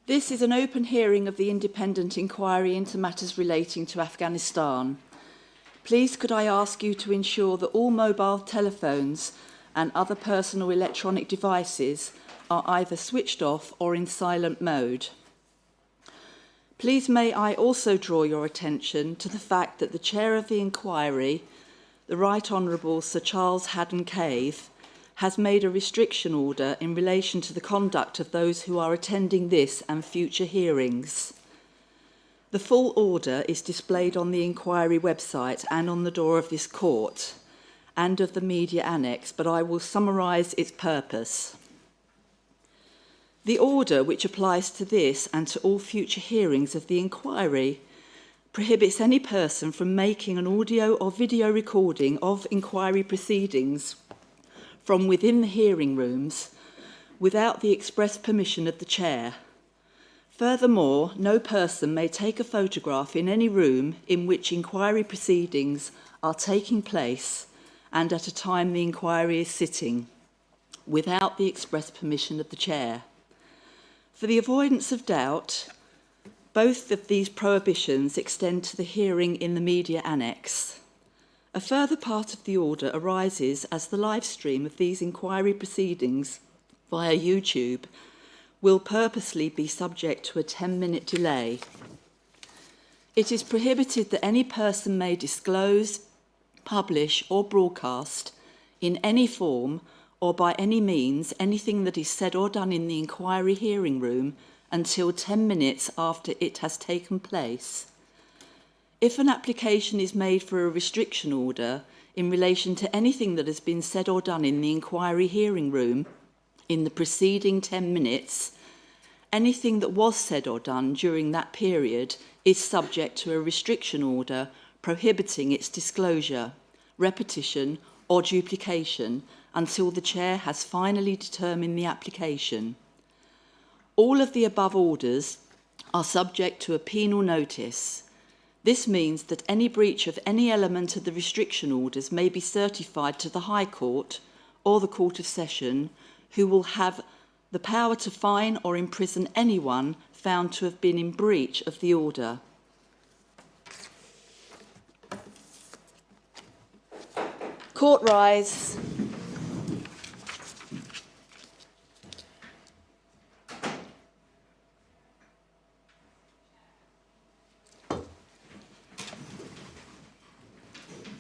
This is an open hearing of the independent inquiry into matters relating to Afghanistan. Please could I ask you to ensure that all mobile telephones and other personal electronic devices are either switched off or in silent mode. Please may I also draw your attention to the fact that the Chair of the Inquiry, the Right Honourable Sir Charles Haddon-Cave, has made a restriction order in relation to the conduct of those who are attending this and future hearings. The full order is displayed on the inquiry website and on the door of this court and of the media annex, but I will summarise its purpose. The order, which applies to this and to all future hearings of the inquiry, prohibits any person from making an audio or video recording of inquiry proceedings from within the hearing rooms without the express permission of the chair. Furthermore, no person may take a photograph in any room in which inquiry proceedings are taking place and at a time the inquiry is sitting, without the express permission of the chair. For the avoidance of doubt, both of these prohibitions extend to the hearing in the media annex. A further part of the order arises as the live stream of these inquiry proceedings via YouTube will purposely be subject to a 10-minute delay. It is prohibited that any person may disclose, publish or broadcast in any form or by any means anything that is said or done in the inquiry hearing room until 10 minutes after it has taken place. If an application is made for a restriction order in relation to anything that has been said or done in the inquiry hearing room in the preceding 10 minutes, anything that was said or done during that period is subject to a restriction order prohibiting its disclosure, repetition or duplication until the chair has finally determined the application. All of the above orders are subject to a penal notice. This means that any breach of any element of the restriction orders may be certified to the High Court or the Court of Session, who will have the power to fine or imprison anyone found to have been in breach of the order. Court rise.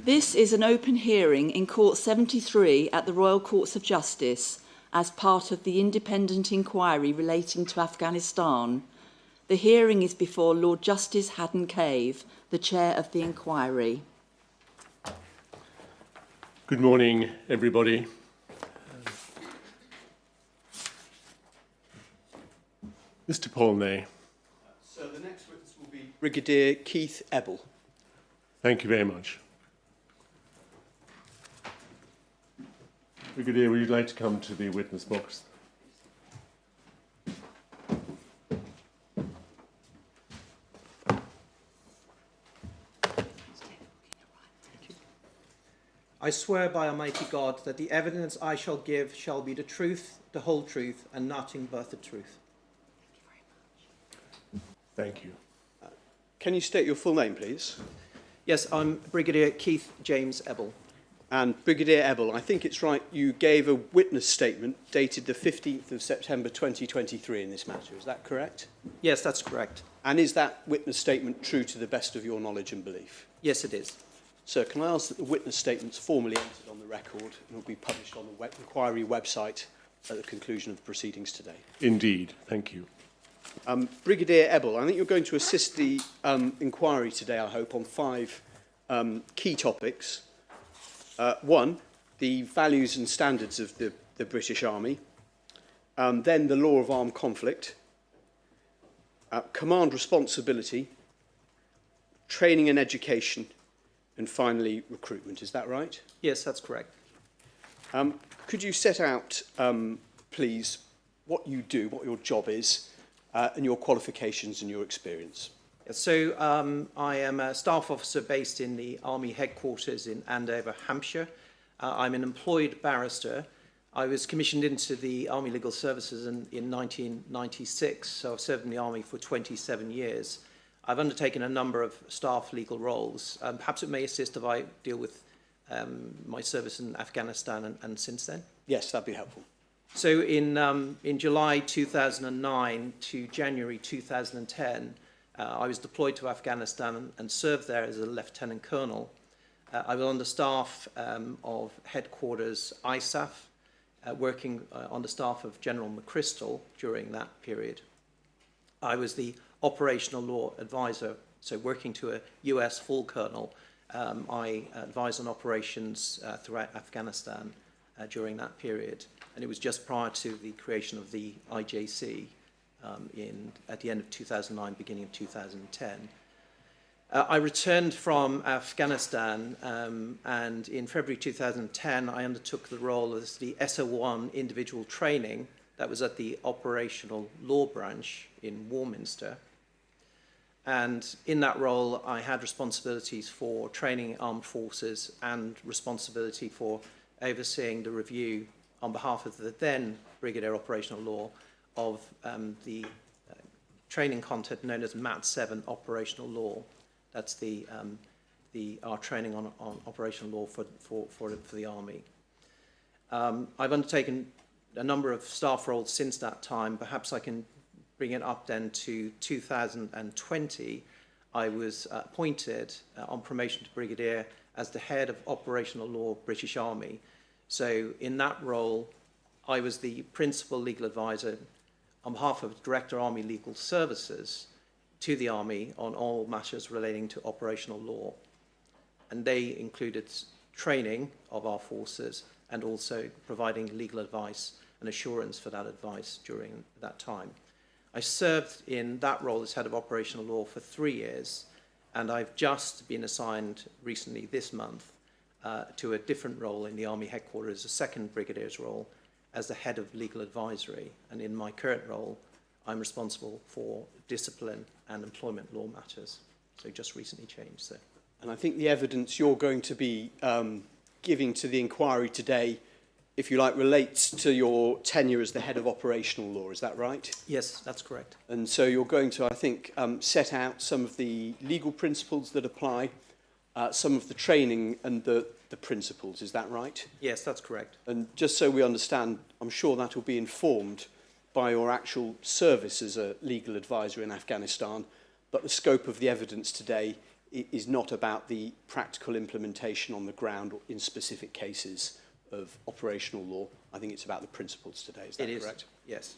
This is an open hearing in Court 73 at the Royal Courts of Justice as part of the independent inquiry relating to Afghanistan. The hearing is before Lord Justice Haddon-Cave, the chair of the inquiry. Good morning, everybody. Mr. Paulnay. So the next witness will be Brigadier Keith Eble. Thank you very much. Brigadier, would you like to come to the witness box? I swear by Almighty God that the evidence I shall give shall be the truth, the whole truth, and nothing but the truth. Thank you. Can you state your full name, please? Yes, I'm Brigadier Keith James Eble. And Brigadier Eble, I think it's right, you gave a witness statement dated the 15th of September 2023 in this matter. Is that correct? Yes, that's correct. And is that witness statement true to the best of your knowledge and belief? Yes, it is. Sir, can I ask that the witness statement's formally entered on the record and will be published on the inquiry website at the conclusion of the proceedings today? Indeed. Thank you. Brigadier Eble, I think you're going to assist the inquiry today, I hope, on 5 key topics. One, the values and standards of the British Army. Then the law of armed conflict. Command responsibility. Training and education. And finally, recruitment. Is that right? Yes, that's correct. Could you set out, please, what you do, what your job is, and your qualifications and your experience? So I am a staff officer based in the Army headquarters in Andover, Hampshire. I'm an employed barrister. I was commissioned into the Army Legal Services in 1996, so I've served in the Army for 27 years. I've undertaken a number of staff legal roles. Perhaps it may assist if I deal with my service in Afghanistan and since then. Yes, that'd be helpful. So in July 2009 to January 2010, I was deployed to Afghanistan and served there as a Lieutenant Colonel. I was on the staff of Headquarters ISAF, working on the staff of General McChrystal during that period. I was the operational law advisor, so working to a US full colonel. I advised on operations throughout Afghanistan during that period. And it was just prior to the creation of the IJC at the end of 2009, beginning of 2010. I returned from Afghanistan and in February 2010 I undertook the role as the SO1 individual training that was at the Operational Law Branch in Warminster. And in that role I had responsibilities for training armed forces and responsibility for overseeing the review on behalf of the then Brigadier Operational Law of the training content known as MAT 7 Operational Law. That's our training on operational law for the Army. I've undertaken a number of staff roles since that time. Perhaps I can bring it up then to 2020. I was appointed on promotion to Brigadier as the head of operational law British Army. So in that role, I was the principal legal advisor on behalf of Director Army Legal Services to the Army on all matters relating to operational law. And they included training of our forces and also providing legal advice and assurance for that advice during that time. I served in that role as head of operational law for 3 years, and I've just been assigned recently this month to a different role in the Army headquarters, a second brigadier's role, as the head of legal advisory. And in my current role, I'm responsible for discipline and employment law matters. So just recently changed. So. And I think the evidence you're going to be giving to the inquiry today, if you like, relates to your tenure as the head of operational law. Is that right? Yes, that's correct. And so you're going to, I think, set out some of the legal principles that apply, some of the training and the principles. Is that right? Yes, that's correct. And just so we understand, I'm sure that will be informed by your actual service as a legal advisor in Afghanistan, but the scope of the evidence today is not about the practical implementation on the ground in specific cases of operational law. I think it's about the principles today. Is that correct? Yes.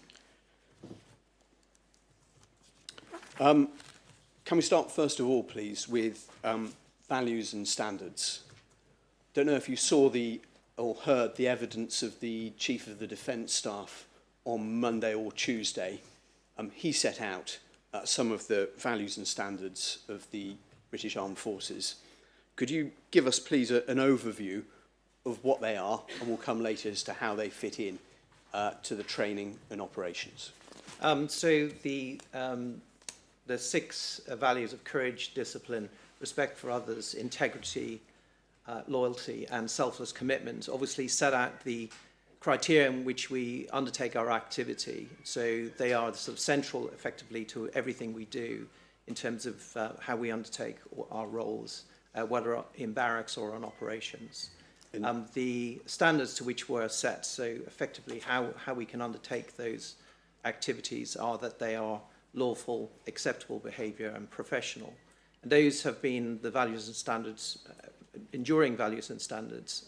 Can we start first of all, please, with values and standards? Don't know if you saw or heard the evidence of the Chief of the Defence Staff on Monday or Tuesday. He set out some of the values and standards of the British Armed Forces. Could you give us, please, an overview of what they are, and we'll come later as to how they fit in to the training and operations? So the 6 values of courage, discipline, respect for others, integrity, loyalty, and selfless commitment obviously set out the criteria in which we undertake our activity. So they are sort of central, effectively, to everything we do in terms of how we undertake our roles, whether in barracks or on operations. The standards to which we're set, so effectively how we can undertake those activities, are that they are lawful, acceptable behaviour and professional. And those have been the values and standards, enduring values and standards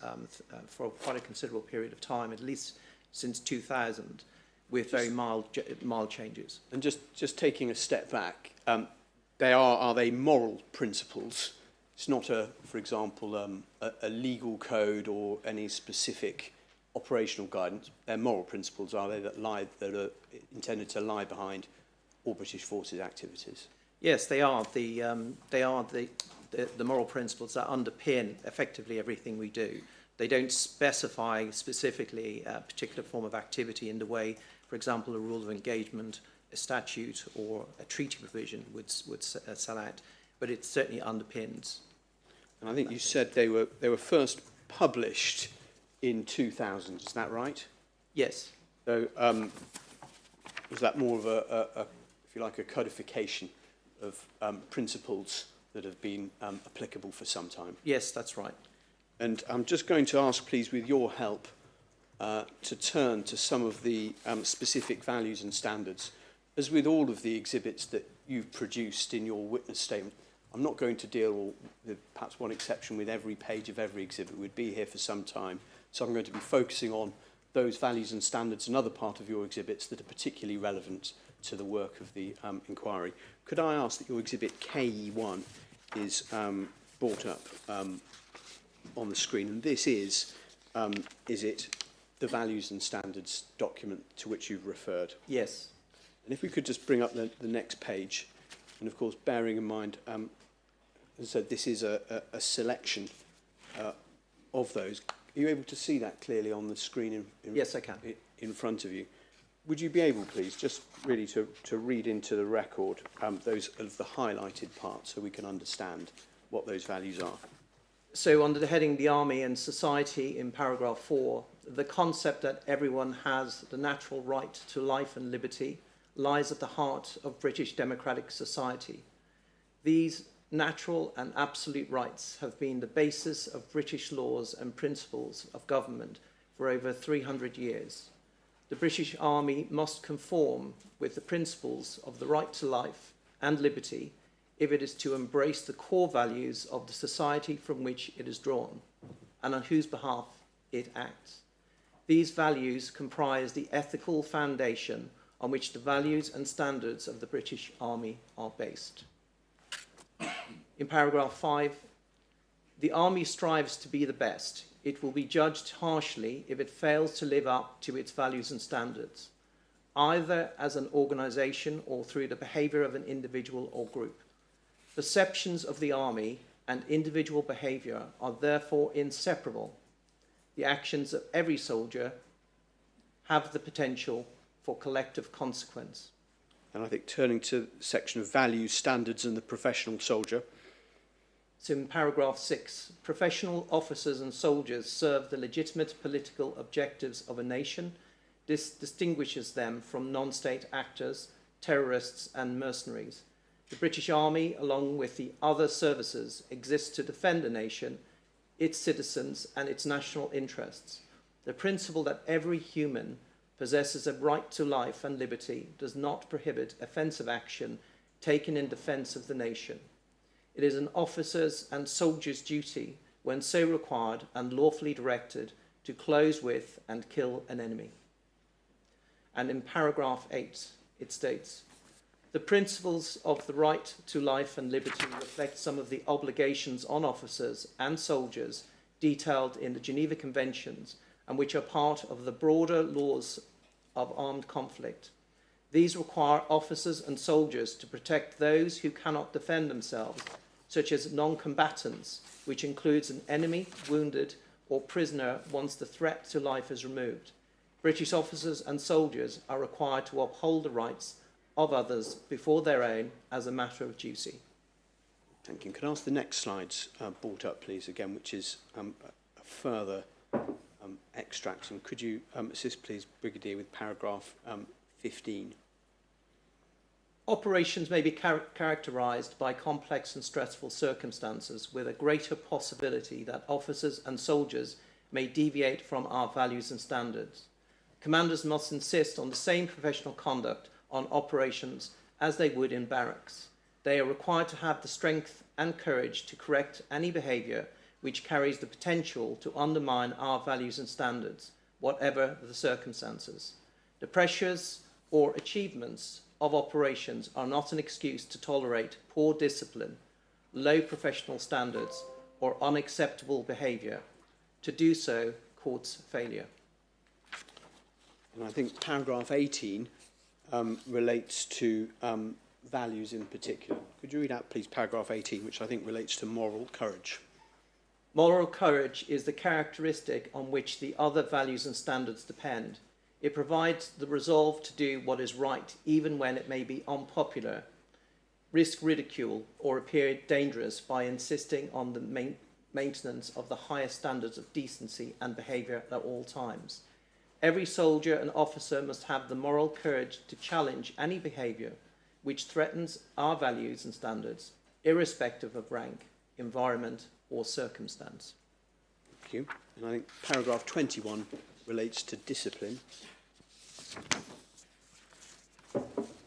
for quite a considerable period of time, at least since 2000, with very mild changes. And just taking a step back, are they moral principles? It's not, for example, a legal code or any specific operational guidance. They're moral principles, are they, that are intended to lie behind all British Forces activities? Yes, they are. They are the moral principles that underpin effectively everything we do. They don't specify specifically a particular form of activity in the way, for example, a rule of engagement, a statute, or a treaty provision would set out, but it certainly underpins. And I think you said they were first published in 2000. Is that right? Yes. So was that more of if you like, a codification of principles that have been applicable for some time? Yes, that's right. And I'm just going to ask, please, with your help, to turn to some of the specific values and standards. As with all of the exhibits that you've produced in your witness statement, I'm not going to deal with, perhaps one exception, with every page of every exhibit. We'd be here for some time. So I'm going to be focusing on those values and standards, another part of your exhibits that are particularly relevant to the work of the inquiry. Could I ask that your exhibit KE1 is brought up on the screen? And this is it the values and standards document to which you've referred? Yes. And if we could just bring up the next page, and of course bearing in mind, as I said, this is a selection of those. Are you able to see that clearly on the screen Yes, I can. in front of you? Would you be able, please, just really to read into the record those of the highlighted parts so we can understand what those values are? So under the heading The Army and Society in paragraph 4, the concept that everyone has the natural right to life and liberty lies at the heart of British democratic society. These natural and absolute rights have been the basis of British laws and principles of government for over 300 years. The British Army must conform with the principles of the right to life and liberty if it is to embrace the core values of the society from which it is drawn and on whose behalf it acts. These values comprise the ethical foundation on which the values and standards of the British Army are based. In paragraph 5, the Army strives to be the best. It will be judged harshly if it fails to live up to its values and standards, either as an organisation or through the behaviour of an individual or group. Perceptions of the Army and individual behaviour are therefore inseparable. The actions of every soldier have the potential for collective consequence. And I think turning to the section of values, standards and the professional soldier. So in paragraph 6, professional officers and soldiers serve the legitimate political objectives of a nation. This distinguishes them from non-state actors, terrorists and mercenaries. The British Army, along with the other services, exists to defend the nation, its citizens and its national interests. The principle that every human possesses a right to life and liberty does not prohibit offensive action taken in defence of the nation. It is an officer's and soldier's duty, when so required and lawfully directed, to close with and kill an enemy. And in paragraph 8, it states, the principles of the right to life and liberty reflect some of the obligations on officers and soldiers detailed in the Geneva Conventions and which are part of the broader laws of armed conflict. These require officers and soldiers to protect those who cannot defend themselves, such as non-combatants, which includes an enemy, wounded, or prisoner once the threat to life is removed. British officers and soldiers are required to uphold the rights of others before their own as a matter of duty. Thank you. Can I ask the next slides brought up, please, again, which is a further extract. And could you assist, please, Brigadier, with paragraph 15? Operations may be characterised by complex and stressful circumstances with a greater possibility that officers and soldiers may deviate from our values and standards. Commanders must insist on the same professional conduct on operations as they would in barracks. They are required to have the strength and courage to correct any behaviour which carries the potential to undermine our values and standards, whatever the circumstances. The pressures or achievements of operations are not an excuse to tolerate poor discipline, low professional standards, or unacceptable behaviour. To do so courts failure. And I think paragraph 18 relates to values in particular. Could you read out, please, paragraph 18, which I think relates to moral courage? Moral courage is the characteristic on which the other values and standards depend. It provides the resolve to do what is right, even when it may be unpopular, risk ridicule, or appear dangerous by insisting on the maintenance of the highest standards of decency and behaviour at all times. Every soldier and officer must have the moral courage to challenge any behaviour which threatens our values and standards, irrespective of rank, environment or circumstance. Thank you. And I think paragraph 21 relates to discipline.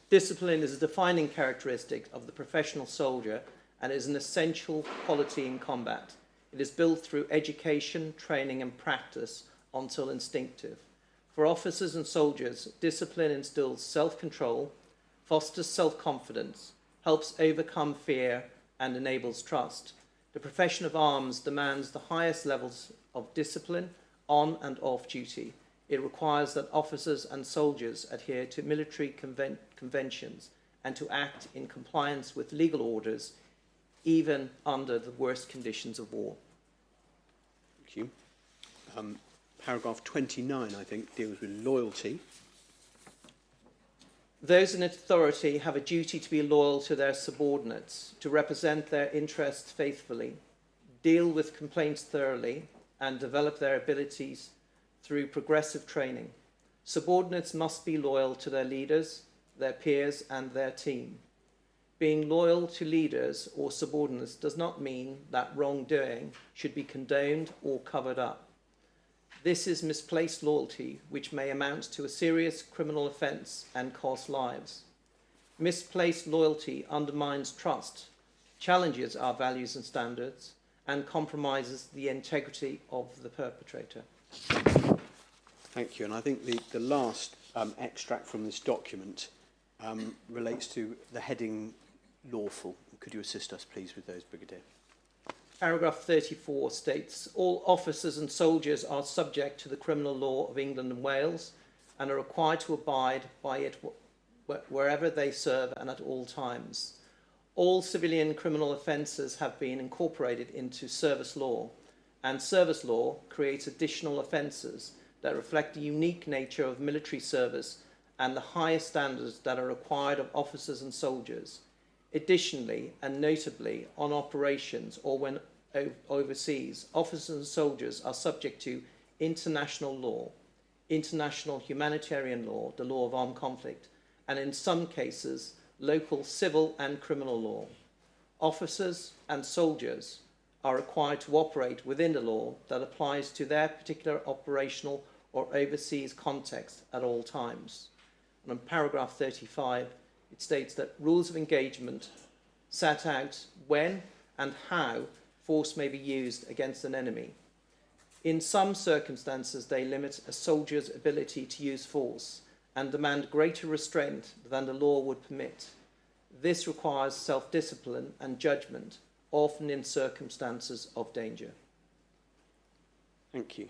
Discipline is a defining characteristic of the professional soldier and is an essential quality in combat. It is built through education, training and practice until instinctive. For officers and soldiers, discipline instills self-control, fosters self-confidence, helps overcome fear and enables trust. The profession of arms demands the highest levels of discipline on and off duty. It requires that officers and soldiers adhere to military conventions and to act in compliance with legal orders, even under the worst conditions of war. Thank you. Paragraph 29, I think, deals with loyalty. Those in authority have a duty to be loyal to their subordinates, to represent their interests faithfully, deal with complaints thoroughly, and develop their abilities through progressive training. Subordinates must be loyal to their leaders, their peers, and their team. Being loyal to leaders or subordinates does not mean that wrongdoing should be condoned or covered up. This is misplaced loyalty, which may amount to a serious criminal offence and cost lives. Misplaced loyalty undermines trust, challenges our values and standards, and compromises the integrity of the perpetrator. Thank you. And I think the last extract from this document relates to the heading lawful. Could you assist us, please, with those, Brigadier? Paragraph 34 states, all officers and soldiers are subject to the criminal law of England and Wales and are required to abide by it wherever they serve and at all times. All civilian criminal offences have been incorporated into service law, and service law creates additional offences that reflect the unique nature of military service and the highest standards that are required of officers and soldiers. Additionally, and notably, on operations or when overseas, officers and soldiers are subject to international law, international humanitarian law, the law of armed conflict, and in some cases, local civil and criminal law. Officers and soldiers are required to operate within the law that applies to their particular operational or overseas context at all times. And in paragraph 35, it states that rules of engagement set out when and how force may be used against an enemy. In some circumstances, they limit a soldier's ability to use force and demand greater restraint than the law would permit. This requires self-discipline and judgment, often in circumstances of danger. Thank you.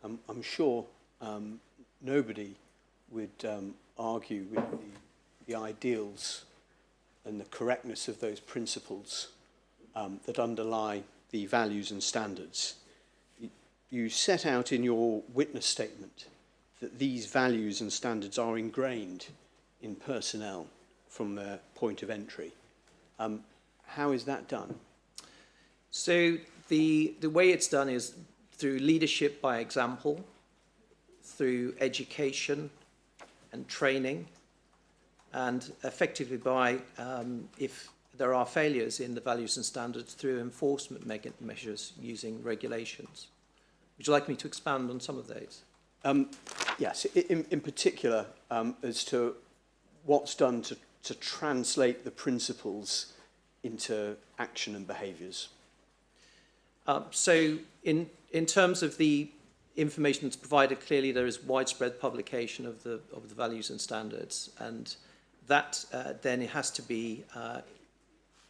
I'm sure nobody would argue with the ideals and the correctness of those principles that underlie the values and standards. You set out in your witness statement that these values and standards are ingrained in personnel from their point of entry. How is that done? So the way it's done is through leadership by example, through education and training, and effectively by, if there are failures in the values and standards, through enforcement measures using regulations. Would you like me to expand on some of those? Yes, in particular, as to what's done to translate the principles into action and behaviours. So in terms of the information that's provided, clearly there is widespread publication of the values and standards, and that then it has to be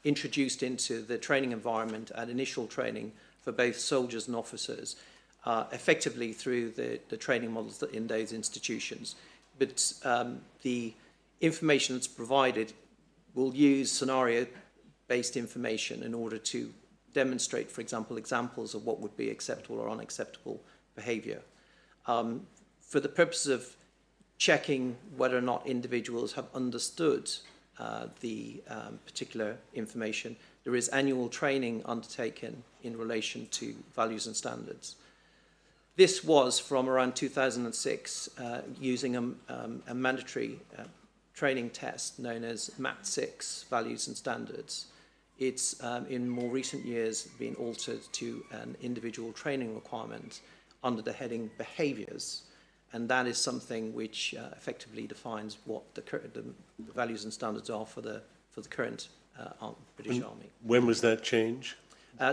introduced into the training environment and initial training for both soldiers and officers, effectively through the training models in those institutions. But the information that's provided will use scenario-based information in order to demonstrate, for example, examples of what would be acceptable or unacceptable behaviour. For the purpose of checking whether or not individuals have understood the particular information, there is annual training undertaken in relation to values and standards. This was from around 2006 using a mandatory training test known as MAT6, Values and Standards. It's in more recent years been altered to an individual training requirement under the heading Behaviours, and that is something which effectively defines what the values and standards are for the current British Army. When was that change?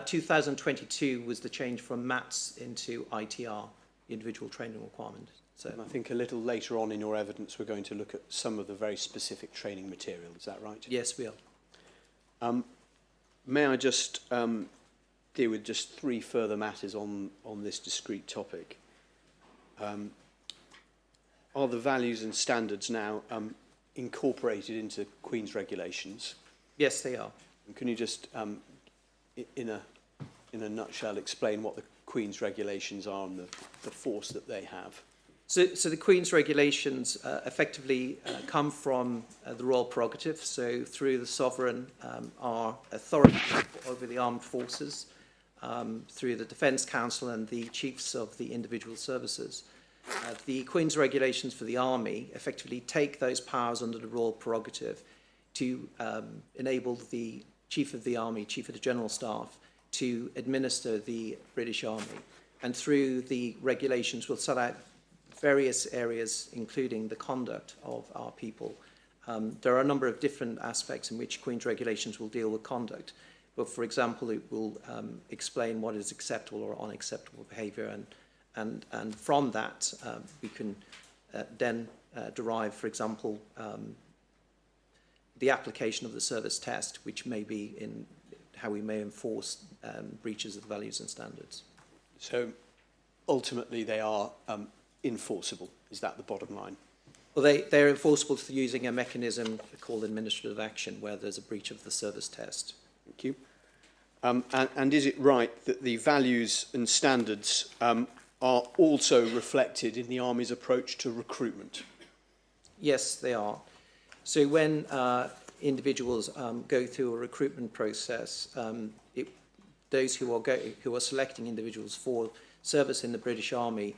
2022 was the change from MATS into ITR, individual training requirement. So And I think a little later on in your evidence, we're going to look at some of the very specific training material. Is that right? yes, we are. May I just deal with just 3 further matters on this discrete topic? Are the values and standards now incorporated into Queen's regulations? Yes, they are. And can you just, in a nutshell, explain what the Queen's regulations are and the force that they have? So the Queen's regulations effectively come from the royal prerogative, so through the sovereign, our authority over the armed forces, through the Defence Council and the chiefs of the individual services. The Queen's regulations for the Army effectively take those powers under the royal prerogative to enable the Chief of the Army, Chief of the General Staff, to administer the British Army. And through the regulations, we'll set out various areas, including the conduct of our people. There are a number of different aspects in which Queen's regulations will deal with conduct. But for example, it will explain what is acceptable or unacceptable behaviour, and from that we can then derive, for example, the application of the service test, which may be in how we may enforce breaches of the values and standards. So ultimately they are enforceable. Is that the bottom line? Well, they're enforceable through using a mechanism called administrative action where there's a breach of the service test. Thank you. And is it right that the values and standards are also reflected in the Army's approach to recruitment? Yes, they are. So when individuals go through a recruitment process, those who are selecting individuals for service in the British Army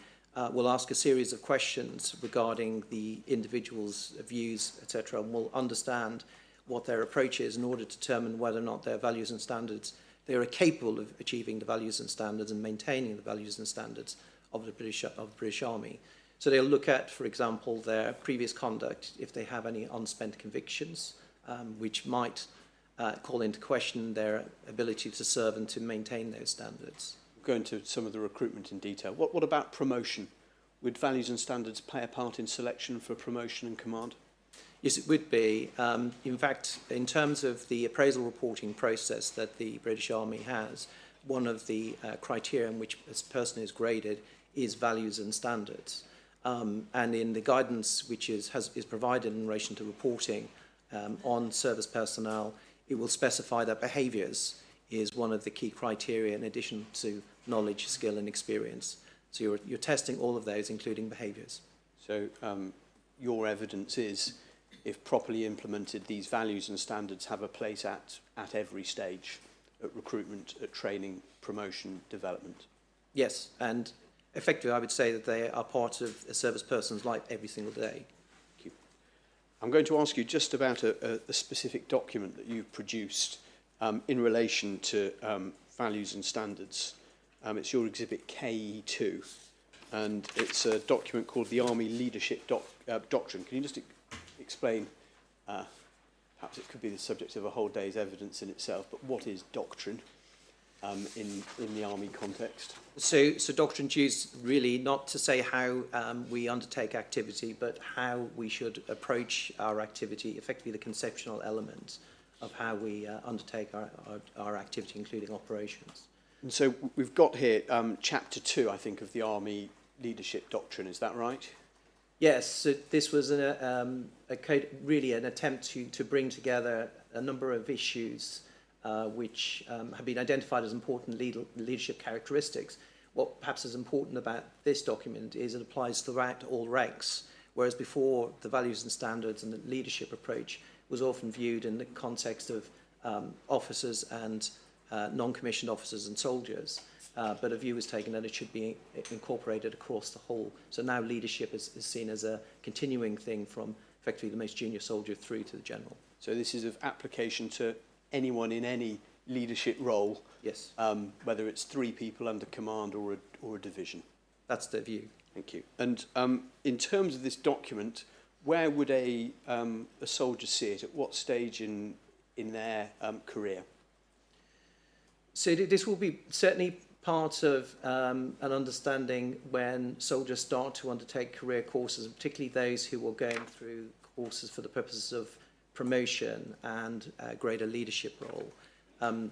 will ask a series of questions regarding the individual's views, etc., and will understand what their approach is in order to determine whether or not their values and standards, they are capable of achieving the values and standards and maintaining the values and standards of the British Army. So they'll look at, for example, their previous conduct, if they have any unspent convictions, which might call into question their ability to serve and to maintain those standards. We'll go into some of the recruitment in detail. What about promotion? Would values and standards play a part in selection for promotion and command? Yes, it would be. In fact, in terms of the appraisal reporting process that the British Army has, one of the criteria in which a person is graded is values and standards. And in the guidance which is provided in relation to reporting on service personnel, it will specify that behaviours is one of the key criteria in addition to knowledge, skill and experience. So you're testing all of those, including behaviours. So your evidence is, if properly implemented, these values and standards have a place at every stage, at recruitment, at training, promotion, development. Yes, and effectively I would say that they are part of a service person's life every single day. Thank you. I'm going to ask you just about a specific document that you've produced in relation to values and standards. It's your exhibit KE2, and it's a document called the Army Leadership Doctrine. Can you just explain, perhaps it could be the subject of a whole day's evidence in itself, but what is doctrine in the Army context? So doctrine's used really not to say how we undertake activity, but how we should approach our activity, effectively the conceptual element of how we undertake our activity, including operations. And so we've got here chapter 2, I think, of the Army Leadership Doctrine. Is that right? Yes, so this was really an attempt to bring together a number of issues which have been identified as important leadership characteristics. What perhaps is important about this document is it applies throughout all ranks, whereas before the values and standards and the leadership approach was often viewed in the context of officers and non-commissioned officers and soldiers. but a view was taken that it should be incorporated across the whole. So now leadership is seen as a continuing thing from effectively the most junior soldier through to the general. So this is of application to anyone in any leadership role, Yes, whether it's 3 people under command or a division. that's the view. Thank you. And in terms of this document, where would a soldier see it? At what stage in their career? So this will be certainly part of an understanding when soldiers start to undertake career courses, and particularly those who are going through courses for the purposes of promotion and greater leadership role. And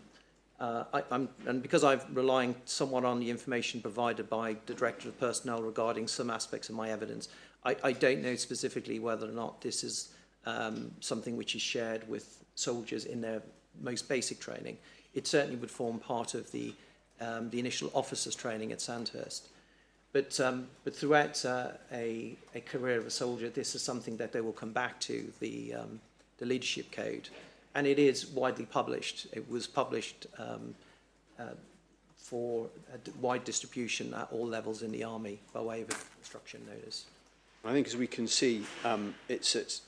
because I'm relying somewhat on the information provided by the Director of Personnel regarding some aspects of my evidence, I don't know specifically whether or not this is something which is shared with soldiers in their most basic training. It certainly would form part of the initial officers' training at Sandhurst. But throughout a career of a soldier, this is something that they will come back to, the leadership code. And it is widely published. It was published for a wide distribution at all levels in the Army by way of instruction notice. I think, as we can see, it's at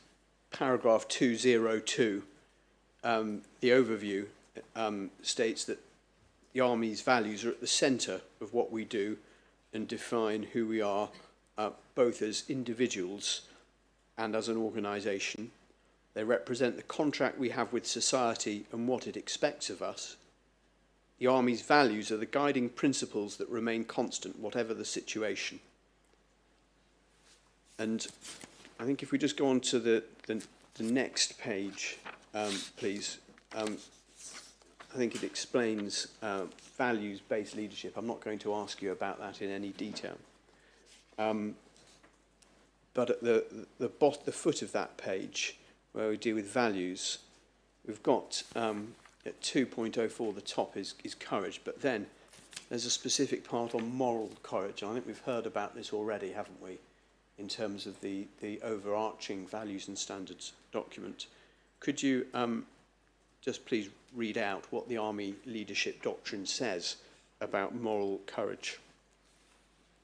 paragraph 202. The overview states that the Army's values are at the centre of what we do and define who we are, both as individuals and as an organisation. They represent the contract we have with society and what it expects of us. The Army's values are the guiding principles that remain constant, whatever the situation. And I think if we just go on to the next page, please. I think it explains values-based leadership. I'm not going to ask you about that in any detail. But at the foot of that page, where we deal with values, we've got at 2.04, the top is courage, but then there's a specific part on moral courage. I think we've heard about this already, haven't we, in terms of the overarching values and standards document. Could you just please read out what the Army Leadership Doctrine says about moral courage?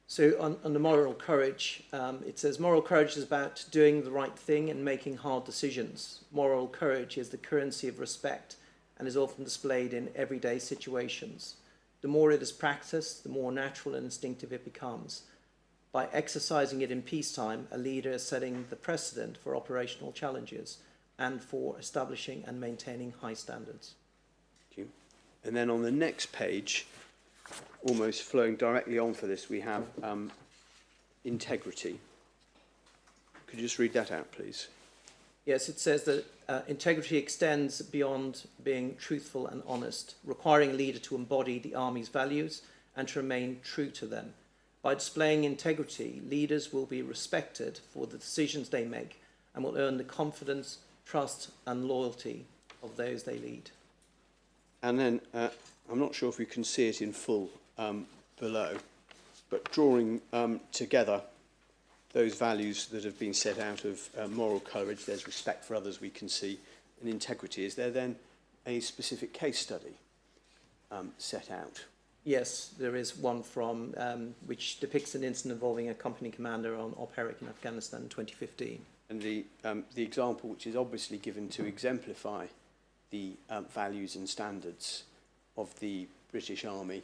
So on the moral courage, it says moral courage is about doing the right thing and making hard decisions. Moral courage is the currency of respect and is often displayed in everyday situations. The more it is practiced, the more natural and instinctive it becomes. By exercising it in peacetime, a leader is setting the precedent for operational challenges and for establishing and maintaining high standards. Thank you. And then on the next page, almost flowing directly on for this, we have integrity. Could you just read that out, please? Yes, it says that integrity extends beyond being truthful and honest, requiring a leader to embody the Army's values and to remain true to them. By displaying integrity, leaders will be respected for the decisions they make and will earn the confidence, trust and loyalty of those they lead. And then, I'm not sure if we can see it in full below, but drawing together those values that have been set out of moral courage, there's respect for others we can see, and integrity. Is there then a specific case study set out? Yes, there is one from which depicts an incident involving a company commander on Op Herrick in Afghanistan in 2015. And the example which is obviously given to exemplify the values and standards of the British Army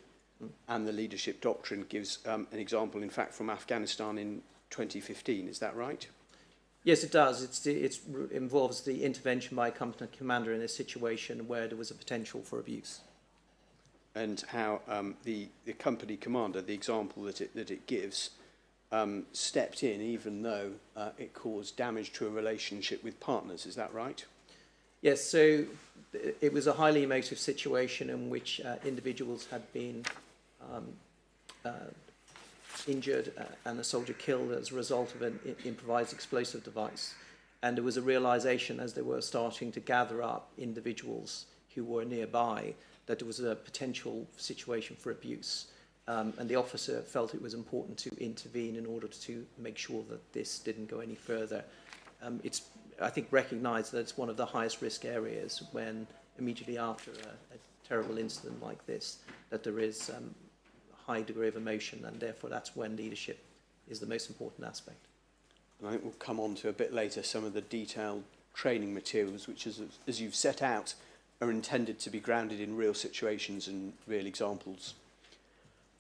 and the leadership doctrine gives an example, in fact, from Afghanistan in 2015. Is that right? Yes, it does. It involves the intervention by a company commander in a situation where there was a potential for abuse. And how the company commander, the example that it gives, stepped in even though it caused damage to a relationship with partners. Is that right? Yes, so it was a highly emotive situation in which individuals had been injured and a soldier killed as a result of an improvised explosive device. And there was a realization as they were starting to gather up individuals who were nearby that there was a potential situation for abuse. And the officer felt it was important to intervene in order to make sure that this didn't go any further. It's, I think, recognised that it's one of the highest risk areas when immediately after a terrible incident like this, that there is high degree of emotion, and therefore that's when leadership is the most important aspect. And I think we'll come on to a bit later some of the detailed training materials, which, as you've set out, are intended to be grounded in real situations and real examples.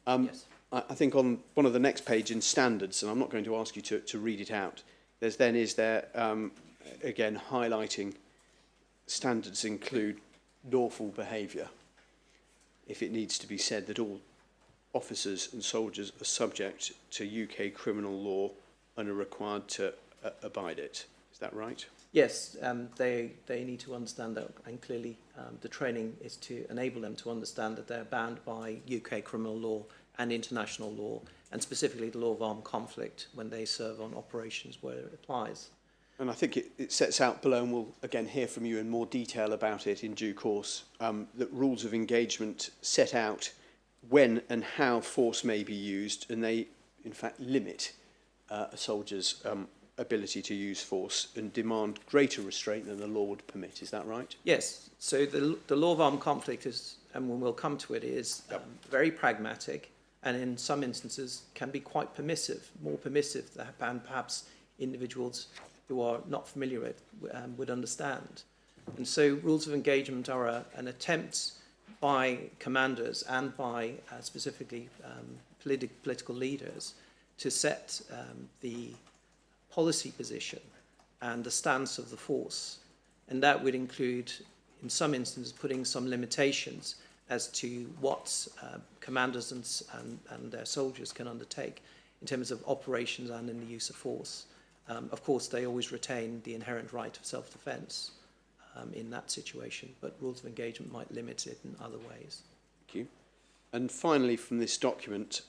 Yes. I think on one of the next page in standards, and I'm not going to ask you to read it out, again, highlighting standards include lawful behaviour. If it needs to be said that all officers and soldiers are subject to UK criminal law and are required to abide it. Is that right? Yes, they need to understand that, and clearly the training is to enable them to understand that they're bound by UK criminal law and international law, and specifically the law of armed conflict when they serve on operations where it applies. And I think it sets out below, and we'll again hear from you in more detail about it in due course, that rules of engagement set out when and how force may be used, and they in fact limit a soldier's ability to use force and demand greater restraint than the law would permit. Is that right? Yes, so the law of armed conflict is, and we'll come to it, is very pragmatic, and in some instances can be quite permissive, more permissive than perhaps individuals who are not familiar with would understand. And so rules of engagement are an attempt by commanders and by specifically political leaders to set the policy position and the stance of the force. And that would include, in some instances, putting some limitations as to what commanders and their soldiers can undertake in terms of operations and in the use of force. Of course, they always retain the inherent right of self-defence in that situation, but rules of engagement might limit it in other ways. Thank you. And finally, from this document,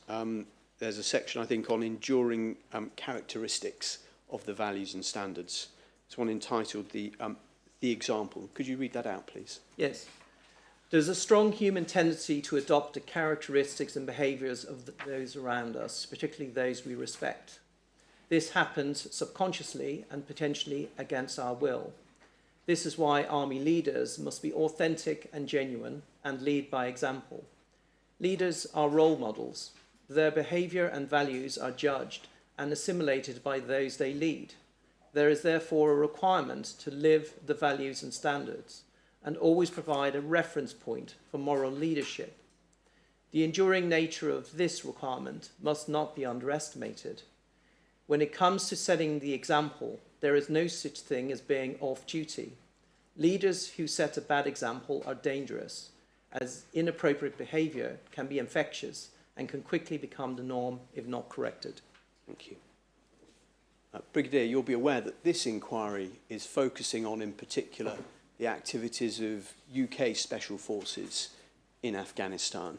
there's a section, I think, on enduring characteristics of the values and standards. It's one entitled The Example. Could you read that out, please? Yes. There's a strong human tendency to adopt the characteristics and behaviours of those around us, particularly those we respect. This happens subconsciously and potentially against our will. This is why army leaders must be authentic and genuine and lead by example. Leaders are role models. Their behaviour and values are judged and assimilated by those they lead. There is therefore a requirement to live the values and standards and always provide a reference point for moral leadership. The enduring nature of this requirement must not be underestimated. When it comes to setting the example, there is no such thing as being off-duty. Leaders who set a bad example are dangerous, as inappropriate behaviour can be infectious and can quickly become the norm if not corrected. Thank you. Brigadier, you'll be aware that this inquiry is focusing on, in particular, the activities of UK Special Forces in Afghanistan.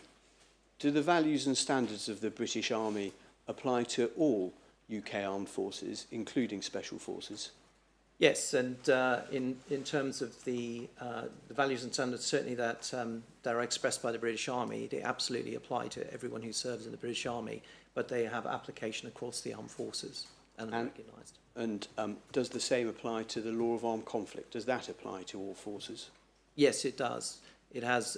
Do the values and standards of the British Army apply to all UK armed forces, including Special Forces? Yes, and in terms of the values and standards, certainly that are expressed by the British Army, they absolutely apply to everyone who serves in the British Army, but they have application across the armed forces and are recognised. And does the same apply to the law of armed conflict? Does that apply to all forces? Yes, it does. It has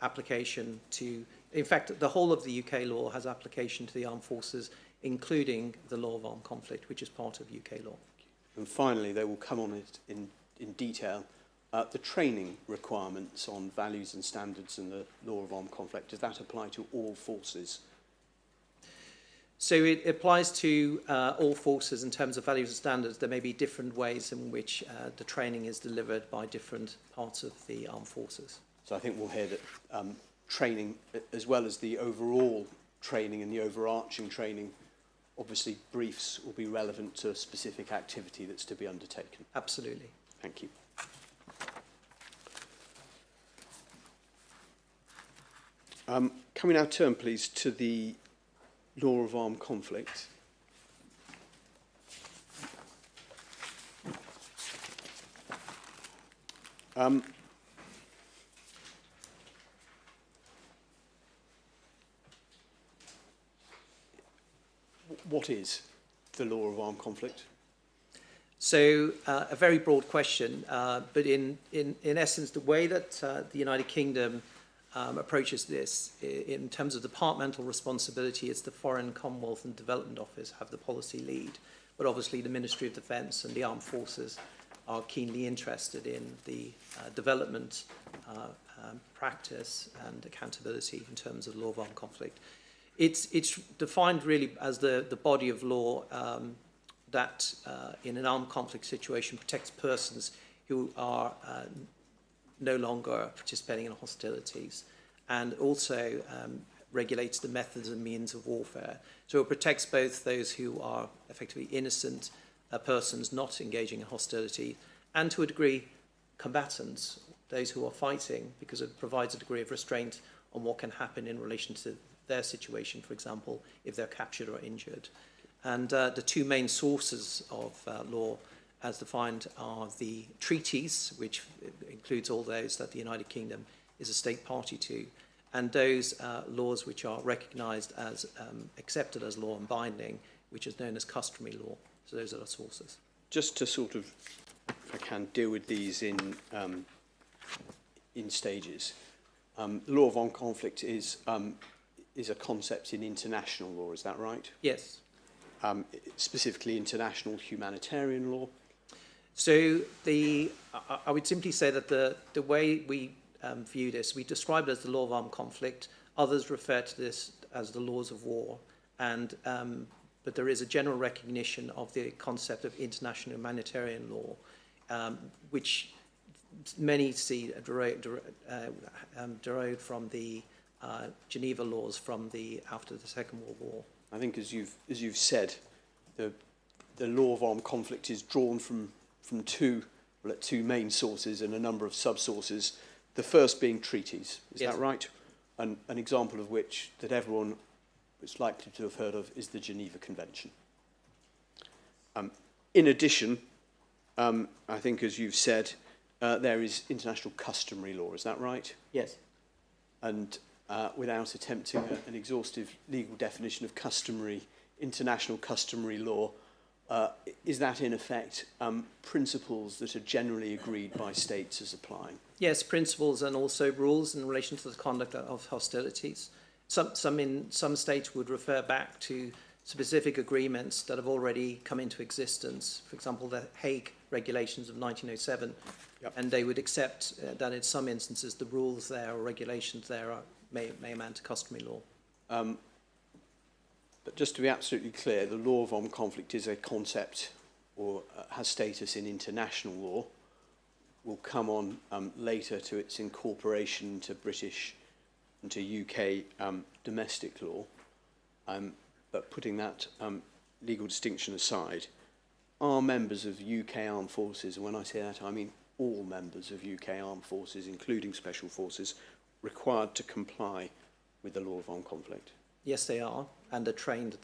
application to, in fact, the whole of the UK law has application to the armed forces, including the law of armed conflict, which is part of UK law. And finally, they will come on it in detail, the training requirements on values and standards and the law of armed conflict. Does that apply to all forces? So it applies to all forces in terms of values and standards. There may be different ways in which the training is delivered by different parts of the armed forces. So I think we'll hear that training, as well as the overall training and the overarching training, obviously briefs will be relevant to a specific activity that's to be undertaken. Absolutely. Thank you. Can we now turn, please, to the law of armed conflict? What is the law of armed conflict? So a very broad question, but in essence, the way that the United Kingdom approaches this in terms of departmental responsibility. It's the Foreign, Commonwealth and Development Office have the policy lead, but obviously the Ministry of Defence and the Armed Forces are keenly interested in the development, practice and accountability in terms of law of armed conflict. It's defined really as the body of law that in an armed conflict situation protects persons who are no longer participating in hostilities, and also regulates the methods and means of warfare. So it protects both those who are effectively innocent persons not engaging in hostility, and to a degree combatants, those who are fighting, because it provides a degree of restraint on what can happen in relation to their situation, for example, if they're captured or injured. And the two main sources of law as defined are the treaties, which includes all those that the United Kingdom is a state party to, and those laws which are recognised as accepted as law and binding, which is known as customary law. So those are the sources. Just to sort of, if I can, deal with these in stages. The law of armed conflict is a concept in international law, is that right? Yes. Specifically international humanitarian law. So I would simply say that the way we view this, we describe it as the law of armed conflict. Others refer to this as the laws of war, and but there is a general recognition of the concept of international humanitarian law, which many see derived from the Geneva laws from after the Second World War. I think, as you've said, the law of armed conflict is drawn from two main sources and a number of sub-sources. The first being treaties, is Yes. that right? And an example of which that everyone is likely to have heard of is the Geneva Convention. In addition, I think, as you've said, there is international customary law, is that right? Yes. And without attempting an exhaustive legal definition of international customary law, is that in effect principles that are generally agreed by states as applying? Yes, principles and also rules in relation to the conduct of hostilities. Some states would refer back to specific agreements that have already come into existence. For example, the Hague Regulations of 1907, yep. And they would accept that in some instances the rules there or regulations there may amount to customary law. But just to be absolutely clear, the law of armed conflict is a concept or has status in international law. Will come on later to its incorporation to British and to UK domestic law. But putting that legal distinction aside, are members of UK armed forces, and when I say that I mean all members of UK armed forces, including special forces, required to comply with the law of armed conflict? Yes, they are, and are trained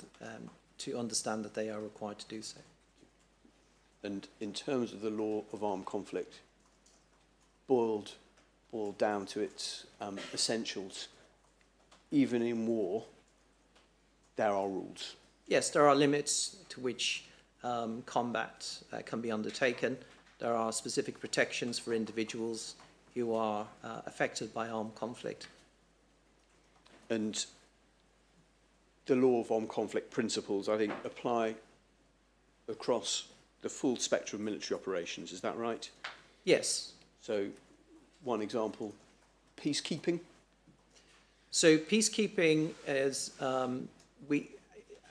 to understand that they are required to do so. And in terms of the law of armed conflict, boiled down to its essentials, even in war, there are rules. Yes, there are limits to which combat can be undertaken. There are specific protections for individuals who are affected by armed conflict. And the law of armed conflict principles, I think, apply across the full spectrum of military operations. Is that right? Yes. So, one example, peacekeeping. So peacekeeping is,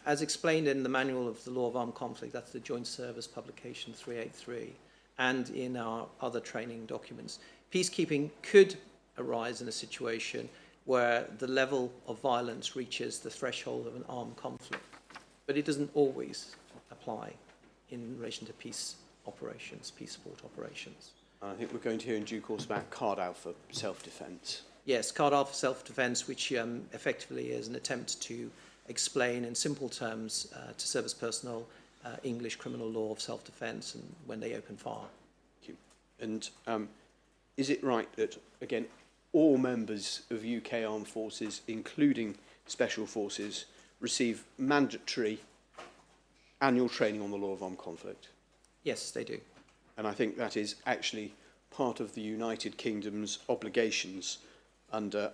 as explained in the Manual of the Law of Armed Conflict, that's the Joint Service Publication 383, and in our other training documents, peacekeeping could arise in a situation where the level of violence reaches the threshold of an armed conflict. But it doesn't always apply in relation to peace operations, peace support operations. I think we're going to hear in due course about Card Alpha self-defence. Yes, Card Alpha self-defence, which effectively is an attempt to explain in simple terms to service personnel English criminal law of self-defence and when they open fire. Thank you. And is it right that, again, all members of UK armed forces, including special forces, receive mandatory annual training on the law of armed conflict? Yes, they do. And I think that is actually part of the United Kingdom's obligations under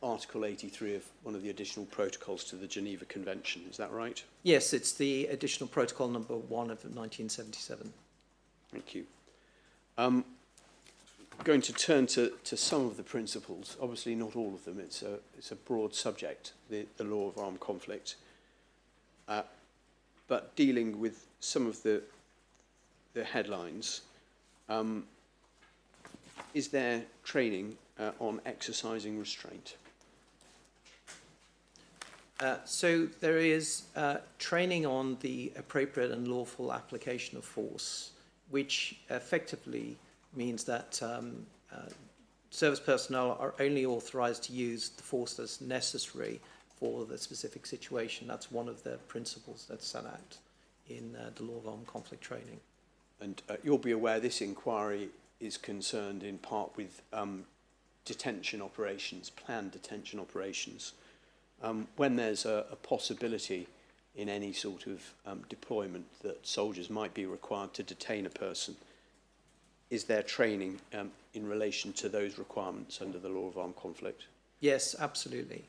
Article 83 of one of the additional protocols to the Geneva Convention. Is that right? Yes, it's the additional protocol number 1 of 1977. Thank you. I'm going to turn to some of the principles. Obviously, not all of them. It's a broad subject, the law of armed conflict. But dealing with some of the headlines, is there training on exercising restraint? So there is training on the appropriate and lawful application of force, which effectively means that service personnel are only authorised to use the force that's necessary for the specific situation. That's one of the principles that's set out in the law of armed conflict training. And you'll be aware this inquiry is concerned in part with detention operations, planned detention operations. When there's a possibility in any sort of deployment that soldiers might be required to detain a person, is there training in relation to those requirements under the law of armed conflict? Yes, absolutely.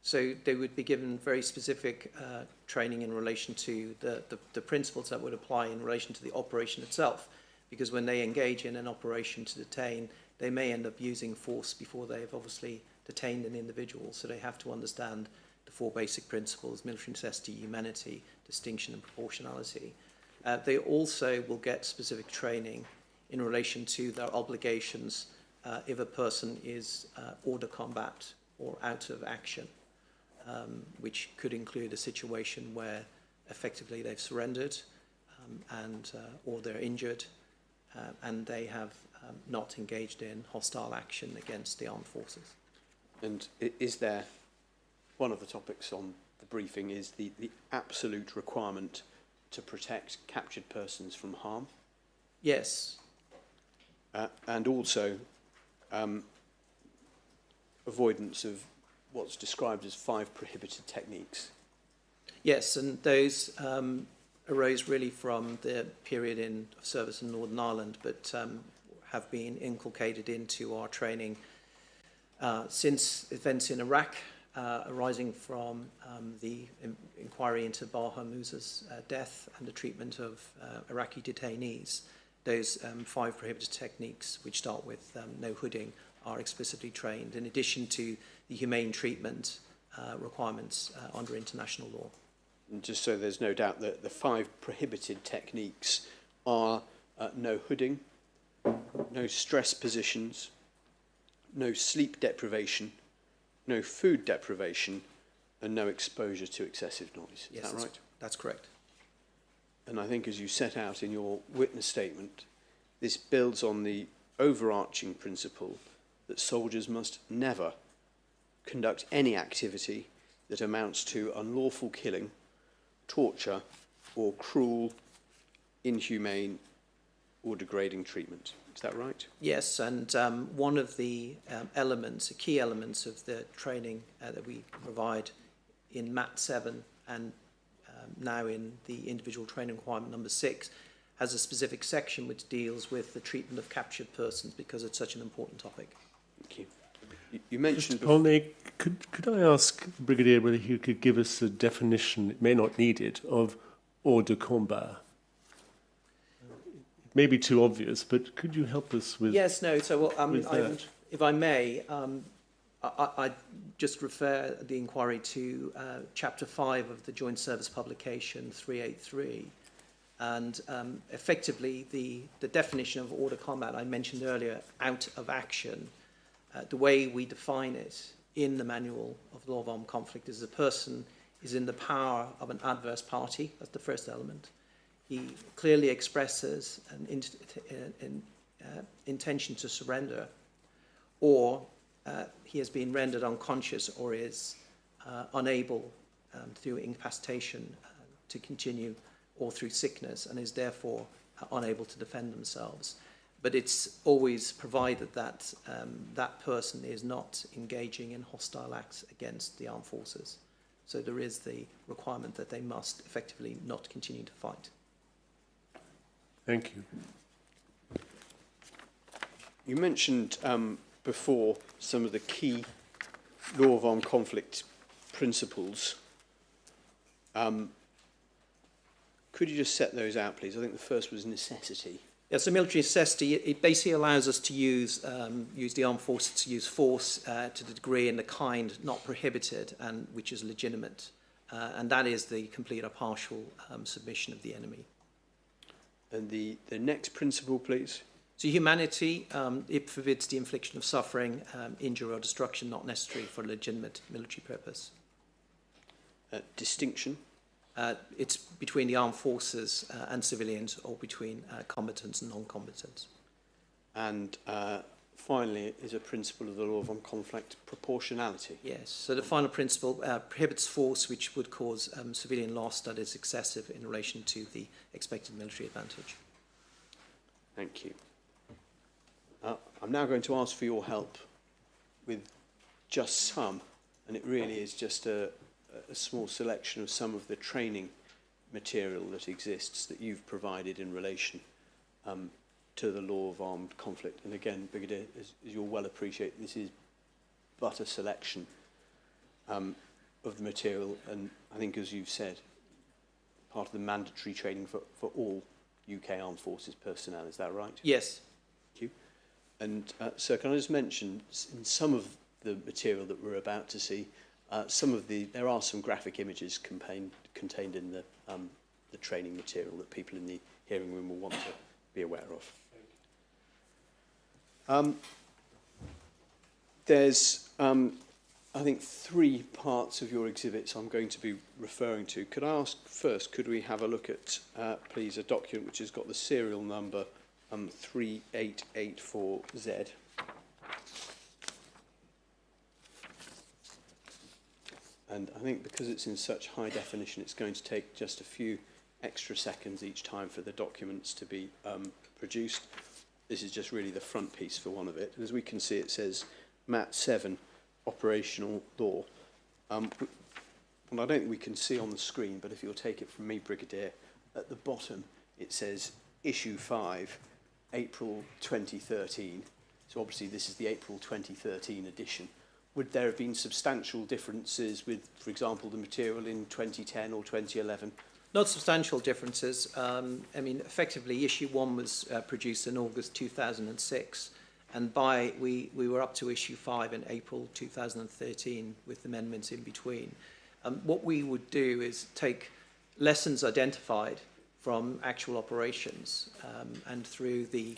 So they would be given very specific training in relation to the principles that would apply in relation to the operation itself, because when they engage in an operation to detain, they may end up using force before they've obviously detained an individual. So they have to understand the 4 basic principles: military necessity, humanity, distinction, and proportionality. They also will get specific training in relation to their obligations if a person is order combat or out of action, which could include a situation where effectively they've surrendered or they're injured and they have not engaged in hostile action against the armed forces. And is there, one of the topics on the briefing is the absolute requirement to protect captured persons from harm? Yes. And also avoidance of what's described as 5 prohibited techniques. Yes, and those arose really from the period of service in Northern Ireland, but have been inculcated into our training since events in Iraq, arising from the inquiry into Baha Musa's death and the treatment of Iraqi detainees. Those 5 prohibited techniques, which start with no hooding, are explicitly trained, in addition to the humane treatment requirements under international law. And just so there's no doubt that the 5 prohibited techniques are no hooding, no stress positions, no sleep deprivation, no food deprivation, and no exposure to excessive noise. Is that right? That's correct. And I think, as you set out in your witness statement, this builds on the overarching principle that soldiers must never conduct any activity that amounts to unlawful killing, torture, or cruel, inhumane, or degrading treatment. Is that right? Yes, and one of the key elements of the training that we provide in MAT 7 and now in the individual training requirement number 6 has a specific section which deals with the treatment of captured persons, because it's such an important topic. Thank you. You mentioned Mr. Polney, could I ask the Brigadier whether he could give us a definition, it may not need it, of hors de combat? It may be too obvious, but could you help us with? Yes, no, so well, if I may, I just refer the inquiry to Chapter 5 of the Joint Service Publication 383. And effectively, the definition of hors de combat I mentioned earlier, out of action, the way we define it in the Manual of Law of Armed Conflict is a person is in the power of an adverse party. That's the first element. He clearly expresses an intention to surrender, or he has been rendered unconscious or is unable through incapacitation to continue, or through sickness, and is therefore unable to defend themselves. But it's always provided that that person is not engaging in hostile acts against the armed forces. So there is the requirement that they must effectively not continue to fight. Thank you. You mentioned before some of the key law of armed conflict principles. Could you just set those out, please? I think the first was necessity. Yeah, so military necessity, it basically allows us to use the armed forces to use force to the degree and the kind not prohibited, and which is legitimate. And that is the complete or partial submission of the enemy. And the next principle, please. So humanity, it forbids the infliction of suffering, injury or destruction not necessary for a legitimate military purpose. Distinction. It's between the armed forces and civilians, or between combatants and non-combatants. And finally is a principle of the law of armed conflict, proportionality. Yes, so the final principle prohibits force which would cause civilian loss that is excessive in relation to the expected military advantage. Thank you. I'm now going to ask for your help with just some, and it really is just a small selection of some of the training material that exists that you've provided in relation to the law of armed conflict. And again, Brigadier, as you'll well appreciate, this is but a selection of the material, and I think, as you've said, part of the mandatory training for all UK Armed Forces personnel. Is that right? Yes. Thank you. And sir, can I just mention, in some of the material that we're about to see, there are some graphic images contained in the training material that people in the hearing room will want to be aware of. There's, I think, 3 parts of your exhibits I'm going to be referring to. Could I ask first, could we have a look at, please, a document which has got the serial number 3884Z. And I think because it's in such high definition, it's going to take just a few extra seconds each time for the documents to be produced. This is just really the front piece for one of it. And as we can see, it says MAT 7, Operational Law. Well, I don't think we can see on the screen, but if you'll take it from me, Brigadier, at the bottom it says Issue 5, April 2013. So obviously this is the April 2013 edition. Would there have been substantial differences with, for example, the material in 2010 or 2011? Not substantial differences. I mean, effectively, Issue 1 was produced in August 2006, and we were up to Issue 5 in April 2013 with amendments in between. What we would do is take lessons identified from actual operations and through the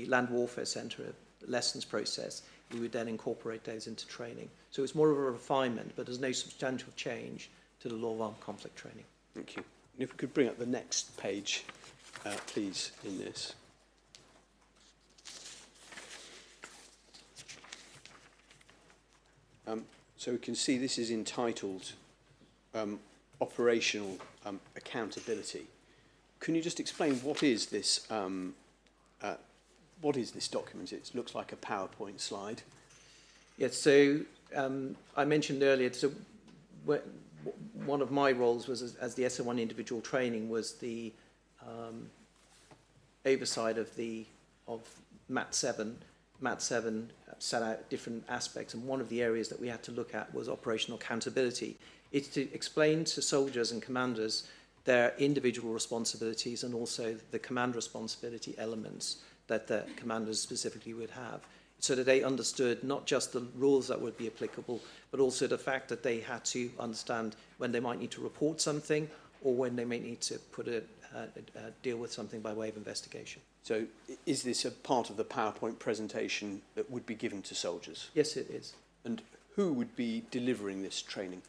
Land Warfare Centre lessons process, we would then incorporate those into training. So it's more of a refinement, but there's no substantial change to the law of armed conflict training. Thank you. And if we could bring up the next page, please, in this. So we can see this is entitled Operational Accountability. Can you just explain what is this document? It looks like a PowerPoint slide. Yes, so I mentioned earlier, so one of my roles was as the SO1 individual training was the oversight of MAT 7. MAT 7 set out different aspects, and one of the areas that we had to look at was operational accountability. It's to explain to soldiers and commanders their individual responsibilities and also the command responsibility elements that the commanders specifically would have, so that they understood not just the rules that would be applicable, but also the fact that they had to understand when they might need to report something or when they may need to deal with something by way of investigation. So is this a part of the PowerPoint presentation that would be given to soldiers? Yes, it is. And who would be delivering this training?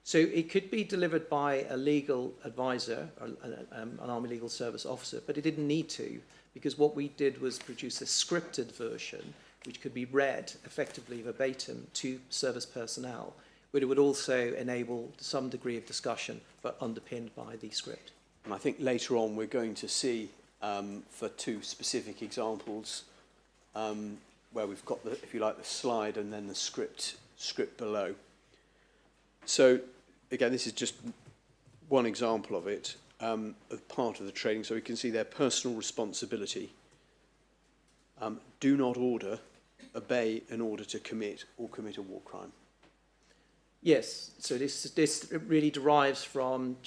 So it could be delivered by a legal advisor, or an Army Legal Service officer, but it didn't need to, because what we did was produce a scripted version which could be read effectively verbatim to service personnel, but it would also enable some degree of discussion, but underpinned by the script. And I think later on we're going to see, for 2 specific examples, where we've got, if you like, the slide and then the script below. So, again, this is just one example of it, of part of the training. So we can see their personal responsibility. do not order, obey an order to commit or commit a war crime. Yes, so this really derives from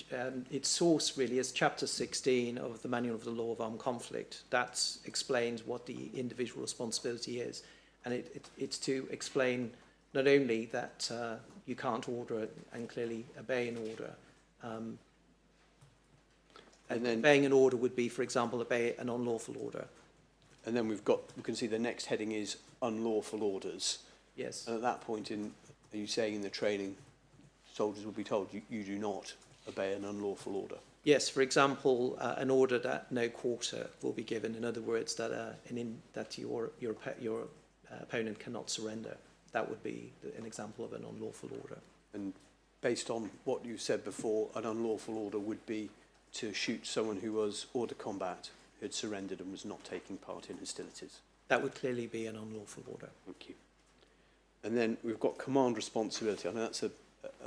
its source really is Chapter 16 of the Manual of the Law of Armed Conflict. That explains what the individual responsibility is, and it's to explain not only that you can't order and clearly obey an order. And then obeying an order would be, for example, obey an unlawful order. And then we can see the next heading is unlawful orders. Yes. And at that point, are you saying in the training, soldiers will be told you do not obey an unlawful order? Yes, for example, an order that no quarter will be given. In other words, that your opponent cannot surrender. That would be an example of an unlawful order. And based on what you said before, an unlawful order would be to shoot someone who was hors de combat, who had surrendered and was not taking part in hostilities. That would clearly be an unlawful order. Thank you. And then we've got command responsibility. I know that's a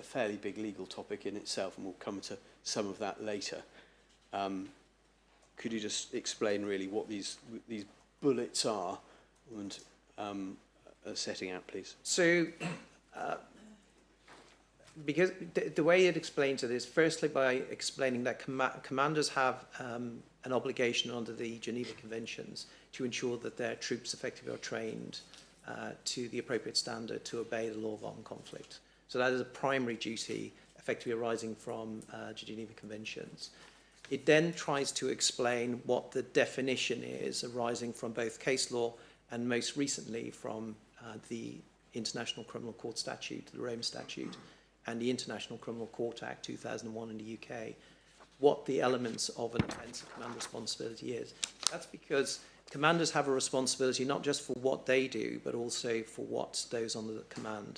fairly big legal topic in itself, and we'll come to some of that later. Could you just explain really what these bullets are and are setting out, please? So, because the way it explains it is firstly by explaining that commanders have an obligation under the Geneva Conventions to ensure that their troops effectively are trained to the appropriate standard to obey the law of armed conflict. So that is a primary duty effectively arising from the Geneva Conventions. It then tries to explain what the definition is arising from both case law and most recently from the International Criminal Court Statute, the Rome Statute, and the International Criminal Court Act 2001 in the UK, what the elements of an offence of command responsibility is. That's because commanders have a responsibility not just for what they do, but also for what those under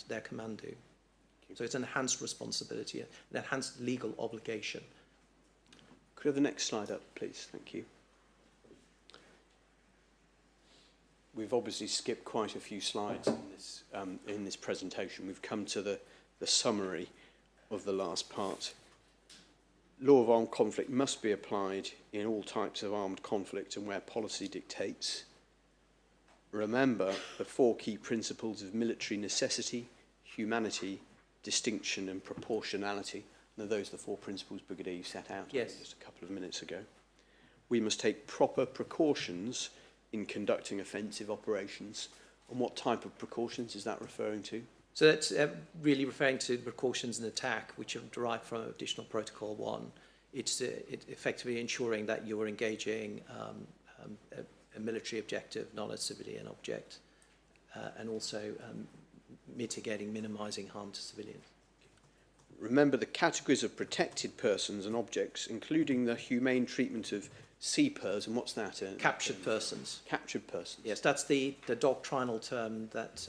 their command do. So it's an enhanced responsibility, an enhanced legal obligation. Could we have the next slide up, please? Thank you. We've obviously skipped quite a few slides in this presentation. We've come to the summary of the last part. Law of armed conflict must be applied in all types of armed conflict and where policy dictates. Remember the four key principles of military necessity, humanity, distinction and proportionality. Now, those are the four principles, Brigadier, you set out just a couple of minutes ago. We must take proper precautions in conducting offensive operations. And what type of precautions is that referring to? So that's really referring to the precautions in attack, which are derived from Additional Protocol 1. It's effectively ensuring that you're engaging a military objective, not a civilian object, and also minimising harm to civilians. Remember the categories of protected persons and objects, including the humane treatment of seafarers, and what's that? Captured persons. Captured persons. Yes, that's the doctrinal term that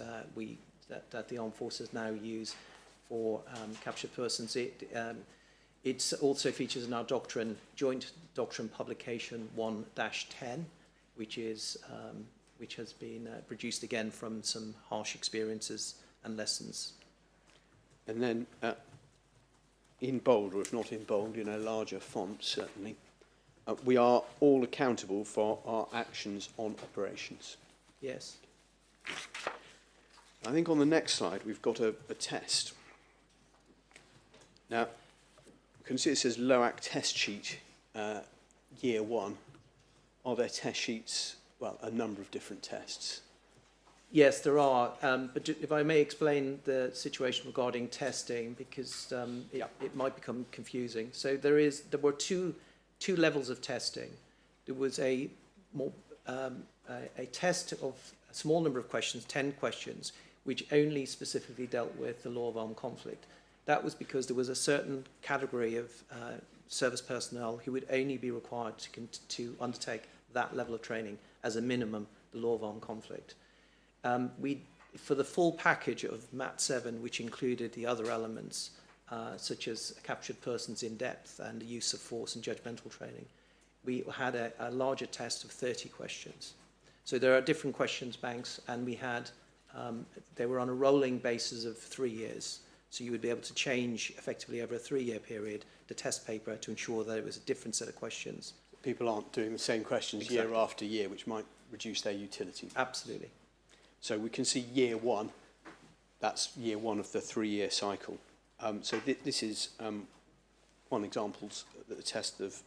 that the armed forces now use for captured persons. It also features in our doctrine, Joint Doctrine Publication 1-10, which has been produced again from some harsh experiences and lessons. And then in bold, or if not in bold, in a larger font certainly, we are all accountable for our actions on operations. Yes. I think on the next slide we've got a test. Now, you can see it says LOAC test sheet year 1. Are there test sheets? Well, a number of different tests. Yes, there are. But if I may explain the situation regarding testing, because it might become confusing. So there were two levels of testing. There was a test of a small number of questions, 10 questions, which only specifically dealt with the law of armed conflict. That was because there was a certain category of service personnel who would only be required to undertake that level of training as a minimum, the law of armed conflict. For the full package of MAT 7, which included the other elements, such as captured persons in depth and the use of force and judgmental training, we had a larger test of 30 questions. So there are different questions banks, and we had they were on a rolling basis of 3 years. So you would be able to change effectively over a 3-year period the test paper to ensure that it was a different set of questions. People aren't doing the same questions year after year, which might reduce their utility. Absolutely. So we can see year one, that's year one of the 3-year cycle. So this is one example that the test of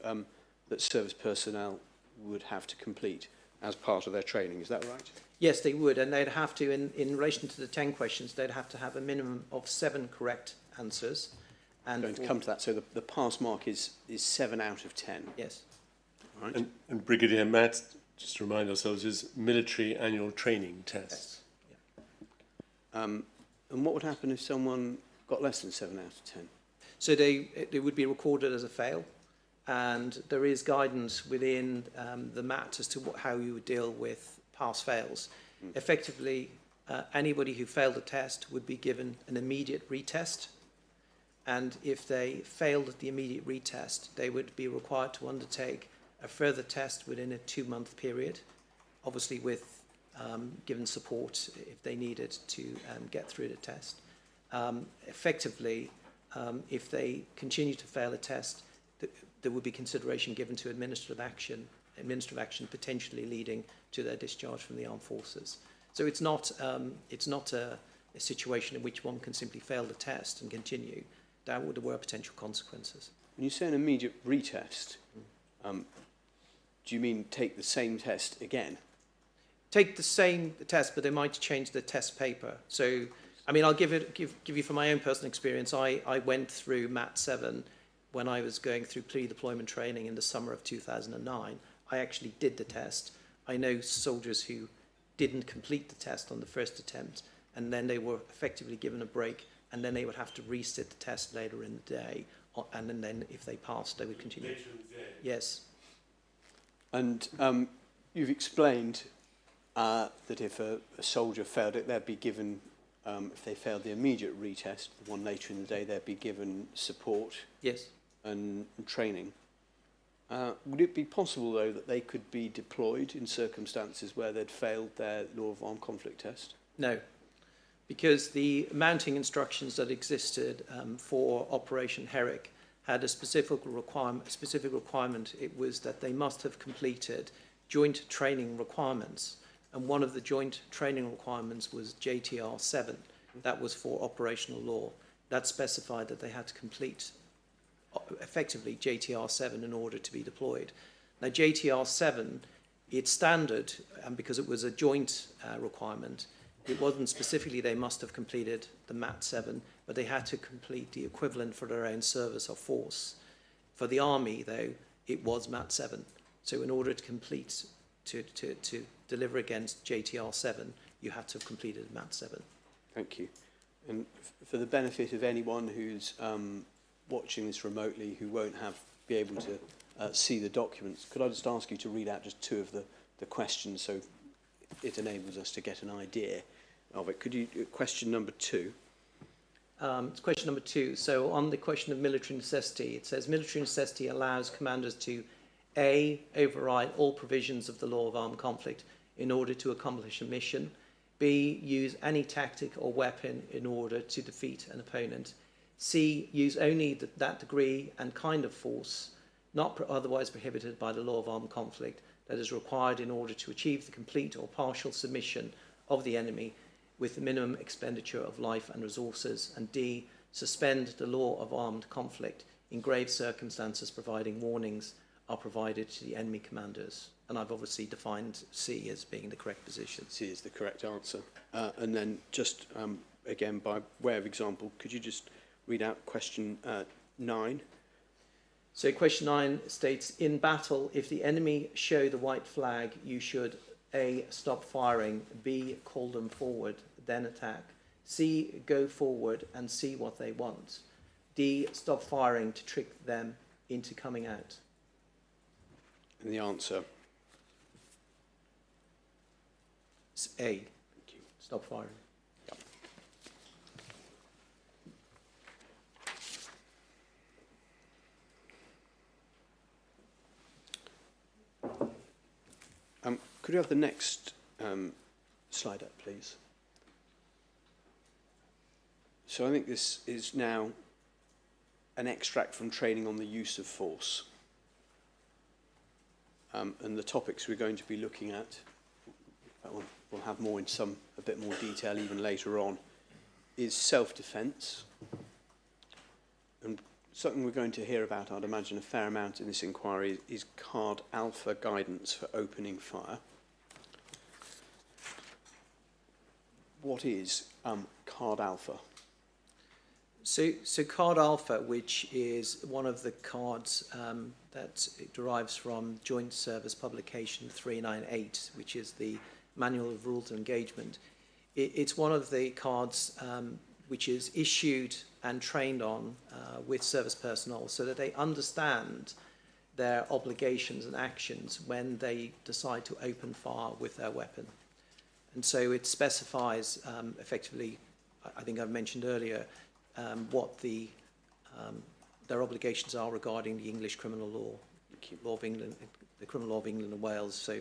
that service personnel would have to complete as part of their training. Is that right? Yes, they would, and they'd have to, in relation to the 10 questions, they'd have to have a minimum of 7 correct answers. And I'm going to come to that. So the pass mark is 7 out of 10. Yes. Right. And Brigadier Matt, just to remind ourselves, is military annual training test. Yeah. And what would happen if someone got less than 7 out of 10? So they would be recorded as a fail, and there is guidance within the MAT as to how you would deal with pass-fails. Effectively, anybody who failed the test would be given an immediate retest, and if they failed at the immediate retest, they would be required to undertake a further test within a 2-month period, obviously with given support if they needed to get through the test. Effectively, if they continue to fail a test, there would be consideration given to administrative action potentially leading to their discharge from the armed forces. So it's not a situation in which one can simply fail the test and continue. There were potential consequences. When you say an immediate retest, do you mean take the same test again? Take the same test, but they might change the test paper. So, I mean, I'll give you from my own personal experience. I went through MAT 7 when I was going through pre-deployment training in the summer of 2009. I actually did the test. I know soldiers who didn't complete the test on the first attempt, and then they were effectively given a break, and then they would have to resit the test later in the day, and then if they passed, they would continue. Later in the day. Yes. And you've explained that if a soldier failed it, they'd be given, if they failed the immediate retest, the one later in the day, they'd be given support Yes. and training. Would it be possible, though, that they could be deployed in circumstances where they'd failed their law of armed conflict test? No, because the mounting instructions that existed for Operation Herrick had a specific requirement. It was that they must have completed joint training requirements. And one of the joint training requirements was JTR 7. That was for operational law. That specified that they had to complete effectively JTR 7 in order to be deployed. Now JTR 7, it's standard, and because it was a joint requirement, it wasn't specifically they must have completed the MAT 7, but they had to complete the equivalent for their own service or force. For the Army, though, it was MAT 7. So in order to complete, to deliver against JTR 7, you had to have completed MAT 7. Thank you. And for the benefit of anyone who's watching this remotely who won't be able to see the documents, could I just ask you to read out just 2 of the questions so it enables us to get an idea of it? Could you, question number 2? It's question number 2. So on the question of military necessity, it says military necessity allows commanders to A, override all provisions of the law of armed conflict in order to accomplish a mission, B, use any tactic or weapon in order to defeat an opponent, C, use only that degree and kind of force not otherwise prohibited by the law of armed conflict that is required in order to achieve the complete or partial submission of the enemy with the minimum expenditure of life and resources, and D, suspend the law of armed conflict in grave circumstances providing warnings are provided to the enemy commanders. And I've obviously defined C as being the correct position. C is the correct answer. And then just, again, by way of example, could you just read out question 9? So question 9 states, in battle, if the enemy show the white flag, you should A, stop firing, B, call them forward, then attack, C, go forward and see what they want, D, stop firing to trick them into coming out. And the answer? It's A. Thank you. Stop firing. Could you have the next slide up, please? So I think this is now an extract from training on the use of force. And the topics we're going to be looking at that one we'll have more in a bit more detail even later on, is self-defence. And something we're going to hear about, I'd imagine, a fair amount in this inquiry is Card Alpha guidance for opening fire. What is Card Alpha? So Card Alpha, which is one of the cards that derives from Joint Service Publication 398, which is the Manual of Rules of Engagement, it's one of the cards which is issued and trained on with service personnel so that they understand their obligations and actions when they decide to open fire with their weapon. And so it specifies effectively, I think I've mentioned earlier, what their obligations are regarding the English criminal law of England, the criminal law of England and Wales, so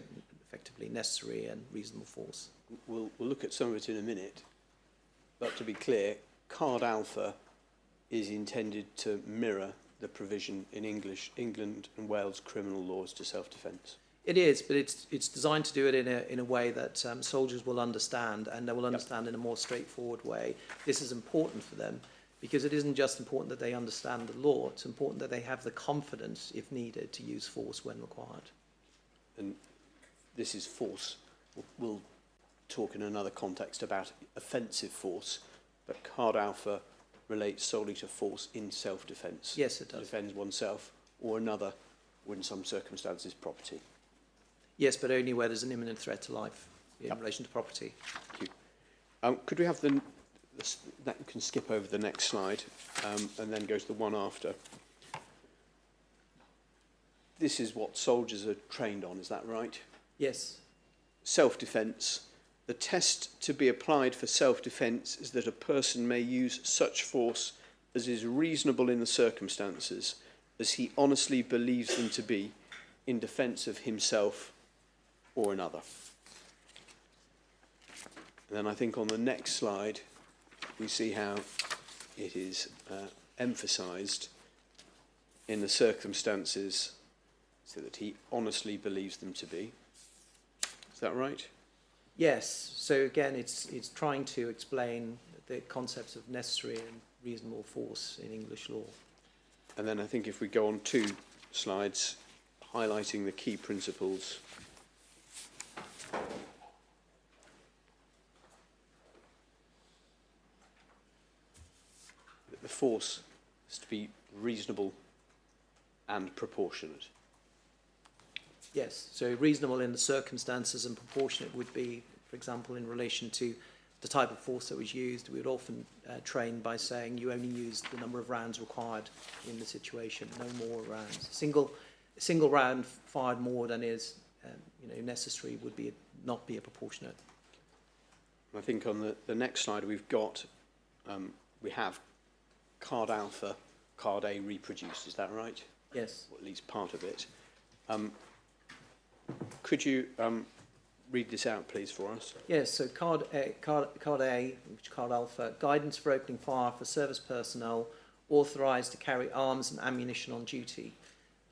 effectively necessary and reasonable force. We'll look at some of it in a minute, but to be clear, Card Alpha is intended to mirror the provision in England and Wales criminal laws to self-defence. It is, but it's designed to do it in a way that soldiers will understand, and they will understand in a more straightforward way. This is important for them because it isn't just important that they understand the law, it's important that they have the confidence, if needed, to use force when required. And this is force. We'll talk in another context about offensive force, but Card Alpha relates solely to force in self-defence. Yes, it does. Defends oneself or another, or in some circumstances, property. Yes, but only where there's an imminent threat to life in relation to property. Thank you. Could we have that you can skip over the next slide and then go to the one after. This is what soldiers are trained on, is that right? Yes. Self-defence. The test to be applied for self-defence is that a person may use such force as is reasonable in the circumstances, as he honestly believes them to be, in defence of himself or another. And then I think on the next slide, we see how it is emphasised in the circumstances so that he honestly believes them to be. Is that right? Yes. So again, it's trying to explain the concepts of necessary and reasonable force in English law. And then I think if we go on 2 slides, highlighting the key principles. The force is to be reasonable and proportionate. Yes, so reasonable in the circumstances and proportionate would be, for example, in relation to the type of force that was used. We would often train by saying you only use the number of rounds required in the situation, no more rounds. A single round fired more than is necessary would be not be a proportionate. I think on the next slide we've got, we have Card Alpha, Card A reproduced, is that right? Yes. Or at least part of it. Could you read this out, please, for us? Yes, so Card A, which Card Alpha, guidance for opening fire for service personnel authorised to carry arms and ammunition on duty.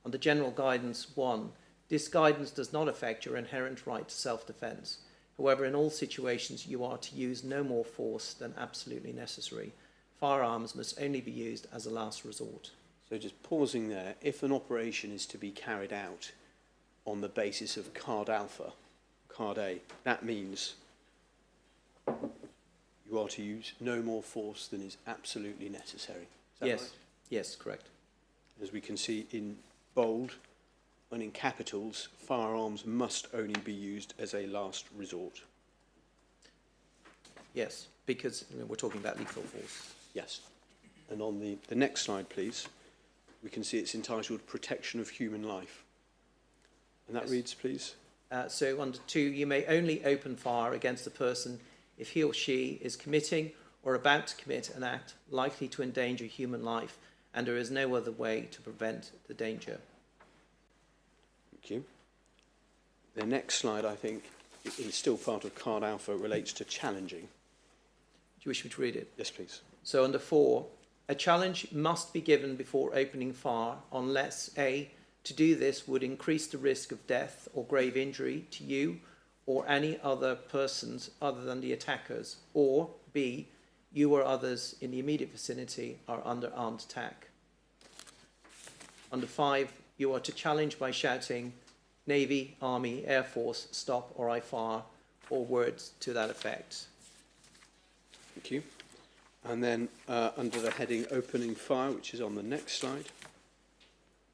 Under General Guidance 1, this guidance does not affect your inherent right to self-defence. However, in all situations, you are to use no more force than absolutely necessary. Firearms must only be used as a last resort. So just pausing there, if an operation is to be carried out on the basis of Card Alpha, Card A, that means you are to use no more force than is absolutely necessary. Is that Yes, right? yes, correct. As we can see in bold and in capitals, firearms must only be used as a last resort. Yes, because we're talking about lethal force. Yes. And on the next slide, please, we can see it's entitled Protection of Human Life. And that Yes. reads, please. So under 2, you may only open fire against a person if he or she is committing or about to commit an act likely to endanger human life and there is no other way to prevent the danger. Thank you. The next slide, I think, is still part of Card Alpha, relates to challenging. Do you wish me to read it? Yes, please. So under 4, a challenge must be given before opening fire unless A, to do this would increase the risk of death or grave injury to you or any other persons other than the attackers, or B, you or others in the immediate vicinity are under armed attack. Under 5, you are to challenge by shouting, Navy, Army, Air Force, stop or I fire, or words to that effect. Thank you. And then under the heading opening fire, which is on the next slide.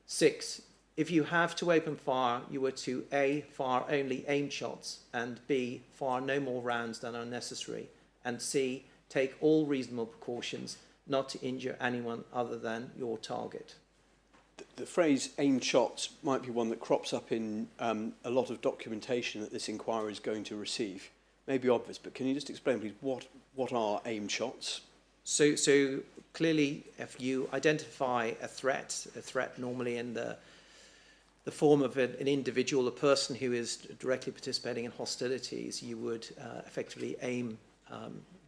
6, if you have to open fire, you are to A, fire only aimed shots, and B, fire no more rounds than are necessary, and C, take all reasonable precautions not to injure anyone other than your target. The phrase aimed shots might be one that crops up in a lot of documentation that this inquiry is going to receive. May be obvious, but can you just explain, please, what are aimed shots? So clearly, if you identify a threat normally in the form of an individual, a person who is directly participating in hostilities, you would effectively aim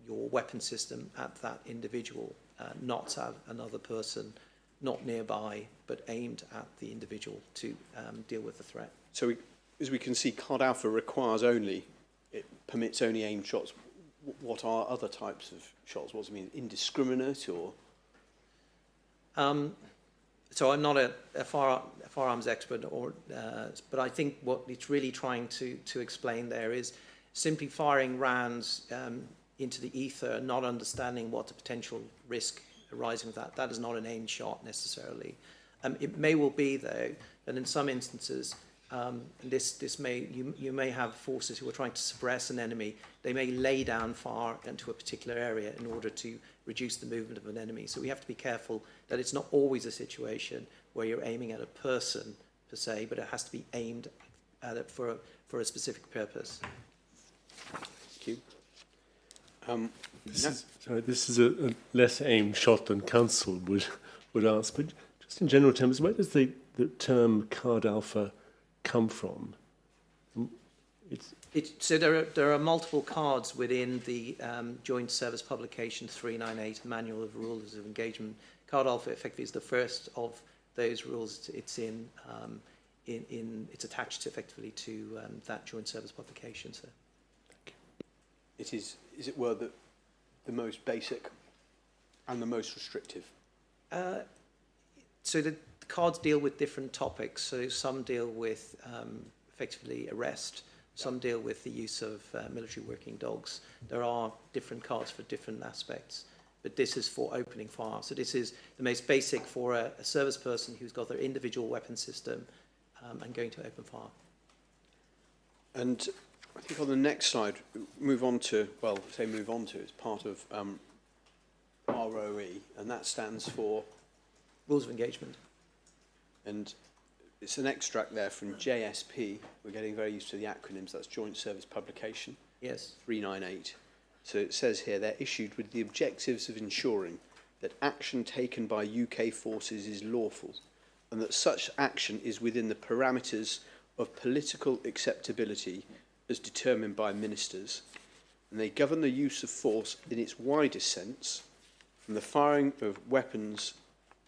your weapon system at that individual, not at another person, not nearby, but aimed at the individual to deal with the threat. So as we can see, Card Alpha it permits only aimed shots. What are other types of shots? What does it mean? Indiscriminate or? So I'm not a firearms expert, but I think what it's really trying to explain there is simply firing rounds into the ether, not understanding what the potential risk arising from that. That is not an aimed shot necessarily. It may well be, though, that in some instances, you may have forces who are trying to suppress an enemy. They may lay down fire into a particular area in order to reduce the movement of an enemy. So we have to be careful that it's not always a situation where you're aiming at a person per se, but it has to be aimed at it for a specific purpose. Thank you. This is a less aimed shot than counsel would ask, but just in general terms, where does the term Card Alpha come from? So there are multiple cards within the Joint Service Publication 398, Manual of Rules of Engagement. Card Alpha effectively is the first of those rules. It's it's attached effectively to that Joint Service Publication. So It is it were the most basic and the most restrictive? So the cards deal with different topics. So some deal with effectively arrest. Some deal with the use of military working dogs. There are different cards for different aspects, but this is for opening fire. So this is the most basic for a service person who's got their individual weapon system and going to open fire. And I think on the next slide, move on to, it's part of ROE, and that stands for? Rules of Engagement. And it's an extract there from JSP. We're getting very used to the acronyms. That's Joint Service Publication. Yes. 398. So it says here, they're issued with the objectives of ensuring that action taken by UK forces is lawful and that such action is within the parameters of political acceptability as determined by ministers, and they govern the use of force in its widest sense, from the firing of weapons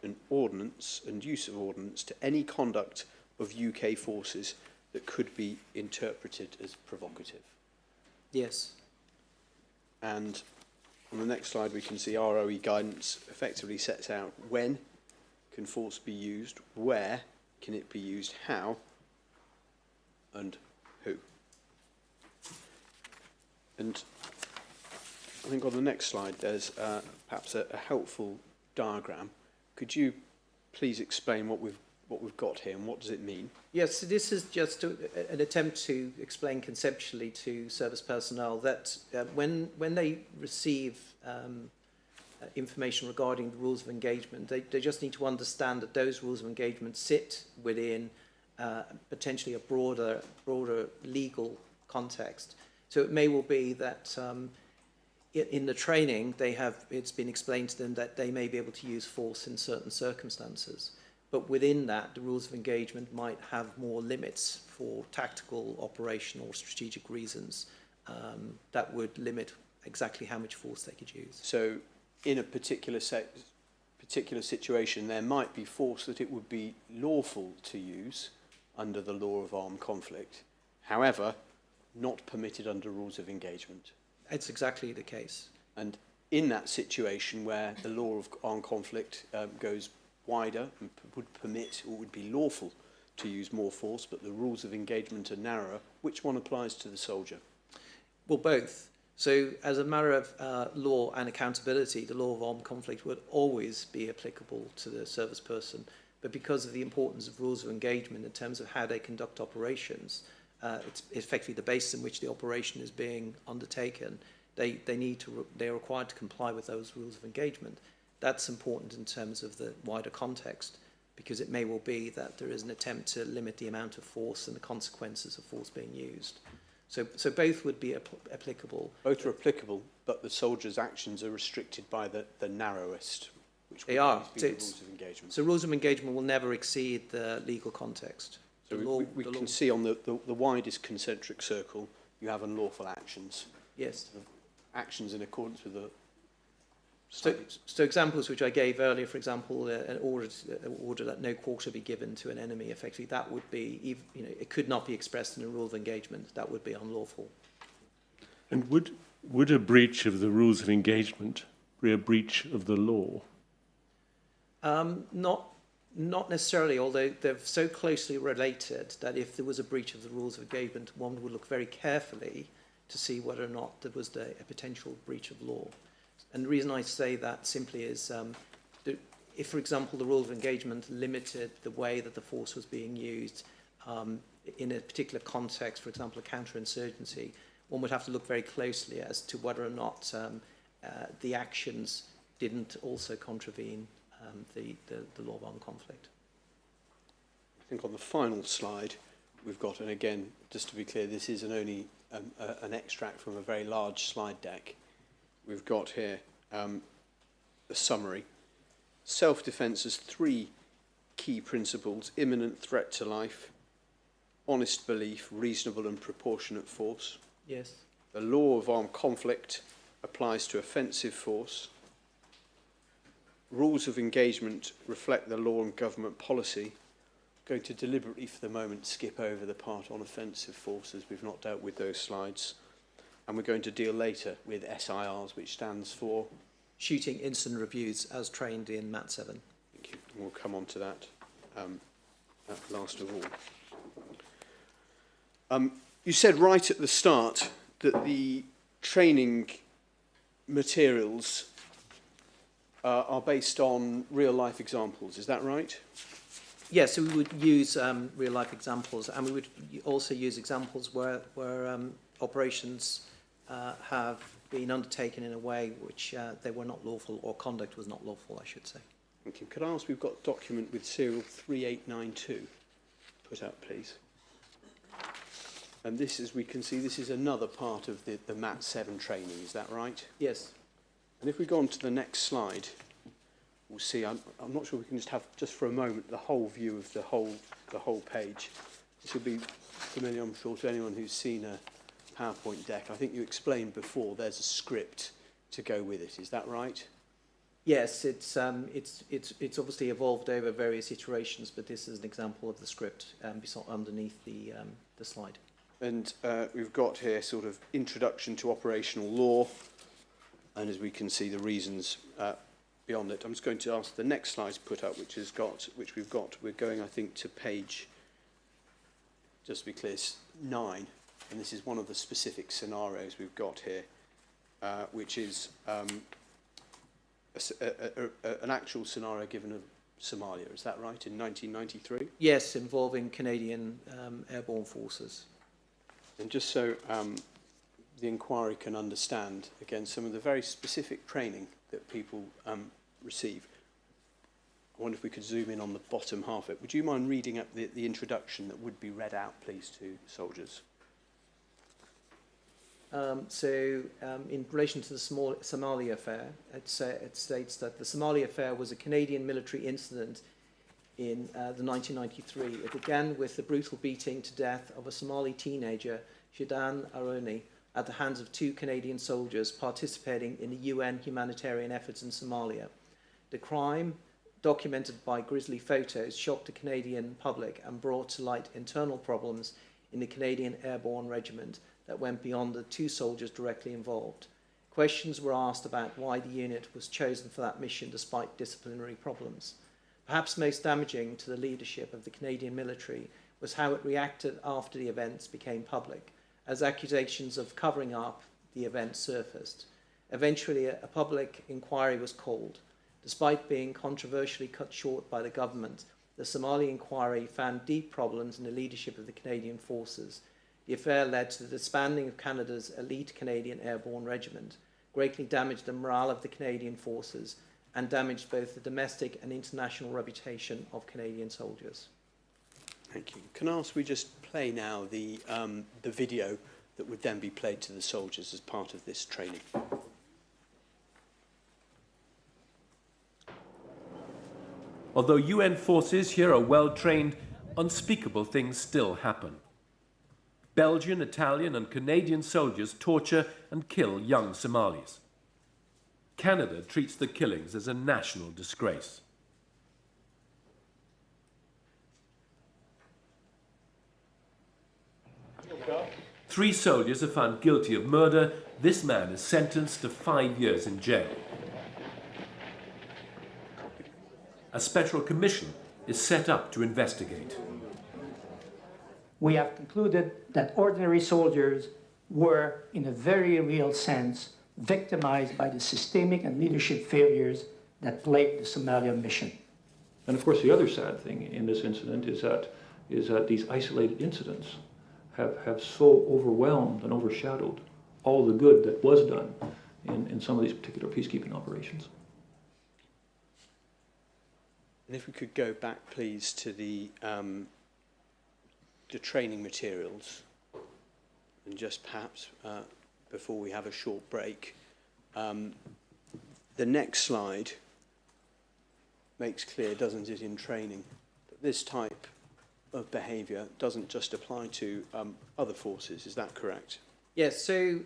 and ordnance and use of ordnance to any conduct of UK forces that could be interpreted as provocative. Yes. And on the next slide we can see ROE guidance effectively sets out when can force be used, where can it be used, how, and who. And I think on the next slide there's perhaps a helpful diagram. Could you please explain what we've got here and what does it mean? Yes, so this is just an attempt to explain conceptually to service personnel that when they receive information regarding the rules of engagement, they just need to understand that those rules of engagement sit within potentially a broader legal context. So it may well be that in the training it's been explained to them that they may be able to use force in certain circumstances. But within that, the rules of engagement might have more limits for tactical, operational, strategic reasons that would limit exactly how much force they could use. So in a particular situation, there might be force that it would be lawful to use under the law of armed conflict. However, not permitted under rules of engagement. It's exactly the case. And in that situation where the law of armed conflict goes wider and would permit or would be lawful to use more force, but the rules of engagement are narrower, which one applies to the soldier? Well, both. So as a matter of law and accountability, the law of armed conflict would always be applicable to the service person. But because of the importance of rules of engagement in terms of how they conduct operations, it's effectively the basis in which the operation is being undertaken. They're required to comply with those rules of engagement. That's important in terms of the wider context, because it may well be that there is an attempt to limit the amount of force and the consequences of force being used. So both would be applicable. Both are applicable, but the soldier's actions are restricted by the narrowest, which They would are. be the rules of engagement. So rules of engagement will never exceed the legal context. So The we law- can see on the widest concentric circle, you have unlawful actions. Yes. Actions in accordance with the... So examples which I gave earlier, for example, an order that no quarter be given to an enemy, effectively, that would be, it could not be expressed in a rule of engagement. That would be unlawful. And would a breach of the rules of engagement be a breach of the law? Not necessarily, although they're so closely related that if there was a breach of the rules of engagement, one would look very carefully to see whether or not there was a potential breach of law. And the reason I say that simply is if, for example, the rule of engagement limited the way that the force was being used in a particular context, for example, a counterinsurgency, one would have to look very closely as to whether or not the actions didn't also contravene the law of armed conflict. I think on the final slide, we've got, and again, just to be clear, this isn't only an extract from a very large slide deck. We've got here a summary. Self-defence has 3 key principles: imminent threat to life, honest belief, reasonable and proportionate force. Yes. The law of armed conflict applies to offensive force. Rules of engagement reflect the law and government policy. I'm going to deliberately, for the moment, skip over the part on offensive forces. We've not dealt with those slides. And we're going to deal later with SIRs, which stands for... Shooting Incident Reviews as trained in MAT 7. Thank you. And we'll come on to that last of all. You said right at the start that the training materials are based on real-life examples. Is that right? Yes, so we would use real-life examples, and we would also use examples where operations have been undertaken in a way which they were not lawful, or conduct was not lawful, I should say. Thank you. Could I ask, we've got a document with serial 3892 put out, please. And this, as we can see, this is another part of the MAT 7 training, is that right? Yes. And if we go on to the next slide, we'll see, I'm not sure we can just have, just for a moment, the whole view of the whole page. This will be familiar, I'm sure, to anyone who's seen a PowerPoint deck. I think you explained before there's a script to go with it, is that right? Yes, it's obviously evolved over various iterations, but this is an example of the script underneath the slide. And we've got here sort of introduction to operational law, and as we can see, the reasons beyond it. I'm just going to ask the next slide put up, which we've got. We're going, I think, to page, just to be clear, 9, and this is one of the specific scenarios we've got here, which is an actual scenario given of Somalia. Is that right? In 1993? Yes, involving Canadian airborne forces. And just so the inquiry can understand, again, some of the very specific training that people receive, I wonder if we could zoom in on the bottom half of it. Would you mind reading up the introduction that would be read out, please, to soldiers? In relation to the Somalia affair, it states that the Somalia affair was a Canadian military incident in the 1993. It began with the brutal beating to death of a Somali teenager, Shadan Aroni, at the hands of 2 Canadian soldiers participating in the UN humanitarian efforts in Somalia. The crime, documented by grisly photos, shocked the Canadian public and brought to light internal problems in the Canadian Airborne Regiment that went beyond the 2 soldiers directly involved. Questions were asked about why the unit was chosen for that mission despite disciplinary problems. Perhaps most damaging to the leadership of the Canadian military was how it reacted after the events became public, as accusations of covering up the events surfaced. Eventually, a public inquiry was called. Despite being controversially cut short by the government, the Somali inquiry found deep problems in the leadership of the Canadian forces. The affair led to the disbanding of Canada's elite Canadian Airborne Regiment, greatly damaged the morale of the Canadian forces, and damaged both the domestic and international reputation of Canadian soldiers. Thank you. Can I ask we just play now the video that would then be played to the soldiers as part of this training? Although UN forces here are well trained, unspeakable things still happen. Belgian, Italian and Canadian soldiers torture and kill young Somalis. Canada treats the killings as a national disgrace. Three soldiers are found guilty of murder. This man is sentenced to 5 years in jail. A special commission is set up to investigate. We have concluded that ordinary soldiers were, in a very real sense, victimized by the systemic and leadership failures that plagued the Somalia mission. And of course, the other sad thing in this incident is that these isolated incidents have so overwhelmed and overshadowed all the good that was done in some of these particular peacekeeping operations. And if we could go back, please, to the training materials, and just perhaps before we have a short break, the next slide makes clear, doesn't it, in training, that this type of behaviour doesn't just apply to other forces. Is that correct? Yes, so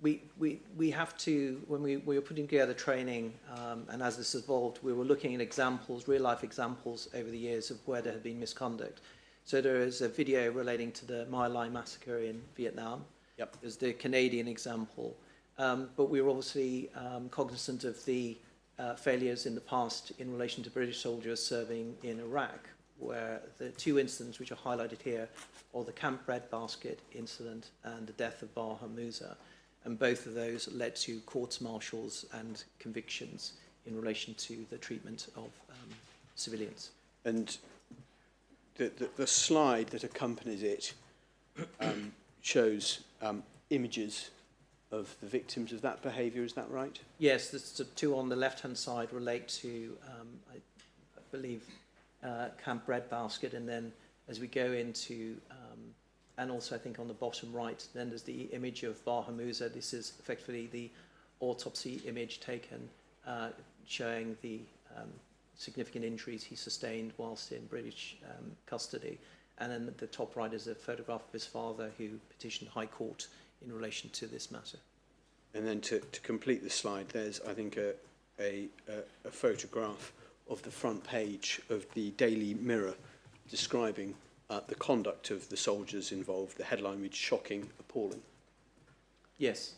we have to, when we were putting together training, and as this evolved, we were looking at examples, real-life examples over the years of where there had been misconduct. So there is a video relating to the My Lai massacre in Vietnam. Yep. There's the Canadian example. But we were obviously cognizant of the failures in the past in relation to British soldiers serving in Iraq, where the 2 incidents which are highlighted here are the Camp Breadbasket incident and the death of Baha Musa. And both of those led to courts-martials and convictions in relation to the treatment of civilians. And the slide that accompanies it shows images of the victims of that behaviour, is that right? Yes, the 2 on the left-hand side relate to, I believe, Camp Breadbasket, and then as we go into, and also I think on the bottom right, then there's the image of Baha Musa. This is effectively the autopsy image taken showing the significant injuries he sustained whilst in British custody. And then at the top right is a photograph of his father who petitioned High Court in relation to this matter. And then to complete the slide, there's, I think, a photograph of the front page of the Daily Mirror describing the conduct of the soldiers involved. The headline reads, "Shocking, appalling." Yes.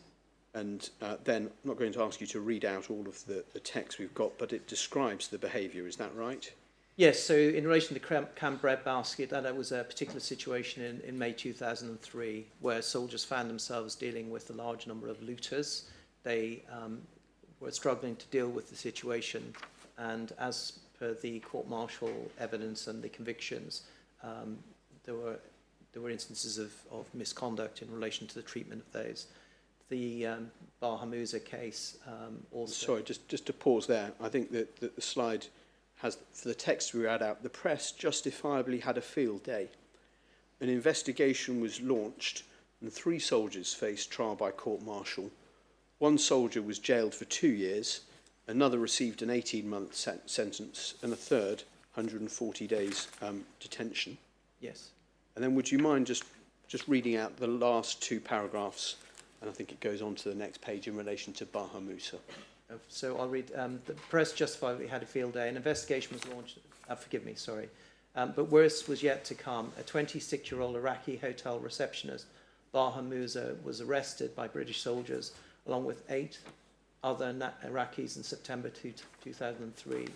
And then, I'm not going to ask you to read out all of the text we've got, but it describes the behaviour, is that right? Yes, so in relation to Camp Breadbasket, that was a particular situation in May 2003 where soldiers found themselves dealing with a large number of looters. They were struggling to deal with the situation, and as per the court-martial evidence and the convictions, there were instances of misconduct in relation to the treatment of those. The Baha Musa case also... Sorry, just to pause there. I think that the slide has, for the text we read out, the press justifiably had a field day. An investigation was launched and 3 soldiers faced trial by court-martial. 1 soldier was jailed for 2 years, another received an 18-month sentence, and a third 140 days detention. Yes. And then would you mind just reading out the last 2 paragraphs, and I think it goes on to the next page in relation to Baha Musa. So I'll read, the press justifiably had a field day. An investigation was launched, forgive me, sorry, but worse was yet to come. A 26-year-old Iraqi hotel receptionist Baha Musa was arrested by British soldiers along with 8 other Iraqis in September 2003.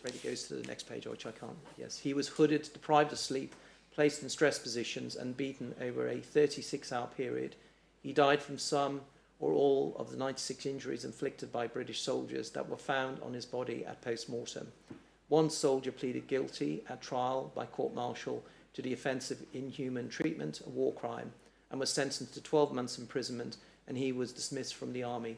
Ready goes to the next page, which I can't. Yes, he was hooded, deprived of sleep, placed in stress positions and beaten over a 36-hour period. He died from some or all of the 96 injuries inflicted by British soldiers that were found on his body at post-mortem. One soldier pleaded guilty at trial by court-martial to the offence of inhuman treatment, a war crime, and was sentenced to 12 months imprisonment, and he was dismissed from the army.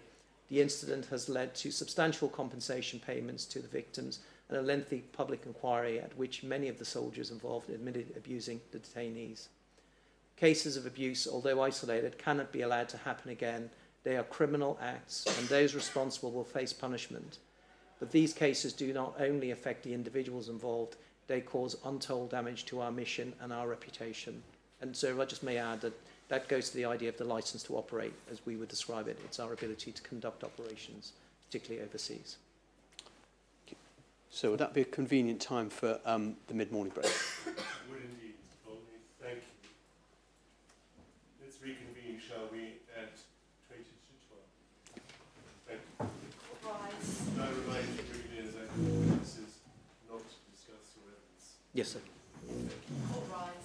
The incident has led to substantial compensation payments to the victims and a lengthy public inquiry at which many of the soldiers involved admitted abusing the detainees. Cases of abuse, although isolated, cannot be allowed to happen again. They are criminal acts, and those responsible will face punishment. But these cases do not only affect the individuals involved, they cause untold damage to our mission and our reputation. And so if I just may add that that goes to the idea of the license to operate, as we would describe it. It's our ability to conduct operations, particularly overseas. So would that be a convenient time for the mid-morning break? Would indeed, Mr. Colney. Thank you. Let's reconvene, shall we, at 20 to 12. Thank you. Rise. I remind you, Brigadier, that this is not to discuss your evidence. Yes, sir. All rise.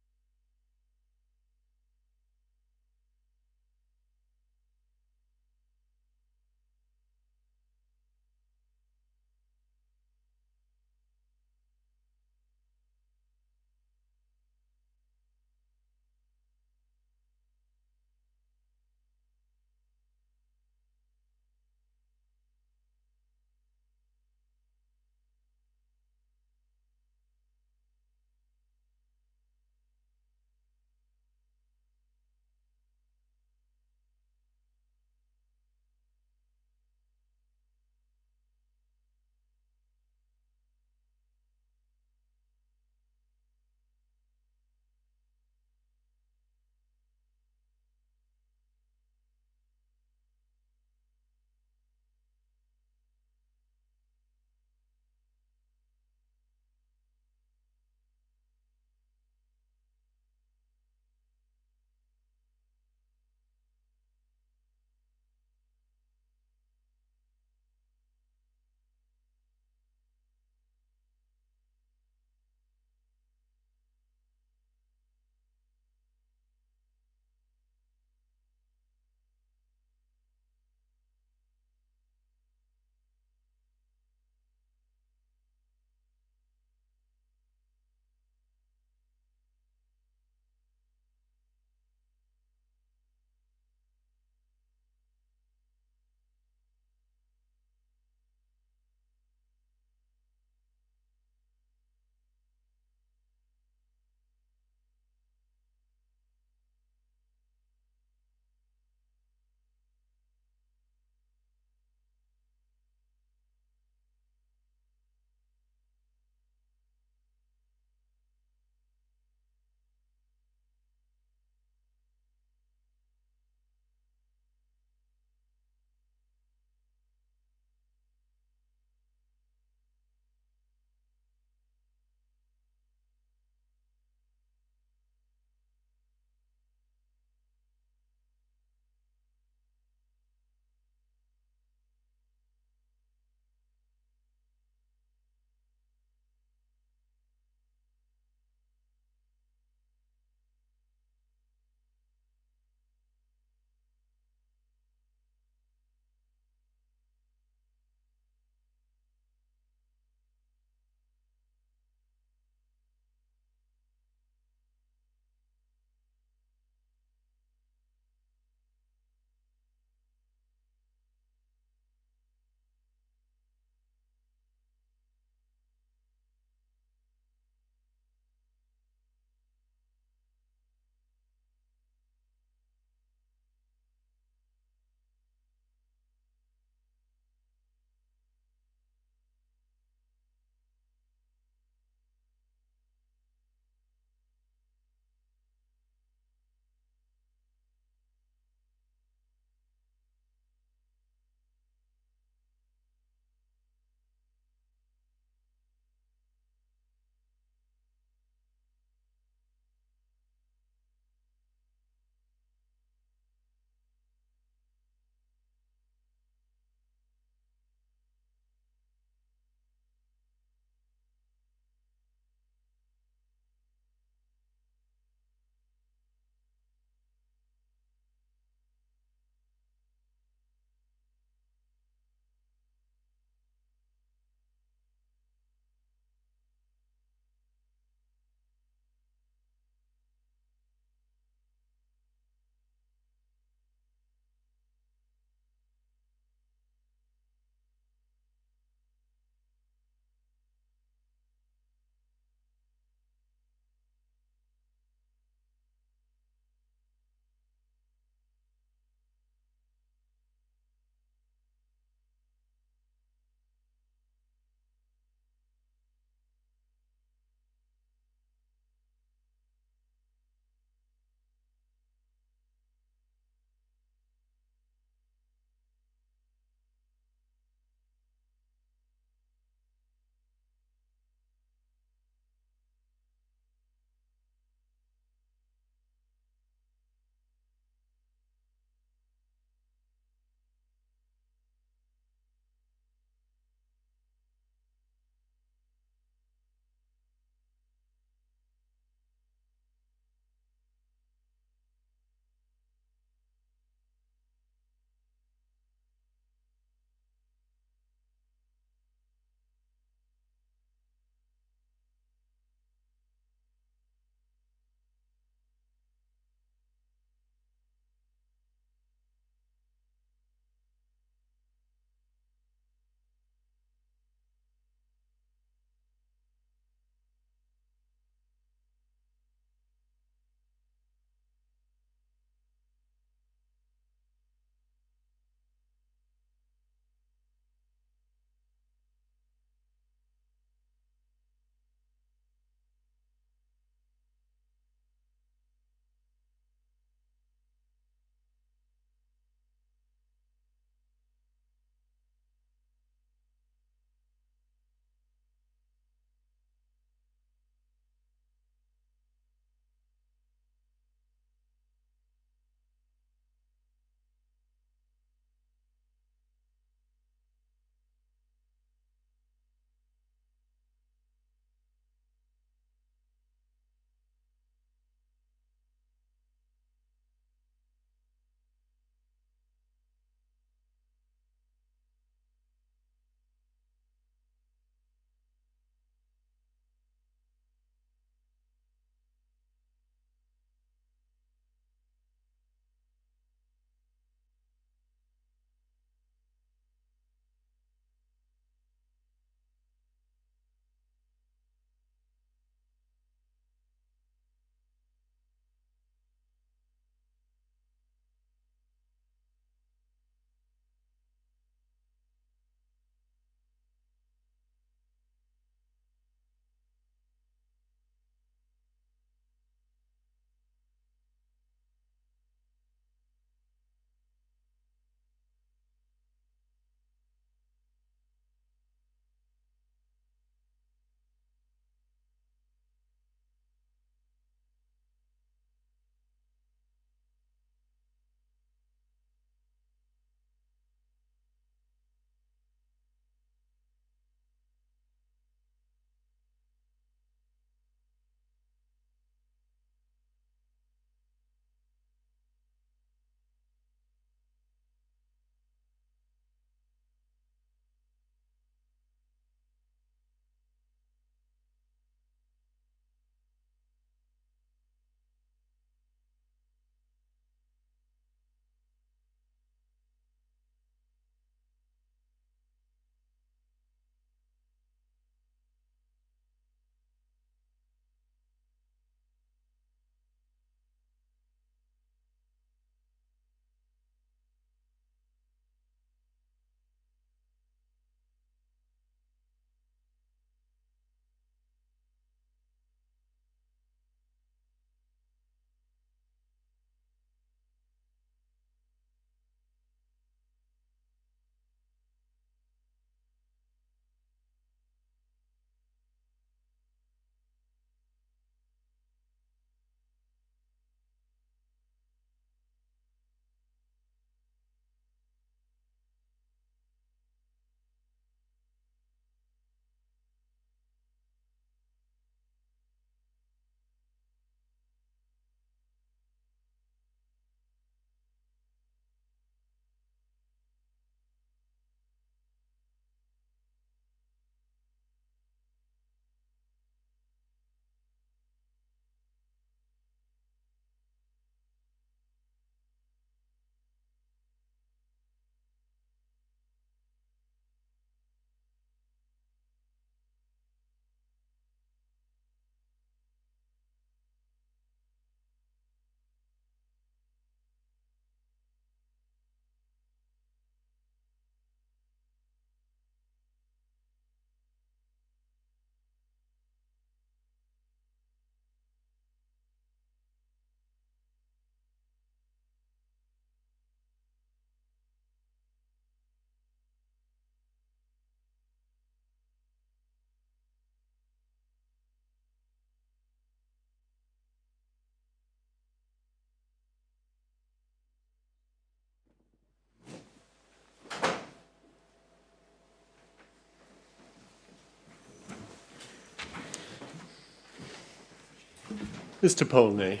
Mr. Polney.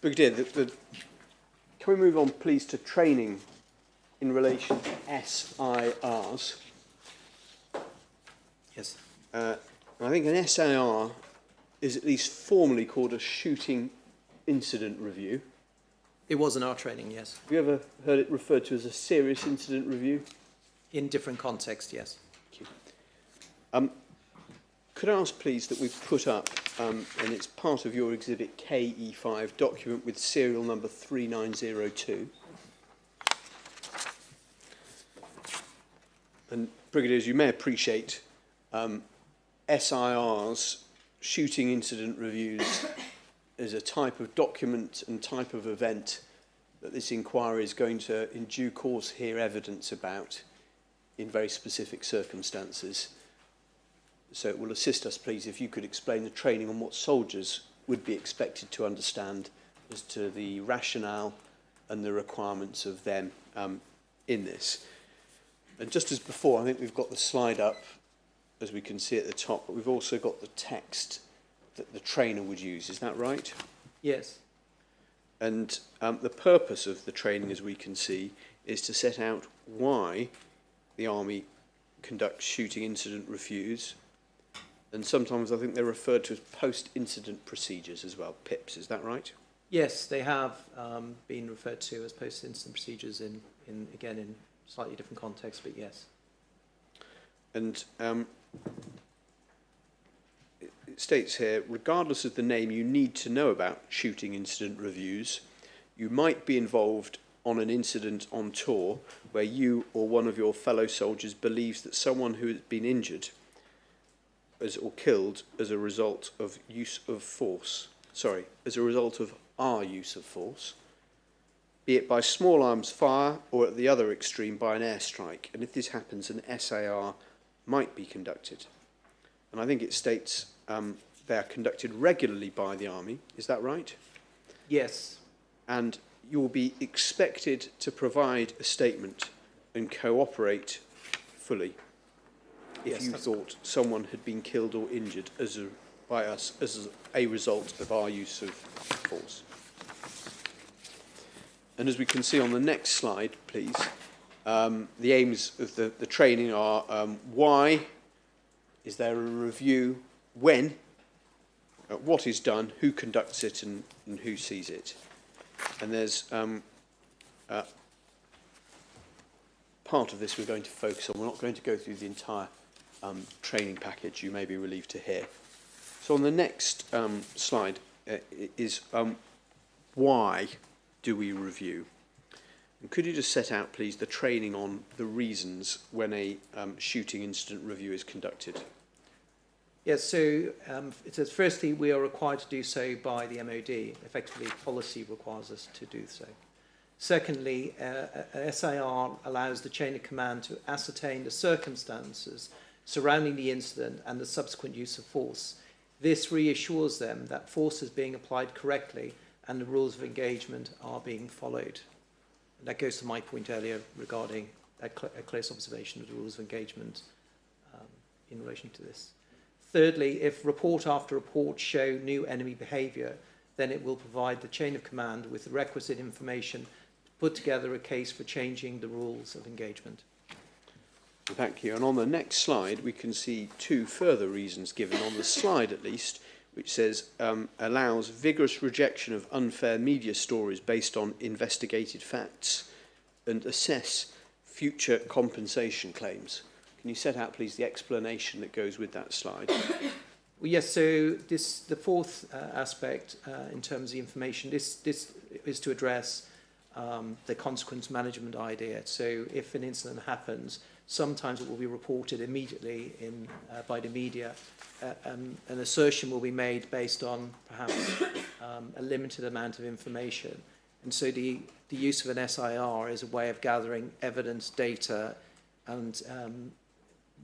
Brigadier, can we move on, please, to training in relation to SIRs? Yes. I think an SIR is at least formally called a shooting incident review. It was in our training, yes. Have you ever heard it referred to as a serious incident review? In different contexts, yes. Thank you. Could I ask, please, that we put up, and it's part of your exhibit KE5 document with serial number 3902. And Brigadiers, you may appreciate SIRs, shooting incident reviews, is a type of document and type of event that this inquiry is going to, in due course, hear evidence about in very specific circumstances. So it will assist us, please, if you could explain the training on what soldiers would be expected to understand as to the rationale and the requirements of them in this. And just as before, I think we've got the slide up, as we can see at the top, but we've also got the text that the trainer would use. Is that right? Yes. And the purpose of the training, as we can see, is to set out why the Army conducts shooting incident reviews. And sometimes I think they're referred to as post-incident procedures as well, PIPs. Is that right? Yes, they have been referred to as post-incident procedures in slightly different contexts, but yes. And it states here, regardless of the name, you need to know about shooting incident reviews. You might be involved on an incident on tour where you or one of your fellow soldiers believes that someone who has been injured or killed as a result of as a result of our use of force, be it by small arms fire or at the other extreme by an airstrike. And if this happens, an SAR might be conducted. And I think it states they are conducted regularly by the Army. Is that right? Yes. And you will be expected to provide a statement and cooperate fully if you thought someone had been killed or injured by us as a result of our use of force. And as we can see on the next slide, please, the aims of the training are why, is there a review, when, what is done, who conducts it and who sees it. And there's part of this we're going to focus on. We're not going to go through the entire training package, you may be relieved to hear. So on the next slide is why do we review? And could you just set out, please, the training on the reasons when a shooting incident review is conducted? Yes, so it says, firstly, we are required to do so by the MOD. Effectively, policy requires us to do so. Secondly, a SIR allows the chain of command to ascertain the circumstances surrounding the incident and the subsequent use of force. This reassures them that force is being applied correctly and the rules of engagement are being followed. And that goes to my point earlier regarding a close observation of the rules of engagement in relation to this. Thirdly, if report after report show new enemy behaviour, then it will provide the chain of command with the requisite information to put together a case for changing the rules of engagement. Thank you. And on the next slide, we can see two further reasons given, on the slide at least, which says allows vigorous rejection of unfair media stories based on investigated facts and assess future compensation claims. Can you set out, please, the explanation that goes with that slide? Well, yes, so the fourth aspect in terms of the information, this is to address the consequence management idea. So if an incident happens, sometimes it will be reported immediately by the media. An assertion will be made based on perhaps a limited amount of information. And so the use of an SIR is a way of gathering evidence, data, and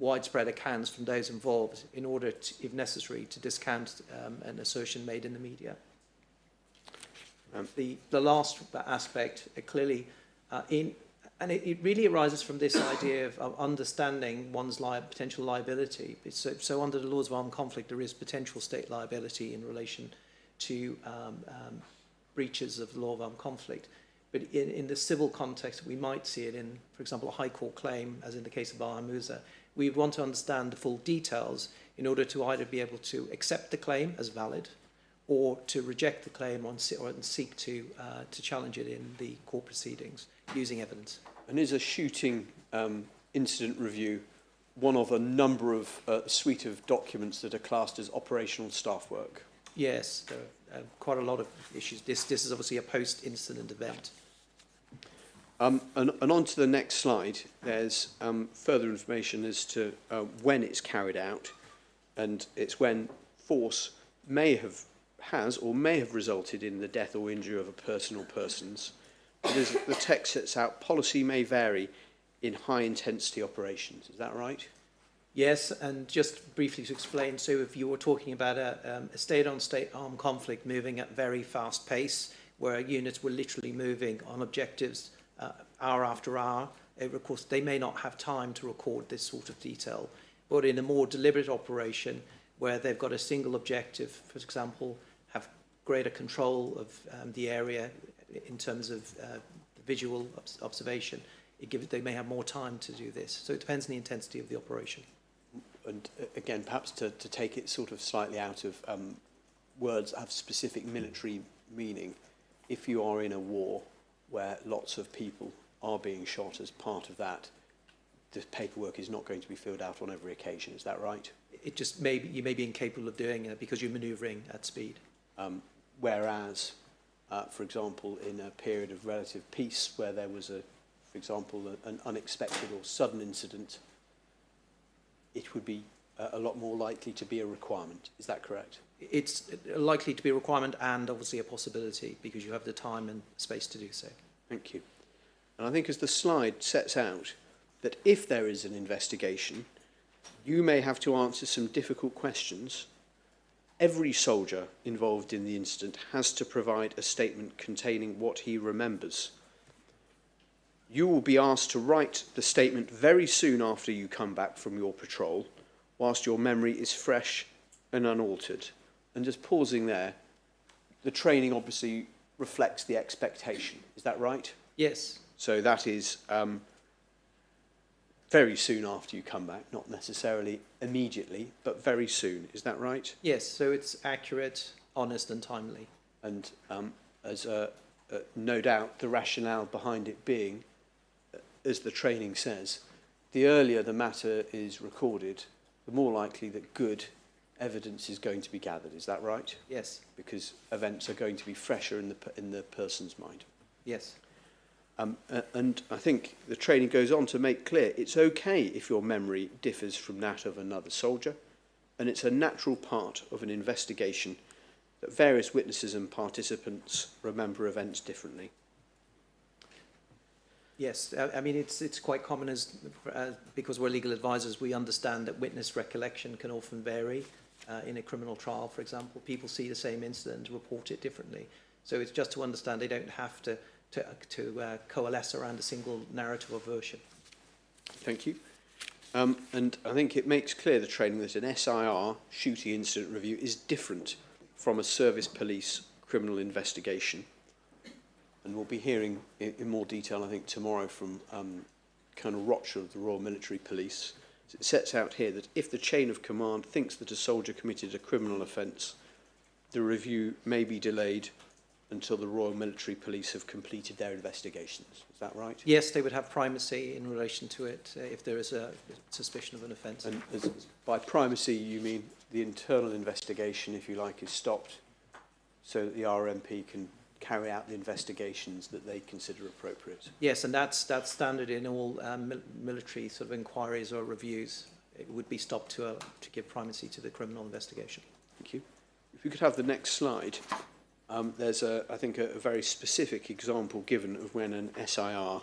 widespread accounts from those involved in order, to, if necessary, to discount an assertion made in the media. The last aspect, clearly, And it really arises from this idea of understanding one's potential liability. So under the laws of armed conflict, there is potential state liability in relation to breaches of the law of armed conflict. But in the civil context, we might see it in, for example, a High Court claim, as in the case of Bahamusa. We want to understand the full details in order to either be able to accept the claim as valid or to reject the claim or seek to challenge it in the court proceedings using evidence. And is a shooting incident review one of a number of suite of documents that are classed as operational staff work? Yes, there are quite a lot of issues. This is obviously a post-incident event. And on to the next slide, there's further information as to when it's carried out, and it's when force has or may have resulted in the death or injury of a person or persons. The text sets out policy may vary in high-intensity operations. Is that right? Yes, and just briefly to explain, so if you were talking about a state-on-state armed conflict moving at very fast pace, where units were literally moving on objectives hour after hour, of course, they may not have time to record this sort of detail. But in a more deliberate operation, where they've got a single objective, for example, have greater control of the area in terms of visual observation, they may have more time to do this. So it depends on the intensity of the operation. And again, perhaps to take it sort of slightly out of words that have specific military meaning, if you are in a war where lots of people are being shot as part of that, the paperwork is not going to be filled out on every occasion. Is that right? It just you may be incapable of doing it because you're manoeuvring at speed. Whereas, for example, in a period of relative peace where there was, for example, an unexpected or sudden incident, it would be a lot more likely to be a requirement. Is that correct? It's likely to be a requirement and obviously a possibility because you have the time and space to do so. Thank you. And I think as the slide sets out, that if there is an investigation, you may have to answer some difficult questions. Every soldier involved in the incident has to provide a statement containing what he remembers. You will be asked to write the statement very soon after you come back from your patrol, whilst your memory is fresh and unaltered. And just pausing there, the training obviously reflects the expectation. Is that right? Yes. So that is very soon after you come back, not necessarily immediately, but very soon. Is that right? Yes, so it's accurate, honest and timely. And as no doubt the rationale behind it being, as the training says, the earlier the matter is recorded, the more likely that good evidence is going to be gathered. Is that right? Yes. Because events are going to be fresher in the person's mind. Yes. And I think the training goes on to make clear it's okay if your memory differs from that of another soldier, and it's a natural part of an investigation that various witnesses and participants remember events differently. Yes, I mean it's quite common because we're legal advisors, we understand that witness recollection can often vary. In a criminal trial, for example, people see the same incident, report it differently. So it's just to understand they don't have to coalesce around a single narrative or version. Thank you. And I think it makes clear, the training, that an SIR, shooting incident review, is different from a service police criminal investigation. And we'll be hearing in more detail, I think, tomorrow from Colonel Rocher of the Royal Military Police. It sets out here that if the chain of command thinks that a soldier committed a criminal offence, the review may be delayed until the Royal Military Police have completed their investigations. Is that right? Yes, they would have primacy in relation to it if there is a suspicion of an offence. And by primacy, you mean the internal investigation, if you like, is stopped so that the RMP can carry out the investigations that they consider appropriate? Yes, and that's standard in all military sort of inquiries or reviews. It would be stopped to give primacy to the criminal investigation. Thank you. If we could have the next slide. There's, I think, a very specific example given of when an SIR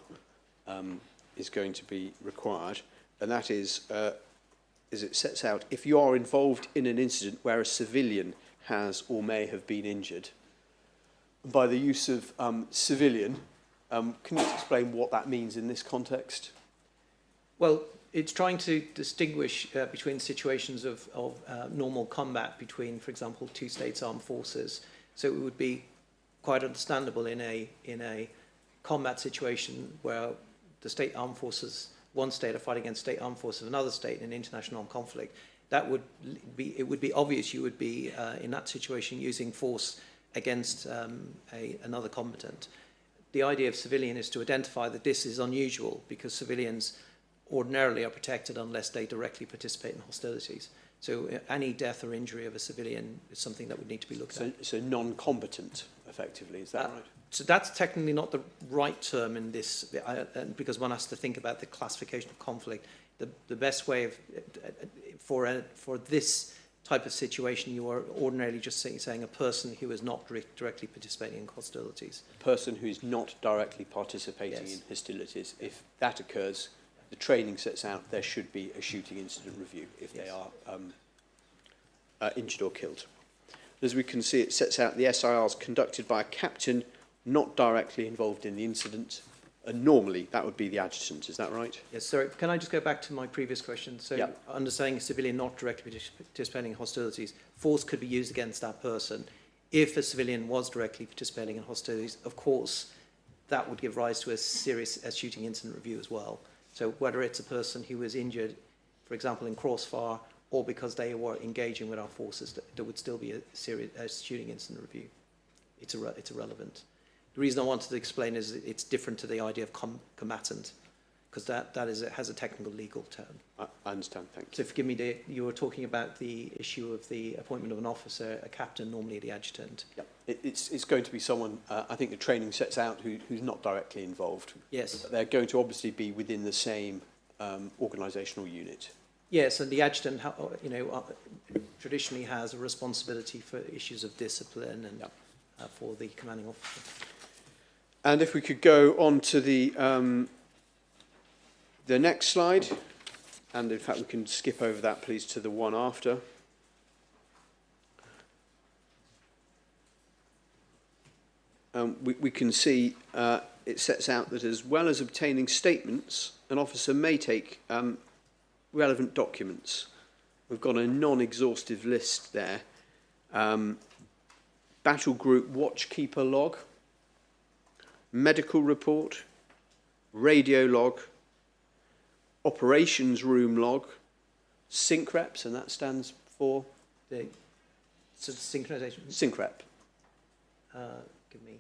is going to be required, and that is, as it sets out, if you are involved in an incident where a civilian has or may have been injured. By the use of civilian, Can you explain what that means in this context? Well, it's trying to distinguish between situations of normal combat between, for example, two states' armed forces. So it would be quite understandable in a combat situation where the state armed forces, one state, are fighting against state armed forces of another state in an international armed conflict. It would be obvious you would be in that situation using force against another combatant. The idea of civilian is to identify that this is unusual because civilians ordinarily are protected unless they directly participate in hostilities. So any death or injury of a civilian is something that would need to be looked at. So non-combatant, effectively, is that right? So that's technically not the right term in this, because one has to think about the classification of conflict. The best way of, for this type of situation, you are ordinarily just saying a person who is not directly participating in hostilities. A person who is not directly participating in hostilities. If that occurs, the training sets out there should be a shooting incident review if they are injured or killed. As we can see, it sets out the SIRs conducted by a captain not directly involved in the incident. And normally, that would be the adjutant. Is that right? Yes, sorry. Can I just go back to my previous question? So, understanding a civilian not directly participating in hostilities, force could be used against that person. If a civilian was directly participating in hostilities, of course, that would give rise to a serious shooting incident review as well. So whether it's a person who was injured, for example, in crossfire, or because they were engaging with our forces, there would still be a shooting incident review. It's irrelevant. The reason I wanted to explain is it's different to the idea of combatant, because that has a technical legal term. I understand, thank you. So forgive me, you were talking about the issue of the appointment of an officer, a captain, normally the adjutant. Yep. It's going to be someone, I think the training sets out, who's not directly involved. Yes. But they're going to obviously be within the same organisational unit. Yes, and the adjutant, traditionally has a responsibility for issues of discipline and for the commanding officer. And if we could go on to the next slide, and in fact we can skip over that, please, to the one after. We can see it sets out that as well as obtaining statements, an officer may take relevant documents. We've got a non-exhaustive list there. Battle Group Watchkeeper log, medical report, radio log, operations room log, sync reps, and that stands for? Synchronization? Sync rep. Give me.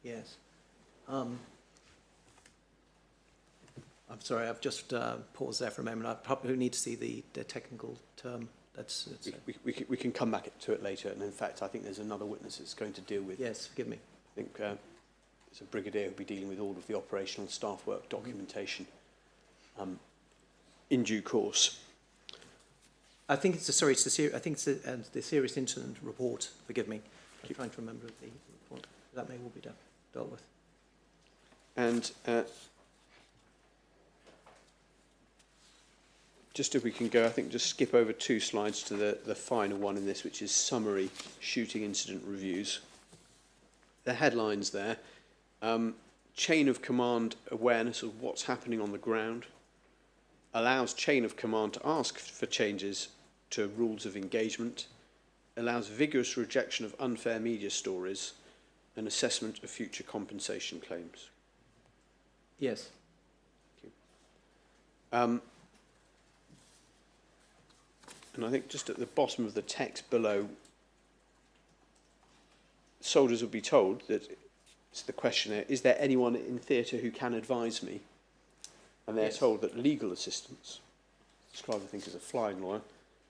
Yes. I'm sorry, I've just paused there for a moment. I probably need to see the technical term. We can come back to it later, and in fact, I think there's another witness that's going to deal with. Yes, forgive me. I think it's a brigadier who'll be dealing with all of the operational staff work documentation in due course. I think it's the serious incident report. Forgive me. I'm trying to remember the report. That may well be dealt with. And just if we can go, I think just skip over 2 slides to the final one in this, which is summary shooting incident reviews. The headlines there, chain of command awareness of what's happening on the ground, allows chain of command to ask for changes to rules of engagement, allows vigorous rejection of unfair media stories, and assessment of future compensation claims. Yes. Thank you. And I think just at the bottom of the text below, soldiers will be told that, it's the questionnaire, is there anyone in theatre who can advise me? And they're told that legal assistance, described I think as a flying lawyer,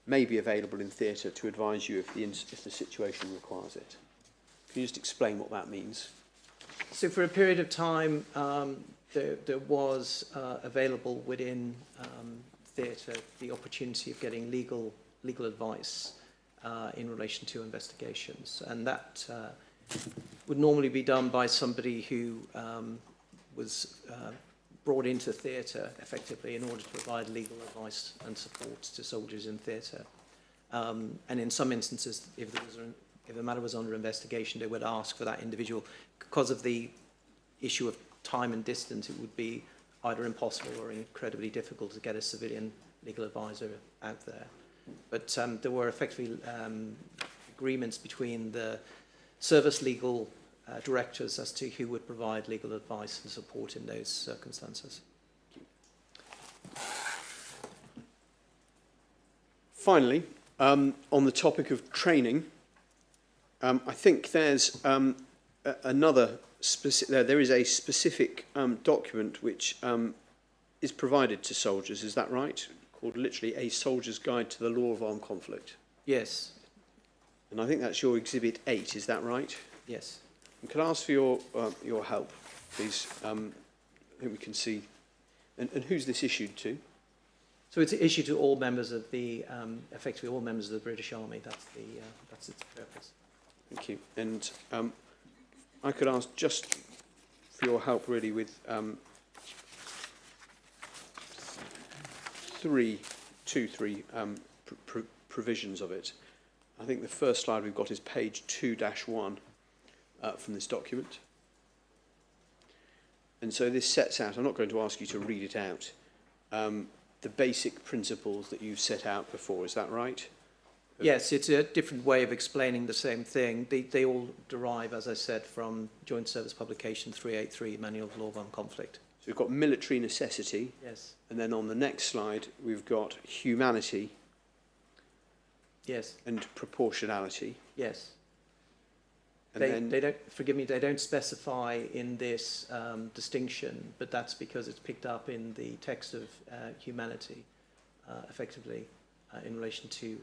may be available in theatre to advise you if the situation requires it. Can you just explain what that means? So for a period of time, there was available within theatre the opportunity of getting legal advice in relation to investigations, and that would normally be done by somebody who was brought into theatre effectively in order to provide legal advice and support to soldiers in theatre. And in some instances, if the matter was under investigation, they would ask for that individual. Because of the issue of time and distance, it would be either impossible or incredibly difficult to get a civilian legal advisor out there. But there were effectively agreements between the service legal directors as to who would provide legal advice and support in those circumstances. Finally, on the topic of training, I think there's another specific. There is a specific document which is provided to soldiers. Is that right? Called literally A Soldier's Guide to the Law of Armed Conflict. Yes. And I think that's your Exhibit 8. Is that right? Yes. And could I ask for your help, please? I think we can see. And who's this issued to? So it's issued to all members of the, effectively all members of the British Army. That's its purpose. Thank you. And I could ask just for your help really with three provisions of it. I think the first slide we've got is page 2-1 from this document. And so this sets out, I'm not going to ask you to read it out, the basic principles that you've set out before. Is that right? Yes, it's a different way of explaining the same thing. They all derive, as I said, from Joint Service Publication 383, Manual of Law of Armed Conflict. So we've got military necessity. Yes. And then on the next slide, we've got humanity. Yes. And proportionality. Yes. And they don't, forgive me, they don't specify in this distinction, but that's because it's picked up in the text of humanity, effectively, in relation to,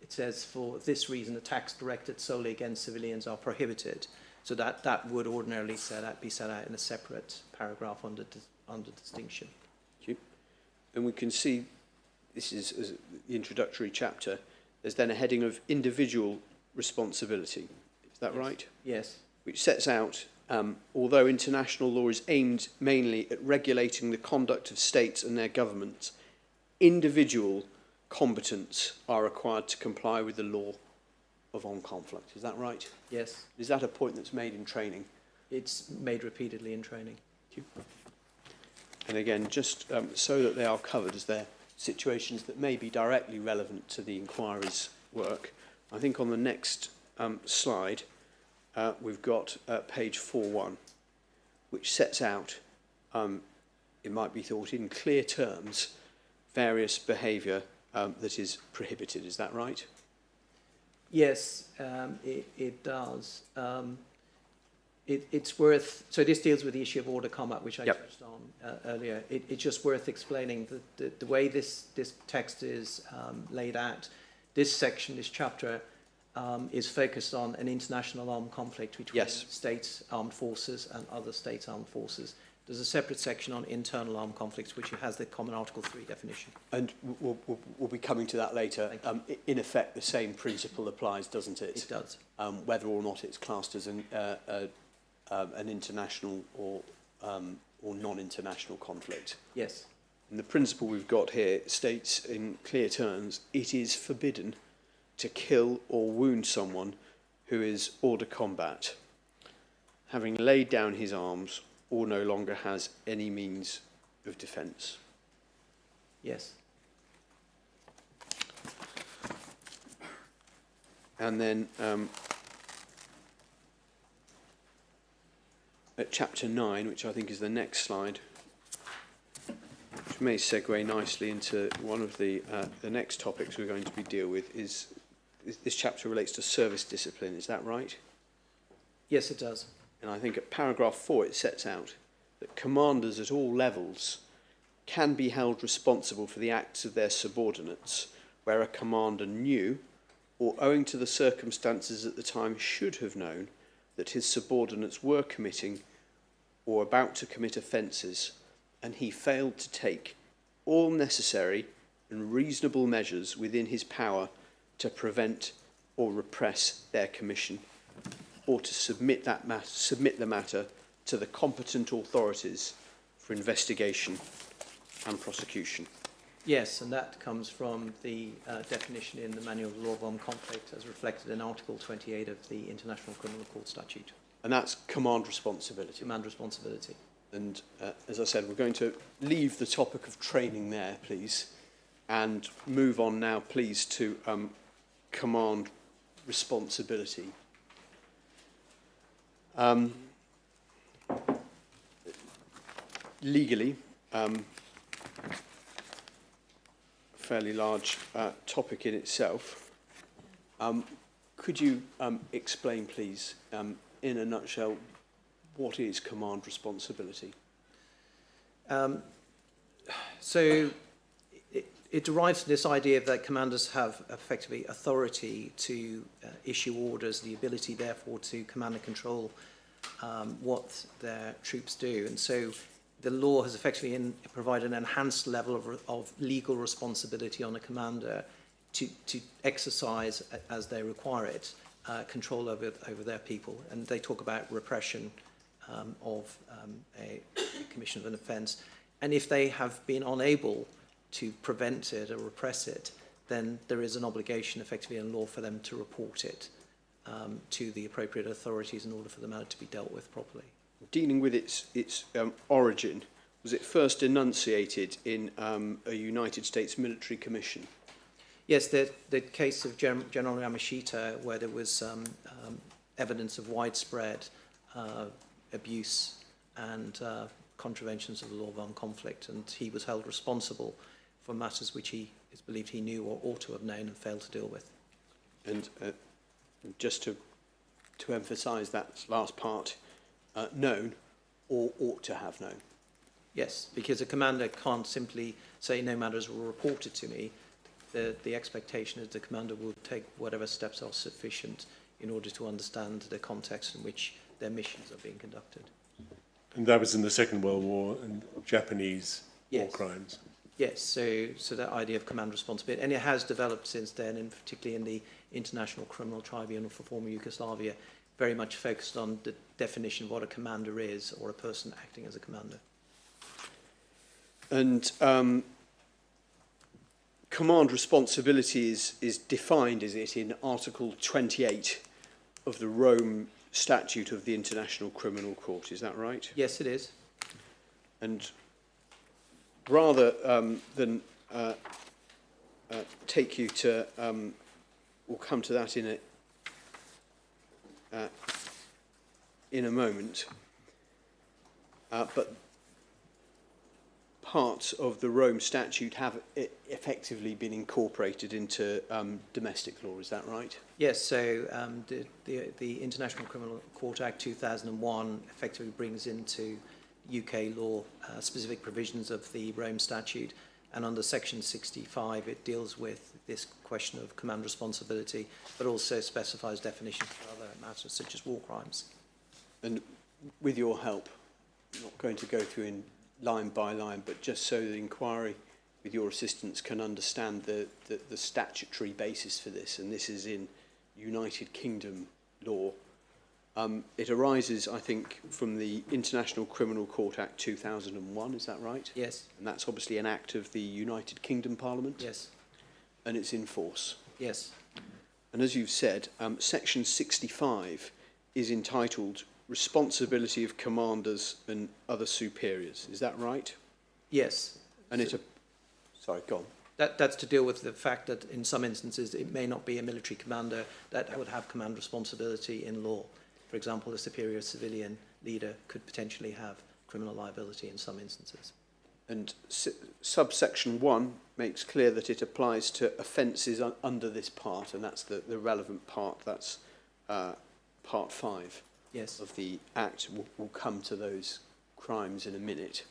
it says, for this reason, attacks directed solely against civilians are prohibited. So that would ordinarily be set out in a separate paragraph under distinction. Thank you. And we can see, this is as the introductory chapter, there's then a heading of individual responsibility. Is that right? Yes. Which sets out, although international law is aimed mainly at regulating the conduct of states and their governments, individual combatants are required to comply with the law of armed conflict. Is that right? Yes. Is that a point that's made in training? It's made repeatedly in training. Thank you. And again, just so that they are covered as they're situations that may be directly relevant to the inquiry's work, I think on the next slide, we've got page 4.1, which sets out, it might be thought in clear terms, various behaviour that is prohibited. Is that right? Yes, it does. It's worth, so this deals with the issue of order combat, which I touched on earlier. It's just worth explaining that the way this text is laid out. This section, this chapter, is focused on an international armed conflict between states' armed forces and other states' armed forces. There's a separate section on internal armed conflicts, which has the common Article 3 definition. And we'll be coming to that later. In effect, the same principle applies, doesn't it? It does. Whether or not it's classed as an international or non-international conflict. Yes. And the principle we've got here states in clear terms, it is forbidden to kill or wound someone who is hors de combat, having laid down his arms or no longer has any means of defence. Yes. And then at chapter 9, which I think is the next slide, which may segue nicely into one of the next topics we're going to be deal with, is this chapter relates to service discipline. Is that right? Yes, it does. And I think at paragraph 4 it sets out that commanders at all levels can be held responsible for the acts of their subordinates where a commander knew, or owing to the circumstances at the time should have known, that his subordinates were committing or about to commit offences, and he failed to take all necessary and reasonable measures within his power to prevent or repress their commission, or to submit the matter to the competent authorities for investigation and prosecution. Yes, and that comes from the definition in the Manual of Law of Armed Conflict as reflected in Article 28 of the International Criminal Court Statute. And that's command responsibility. Command responsibility. And as I said, we're going to leave the topic of training there, please, and move on now, please, to command responsibility. Legally, fairly large topic in itself. Could you explain, please, in a nutshell, what is command responsibility? So it derives from this idea that commanders have effectively authority to issue orders, the ability, therefore, to command and control what their troops do. And so the law has effectively provided an enhanced level of legal responsibility on a commander to exercise, as they require it, control over their people. And they talk about repression of a commission of an offence. And if they have been unable to prevent it or repress it, then there is an obligation effectively in law for them to report it to the appropriate authorities in order for the matter to be dealt with properly. Dealing with its origin, was it first enunciated in a United States military commission? Yes, the case of General Yamashita, where there was evidence of widespread abuse and contraventions of the law of armed conflict, and he was held responsible for matters which he is believed he knew or ought to have known and failed to deal with. And just to emphasise that last part, known or ought to have known. Yes, because a commander can't simply say no matters were reported to me. The expectation is the commander will take whatever steps are sufficient in order to understand the context in which their missions are being conducted. And that was in the Second World War and Japanese war Yes. crimes. Yes, so that idea of command responsibility, and it has developed since then, and particularly in the International Criminal Tribunal for former Yugoslavia, very much focused on the definition of what a commander is, or a person acting as a commander. And command responsibility is defined, is it, in Article 28 of the Rome Statute of the International Criminal Court, is that right? Yes, it is. And rather than take you to, we'll come to that in a moment, but parts of the Rome Statute have effectively been incorporated into domestic law, is that right? Yes, so the International Criminal Court Act 2001 effectively brings into UK law specific provisions of the Rome Statute, and under Section 65 it deals with this question of command responsibility, but also specifies definitions for other matters such as war crimes. And with your help, I'm not going to go through in line by line, but just so the inquiry, with your assistance, can understand the statutory basis for this, and this is in United Kingdom law. It arises, I think, from the International Criminal Court Act 2001, is that right? Yes. And that's obviously an act of the United Kingdom Parliament? Yes. And it's in force? Yes. And as you've said, Section 65 is entitled Responsibility of Commanders and Other Superiors. Is that right? Yes. And sorry, go on. That's to deal with the fact that in some instances it may not be a military commander that would have command responsibility in law. For example, a superior civilian leader could potentially have criminal liability in some instances. And subsection 1 makes clear that it applies to offences under this part, and that's the relevant part. That's part 5 Yes. of the Act. We'll come to those crimes in a minute.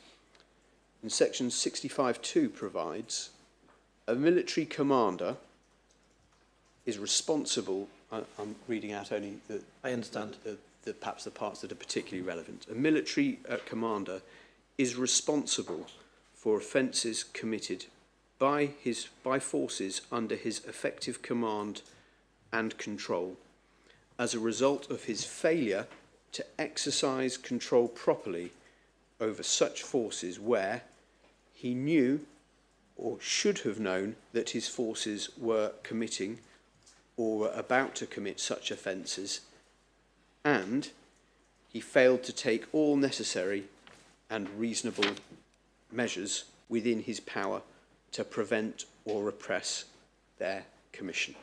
And section 65(2) provides a military commander is responsible. I'm reading out only I understand. perhaps the parts that are particularly relevant. A military commander is responsible for offences committed by forces under his effective command and control as a result of his failure to exercise control properly over such forces where he knew or should have known that his forces were committing or were about to commit such offences, and he failed to take all necessary and reasonable measures within his power to prevent or repress their commission,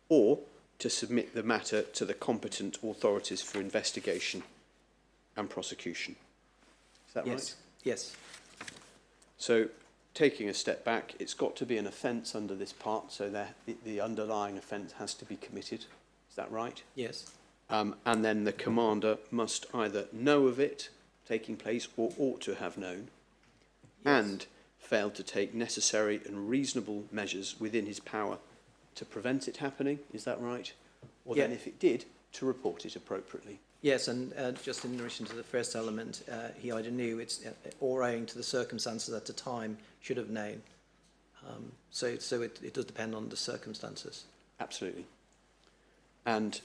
or to submit the matter to the competent authorities for investigation and prosecution. Is that right? Yes. So, taking a step back, it's got to be an offence under this part, so the underlying offence has to be committed. Is that right? Yes. And then the commander must either know of it taking place or ought to have known, and failed to take necessary and reasonable measures within his power to prevent it happening. Is that right? Or then, if it did, to report it appropriately. Yes, and just in relation to the first element, he either knew it's or owing to the circumstances at the time should have known. So it does depend on the circumstances. Absolutely. And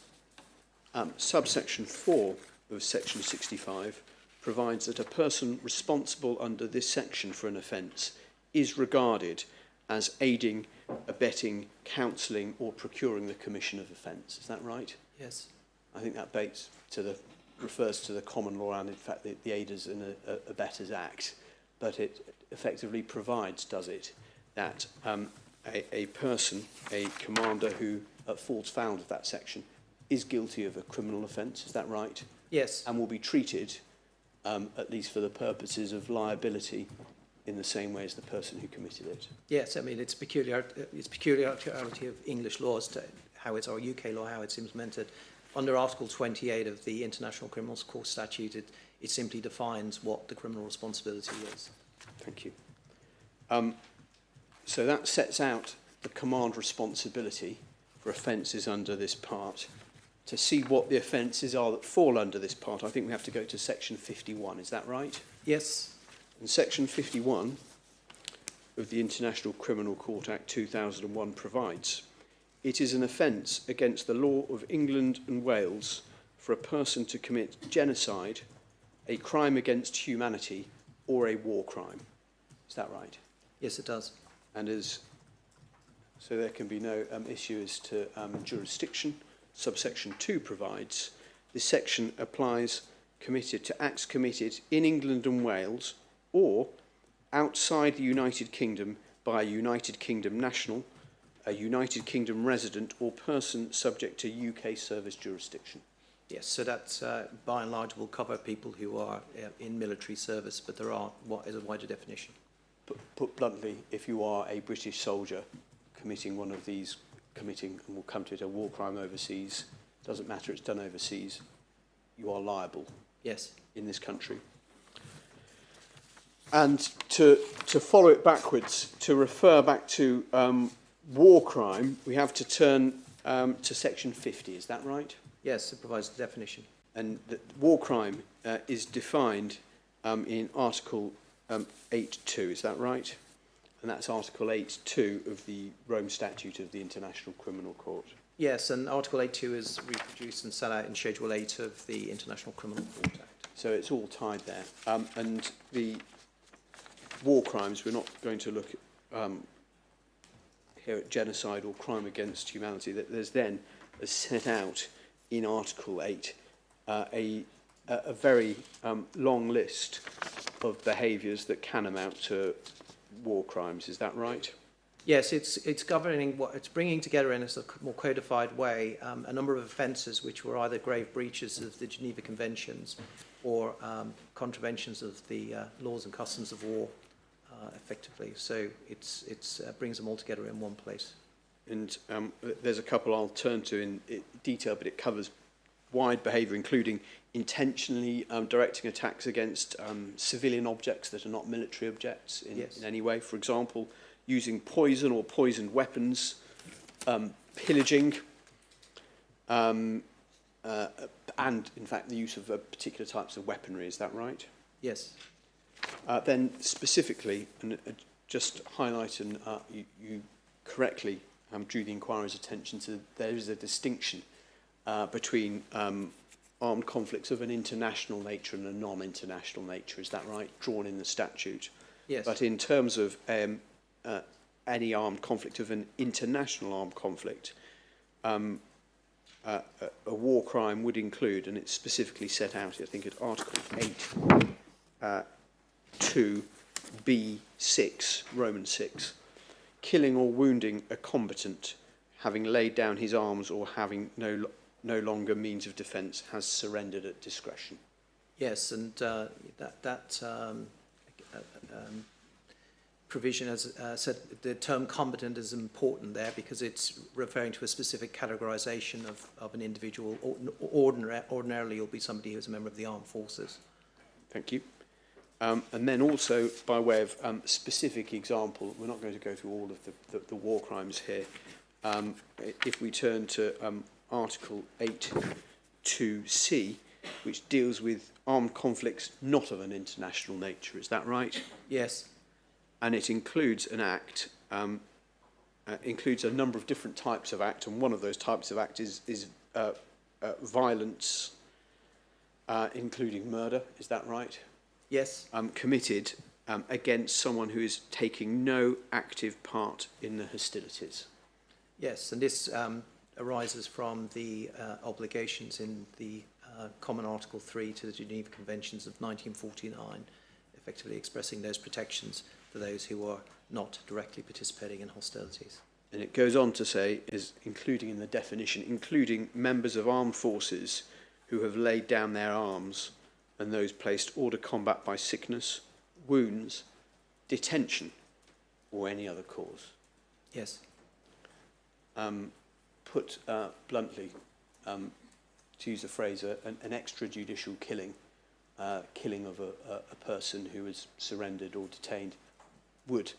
subsection 4 of section 65 provides that a person responsible under this section for an offence is regarded as aiding, abetting, counselling or procuring the commission of offence. Is that right? Yes. I think that refers to the common law and in fact the Aiders and Abettors Act, but it effectively provides, does it, that a person, a commander who falls foul of that section is guilty of a criminal offence. Is that right? Yes. And will be treated, at least for the purposes of liability, in the same way as the person who committed it. Yes, I mean, it's peculiarity of English law as to how it's, or UK law, how it's implemented. Under Article 28 of the International Criminal Court Statute, it simply defines what the criminal responsibility is. Thank you. So that sets out the command responsibility for offences under this part. To see what the offences are that fall under this part, I think we have to go to section 51. Is that right? Yes. And section 51 of the International Criminal Court Act 2001 provides, it is an offence against the law of England and Wales for a person to commit genocide, a crime against humanity, or a war crime. Is that right? Yes, it does. And so there can be no issue as to jurisdiction. Subsection 2 provides, this section applies to acts committed in England and Wales or outside the United Kingdom by a United Kingdom national, a United Kingdom resident or person subject to UK service jurisdiction. Yes, so that by and large will cover people who are in military service, but there are what is a wider definition. Put bluntly, if you are a British soldier committing one of these, and we'll come to it, a war crime overseas, doesn't matter, it's done overseas, you are liable. Yes. In this country. And to follow it backwards, to refer back to war crime, we have to turn to section 50, is that right? Yes, it provides the definition. And the war crime is defined in Article 8.2, is that right? And that's Article 8.2 of the Rome Statute of the International Criminal Court. Yes, and Article 8.2 is reproduced and set out in Schedule 8 of the International Criminal Court Act. So it's all tied there. And the war crimes, we're not going to look here at genocide or crime against humanity. There's then, as set out in Article 8, a very long list of behaviours that can amount to war crimes. Is that right? Yes, it's governing what it's bringing together in a sort of more codified way a number of offences which were either grave breaches of the Geneva Conventions or contraventions of the laws and customs of war, effectively. So it brings them all together in one place. And there's a couple I'll turn to in detail, but it covers wide behaviour, including intentionally directing attacks against civilian objects that are not military objects in any way. For example, using poison or poisoned weapons, pillaging, and in fact the use of particular types of weaponry. Is that right? Yes. Then specifically, and just highlight, and you correctly drew the inquiry's attention to, there is a distinction between armed conflicts of an international nature and a non-international nature. Is that right? Drawn in the statute. Yes. But in terms of any armed conflict of an international armed conflict, a war crime would include, and it's specifically set out, I think, at Article 8, 2b6, Roman 6, killing or wounding a combatant, having laid down his arms or having no longer means of defence, has surrendered at discretion. Yes, and that provision, as said, the term combatant is important there because it's referring to a specific categorisation of an individual. Ordinarily, it'll be somebody who's a member of the armed forces. Thank you. And then also, by way of specific example, we're not going to go through all of the war crimes here. If we turn to Article 8.2c, which deals with armed conflicts not of an international nature, is that right? Yes. And it includes an act, includes a number of different types of act, and one of those types of act is violence, including murder, is that right? Yes. Committed against someone who is taking no active part in the hostilities. Yes, and this arises from the obligations in the Common Article 3 to the Geneva Conventions of 1949, effectively expressing those protections for those who are not directly participating in hostilities. And it goes on to say, is including in the definition, including members of armed forces who have laid down their arms and those placed hors de combat by sickness, wounds, detention, or any other cause. Yes. Put bluntly, to use the phrase, an extrajudicial killing, killing of a person who has surrendered or detained, would,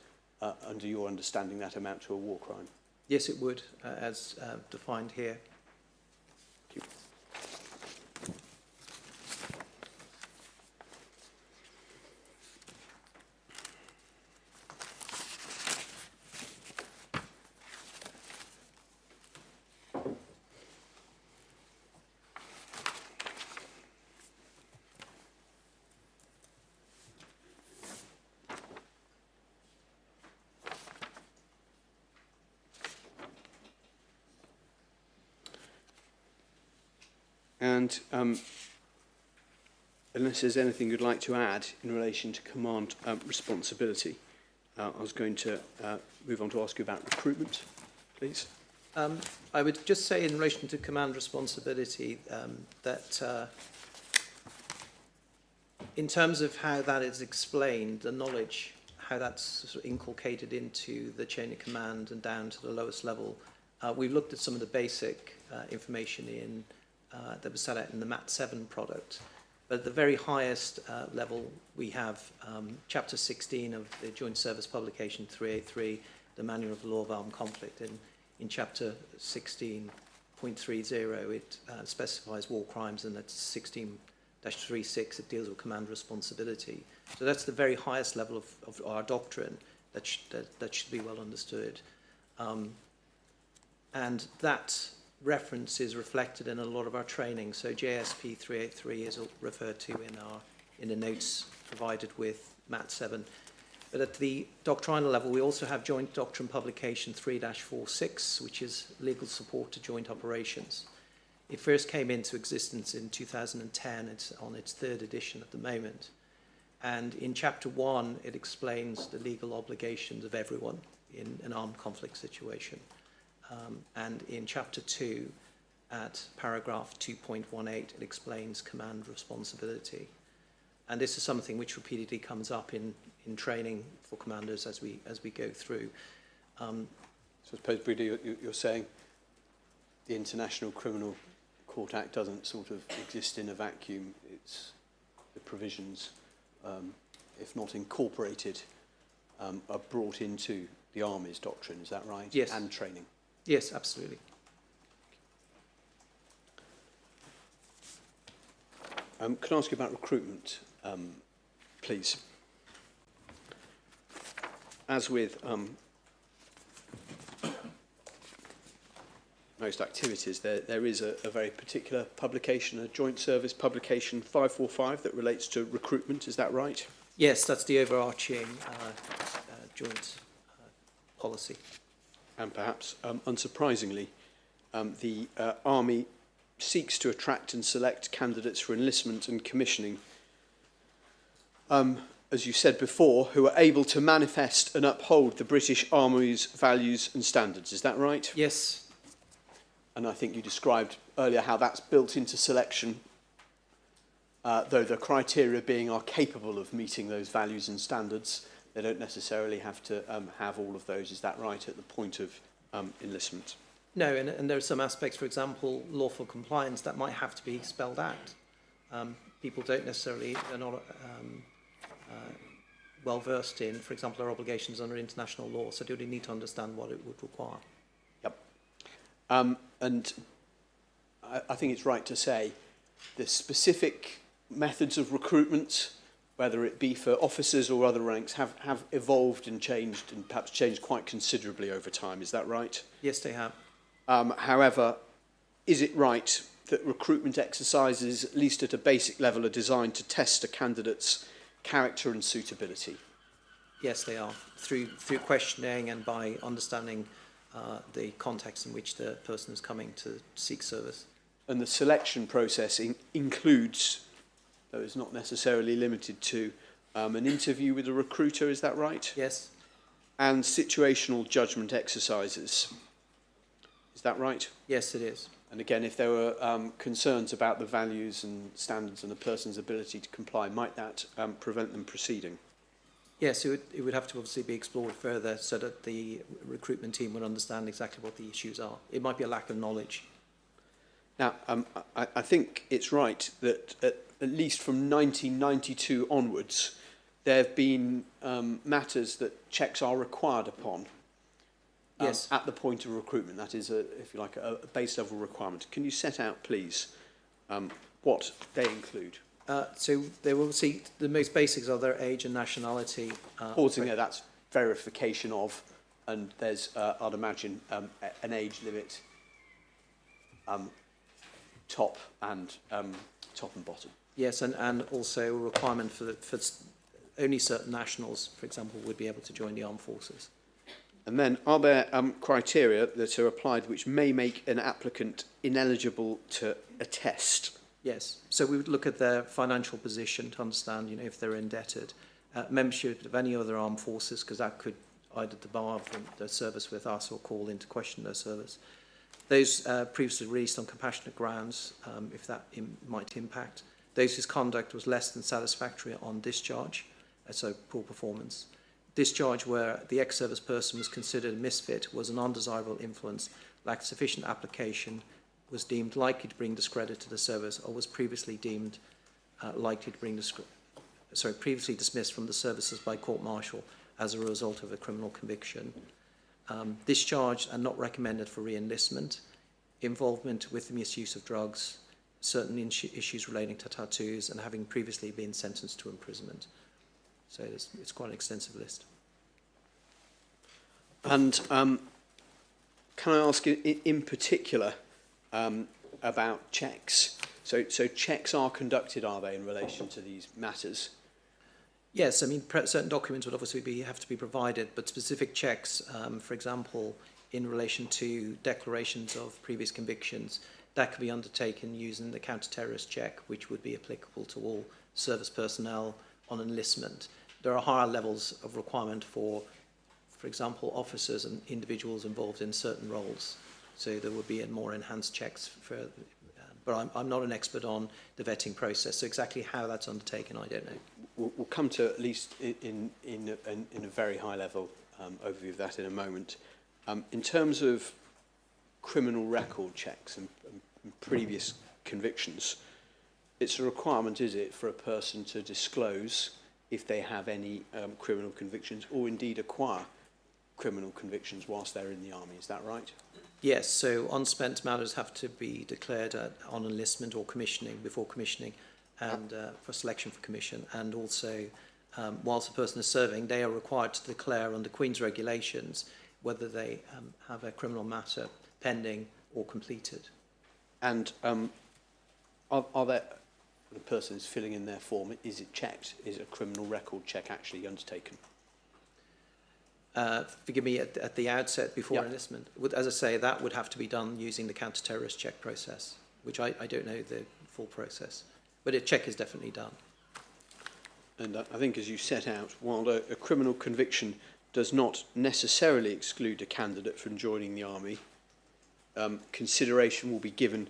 under your understanding, that amount to a war crime? Yes, it would, as defined here. Thank you. And unless there's anything you'd like to add in relation to command responsibility, I was going to move on to ask you about recruitment, please. I would just say in relation to command responsibility that in terms of how that is explained, the knowledge, how that's sort of inculcated into the chain of command and down to the lowest level, we've looked at some of the basic information in that was set out in the MAT 7 product. But at the very highest level, we have Chapter 16 of the Joint Service Publication 383, the Manual of the Law of Armed Conflict. In Chapter 16.30, it specifies war crimes, and at 16-36, it deals with command responsibility. So that's the very highest level of our doctrine that should be well understood. And that reference is reflected in a lot of our training. So JSP 383 is referred to in the notes provided with MAT 7. But at the doctrinal level, we also have Joint Doctrine Publication 3-46, which is legal support to joint operations. It first came into existence in 2010. It's on its third edition at the moment. And in Chapter 1, it explains the legal obligations of everyone in an armed conflict situation. And in Chapter 2, at paragraph 2.18, it explains command responsibility. And this is something which repeatedly comes up in training for commanders as we go through. So I suppose, Brigadier, you're saying the International Criminal Court Act doesn't sort of exist in a vacuum. It's the provisions, if not incorporated, are brought into the Army's doctrine. Is that right? Yes. And training. Yes, absolutely. Can I ask you about recruitment, please? As with most activities, there is a very particular publication, a joint service publication 545 that relates to recruitment. Is that right? Yes, that's the overarching joint policy. And perhaps, unsurprisingly, the Army seeks to attract and select candidates for enlistment and commissioning, as you said before, who are able to manifest and uphold the British Army's values and standards. Is that right? Yes. And I think you described earlier how that's built into selection, though the criteria being are capable of meeting those values and standards. They don't necessarily have to have all of those. Is that right, at the point of enlistment? No, and there are some aspects, for example, lawful compliance, that might have to be spelled out. People don't necessarily, are not well versed in, for example, our obligations under international law, so they really need to understand what it would require. Yep. And I think it's right to say the specific methods of recruitment, whether it be for officers or other ranks, have evolved and changed, and perhaps changed quite considerably over time. Is that right? Yes, they have. However, is it right that recruitment exercises, at least at a basic level, are designed to test a candidate's character and suitability? Yes, they are. Through questioning and by understanding the context in which the person is coming to seek service. And the selection process includes, though it's not necessarily limited to, an interview with a recruiter, is that right? Yes. And situational judgment exercises. Is that right? Yes, it is. And again, if there were concerns about the values and standards and a person's ability to comply, might that prevent them proceeding? Yes, it would have to obviously be explored further so that the recruitment team would understand exactly what the issues are. It might be a lack of knowledge. Now, I think it's right that at least from 1992 onwards, there have been matters that checks are required upon. Yes. At the point of recruitment, that is, if you like, a base level requirement. Can you set out, please, what they include? So they will see the most basics are their age and nationality. Pausing there, that's verification of, and there's, I'd imagine, an age limit, top and bottom. Yes, and also a requirement for only certain nationals, for example, would be able to join the armed forces. And then, are there criteria that are applied which may make an applicant ineligible to a test? Yes. So we would look at their financial position to understand, if they're indebted. Membership of any other armed forces, because that could either debar from their service with us or call into question their service. Those previously released on compassionate grounds, if that might impact. Those whose conduct was less than satisfactory on discharge, so poor performance. Discharge where the ex-service person was considered a misfit, was an undesirable influence, lacked sufficient application, was deemed likely to bring discredit to the service, or was previously deemed likely to bring previously dismissed from the services by court-martial as a result of a criminal conviction. Discharged and not recommended for re-enlistment, involvement with the misuse of drugs, certain issues relating to tattoos, and having previously been sentenced to imprisonment. So it's quite an extensive list. And can I ask in particular about checks? So checks are conducted, are they, in relation to these matters? Yes, I mean, certain documents would obviously have to be provided, but specific checks, for example, in relation to declarations of previous convictions, that could be undertaken using the counter-terrorist check, which would be applicable to all service personnel on enlistment. There are higher levels of requirement for example, officers and individuals involved in certain roles. So there would be more enhanced checks for, but I'm not an expert on the vetting process. So exactly how that's undertaken, I don't know. We'll come to, at least in a very high level overview of that in a moment. In terms of criminal record checks and previous convictions, it's a requirement, is it, for a person to disclose if they have any criminal convictions, or indeed acquire criminal convictions whilst they're in the army? Is that right? Yes, so unspent matters have to be declared on enlistment or commissioning, before commissioning, and for selection for commission. And also, whilst the person is serving, they are required to declare under Queen's regulations whether they have a criminal matter pending or completed. And are there, the person is filling in their form, is it checked? Is a criminal record check actually undertaken? Forgive me, at the outset, before Yep. enlistment, as I say, that would have to be done using the counter-terrorist check process, which I don't know the full process. But a check is definitely done. And I think, as you set out, while a criminal conviction does not necessarily exclude a candidate from joining the army, consideration will be given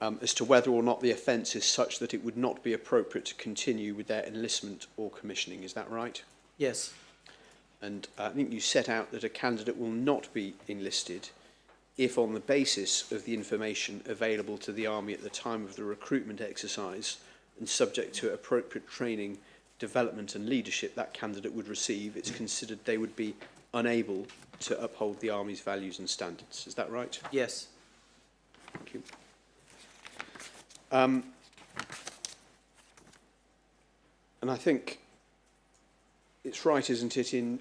as to whether or not the offence is such that it would not be appropriate to continue with their enlistment or commissioning. Is that right? Yes. And I think you set out that a candidate will not be enlisted if, on the basis of the information available to the army at the time of the recruitment exercise and subject to appropriate training, development and leadership that candidate would receive, it's considered they would be unable to uphold the army's values and standards. Is that right? Yes. Thank you. And I think it's right, isn't it, in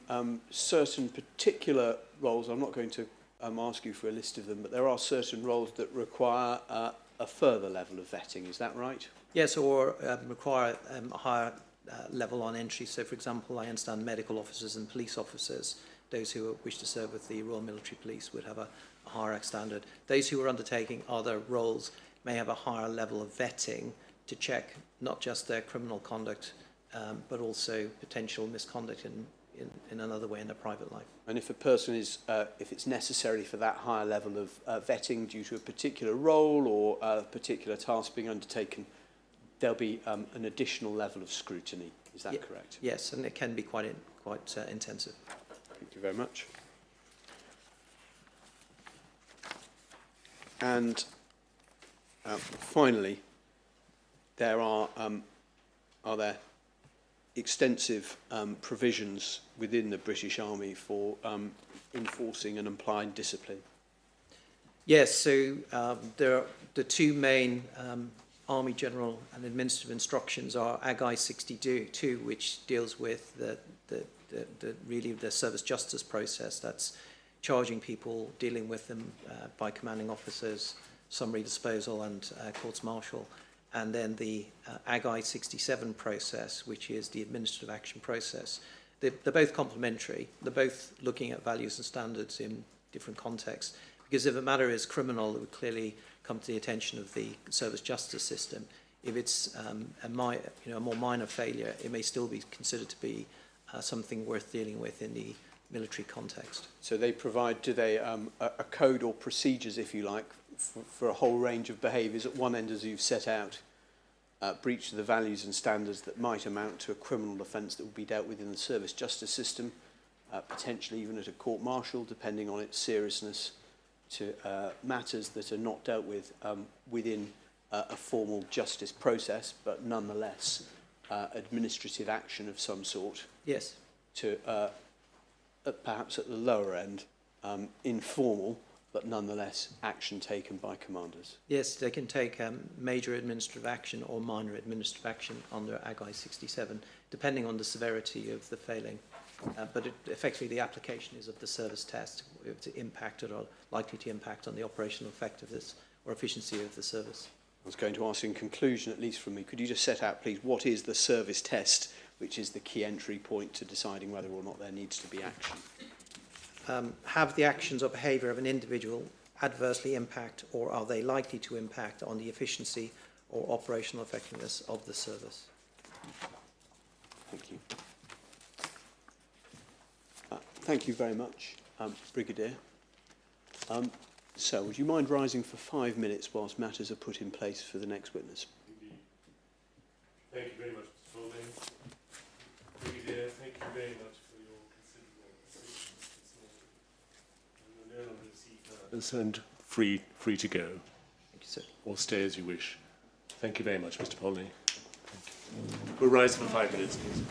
certain particular roles, I'm not going to ask you for a list of them, but there are certain roles that require a further level of vetting. Is that right? Yes, or require a higher level on entry. So, for example, I understand medical officers and police officers, those who wish to serve with the Royal Military Police would have a higher standard. Those who are undertaking other roles may have a higher level of vetting to check not just their criminal conduct, but also potential misconduct in another way in their private life. And if a person is, if it's necessary for that higher level of vetting due to a particular role or a particular task being undertaken, there'll be an additional level of scrutiny. Is that correct? Yes, and it can be quite intensive. Thank you very much. And finally, there are there extensive provisions within the British Army for enforcing and applying discipline? Yes, so there are the two main Army General and Administrative Instructions are AGI 62, which deals with really the service justice process. That's charging people, dealing with them by commanding officers, summary disposal and courts-martial. And then the AGI 67 process, which is the administrative action process. They're both complementary. They're both looking at values and standards in different contexts. Because if a matter is criminal, it would clearly come to the attention of the service justice system. If it's a more minor failure, it may still be considered to be something worth dealing with in the military context. So they provide, do they, a code or procedures, if you like, for a whole range of behaviours at one end, as you've set out, breach of the values and standards that might amount to a criminal offence that would be dealt with in the service justice system, potentially even at a court-martial, depending on its seriousness, to matters that are not dealt with within a formal justice process, but nonetheless administrative action of some sort. Yes. To perhaps at the lower end, informal, but nonetheless action taken by commanders. Yes, they can take major administrative action or minor administrative action under AGI 67, depending on the severity of the failing. But effectively the application is of the service test, if it's impacted or likely to impact on the operational effectiveness or efficiency of the service. I was going to ask in conclusion, at least from me, could you just set out, please, what is the service test, which is the key entry point to deciding whether or not there needs to be action? Have the actions or behaviour of an individual adversely impact, or are they likely to impact on the efficiency or operational effectiveness of the service? Thank you. Thank you very much, Brigadier. So, would you mind rising for 5 minutes whilst matters are put in place for the next witness? Indeed. Thank you very much, Mr. Spaulding. Brigadier, thank you very much for your considerable assistance this morning. And you're no longer a seafarer. And free to go. Thank you, sir. Or stay as you wish. Thank you very much, Mr. Spaulding. We'll rise for 5 minutes, please.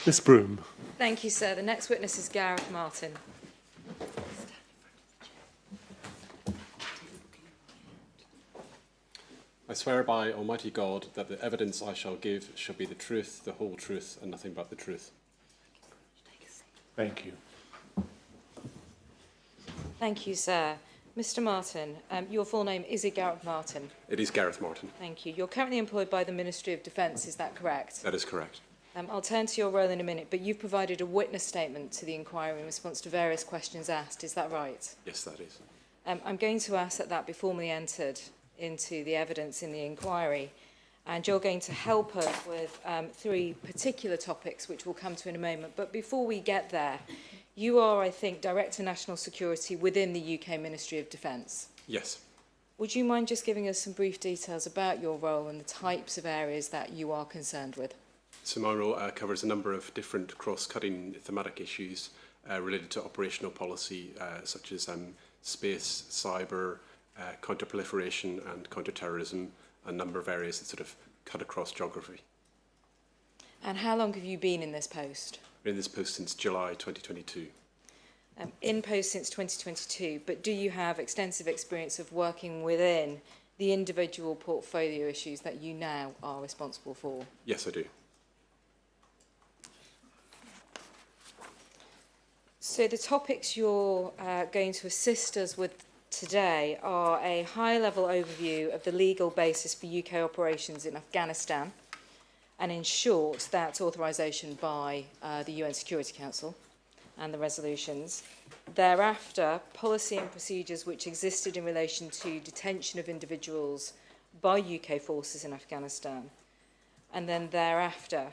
Miss Broom. Thank you, sir. The next witness is Gareth Martin. I swear by Almighty God that the evidence I shall give shall be the truth, the whole truth, and nothing but the truth. Thank you. Thank you, sir. Mr. Martin, your full name, is it Gareth Martin? It is Gareth Martin. Thank you. You're currently employed by the Ministry of Defence, is that correct? That is correct. I'll turn to your role in a minute, but you've provided a witness statement to the inquiry in response to various questions asked, is that right? Yes, that is. I'm going to ask that that be formally entered into the evidence in the inquiry, and you're going to help us with three particular topics which we'll come to in a moment. But before we get there, you are, I think, Director National Security within the UK Ministry of Defence. Yes. Would you mind just giving us some brief details about your role and the types of areas that you are concerned with? So my role covers a number of different cross-cutting thematic issues related to operational policy, such as space, cyber, counter-proliferation and counter-terrorism, a number of areas that sort of cut across geography. And how long have you been in this post? Been in this post since July 2022. In post since 2022, but do you have extensive experience of working within the individual portfolio issues that you now are responsible for? Yes, I do. So the topics you're going to assist us with today are a high-level overview of the legal basis for UK operations in Afghanistan, and in short, that's authorisation by the UN Security Council and the resolutions. Thereafter, policy and procedures which existed in relation to detention of individuals by UK forces in Afghanistan, and then thereafter,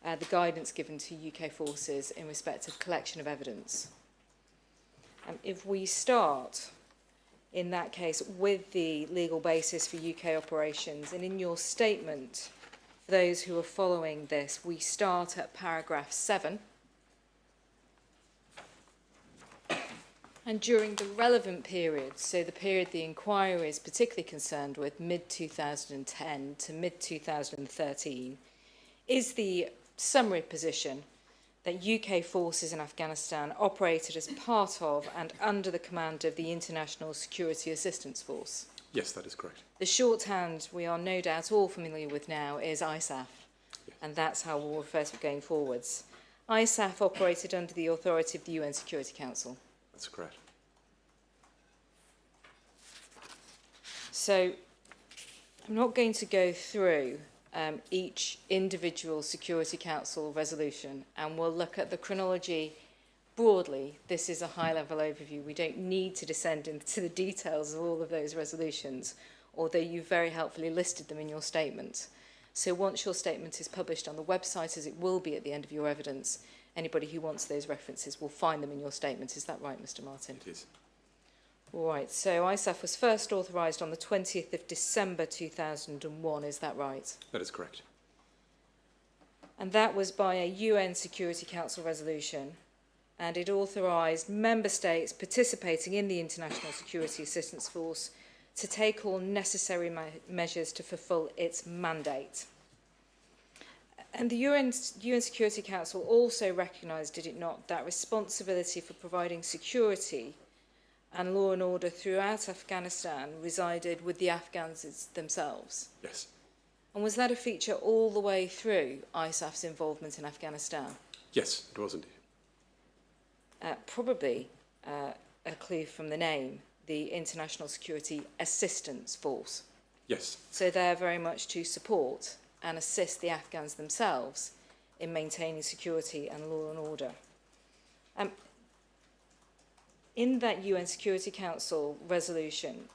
the guidance given to UK forces in respect of collection of evidence. If we start, in that case, with the legal basis for UK operations, and in your statement, for those who are following this, we start at paragraph 7. And during the relevant period, so the period the inquiry is particularly concerned with, mid-2010 to mid-2013, is the summary position that UK forces in Afghanistan operated as part of and under the command of the International Security Assistance Force. Yes, that is correct. The shorthand we are no doubt all familiar with now is ISAF, yes. And that's how we'll refer to it going forwards. ISAF operated under the authority of the UN Security Council. That's correct. So I'm not going to go through each individual Security Council resolution, and we'll look at the chronology broadly. This is a high-level overview. We don't need to descend into the details of all of those resolutions, although you very helpfully listed them in your statement. So once your statement is published on the website, as it will be at the end of your evidence, anybody who wants those references will find them in your statement. Is that right, Mr. Martin? It is. All right, so ISAF was first authorised on the 20th of December 2001, is that right? That is correct. And that was by a UN Security Council resolution, and it authorised member states participating in the International Security Assistance Force to take all necessary measures to fulfil its mandate. And the UN Security Council also recognised, did it not, that responsibility for providing security and law and order throughout Afghanistan resided with the Afghans themselves? Yes. And was that a feature all the way through ISAF's involvement in Afghanistan? Yes, it was indeed. Probably a clue from the name, the International Security Assistance Force. Yes. So they're very much to support and assist the Afghans themselves in maintaining security and law and order. In that UN Security Council resolution,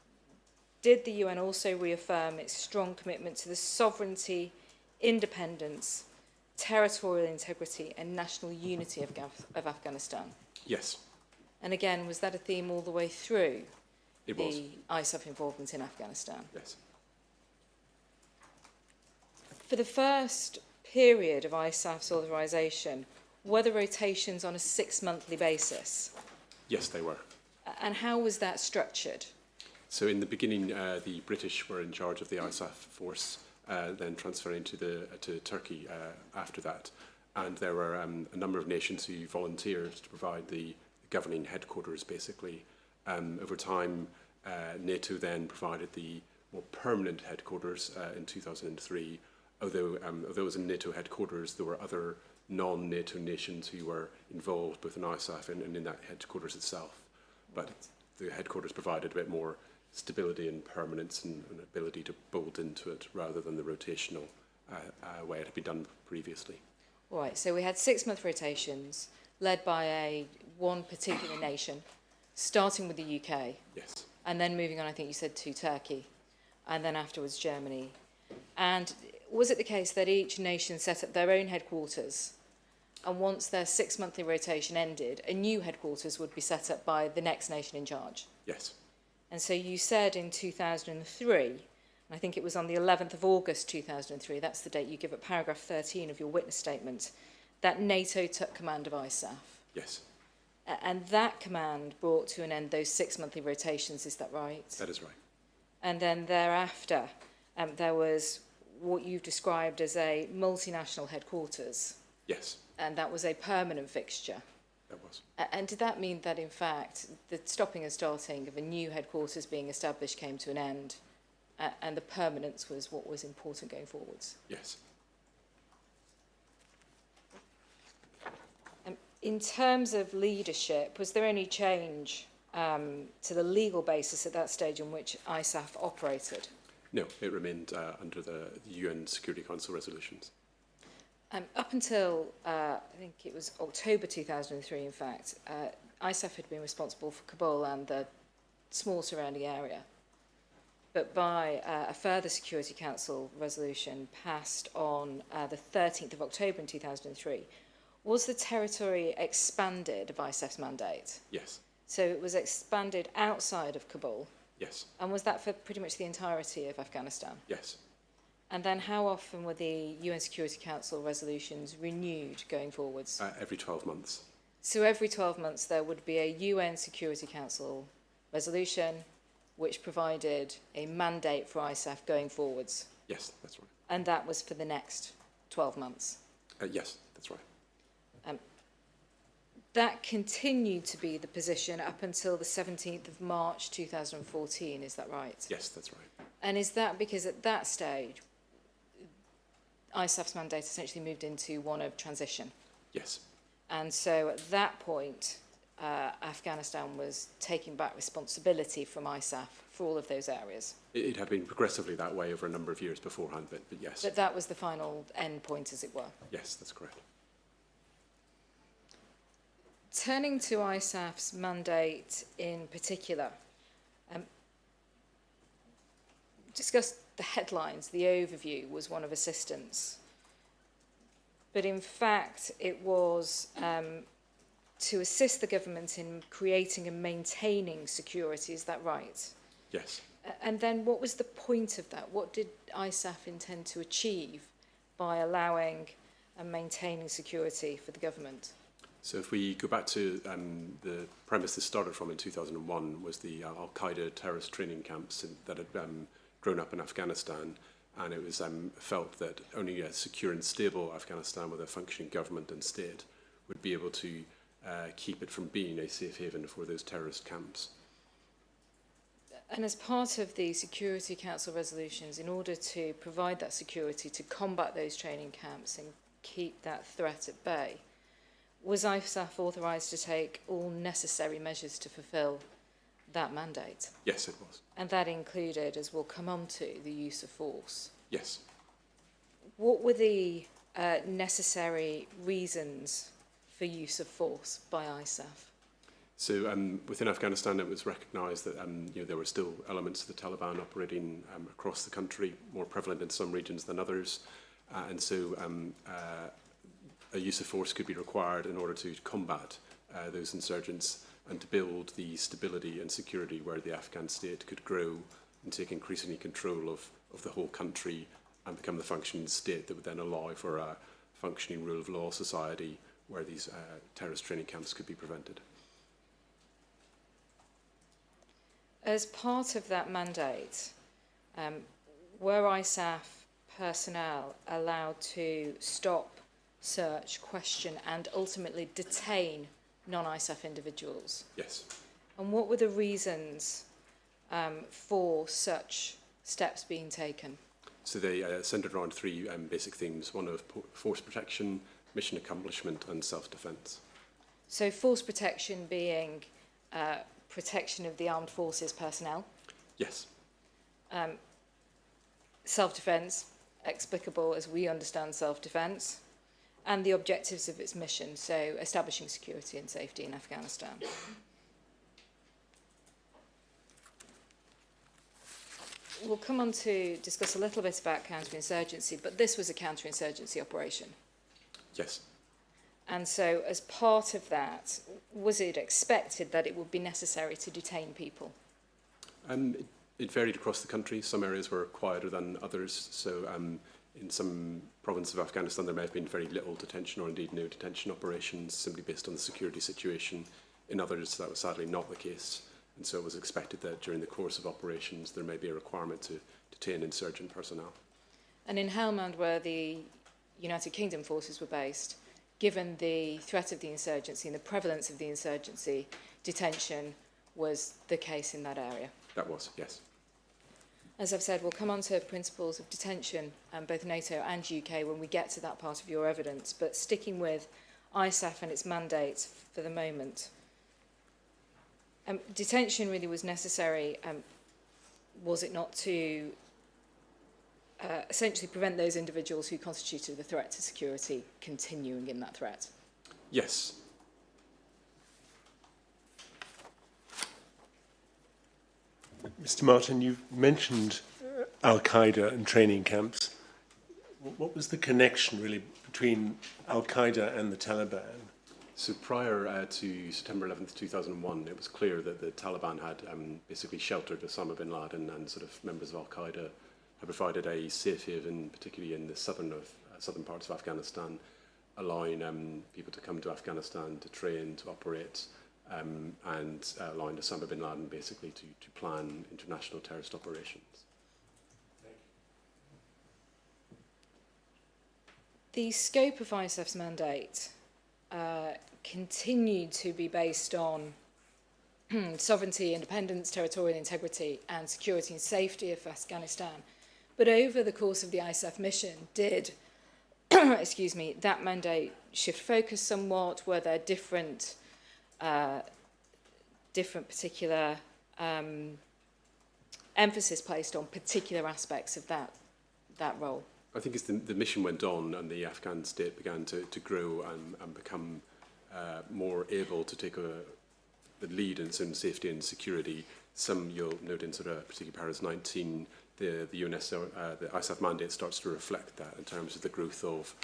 did the UN also reaffirm its strong commitment to the sovereignty, independence, territorial integrity and national unity of Afghanistan? Yes. And again, was that a theme all the way through It was. the ISAF involvement in Afghanistan? Yes. For the first period of ISAF's authorisation, were the rotations on a 6-monthly basis? Yes, they were. And how was that structured? So in the beginning, the British were in charge of the ISAF force, then transferring to Turkey after that. and there were a number of nations who volunteered to provide the governing headquarters, basically. Over time, NATO then provided the more permanent headquarters in 2003. Although it was in NATO headquarters, there were other non-NATO nations who were involved both in ISAF and in that headquarters itself. But the headquarters provided a bit more stability and permanence and ability to bolt into it rather than the rotational way it had been done previously. Right, so we had 6-month rotations led by one particular nation, starting with the UK. Yes. And then moving on, I think you said, to Turkey, and then afterwards Germany. And was it the case that each nation set up their own headquarters, and once their 6-monthly rotation ended, a new headquarters would be set up by the next nation in charge? Yes. And so you said in 2003, and I think it was on the 11th of August 2003, that's the date you give at paragraph 13 of your witness statement, that NATO took command of ISAF. Yes. And that command brought to an end those 6-monthly rotations, is that right? That is right. And then thereafter, there was what you've described as a multinational headquarters. Yes. And that was a permanent fixture. That was. And did that mean that, in fact, the stopping and starting of a new headquarters being established came to an end, and the permanence was what was important going forwards? Yes. In terms of leadership, was there any change to the legal basis at that stage in which ISAF operated? No, it remained under the UN Security Council resolutions. Up until, I think it was October 2003, in fact, ISAF had been responsible for Kabul and the small surrounding area. But by a further Security Council resolution passed on the 13th of October in 2003, was the territory expanded of ISAF's mandate? Yes. So it was expanded outside of Kabul? Yes. And was that for pretty much the entirety of Afghanistan? Yes. And then how often were the UN Security Council resolutions renewed going forwards? Every 12 months. So every 12 months there would be a UN Security Council resolution which provided a mandate for ISAF going forwards? Yes, that's right. And that was for the next 12 months? Yes, that's right. That continued to be the position up until the 17th of March 2014, is that right? Yes, that's right. And is that because at that stage ISAF's mandate essentially moved into one of transition? Yes. And so at that point, Afghanistan was taking back responsibility from ISAF for all of those areas? It had been progressively that way over a number of years beforehand, but yes. But that was the final end point, as it were? Yes, that's correct. Turning to ISAF's mandate in particular, discussed the headlines, the overview was one of assistance. But in fact, it was to assist the government in creating and maintaining security, is that right? Yes. And then what was the point of that? What did ISAF intend to achieve by allowing and maintaining security for the government? So if we go back to the premise this started from in 2001 was the Al-Qaeda terrorist training camps that had grown up in Afghanistan, and it was felt that only a secure and stable Afghanistan with a functioning government and state would be able to keep it from being a safe haven for those terrorist camps. And as part of the Security Council resolutions, in order to provide that security, to combat those training camps and keep that threat at bay, was ISAF authorised to take all necessary measures to fulfil that mandate? Yes, it was. And that included, as we'll come on to, the use of force? Yes. What were the necessary reasons for use of force by ISAF? So within Afghanistan, it was recognised that there were still elements of the Taliban operating across the country, more prevalent in some regions than others. And so a use of force could be required in order to combat those insurgents and to build the stability and security where the Afghan state could grow and take increasingly control of the whole country and become the functioning state that would then allow for a functioning rule of law society where these terrorist training camps could be prevented. As part of that mandate, were ISAF personnel allowed to stop search, question and ultimately detain non-ISAF individuals. Yes. And what were the reasons for such steps being taken? So they centred around three basic themes, one of force protection, mission accomplishment and self-defence. So force protection being protection of the armed forces personnel? Yes. Self-defence, explicable as we understand self-defence, and the objectives of its mission, so establishing security and safety in Afghanistan. We'll come on to discuss a little bit about counterinsurgency, but this was a counterinsurgency operation. Yes. And so as part of that, was it expected that it would be necessary to detain people? It varied across the country. Some areas were quieter than others. So in some provinces of Afghanistan, there may have been very little detention or indeed no detention operations, simply based on the security situation. In others, that was sadly not the case. And so it was expected that during the course of operations, there may be a requirement to detain insurgent personnel. And in Helmand, where the United Kingdom forces were based, given the threat of the insurgency and the prevalence of the insurgency, detention was the case in that area? That was, yes. As I've said, we'll come on to principles of detention, both NATO and UK, when we get to that part of your evidence. But sticking with ISAF and its mandate for the moment, detention really was necessary, was it not, to essentially prevent those individuals who constituted a threat to security continuing in that threat? Yes. Mr. Martin, you've mentioned Al-Qaeda and training camps. What was the connection really between Al-Qaeda and the Taliban? So prior to September 11th, 2001, it was clear that the Taliban had basically sheltered Osama bin Laden, and sort of members of Al-Qaeda had provided a safe haven, particularly in the southern parts of Afghanistan, allowing people to come to Afghanistan to train, to operate, and allowing Osama bin Laden basically to plan international terrorist operations. The scope of ISAF's mandate continued to be based on sovereignty, independence, territorial integrity and security and safety of Afghanistan. But over the course of the ISAF mission, did excuse me, that mandate shift focus somewhat? Were there different particular emphasis placed on particular aspects of that role? I think as the mission went on and the Afghan state began to grow and become more able to take the lead in certain safety and security, some you'll note in sort of particularly Paris 19, the ISAF mandate starts to reflect that in terms of the growth of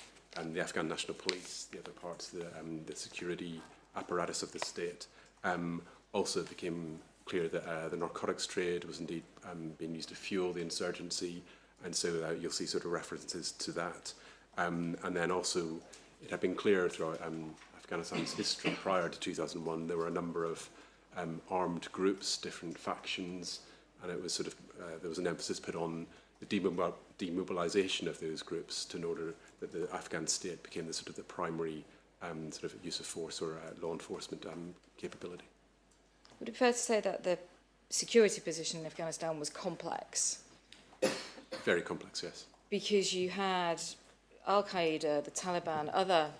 the Afghan National Police, the other parts, the security apparatus of the state. Also, it became clear that the narcotics trade was indeed being used to fuel the insurgency, and so you'll see sort of references to that. And then also, it had been clear throughout Afghanistan's history prior to 2001, there were a number of armed groups, different factions, and it was sort of there was an emphasis put on the demobilization of those groups in order that the Afghan state became the sort of the primary sort of use of force or law enforcement capability. Would it be fair to say that the security position in Afghanistan was complex? Very complex, yes. Because you had Al-Qaeda, the Taliban, other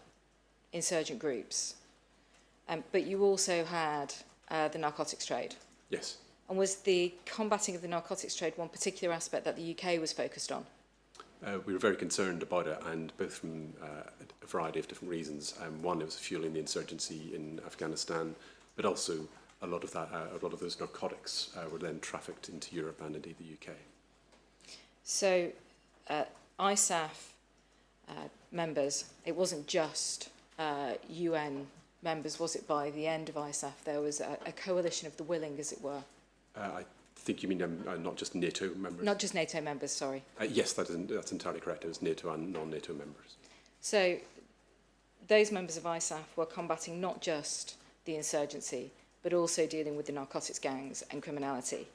insurgent groups, but you also had the narcotics trade. Yes. And was the combating of the narcotics trade one particular aspect that the UK was focused on? We were very concerned about it, and both from a variety of different reasons. One, it was fueling the insurgency in Afghanistan, but also a lot of those narcotics were then trafficked into Europe and indeed the UK. So, ISAF members, it wasn't just UN members, was it? By the end of ISAF, there was a coalition of the willing, as it were. I think you mean not just NATO members? Not just NATO members, sorry. Yes, that's entirely correct. It was NATO and non-NATO members. So those members of ISAF were combating not just the insurgency, but also dealing with the narcotics gangs and criminality.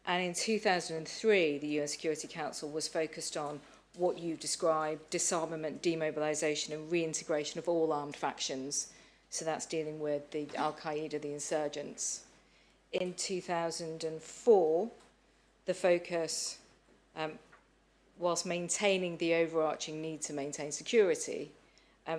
And in 2003, the UN Security Council was focused on what you described, disarmament, demobilisation and reintegration of all armed factions. So that's dealing with the Al-Qaeda, the insurgents. In 2004, the focus, whilst maintaining the overarching need to maintain security,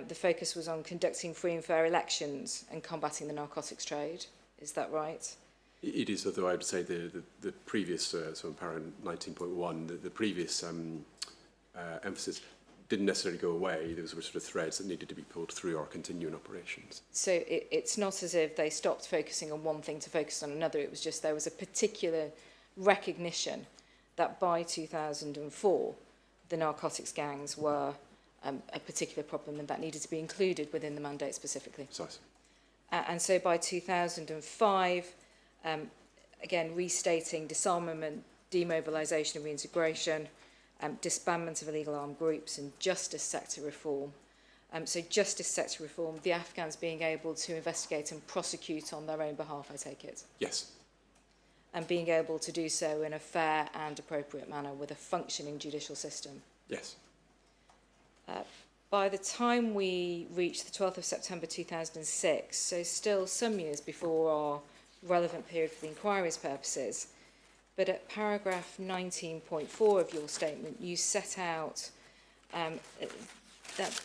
the focus was on conducting free and fair elections and combating the narcotics trade. Is that right? It is, although I would say the previous, so in para 19.1, the previous emphasis didn't necessarily go away. Those were sort of threads that needed to be pulled through our continuing operations. So it's not as if they stopped focusing on one thing to focus on another. It was just there was a particular recognition that by 2004, the narcotics gangs were a particular problem and that needed to be included within the mandate specifically. Precisely. And so by 2005, again, restating disarmament, demobilisation and reintegration, disbandment of illegal armed groups and justice sector reform. So justice sector reform, the Afghans being able to investigate and prosecute on their own behalf, I take it? Yes. And being able to do so in a fair and appropriate manner with a functioning judicial system. Yes. By the time we reached the 12th of September 2006, so still some years before our relevant period for the inquiry's purposes, but at paragraph 19.4 of your statement, you set out that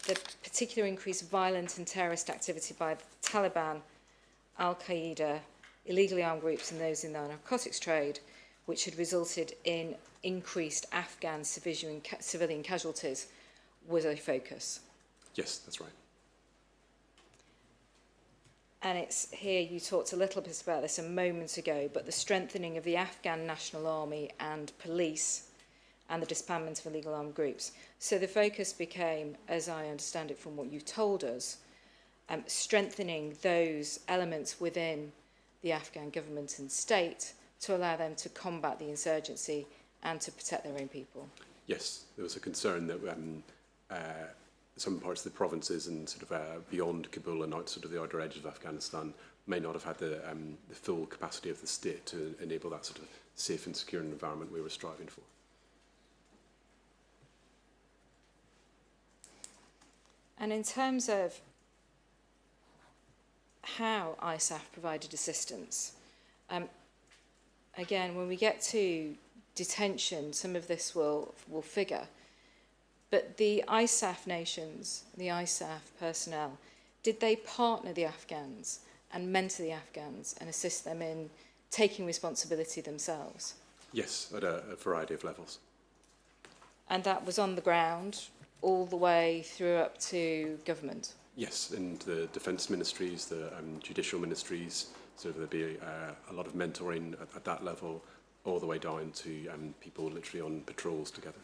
the particular increased violent and terrorist activity by the Taliban, Al-Qaeda, illegally armed groups and those in the narcotics trade, which had resulted in increased Afghan civilian casualties, was a focus. Yes, that's right. And it's here, you talked a little bit about this a moment ago, but the strengthening of the Afghan National Army and police and the disbandment of illegal armed groups. So the focus became, as I understand it from what you've told us, strengthening those elements within the Afghan government and state to allow them to combat the insurgency and to protect their own people. Yes, there was a concern that some parts of the provinces and sort of beyond Kabul and out sort of the outer edges of Afghanistan may not have had the full capacity of the state to enable that sort of safe and secure environment we were striving for. And in terms of how ISAF provided assistance, again, when we get to detention, some of this will figure. But the ISAF nations, the ISAF personnel, did they partner the Afghans and mentor the Afghans and assist them in taking responsibility themselves? Yes, at a variety of levels. And that was on the ground all the way through up to government? Yes, in the defence ministries, the judicial ministries, so there'd be a lot of mentoring at that level, all the way down to people literally on patrols together.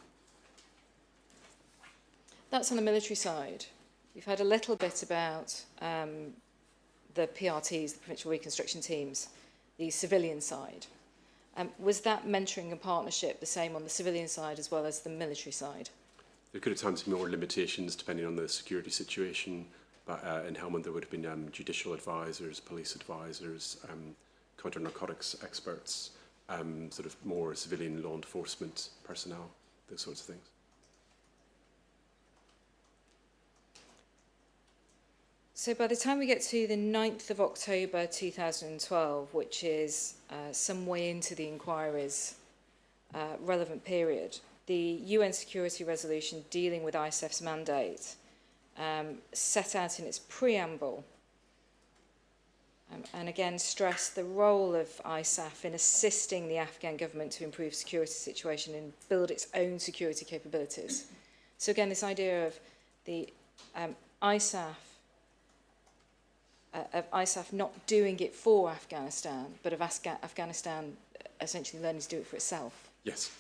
That's on the military side. We've had a little bit about the PRTs, the Provincial Reconstruction Teams, the civilian side. Was that mentoring and partnership the same on the civilian side as well as the military side? There could at times be more limitations depending on the security situation, but in Helmand there would have been judicial advisors, police advisors, counter-narcotics experts, sort of more civilian law enforcement personnel, those sorts of things. So by the time we get to the 9th of October 2012, which is some way into the inquiry's relevant period, the UN Security Resolution dealing with ISAF's mandate set out in its preamble and again stressed the role of ISAF in assisting the Afghan government to improve security situation and build its own security capabilities. So again, this idea of the ISAF not doing it for Afghanistan, but of Afghanistan essentially learning to do it for itself. Yes.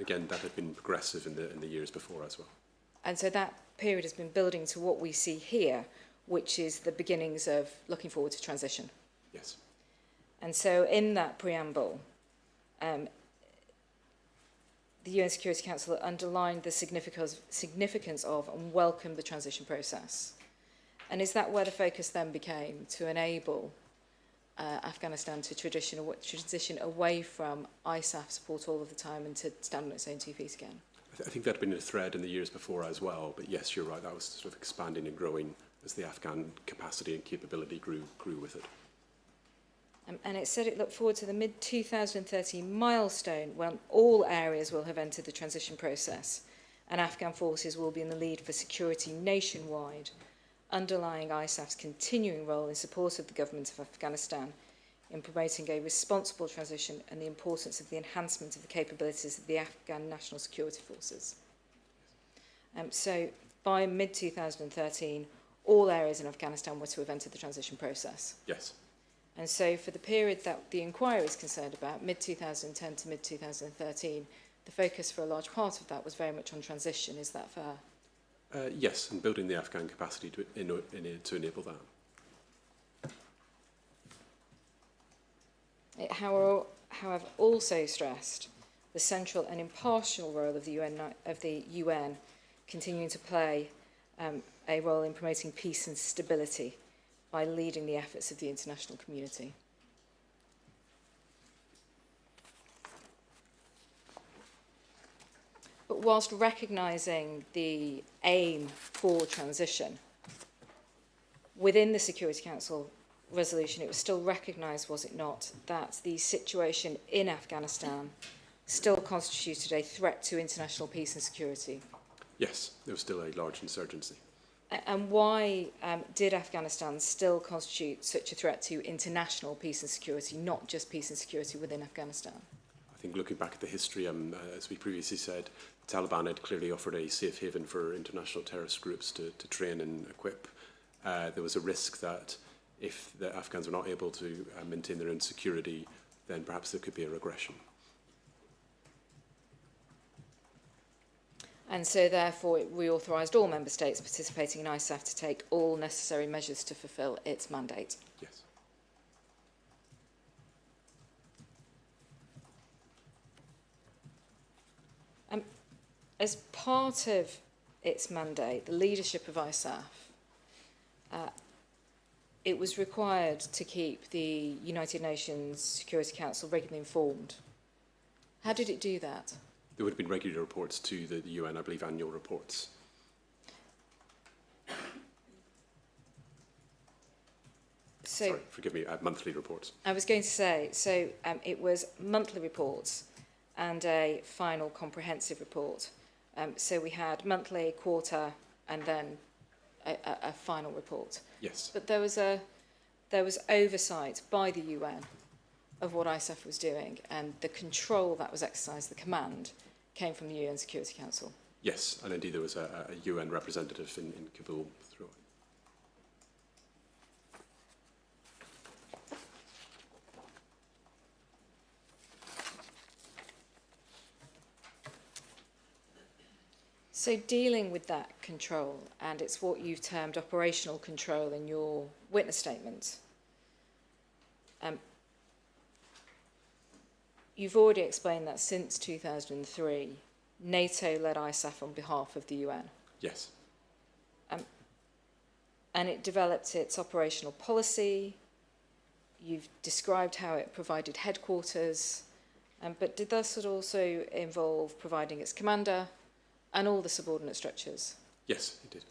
Again, that had been progressive in the years before as well. And so that period has been building to what we see here, which is the beginnings of looking forward to transition. Yes. And so in that preamble, the UN Security Council underlined the significance of and welcomed the transition process. And is that where the focus then became, to enable Afghanistan to transition away from ISAF support all of the time and to stand on its own 2 feet again? I think that had been a thread in the years before as well, but yes, you're right, that was sort of expanding and growing as the Afghan capacity and capability grew with it. And it said it looked forward to the mid-2013 milestone when all areas will have entered the transition process and Afghan forces will be in the lead for security nationwide, underlying ISAF's continuing role in support of the government of Afghanistan in promoting a responsible transition and the importance of the enhancement of the capabilities of the Afghan National Security Forces. So by mid-2013, all areas in Afghanistan were to have entered the transition process. Yes. And so for the period that the inquiry is concerned about, mid-2010 to mid-2013, the focus for a large part of that was very much on transition. Is that fair? Yes, and building the Afghan capacity to enable that. It, however, also stressed the central and impartial role of the UN continuing to play a role in promoting peace and stability by leading the efforts of the international community. But whilst recognising the aim for transition, within the Security Council resolution, it was still recognised, was it not, that the situation in Afghanistan still constituted a threat to international peace and security? Yes, there was still a large insurgency. And why did Afghanistan still constitute such a threat to international peace and security, not just peace and security within Afghanistan? I think looking back at the history, as we previously said, the Taliban had clearly offered a safe haven for international terrorist groups to train and equip. There was a risk that if the Afghans were not able to maintain their own security, then perhaps there could be a regression. And so therefore it reauthorised all member states participating in ISAF to take all necessary measures to fulfil its mandate. Yes. As part of its mandate, the leadership of ISAF, it was required to keep the United Nations Security Council regularly informed. How did it do that? There would have been regular reports to the UN, I believe, annual reports. So, sorry, forgive me, monthly reports. I was going to say, so it was monthly reports and a final comprehensive report. So we had monthly, quarter, and then a final report. Yes. But there was oversight by the UN of what ISAF was doing, and the control that was exercised, the command, came from the UN Security Council. Yes, and indeed there was a UN representative in Kabul throughout. So dealing with that control, and it's what you've termed operational control in your witness statement, you've already explained that since 2003, NATO led ISAF on behalf of the UN. Yes. And it developed its operational policy. You've described how it provided headquarters, but did this also involve providing its commander and all the subordinate structures? Yes, it did.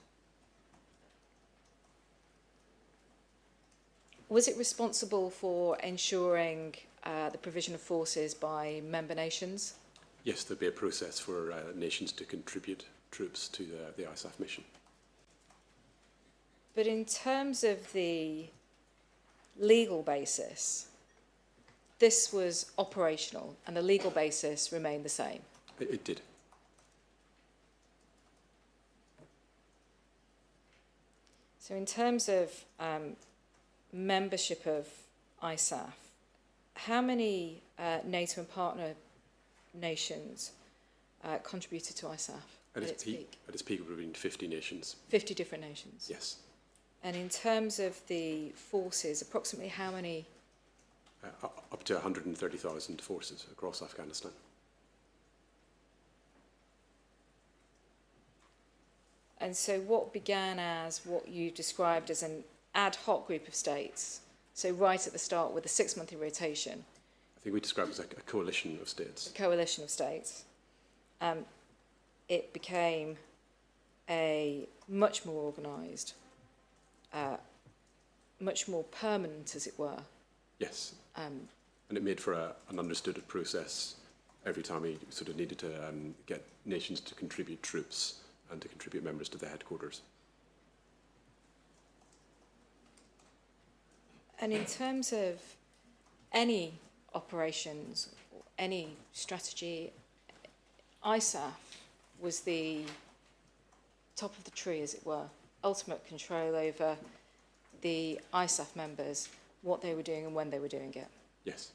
Was it responsible for ensuring the provision of forces by member nations? Yes, there'd be a process for nations to contribute troops to the ISAF mission. But in terms of the legal basis, this was operational and the legal basis remained the same? It did. So in terms of membership of ISAF, how many NATO and partner nations contributed to ISAF at its peak? At its peak, it would have been 50 nations. 50 different nations? Yes. And in terms of the forces, approximately how many? Up to 130,000 forces across Afghanistan. And so what began as what you described as an ad hoc group of states So right at the start with a 6-monthly rotation. I think we describe it as a coalition of states. A coalition of states. It became a much more organised, much more permanent, as it were. Yes. And it made for an understood process every time we sort of needed to get nations to contribute troops and to contribute members to the headquarters. And in terms of any operations, any strategy, ISAF was the top of the tree, as it were, ultimate control over the ISAF members, what they were doing and when they were doing it. Yes.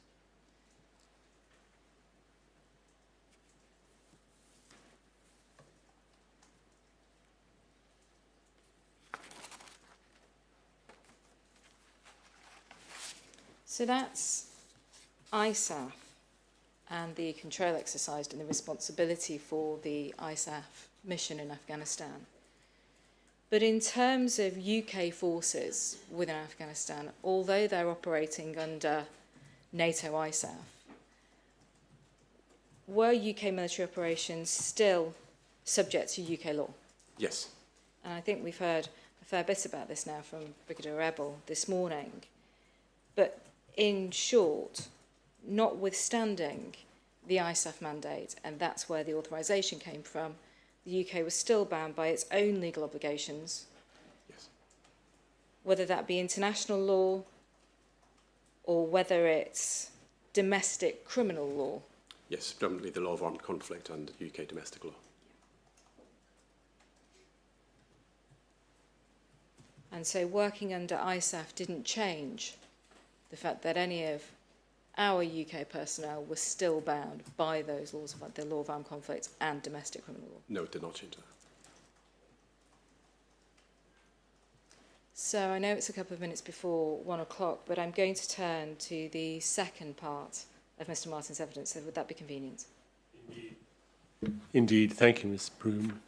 So that's ISAF and the control exercised and the responsibility for the ISAF mission in Afghanistan. But in terms of UK forces within Afghanistan, although they're operating under NATO ISAF, were UK military operations still subject to UK law? Yes. And I think we've heard a fair bit about this now from Brigadier Eble this morning. But in short, notwithstanding the ISAF mandate, and that's where the authorisation came from, the UK was still bound by its own legal obligations, yes, whether that be international law or whether it's domestic criminal law. Yes, predominantly the law of armed conflict and UK domestic law. And so working under ISAF didn't change the fact that any of our UK personnel were still bound by those laws, of the law of armed conflict and domestic criminal law. No, it did not change that. So I know it's a couple of minutes before 1 o'clock, but I'm going to turn to the second part of Mr. Martin's evidence. So would that be convenient? Indeed. Indeed. Thank you, Ms. Broom.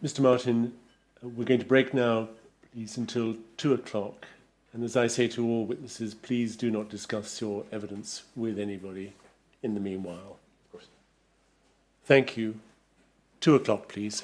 Mr. Martin, we're going to break now, please, until 2 o'clock. And as I say to all witnesses, please do not discuss your evidence with anybody in the meanwhile. Of course. Thank you. 2 o'clock, please.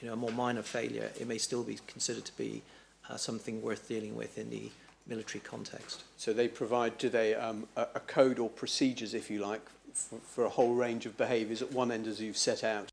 a more minor failure, it may still be considered to be something worth dealing with in the military context. So they provide, do they, a code or procedures, if you like, for a whole range of behaviours at one end as you've set out?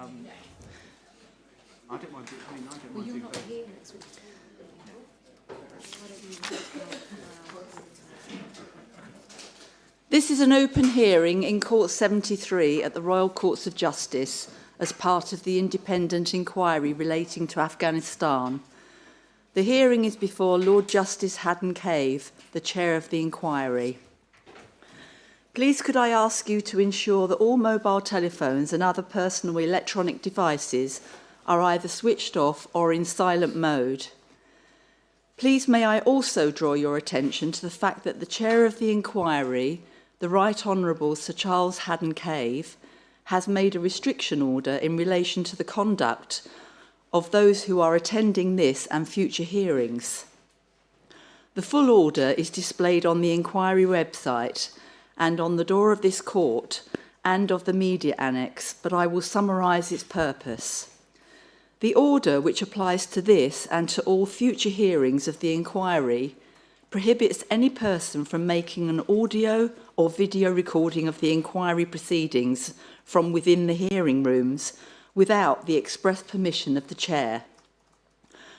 I don't mind. I mean, I don't Well, mind. you're not here next week. This is an open hearing in Court 73 at the Royal Courts of Justice as part of the independent inquiry relating to Afghanistan. The hearing is before Lord Justice Haddon-Cave, the chair of the inquiry. Please could I ask you to ensure that all mobile telephones and other personal electronic devices are either switched off or in silent mode. Please may I also draw your attention to the fact that the chair of the inquiry, the Right Honourable Sir Charles Haddon-Cave, has made a restriction order in relation to the conduct of those who are attending this and future hearings. The full order is displayed on the inquiry website and on the door of this court and of the media annex, but I will summarise its purpose. The order, which applies to this and to all future hearings of the inquiry, prohibits any person from making an audio or video recording of the inquiry proceedings from within the hearing rooms without the express permission of the chair.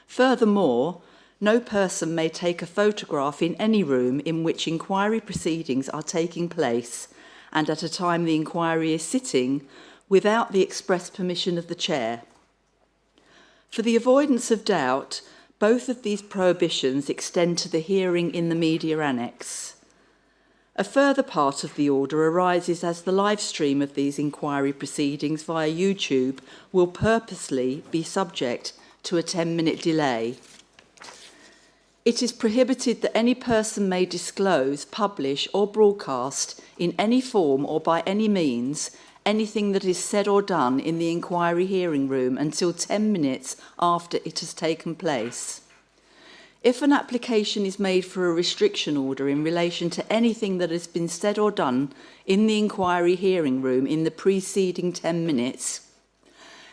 Furthermore, no person may take a photograph in any room in which inquiry proceedings are taking place and at a time the inquiry is sitting without the express permission of the chair. For the avoidance of doubt, both of these prohibitions extend to the hearing in the media annex. A further part of the order arises as the live stream of these inquiry proceedings via YouTube will purposely be subject to a 10-minute delay. It is prohibited that any person may disclose, publish or broadcast in any form or by any means anything that is said or done in the inquiry hearing room until 10 minutes after it has taken place. If an application is made for a restriction order in relation to anything that has been said or done in the inquiry hearing room in the preceding 10 minutes,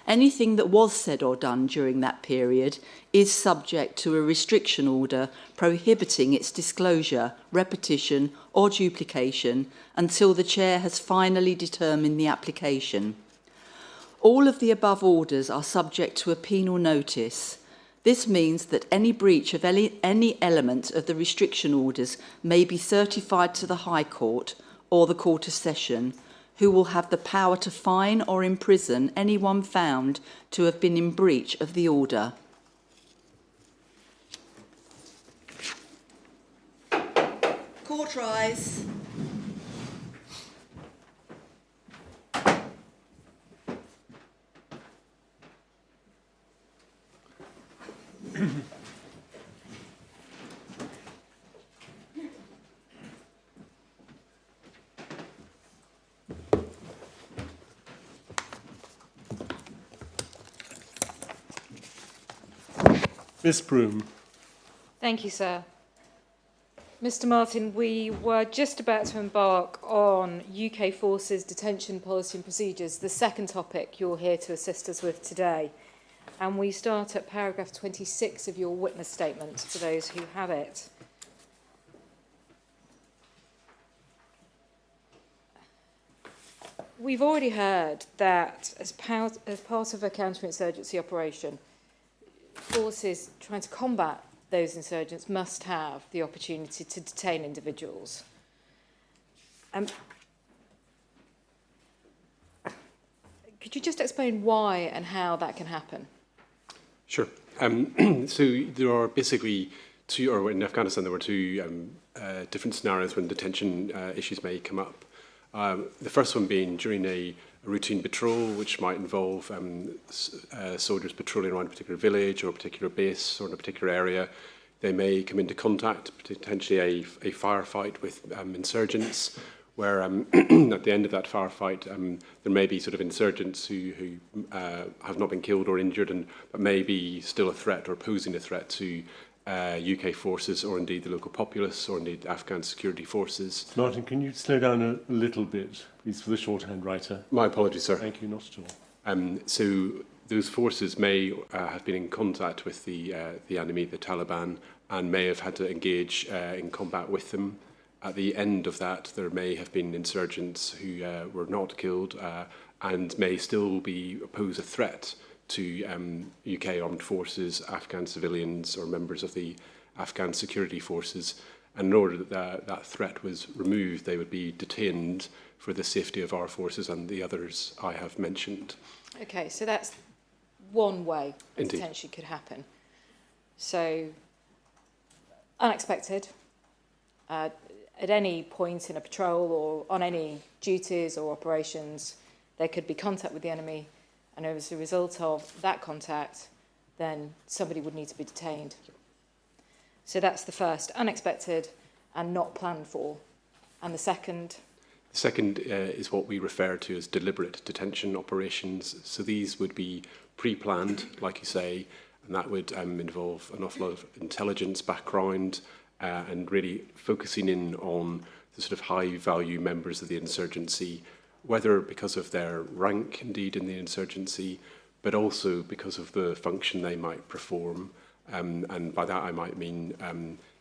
anything that was said or done during that period is subject to a restriction order prohibiting its disclosure, repetition or duplication until the chair has finally determined the application. All of the above orders are subject to a penal notice. This means that any breach of any element of the restriction orders may be certified to the High Court or the Court of Session, who will have the power to fine or imprison anyone found to have been in breach of the order. Court rise. Miss Broom. Thank you, sir. Mr. Martin, we were just about to embark on UK Forces Detention Policy and Procedures, the second topic you're here to assist us with today. And we start at paragraph 26 of your witness statement for those who have it. We've already heard that as part of a counterinsurgency operation, forces trying to combat those insurgents must have the opportunity to detain individuals. Could you just explain why and how that can happen? Sure. So there are basically two, or in Afghanistan there were two different scenarios when detention issues may come up. The first one being during a routine patrol, which might involve soldiers patrolling around a particular village or a particular base or in a particular area. They may come into contact, potentially a firefight with insurgents, where at the end of that firefight, there may be sort of insurgents who have not been killed or injured, but may be still a threat or posing a threat to UK forces or indeed the local populace or indeed Afghan security forces. Martin, can you slow down a little bit, please, for the shorthand writer? My apologies, sir. Thank you, not at all. So those forces may have been in contact with the enemy, the Taliban, and may have had to engage in combat with them. At the end of that, there may have been insurgents who were not killed and may still pose a threat to UK armed forces, Afghan civilians or members of the Afghan security forces. And in order that that threat was removed, they would be detained for the safety of our forces and the others I have mentioned. Okay, so that's one way that Indeed. detention could happen. So, unexpected, at any point in a patrol or on any duties or operations, there could be contact with the enemy, and as a result of that contact, then somebody would need to be detained. So that's the first, unexpected and not planned for. And the second? The second is what we refer to as deliberate detention operations. So these would be pre-planned, like you say, and that would involve an awful lot of intelligence background and really focusing in on the sort of high-value members of the insurgency, whether because of their rank, indeed, in the insurgency, but also because of the function they might perform. And by that I might mean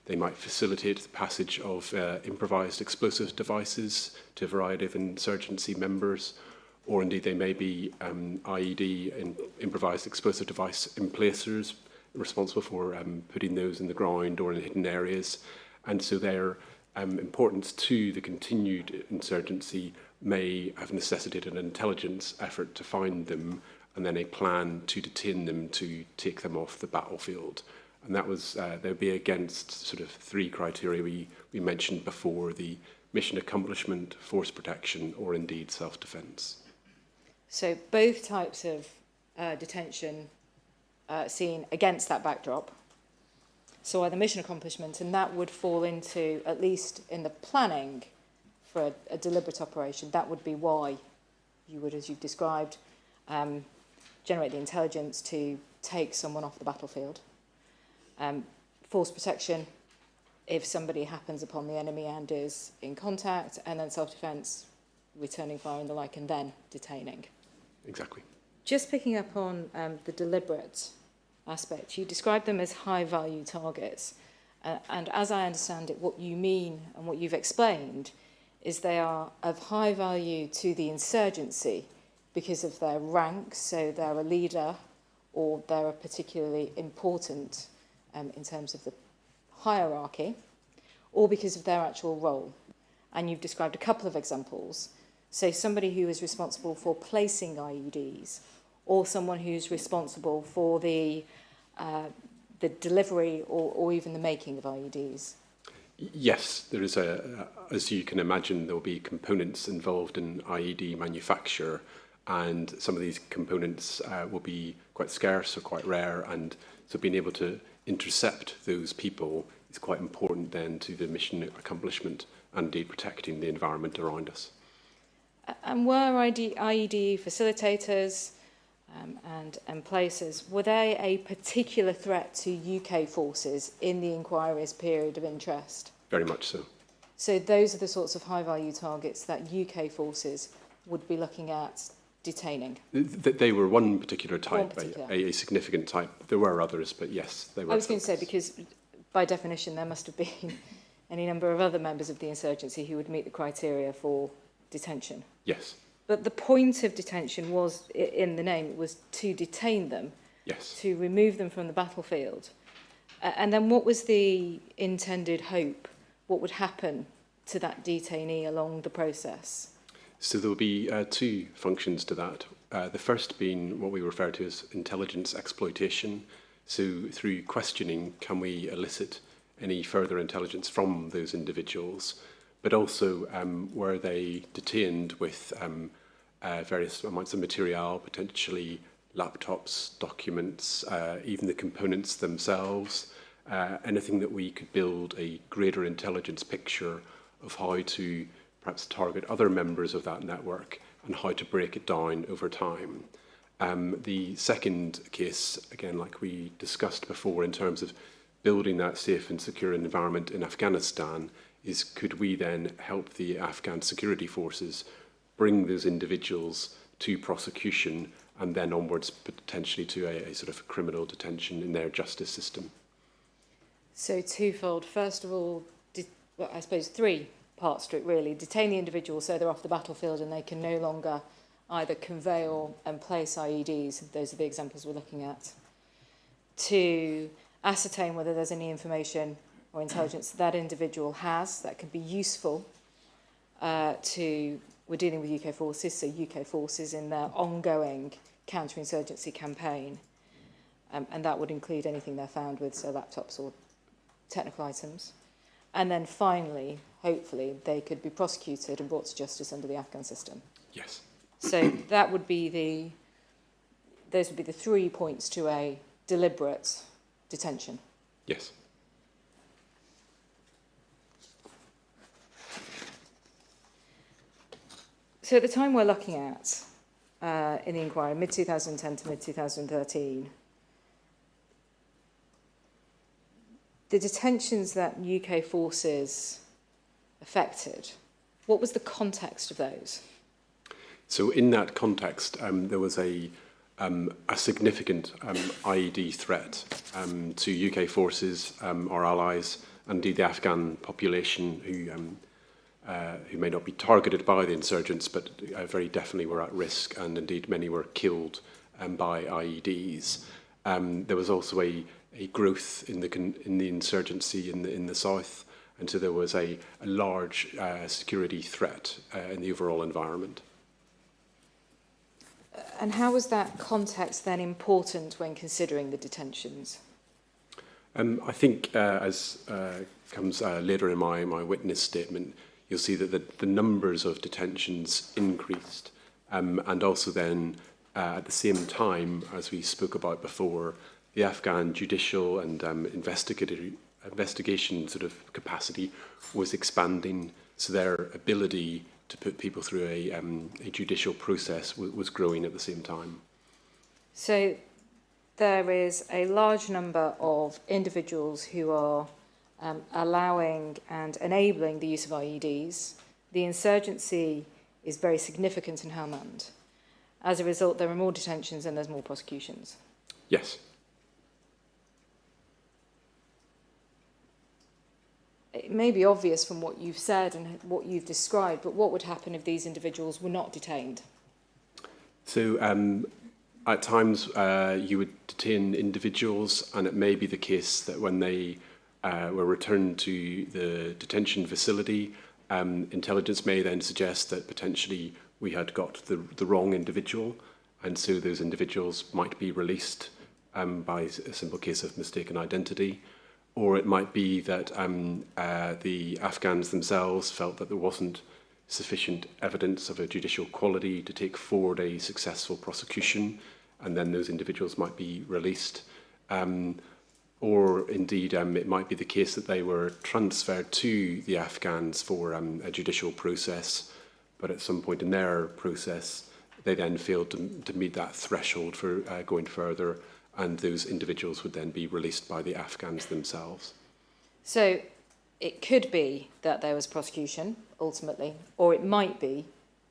they might facilitate the passage of improvised explosive devices to a variety of insurgency members, or indeed they may be IED, improvised explosive device emplacers, responsible for putting those in the ground or in hidden areas. And so their importance to the continued insurgency may have necessitated an intelligence effort to find them, and then a plan to detain them, to take them off the battlefield. And that was, there would be against sort of three criteria we mentioned before: the mission accomplishment, force protection, or indeed self-defence. So both types of detention seen against that backdrop. So either mission accomplishment, and that would fall into, at least in the planning for a deliberate operation, that would be why you would, as you've described, generate the intelligence to take someone off the battlefield. Force protection, if somebody happens upon the enemy and is in contact, and then self-defence, returning fire and the like, and then detaining. Exactly. Just picking up on the deliberate aspect, you described them as high-value targets. And as I understand it, what you mean and what you've explained is they are of high value to the insurgency because of their rank, so they're a leader or they're a particularly important in terms of the hierarchy, or because of their actual role. And you've described a couple of examples. So somebody who is responsible for placing IEDs, or someone who's responsible for the delivery or even the making of IEDs. Yes, there is as you can imagine, there will be components involved in IED manufacture, and some of these components will be quite scarce or quite rare, and so being able to intercept those people is quite important then to the mission accomplishment and indeed protecting the environment around us. And were IED facilitators and places, were they a particular threat to UK forces in the inquiry's period of interest? Very much so. So those are the sorts of high-value targets that UK forces would be looking at detaining? They were one particular type, particular. a significant type. There were others, but yes, they were. I was going to say, because by definition there must have been any number of other members of the insurgency who would meet the criteria for detention. Yes. But the point of detention was, in the name, it was to detain them, Yes. to remove them from the battlefield. And then what was the intended hope? What would happen to that detainee along the process? So there will be two functions to that. The first being what we refer to as intelligence exploitation. So through questioning, can we elicit any further intelligence from those individuals? But also, were they detained with various amounts of material, potentially laptops, documents, even the components themselves, anything that we could build a greater intelligence picture of how to perhaps target other members of that network and how to break it down over time. The second case, again, like we discussed before in terms of building that safe and secure environment in Afghanistan, is could we then help the Afghan security forces bring those individuals to prosecution and then onwards potentially to a sort of criminal detention in their justice system. So twofold. First of all, I suppose three parts to it really. Detain the individual so they're off the battlefield and they can no longer either convey or and place IEDs, those are the examples we're looking at, to ascertain whether there's any information or intelligence that individual has that can be useful we're dealing with UK forces, so UK forces in their ongoing counterinsurgency campaign. And that would include anything they're found with, so laptops or technical items. And then finally, hopefully, they could be prosecuted and brought to justice under the Afghan system. Yes. So that would be those would be the 3 points to a deliberate detention. Yes. So at the time we're looking at in the inquiry, mid-2010 to mid-2013, the detentions that UK forces affected, what was the context of those? So in that context, there was a significant IED threat to UK forces, our allies, and indeed the Afghan population who may not be targeted by the insurgents, but very definitely were at risk, and indeed many were killed by IEDs. There was also a growth in the insurgency in the south, and so there was a large security threat in the overall environment. And how was that context then important when considering the detentions? I think, as comes later in my witness statement, you'll see that the numbers of detentions increased, and also then at the same time, as we spoke about before, the Afghan judicial and investigation sort of capacity was expanding, so their ability to put people through a judicial process was growing at the same time. So there is a large number of individuals who are allowing and enabling the use of IEDs. The insurgency is very significant in Helmand. As a result, there are more detentions and there's more prosecutions. Yes. It may be obvious from what you've said and what you've described, but what would happen if these individuals were not detained? So at times you would detain individuals, and it may be the case that when they were returned to the detention facility, intelligence may then suggest that potentially we had got the wrong individual, and so those individuals might be released by a simple case of mistaken identity. Or it might be that the Afghans themselves felt that there wasn't sufficient evidence of a judicial quality to take forward a successful prosecution, and then those individuals might be released. Or indeed, it might be the case that they were transferred to the Afghans for a judicial process, but at some point in their process, they then failed to meet that threshold for going further, and those individuals would then be released by the Afghans themselves. So it could be that there was prosecution, ultimately, or it might be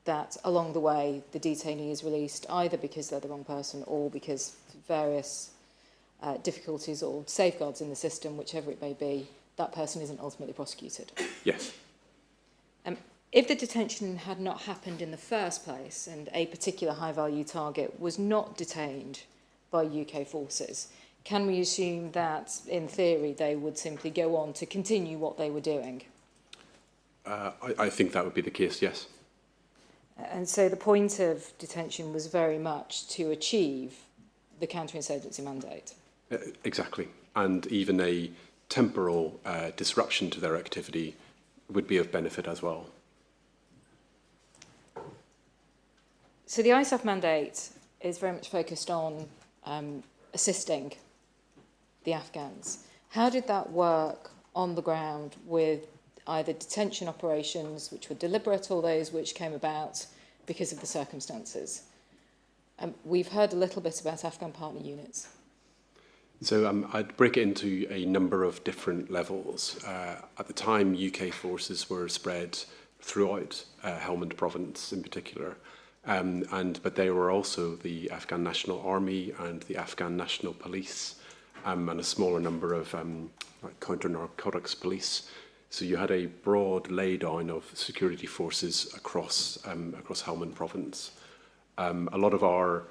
that along the way the detainee is released either because they're the wrong person or because various difficulties or safeguards in the system, whichever it may be, that person isn't ultimately prosecuted. Yes. If the detention had not happened in the first place and a particular high-value target was not detained by UK forces, can we assume that, in theory, they would simply go on to continue what they were doing? I think that would be the case, yes. And so the point of detention was very much to achieve the counterinsurgency mandate. Exactly. And even a temporal disruption to their activity would be of benefit as well. So the ISAF mandate is very much focused on assisting the Afghans. How did that work on the ground with either detention operations which were deliberate or those which came about because of the circumstances? We've heard a little bit about Afghan partner units. So I'd break it into a number of different levels. At the time, UK forces were spread throughout Helmand province in particular. But they were also the Afghan National Army and the Afghan National Police, and a smaller number of counter-narcotics police. So you had a broad laydown of security forces across Helmand province. A lot of our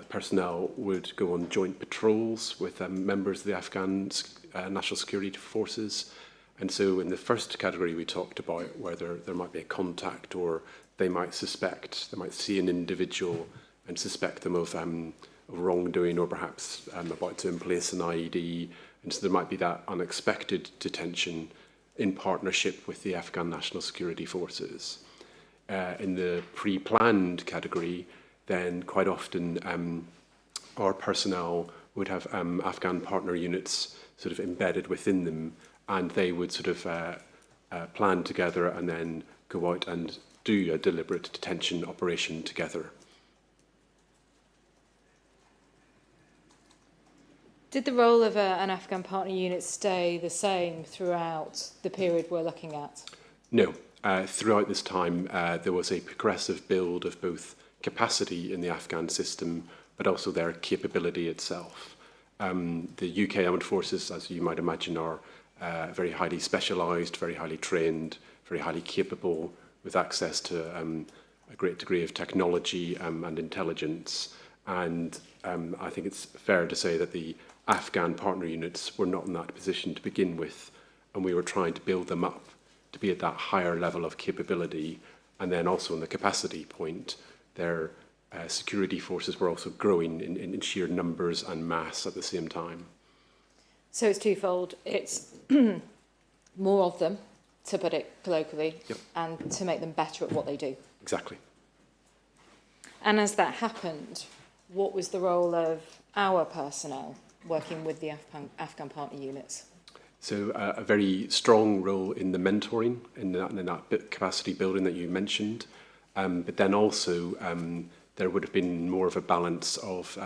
personnel would go on joint patrols with members of the Afghan National Security Forces. And so in the first category we talked about where there might be a contact, or they might see an individual and suspect them of wrongdoing, or perhaps about to emplace an IED. And so there might be that unexpected detention in partnership with the Afghan National Security Forces. In the pre-planned category, then quite often our personnel would have Afghan partner units sort of embedded within them, and they would sort of plan together and then go out and do a deliberate detention operation together. Did the role of an Afghan partner unit stay the same throughout the period we're looking at? No. Throughout this time, there was a progressive build of both capacity in the Afghan system, but also their capability itself. The UK Armed Forces, as you might imagine, are very highly specialised, very highly trained, very highly capable, with access to a great degree of technology and intelligence. And I think it's fair to say that the Afghan partner units were not in that position to begin with, and we were trying to build them up to be at that higher level of capability. And then also on the capacity point, their security forces were also growing in sheer numbers and mass at the same time. So it's twofold. It's more of them, to put it colloquially, Yep. and to make them better at what they do. Exactly. And as that happened, what was the role of our personnel working with the Afghan partner units? So a very strong role in the mentoring, in that capacity building that you mentioned. But then also there would have been more of a balance of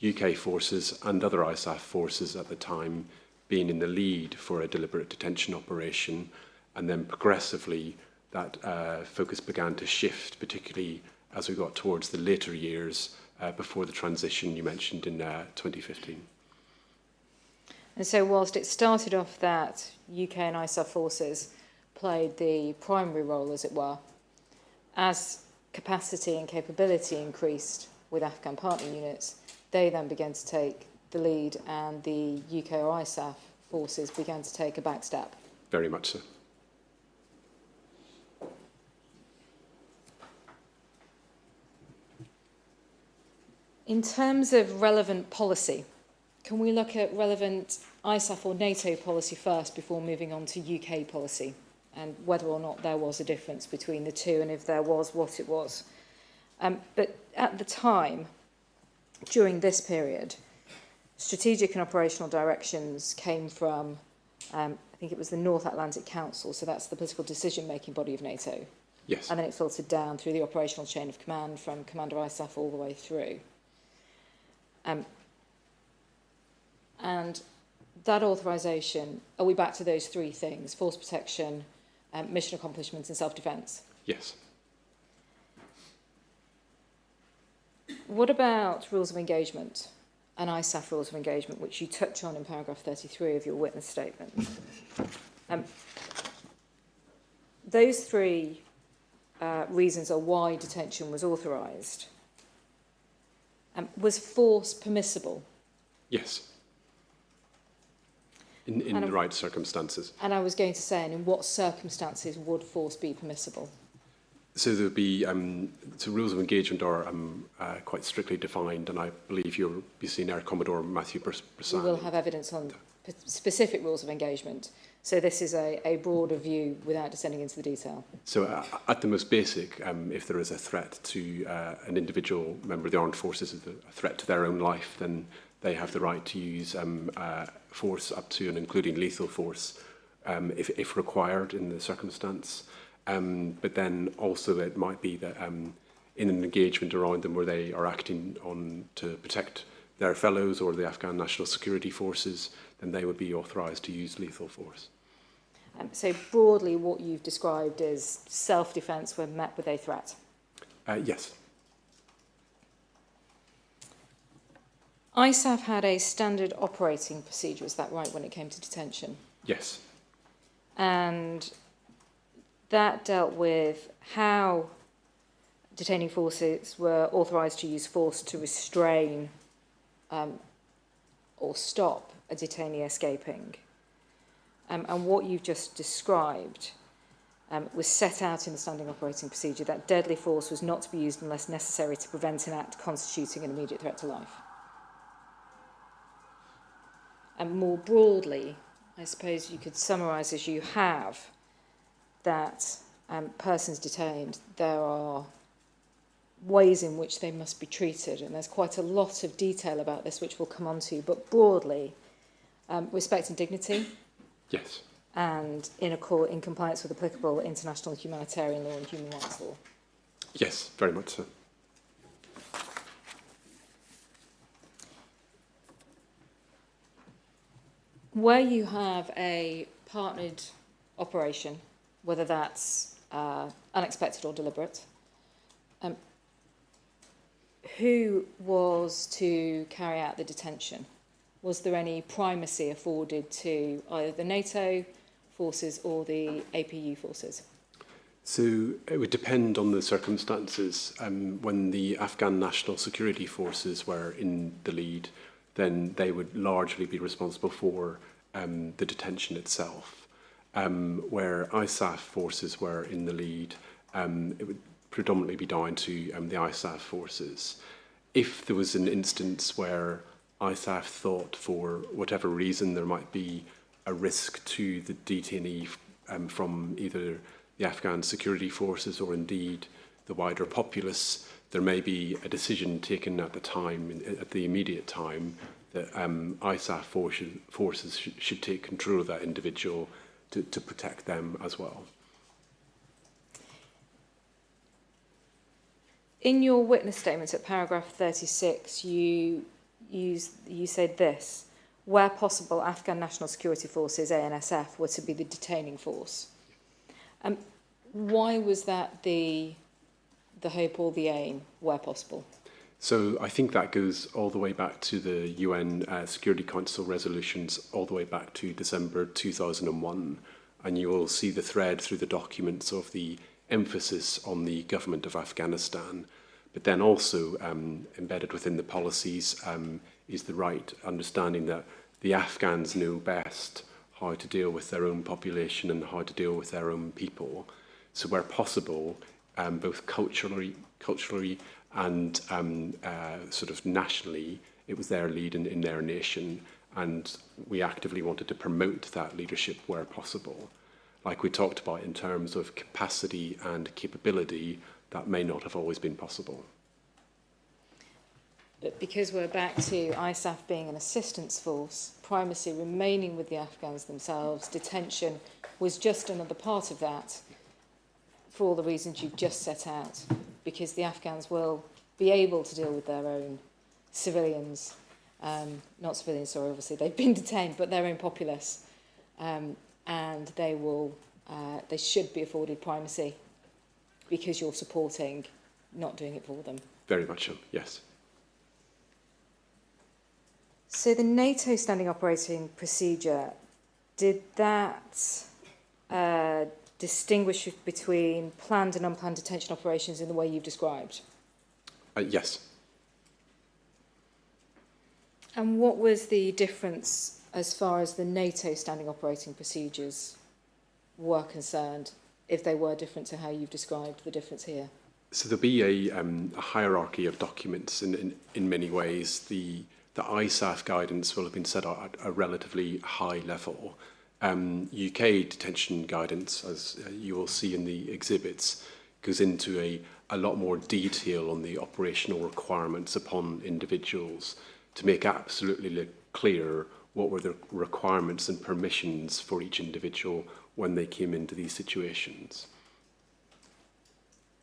UK forces and other ISAF forces at the time being in the lead for a deliberate detention operation. And then progressively that focus began to shift, particularly as we got towards the later years before the transition you mentioned in 2015. And so whilst it started off that UK and ISAF forces played the primary role, as it were, as capacity and capability increased with Afghan partner units, they then began to take the lead, and the UK or ISAF forces began to take a back step. Very much so. In terms of relevant policy, can we look at relevant ISAF or NATO policy first before moving on to UK policy, and whether or not there was a difference between the two, and if there was, what it was? But at the time, during this period, strategic and operational directions came from, I think it was the North Atlantic Council, so that's the political decision-making body of NATO. Yes. And then it filtered down through the operational chain of command from Commander ISAF all the way through. And that authorisation, are we back to those three things: force protection, mission accomplishment and self-defence? Yes. What about rules of engagement and ISAF rules of engagement, which you touch on in paragraph 33 of your witness statement? Those three reasons are why detention was authorised. Was force permissible? Yes. In the right circumstances. And I was going to say, and in what circumstances would force be permissible? So there would be, so rules of engagement are quite strictly defined, and I believe you'll be seeing Air Commodore Matthew Brisani. We will have evidence on specific rules of engagement. So this is a broader view without descending into the detail. So at the most basic, if there is a threat to an individual member of the armed forces, a threat to their own life, then they have the right to use force up to and including lethal force if required in the circumstance. But then also it might be that in an engagement around them where they are acting on to protect their fellows or the Afghan National Security Forces, then they would be authorised to use lethal force. So broadly, what you've described is self-defence when met with a threat? Yes. ISAF had a standard operating procedure, is that right, when it came to detention? Yes. And that dealt with how detaining forces were authorised to use force to restrain or stop a detainee escaping. And what you've just described was set out in the standing operating procedure, that deadly force was not to be used unless necessary to prevent an act constituting an immediate threat to life. And more broadly, I suppose you could summarise as you have that persons detained, there are ways in which they must be treated, and there's quite a lot of detail about this which we'll come on to, but broadly, respect and dignity. Yes. And in compliance with applicable international humanitarian law and human rights law. Yes, very much so. Where you have a partnered operation, whether that's unexpected or deliberate, who was to carry out the detention? Was there any primacy afforded to either the NATO forces or the APU forces? So it would depend on the circumstances. When the Afghan National Security Forces were in the lead, then they would largely be responsible for the detention itself. Where ISAF forces were in the lead, it would predominantly be down to the ISAF forces. If there was an instance where ISAF thought for whatever reason there might be a risk to the detainee from either the Afghan security forces or indeed the wider populace, there may be a decision taken at the time, at the immediate time, that ISAF forces should take control of that individual to protect them as well. In your witness statement at paragraph 36, you said this: where possible, Afghan National Security Forces, ANSF, were to be the detaining force. Why was that the hope or the aim, where possible? So I think that goes all the way back to the UN Security Council resolutions, all the way back to December 2001. And you will see the thread through the documents of the emphasis on the government of Afghanistan. But then also embedded within the policies is the right understanding that the Afghans know best how to deal with their own population and how to deal with their own people. So where possible, both culturally and sort of nationally, it was their lead in their nation, and we actively wanted to promote that leadership where possible. Like we talked about in terms of capacity and capability, that may not have always been possible. But because we're back to ISAF being an assistance force, primacy remaining with the Afghans themselves, detention was just another part of that, for all the reasons you've just set out, because the Afghans will be able to deal with their own civilians, not civilians, sorry, obviously they've been detained, but their own populace, and they should be afforded primacy because you're supporting, not doing it for them. Very much so, yes. So the NATO standing operating procedure, did that distinguish between planned and unplanned detention operations in the way you've described? Yes. And what was the difference as far as the NATO standing operating procedures were concerned, if they were different to how you've described the difference here? So there'll be a hierarchy of documents in many ways. The ISAF guidance will have been set at a relatively high level. UK detention guidance, as you will see in the exhibits, goes into a lot more detail on the operational requirements upon individuals to make absolutely clear what were the requirements and permissions for each individual when they came into these situations.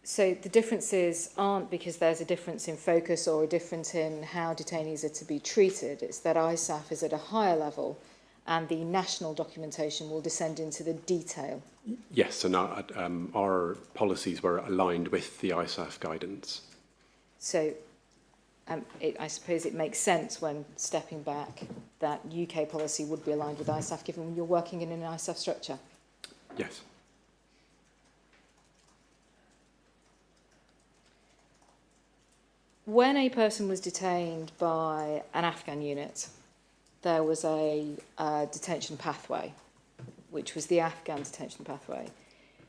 So the differences aren't because there's a difference in focus or a difference in how detainees are to be treated. It's that ISAF is at a higher level and the national documentation will descend into the detail. Yes, and our policies were aligned with the ISAF guidance. So I suppose it makes sense when stepping back that UK policy would be aligned with ISAF given you're working in an ISAF structure. Yes. when a person was detained by an Afghan unit, there was a detention pathway, which was the Afghan detention pathway.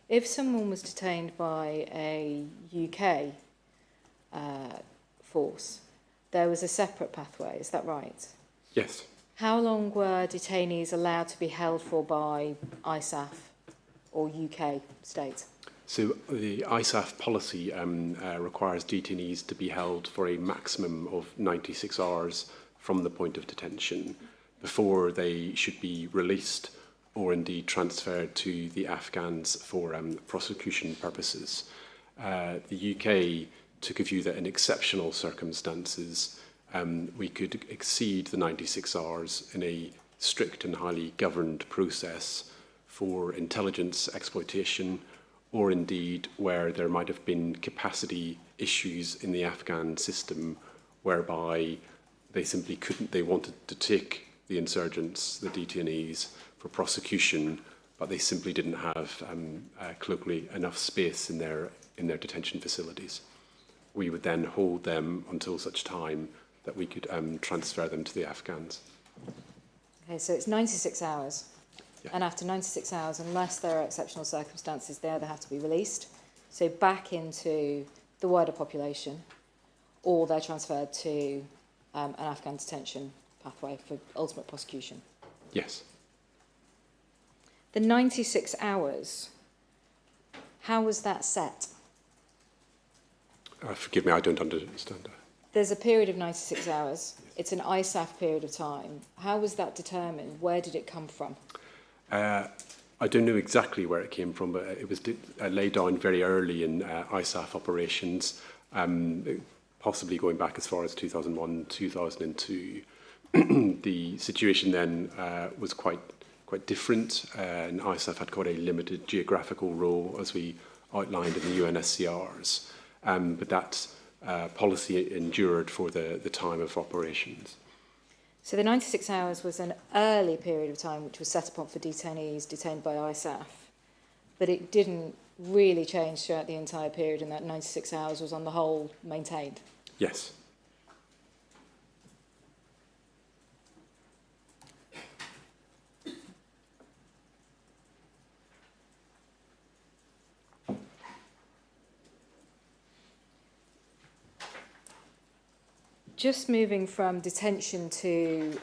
If someone was detained by a UK force, there was a separate pathway, is that right? Yes. How long were detainees allowed to be held for by ISAF or UK state? So the ISAF policy requires detainees to be held for a maximum of 96 hours from the point of detention before they should be released or indeed transferred to the Afghans for prosecution purposes. The UK took a view that in exceptional circumstances we could exceed the 96 hours in a strict and highly governed process for intelligence exploitation, or indeed where there might have been capacity issues in the Afghan system whereby they simply couldn't, they wanted to take the insurgents, the detainees, for prosecution, but they simply didn't have colloquially enough space in their detention facilities. We would then hold them until such time that we could transfer them to the Afghans. Okay, so it's 96 hours. Yeah. And after 96 hours, unless there are exceptional circumstances, they either have to be released, so back into the wider population, or they're transferred to an Afghan detention pathway for ultimate prosecution. Yes. The 96 hours, how was that set? Forgive me, I don't understand. There's a period of 96 hours. It's an ISAF period of time. How was that determined? Where did it come from? I don't know exactly where it came from, but it was laid down very early in ISAF operations, possibly going back as far as 2001, 2002. The situation then was quite different, and ISAF had quite a limited geographical role, as we outlined in the UNSCRs. But that policy endured for the time of operations. So the 96 hours was an early period of time which was set upon for detainees detained by ISAF, but it didn't really change throughout the entire period, and that 96 hours was on the whole maintained? Yes. Just moving from detention to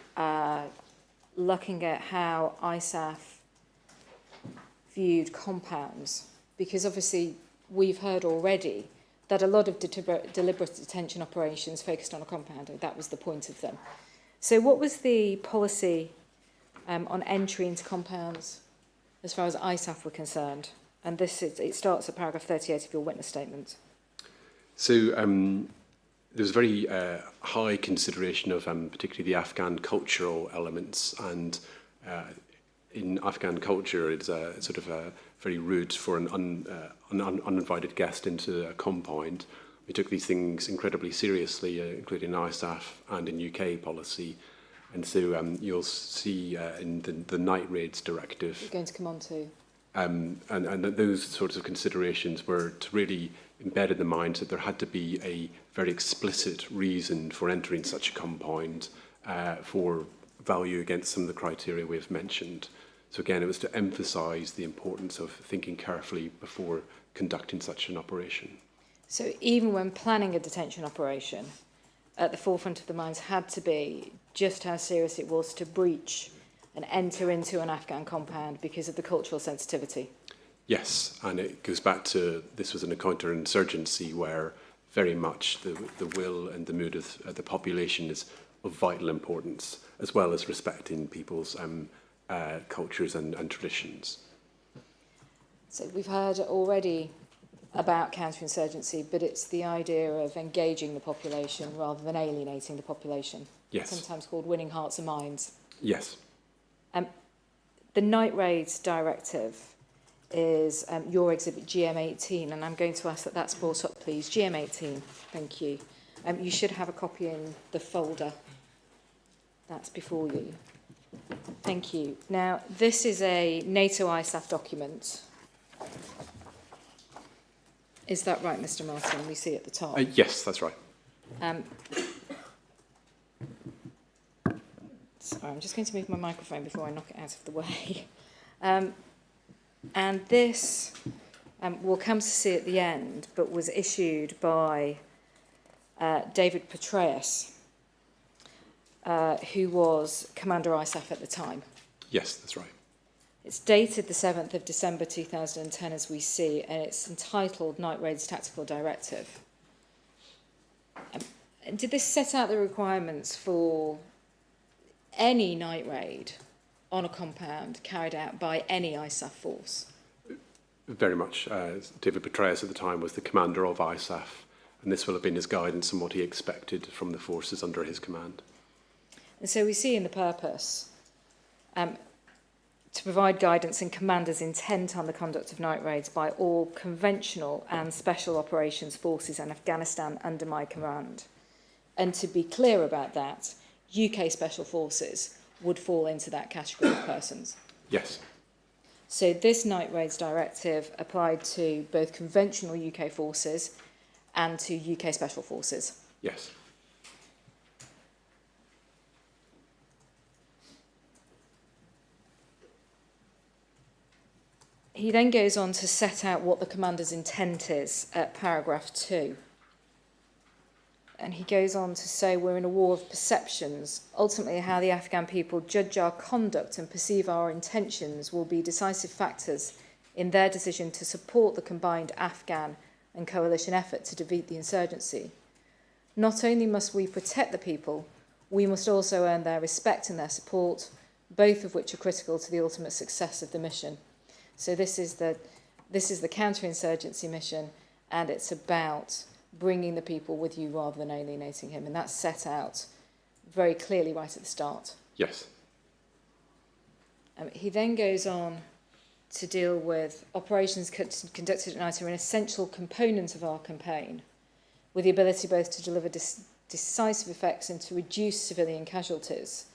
looking at how ISAF viewed compounds, because obviously we've heard already that a lot of deliberate detention operations focused on a compound. That was the point of them. So what was the policy on entry into compounds as far as ISAF were concerned? And this it starts at paragraph 38 of your witness statement. So there was very high consideration of particularly the Afghan cultural elements, and in Afghan culture it's sort of very rude for an uninvited guest into a compound. We took these things incredibly seriously, including ISAF and in UK policy, and so you'll see in the night raids directive. You're going to come on to. And those sorts of considerations were to really embed in the mind that there had to be a very explicit reason for entering such a compound for value against some of the criteria we've mentioned. So again, it was to emphasise the importance of thinking carefully before conducting such an operation. So even when planning a detention operation, at the forefront of the minds had to be just how serious it was to breach and enter into an Afghan compound because of the cultural sensitivity. Yes, and it goes back to this was in a counterinsurgency where very much the will and the mood of the population is of vital importance, as well as respecting people's cultures and traditions. So we've heard already about counterinsurgency, but it's the idea of engaging the population rather than alienating the population. Yes. Sometimes called winning hearts and minds. Yes. The night raids directive is your exhibit GM18, and I'm going to ask that that's brought up, please. GM18, thank you. You should have a copy in the folder. That's before you. Thank you. Now, this is a NATO ISAF document. Is that right, Mr. Martin? We see at the top. Yes, that's right. Sorry, I'm just going to move my microphone before I knock it out of the way. And this, we'll come to see at the end, but was issued by David Petraeus, who was Commander ISAF at the time. Yes, that's right. It's dated the 7th of December 2010, as we see, and it's entitled Night Raids Tactical Directive. Did this set out the requirements for any night raid on a compound carried out by any ISAF force? Very much. David Petraeus at the time was the commander of ISAF, and this will have been his guidance and what he expected from the forces under his command. And so we see in the purpose to provide guidance and commanders' intent on the conduct of night raids by all conventional and special operations forces in Afghanistan under my command. And to be clear about that, UK Special Forces would fall into that category of persons. Yes. So this Night Raids Directive applied to both conventional UK forces and to UK Special Forces. Yes. He then goes on to set out what the commander's intent is at paragraph 2. And he goes on to say we're in a war of perceptions. Ultimately, how the Afghan people judge our conduct and perceive our intentions will be decisive factors in their decision to support the combined Afghan and coalition effort to defeat the insurgency. Not only must we protect the people, we must also earn their respect and their support, both of which are critical to the ultimate success of the mission. So this is the counterinsurgency mission, and it's about bringing the people with you rather than alienating him. And that's set out very clearly right at the start. Yes. He then goes on to deal with operations conducted at night are an essential component of our campaign, with the ability both to deliver decisive effects and to reduce civilian casualties.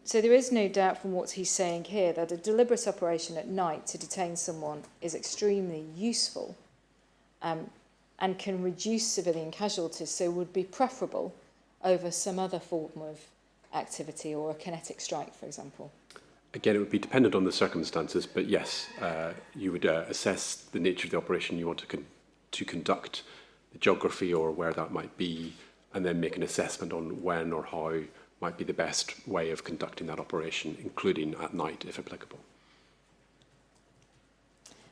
So there is no doubt from what he's saying here that a deliberate operation at night to detain someone is extremely useful and can reduce civilian casualties, so would be preferable over some other form of activity or a kinetic strike, for example. Again, it would be dependent on the circumstances, but yes, you would assess the nature of the operation you want to conduct, the geography or where that might be, and then make an assessment on when or how might be the best way of conducting that operation, including at night, if applicable.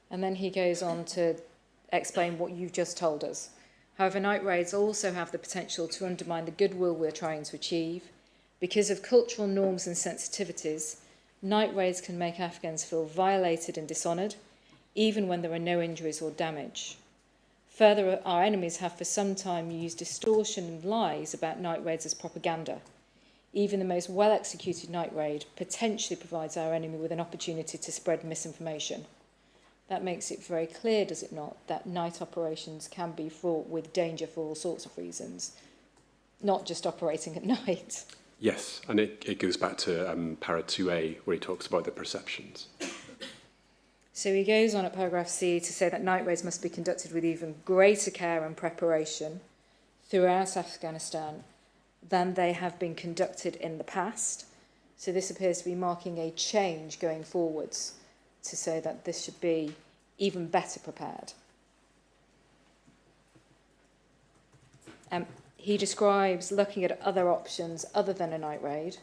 And then he goes on to explain what you've just told us. However, night raids also have the potential to undermine the goodwill we're trying to achieve. Because of cultural norms and sensitivities, night raids can make Afghans feel violated and dishonoured, even when there are no injuries or damage. Further, our enemies have for some time used distortion and lies about night raids as propaganda. Even the most well-executed night raid potentially provides our enemy with an opportunity to spread misinformation. That makes it very clear, does it not, that night operations can be fraught with danger for all sorts of reasons, not just operating at night. Yes, and it goes back to para 2A, where he talks about the perceptions. So he goes on at paragraph C to say that night raids must be conducted with even greater care and preparation throughout Afghanistan than they have been conducted in the past. So this appears to be marking a change going forwards to say that this should be even better prepared. He describes looking at other options other than a night raid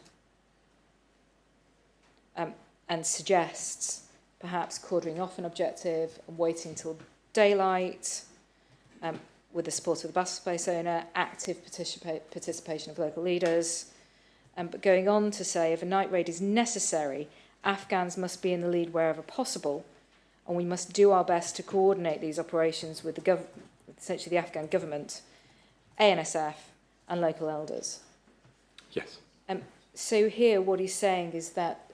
and suggests perhaps quartering off an objective and waiting till daylight, with the support of the battle space owner, active participation of local leaders, but going on to say if a night raid is necessary, Afghans must be in the lead wherever possible, and we must do our best to coordinate these operations with essentially the Afghan government, ANSF, and local elders. Yes. So here what he's saying is that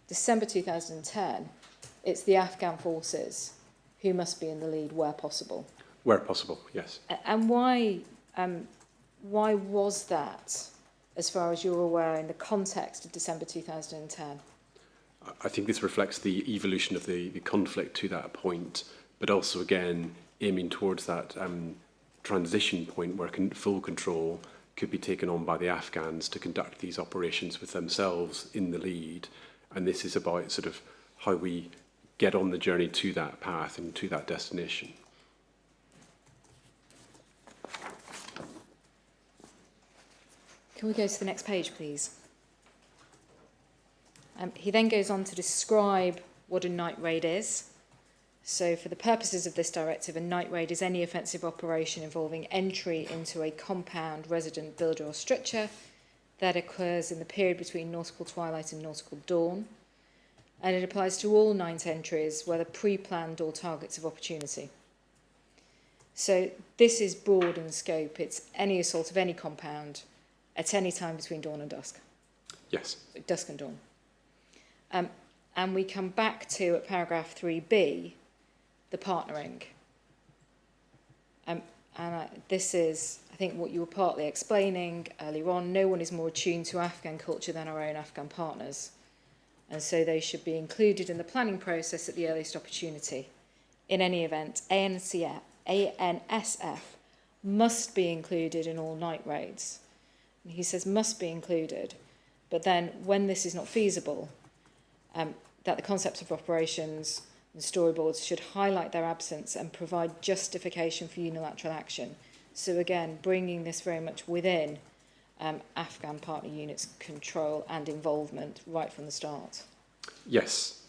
December 2010, it's the Afghan forces who must be in the lead where possible. Where possible, yes. And why was that, as far as you're aware, in the context of December 2010? I think this reflects the evolution of the conflict to that point, but also, again, aiming towards that transition point where full control could be taken on by the Afghans to conduct these operations with themselves in the lead. And this is about sort of how we get on the journey to that path and to that destination. Can we go to the next page, please? He then goes on to describe what a night raid is. So for the purposes of this directive, a night raid is any offensive operation involving entry into a compound, resident, builder or structure that occurs in the period between nautical twilight and nautical dawn. And it applies to all night entries, whether pre-planned or targets of opportunity. So this is broad in scope. It's any assault of any compound at any time between dawn and dusk. Yes. Dusk and dawn. And we come back to, at paragraph 3b, the partnering. This is, I think, what you were partly explaining earlier on. No one is more attuned to Afghan culture than our own Afghan partners. And so they should be included in the planning process at the earliest opportunity. In any event, ANSF must be included in all night raids. And he says must be included, but then when this is not feasible, that the concepts of operations and storyboards should highlight their absence and provide justification for unilateral action. So again, bringing this very much within Afghan partner units' control and involvement right from the start. Yes,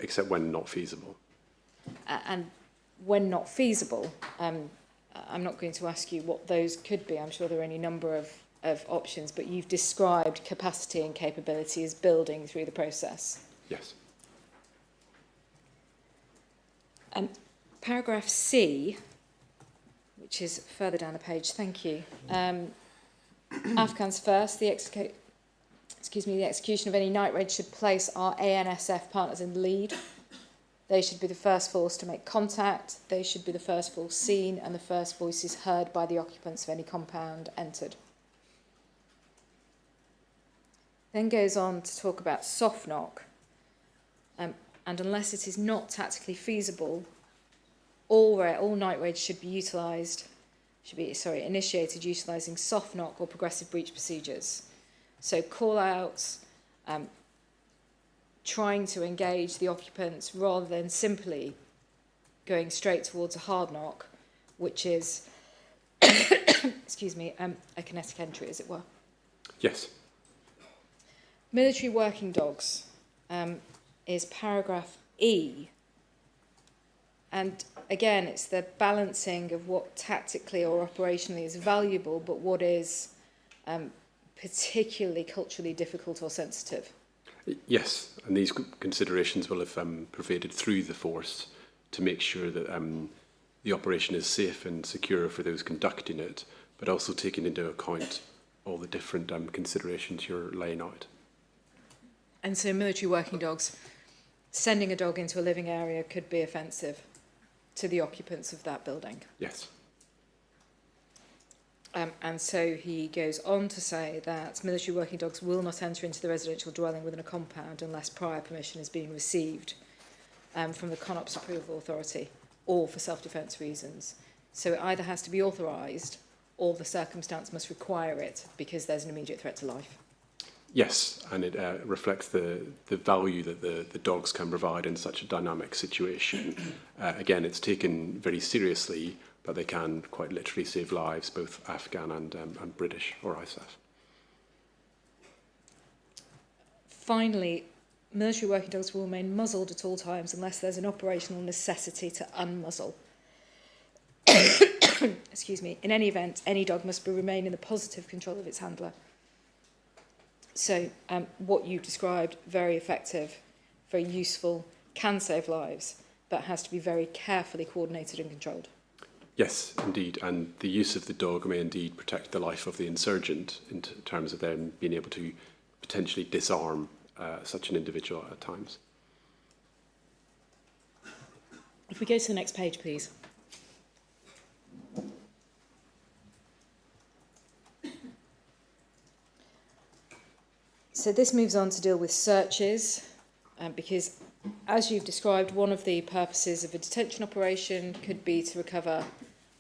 except when not feasible. And when not feasible, I'm not going to ask you what those could be. I'm sure there are any number of options, but you've described capacity and capability as building through the process. Yes. Paragraph C, which is further down the page, thank you. Afghans first, the execution of any night raid should place our ANSF partners in the lead. They should be the first force to make contact, they should be the first force seen, and the first voices heard by the occupants of any compound entered. Then goes on to talk about soft knock. And unless it is not tactically feasible, all night raids should be initiated utilising soft knock or progressive breach procedures. So call-outs, trying to engage the occupants rather than simply going straight towards a hard knock, which is, excuse me, a kinetic entry, as it were. Yes. Military working dogs is paragraph E. And again, it's the balancing of what tactically or operationally is valuable, but what is particularly culturally difficult or sensitive. Yes, and these considerations will have pervaded through the force to make sure that the operation is safe and secure for those conducting it, but also taking into account all the different considerations you're laying out. And so military working dogs, sending a dog into a living area could be offensive to the occupants of that building. Yes. And so he goes on to say that military working dogs will not enter into the residential dwelling within a compound unless prior permission has been received from the CONOPS approval authority or for self-defence reasons. So it either has to be authorised or the circumstance must require it because there's an immediate threat to life. Yes, and it reflects the value that the dogs can provide in such a dynamic situation. Again, it's taken very seriously, but they can quite literally save lives, both Afghan and British or ISAF. Finally, Military working dogs will remain muzzled at all times unless there's an operational necessity to unmuzzle. Excuse me. In any event, any dog must remain in the positive control of its handler. So what you've described, very effective, very useful, can save lives, but has to be very carefully coordinated and controlled. Yes, indeed. And the use of the dog may indeed protect the life of the insurgent in terms of them being able to potentially disarm such an individual at times. If we go to the next page, please. So this moves on to deal with searches, because as you've described, one of the purposes of a detention operation could be to recover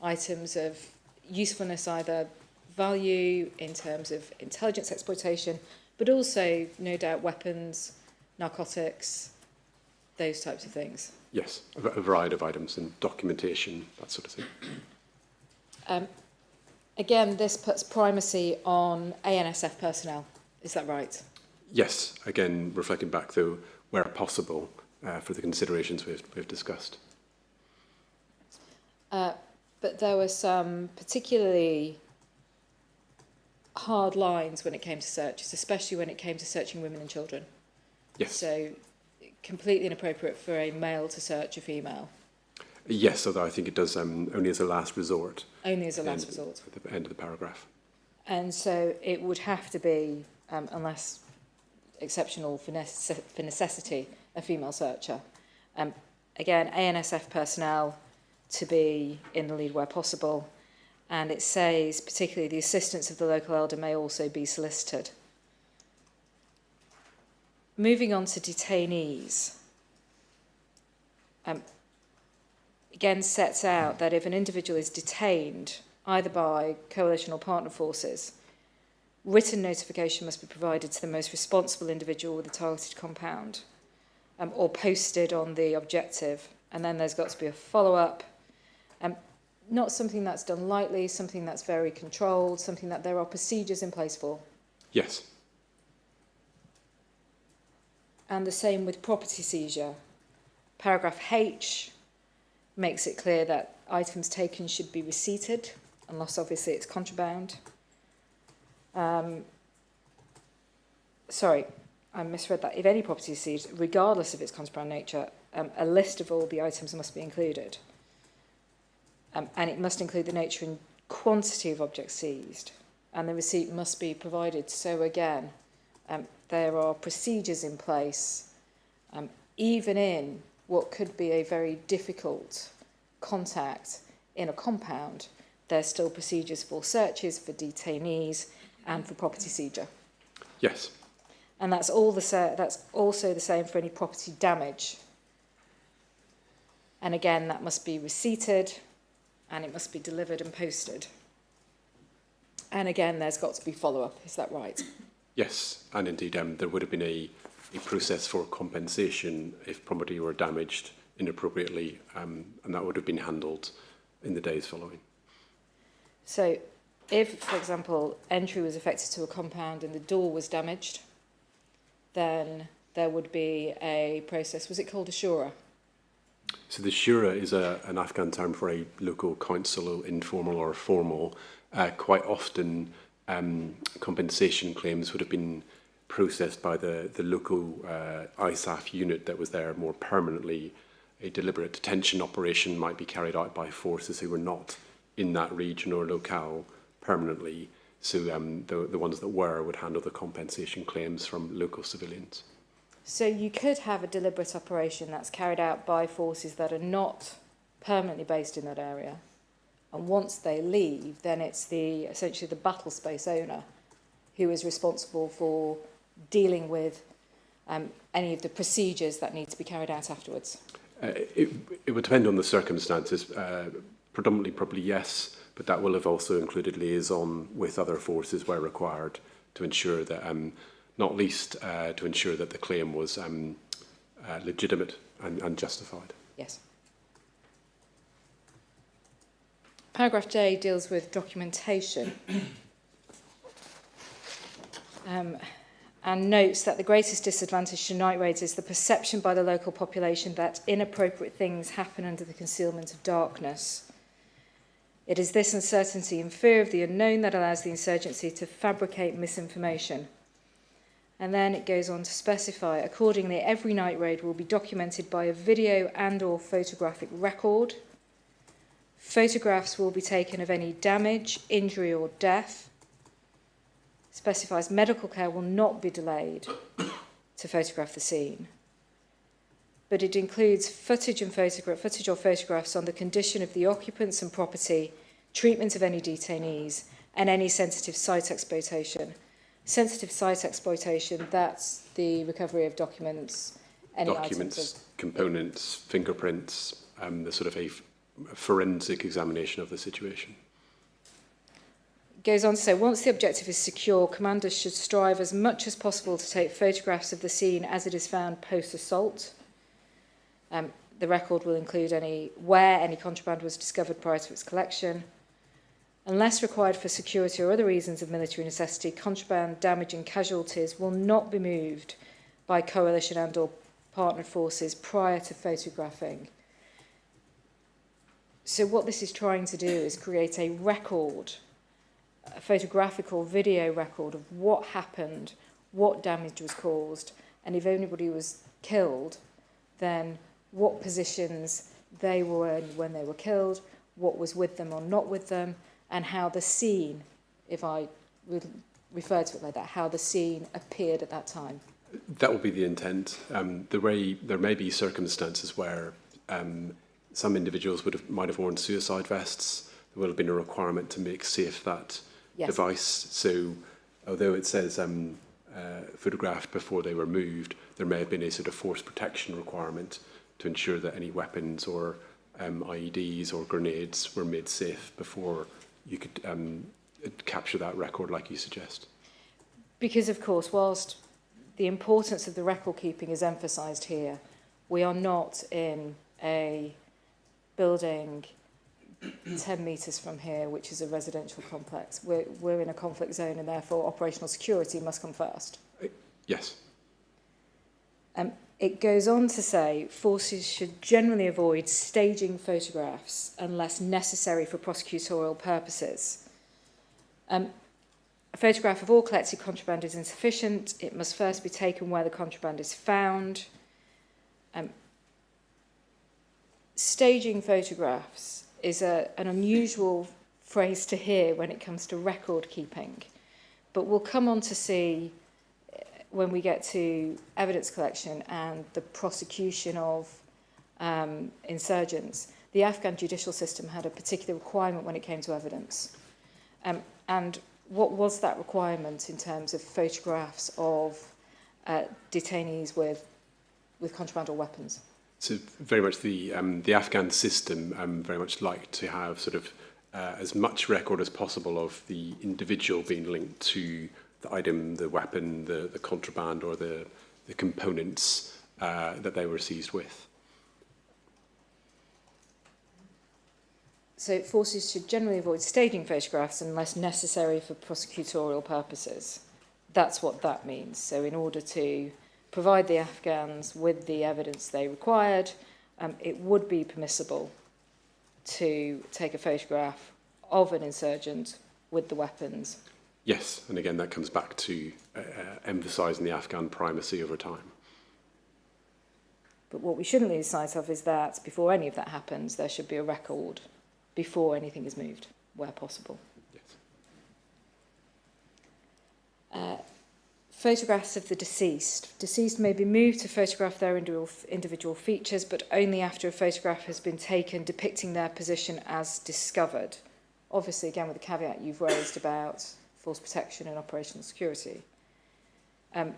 items of usefulness, either value in terms of intelligence exploitation, but also, no doubt, weapons, narcotics, those types of things. Yes, a variety of items and documentation, that sort of thing. Again, this puts primacy on ANSF personnel. Is that right? Yes, again, reflecting back, though, where possible, for the considerations we've discussed. But there were some particularly hard lines when it came to searches, especially when it came to searching women and children. Yes. So completely inappropriate for a male to search a female. Yes, although I think it does only as a last resort. Only as a last resort. At the end of the paragraph. And so it would have to be, unless exceptional for necessity, a female searcher. Again, ANSF personnel to be in the lead where possible. And it says, particularly, the assistance of the local elder may also be solicited. Moving on to detainees. Again, sets out that if an individual is detained, either by coalition or partner forces, written notification must be provided to the most responsible individual with a targeted compound, or posted on the objective. And then there's got to be a follow-up. Not something that's done lightly, something that's very controlled, something that there are procedures in place for. Yes. And the same with property seizure. Paragraph H makes it clear that items taken should be receipted, unless obviously it's contraband. Sorry, I misread that. If any property is seized, regardless of its contraband nature, a list of all the items must be included. And it must include the nature and quantity of objects seized. And the receipt must be provided. So again, there are procedures in place, even in what could be a very difficult contact in a compound. There's still procedures for searches, for detainees, and for property seizure. Yes. And that's also the same for any property damage. And again, that must be receipted, and it must be delivered and posted. And again, there's got to be follow-up. Is that right? Yes, and indeed there would have been a process for compensation if property were damaged inappropriately, and that would have been handled in the days following. So if, for example, entry was effected to a compound and the door was damaged, then there would be a process. Was it called a shura? So the shura is an Afghan term for a local council, informal or formal. Quite often, compensation claims would have been processed by the local ISAF unit that was there more permanently. A deliberate detention operation might be carried out by forces who were not in that region or locale permanently. So the ones that were would handle the compensation claims from local civilians. So you could have a deliberate operation that's carried out by forces that are not permanently based in that area. And once they leave, then it's essentially the battle space owner who is responsible for dealing with any of the procedures that need to be carried out afterwards. It would depend on the circumstances. Predominantly, probably yes, but that will have also included liaison with other forces where required to ensure that, not least to ensure that the claim was legitimate and justified. Yes. Paragraph J deals with documentation and notes that the greatest disadvantage to night raids is the perception by the local population that inappropriate things happen under the concealment of darkness. It is this uncertainty and fear of the unknown that allows the insurgency to fabricate misinformation. And then it goes on to specify, accordingly, every night raid will be documented by a video and/or photographic record. Photographs will be taken of any damage, injury or death. Specifies medical care will not be delayed to photograph the scene. But it includes footage or photographs on the condition of the occupants and property, treatment of any detainees, and any sensitive site exploitation. Sensitive site exploitation, that's the recovery of documents, any items, components, fingerprints, the sort of a forensic examination of the situation. goes on to say, once the objective is secure, commanders should strive as much as possible to take photographs of the scene as it is found post-assault. The record will include where any contraband was discovered prior to its collection. Unless required for security or other reasons of military necessity, contraband damage and casualties will not be moved by coalition and or partner forces prior to photographing. So what this is trying to do is create a record, a photographic or video record of what happened, what damage was caused, and if anybody was killed, then what positions they were in when they were killed, what was with them or not with them, and how the scene, if I would refer to it like that, how the scene appeared at that time. That will be the intent. There may be circumstances where some individuals might have worn suicide vests. There will have been a requirement to make safe that device. So although it says photographed before they were moved, there may have been a sort of force protection requirement to ensure that any weapons or IEDs or grenades were made safe before you could capture that record like you suggest. Because, of course, whilst the importance of the record keeping is emphasised here, we are not in a building 10 metres from here, which is a residential complex. We're in a conflict zone, and therefore operational security must come first. Yes. It goes on to say forces should generally avoid staging photographs unless necessary for prosecutorial purposes. A photograph of all collected contraband is insufficient. It must first be taken where the contraband is found. Staging photographs is an unusual phrase to hear when it comes to record keeping, but we'll come on to see when we get to evidence collection and the prosecution of insurgents, the Afghan judicial system had a particular requirement when it came to evidence. And what was that requirement in terms of photographs of detainees with contraband or weapons? So very much the Afghan system very much liked to have sort of as much record as possible of the individual being linked to the item, the weapon, the contraband, or the components that they were seized with. So forces should generally avoid staging photographs unless necessary for prosecutorial purposes. That's what that means. So in order to provide the Afghans with the evidence they required, it would be permissible to take a photograph of an insurgent with the weapons. Yes, and again, that comes back to emphasising the Afghan primacy over time. But what we shouldn't lose sight of is that before any of that happens, there should be a record before anything is moved, where possible. Yes. Photographs of the deceased. Deceased may be moved to photograph their individual features, but only after a photograph has been taken depicting their position as discovered. Obviously, again, with the caveat you've raised about force protection and operational security. And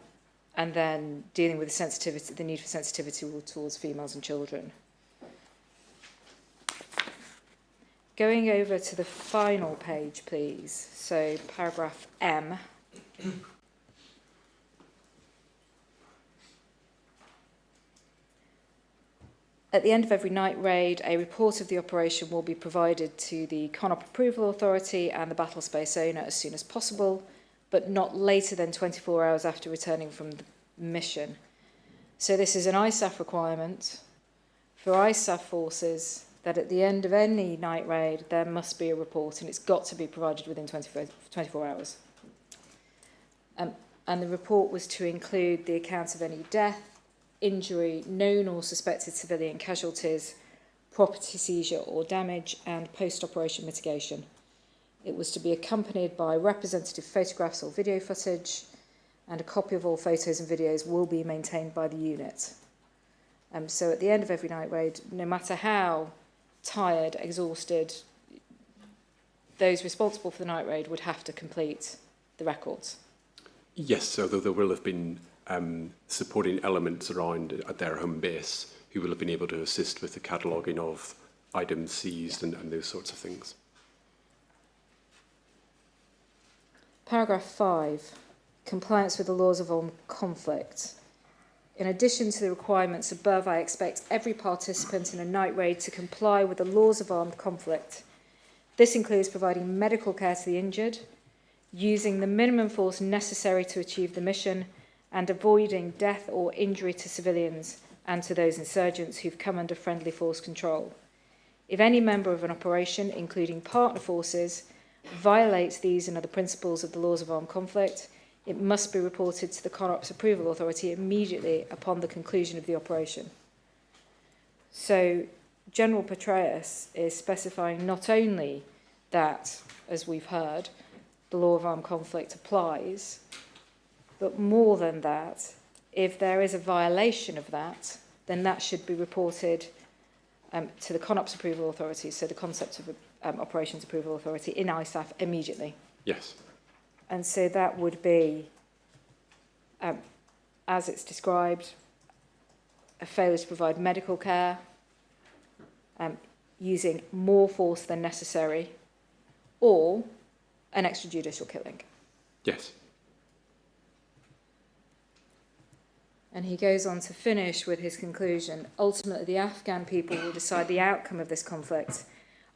then dealing with the need for sensitivity towards females and children. Going over to the final page, please. So paragraph M. At the end of every night raid, a report of the operation will be provided to the CONOP Approval Authority and the battle space owner as soon as possible, but not later than 24 hours after returning from the mission. So this is an ISAF requirement for ISAF forces that at the end of any night raid, there must be a report, and it's got to be provided within 24 hours. And the report was to include the account of any death, injury, known or suspected civilian casualties, property seizure or damage, and post-operation mitigation. It was to be accompanied by representative photographs or video footage, and a copy of all photos and videos will be maintained by the unit. So at the end of every night raid, no matter how tired, exhausted, those responsible for the night raid would have to complete the records. Yes, although there will have been supporting elements around at their home base who will have been able to assist with the cataloguing of items seized and those sorts of things. Paragraph 5, compliance with the laws of armed conflict. In addition to the requirements above, I expect every participant in a night raid to comply with the laws of armed conflict. This includes providing medical care to the injured, using the minimum force necessary to achieve the mission, and avoiding death or injury to civilians and to those insurgents who've come under friendly force control. If any member of an operation, including partner forces, violates these and other principles of the laws of armed conflict, it must be reported to the CONOPS Approval Authority immediately upon the conclusion of the operation. So General Petraeus is specifying not only that, as we've heard, the law of armed conflict applies, but more than that, if there is a violation of that, then that should be reported to the CONOPS Approval Authority, so the Concept of Operations Approval Authority in ISAF immediately. Yes. And so that would be, as it's described, a failure to provide medical care, using more force than necessary, or an extrajudicial killing. Yes. And he goes on to finish with his conclusion. Ultimately, the Afghan people will decide the outcome of this conflict.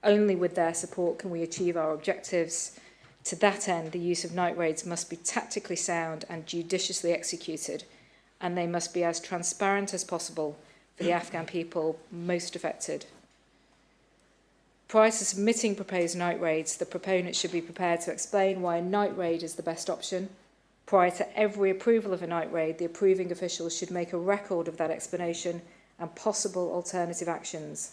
Only with their support can we achieve our objectives. To that end, the use of night raids must be tactically sound and judiciously executed, and they must be as transparent as possible for the Afghan people most affected. Prior to submitting proposed night raids, the proponents should be prepared to explain why a night raid is the best option. Prior to every approval of a night raid, the approving officials should make a record of that explanation and possible alternative actions.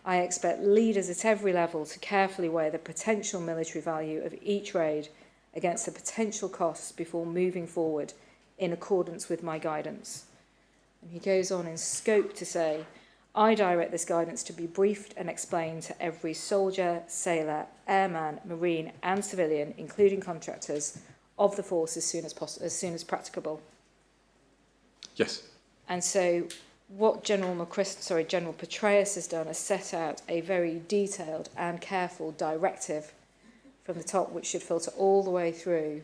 I expect leaders at every level to carefully weigh the potential military value of each raid against the potential costs before moving forward in accordance with my guidance. And he goes on in scope to say, I direct this guidance to be briefed and explained to every soldier, sailor, airman, marine and civilian, including contractors, of the force as soon as practicable. Yes. And so what General Petraeus has done is set out a very detailed and careful directive from the top, which should filter all the way through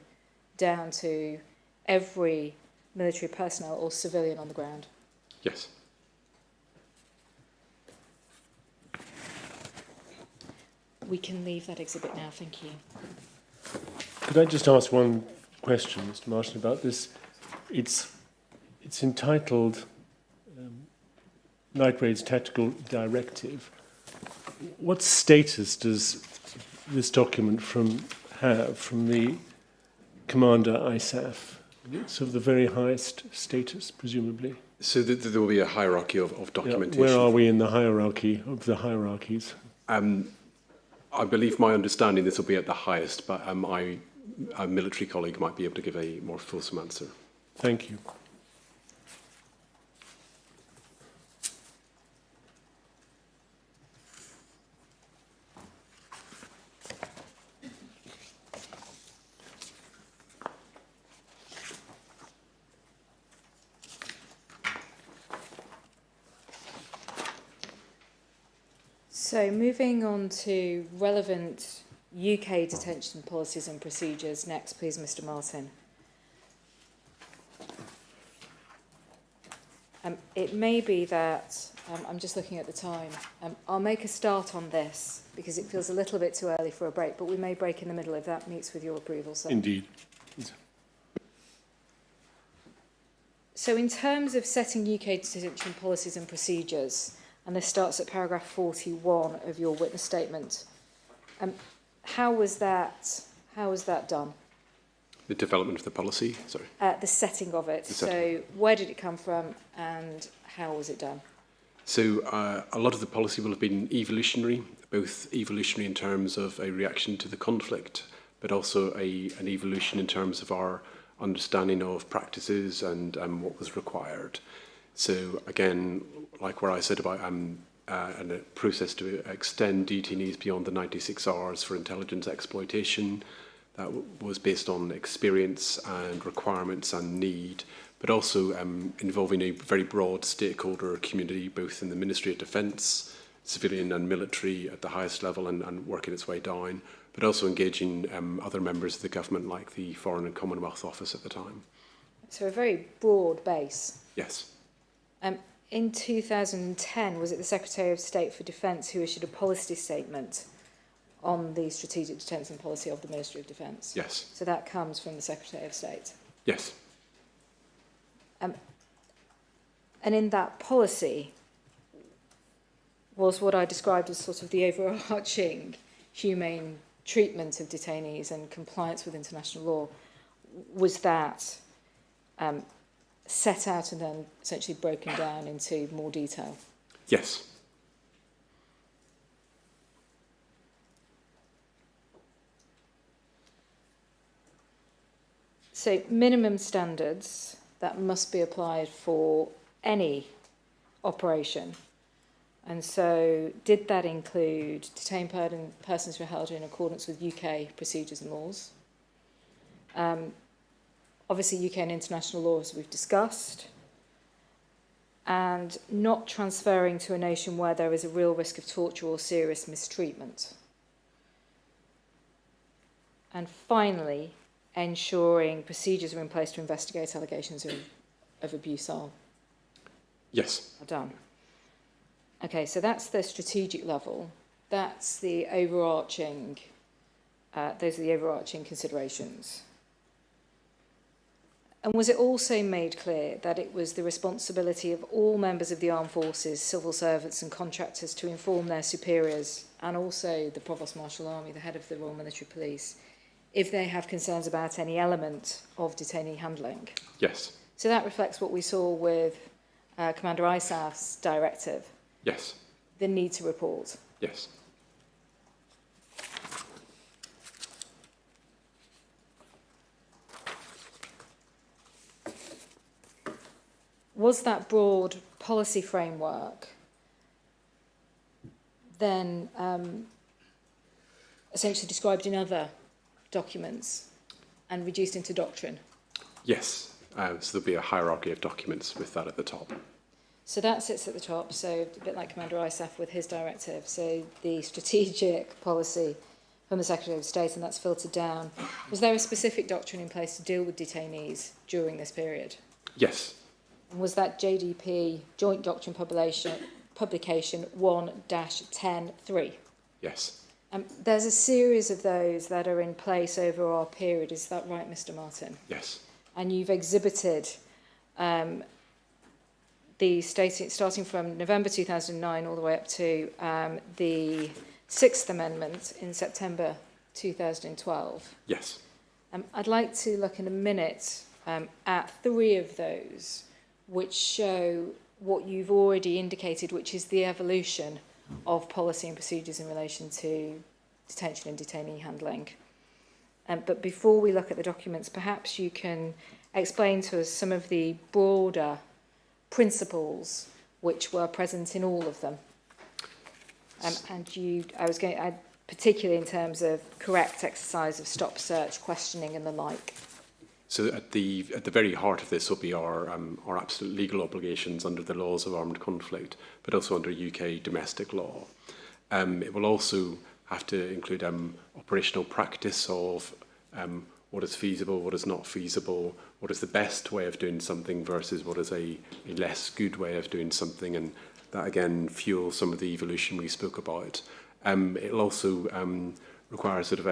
down to every military personnel or civilian on the ground. Yes. We can leave that exhibit now, thank you. Could I just ask one question, Mr. Martin, about this? It's entitled Night Raids Tactical Directive. What status does this document have from the Commander ISAF? It's of the very highest status, presumably. So there will be a hierarchy of documentation. Where are we in the hierarchy of the hierarchies? I believe my understanding this will be at the highest, but a military colleague might be able to give a more fulsome answer. Thank you. So moving on to relevant UK detention policies and procedures. Next, please, Mr. Martin. It may be that, I'm just looking at the time, I'll make a start on this because it feels a little bit too early for a break, but we may break in the middle if that meets with your approval, sir. Indeed. So in terms of setting UK detention policies and procedures, and this starts at paragraph 41 of your witness statement, how was that done? The development of the policy, sorry. The setting of it. So where did it come from and how was it done? So a lot of the policy will have been evolutionary, both evolutionary in terms of a reaction to the conflict, but also an evolution in terms of our understanding of practices and what was required. So again, like where I said about a process to extend detainees beyond the 96 hours for intelligence exploitation, that was based on experience and requirements and need, but also involving a very broad stakeholder community, both in the Ministry of Defence, civilian and military at the highest level and working its way down, but also engaging other members of the government, like the Foreign and Commonwealth Office at the time. So a very broad base. Yes. In 2010, was it the Secretary of State for Defence who issued a policy statement on the strategic detention policy of the Ministry of Defence? Yes. So that comes from the Secretary of State. Yes. And in that policy was what I described as sort of the overarching humane treatment of detainees and compliance with international law. Was that set out and then essentially broken down into more detail? Yes. So minimum standards that must be applied for any operation. And so did that include detained persons who are held in accordance with UK procedures and laws? Obviously UK and international laws we've discussed. And not transferring to a nation where there is a real risk of torture or serious mistreatment. And finally, ensuring procedures are in place to investigate allegations of abuse are done. Okay, so that's the strategic level. That's the overarching, those are the overarching considerations. And was it also made clear that it was the responsibility of all members of the armed forces, civil servants and contractors to inform their superiors and also the Provost Marshal Army, the head of the Royal Military Police, if they have concerns about any element of detainee handling? Yes. So that reflects what we saw with Commander ISAF's directive. Yes. The need to report. Yes. Was that broad policy framework then essentially described in other documents and reduced into doctrine? Yes. So there'll be a hierarchy of documents with that at the top. So that sits at the top, so a bit like Commander ISAF with his directive. So the strategic policy from the Secretary of State, and that's filtered down. Was there a specific doctrine in place to deal with detainees during this period? Yes. And was that JDP, Joint Doctrine Publication 1-10-3? Yes. There's a series of those that are in place over our period. Is that right, Mr. Martin? Yes. And you've exhibited the starting from November 2009 all the way up to the Sixth Amendment in September 2012. Yes. I'd like to look in a minute at three of those which show what you've already indicated, which is the evolution of policy and procedures in relation to detention and detainee handling. But before we look at the documents, perhaps you can explain to us some of the broader principles which were present in all of them. Particularly in terms of correct exercise of stop search, questioning and the like. So at the very heart of this will be our absolute legal obligations under the laws of armed conflict, but also under UK domestic law. It will also have to include operational practice of what is feasible, what is not feasible, what is the best way of doing something versus what is a less good way of doing something, and that again fuels some of the evolution we spoke about. It'll also require sort of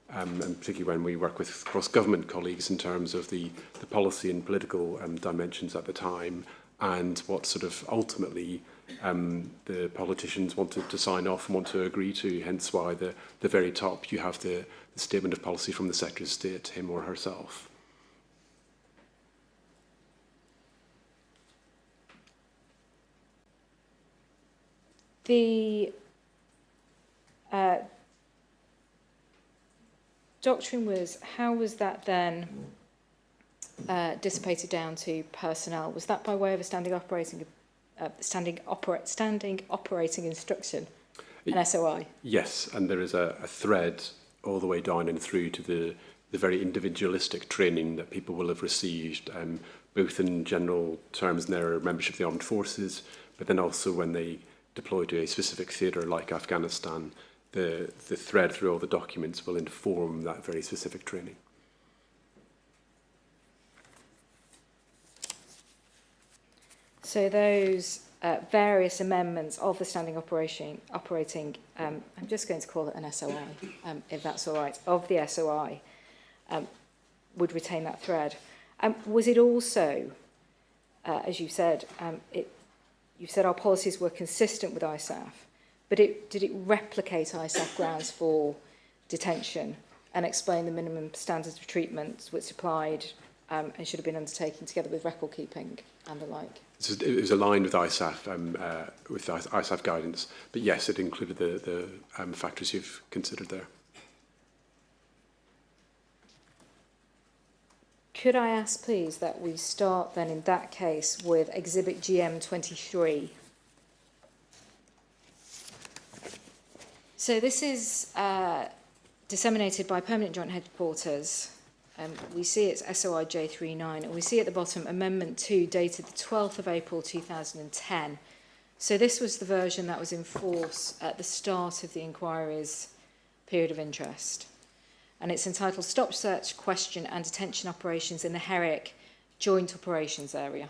and particularly when we work with cross-government colleagues in terms of the policy and political dimensions at the time, and what sort of ultimately the politicians wanted to sign off and want to agree to, hence why the very top you have the statement of policy from the Secretary of State, him or herself. The doctrine was, how was that then dissipated down to personnel? Was that by way of a standing operating instruction, an SOI? Yes, and there is a thread all the way down and through to the very individualistic training that people will have received, both in general terms in their membership of the armed forces, but then also when they deploy to a specific theatre like Afghanistan, the thread through all the documents will inform that very specific training. So those various amendments of the standing operating, I'm just going to call it an SOI, if that's all right, of the SOI, would retain that thread. Was it also, as you said, you said our policies were consistent with ISAF, but did it replicate ISAF grounds for detention and explain the minimum standards of treatment which applied and should have been undertaken together with record keeping and the like? So it was aligned with ISAF, with ISAF guidance, but yes, it included the factors you've considered there. Could I ask, please, that we start then in that case with Exhibit GM23. So this is disseminated by Permanent Joint Headquarters. We see it's SOI J39, and we see at the bottom Amendment 2 dated the 12th of April 2010. So this was the version that was in force at the start of the inquiry's period of interest. And it's entitled Stop Search, Question and Detention Operations in the Herrick Joint Operations Area.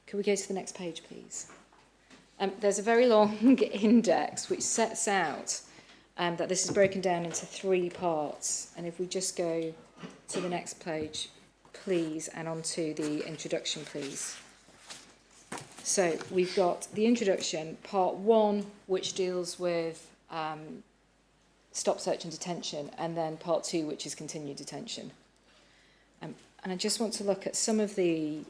Could we go to the next page, please? There's a very long index which sets out that this is broken down into 3 parts. And if we just go to the next page, please, and onto the introduction, please. So we've got the introduction, part 1, which deals with stop search and detention, and then part 2, which is continued detention. And I just want to look at some of the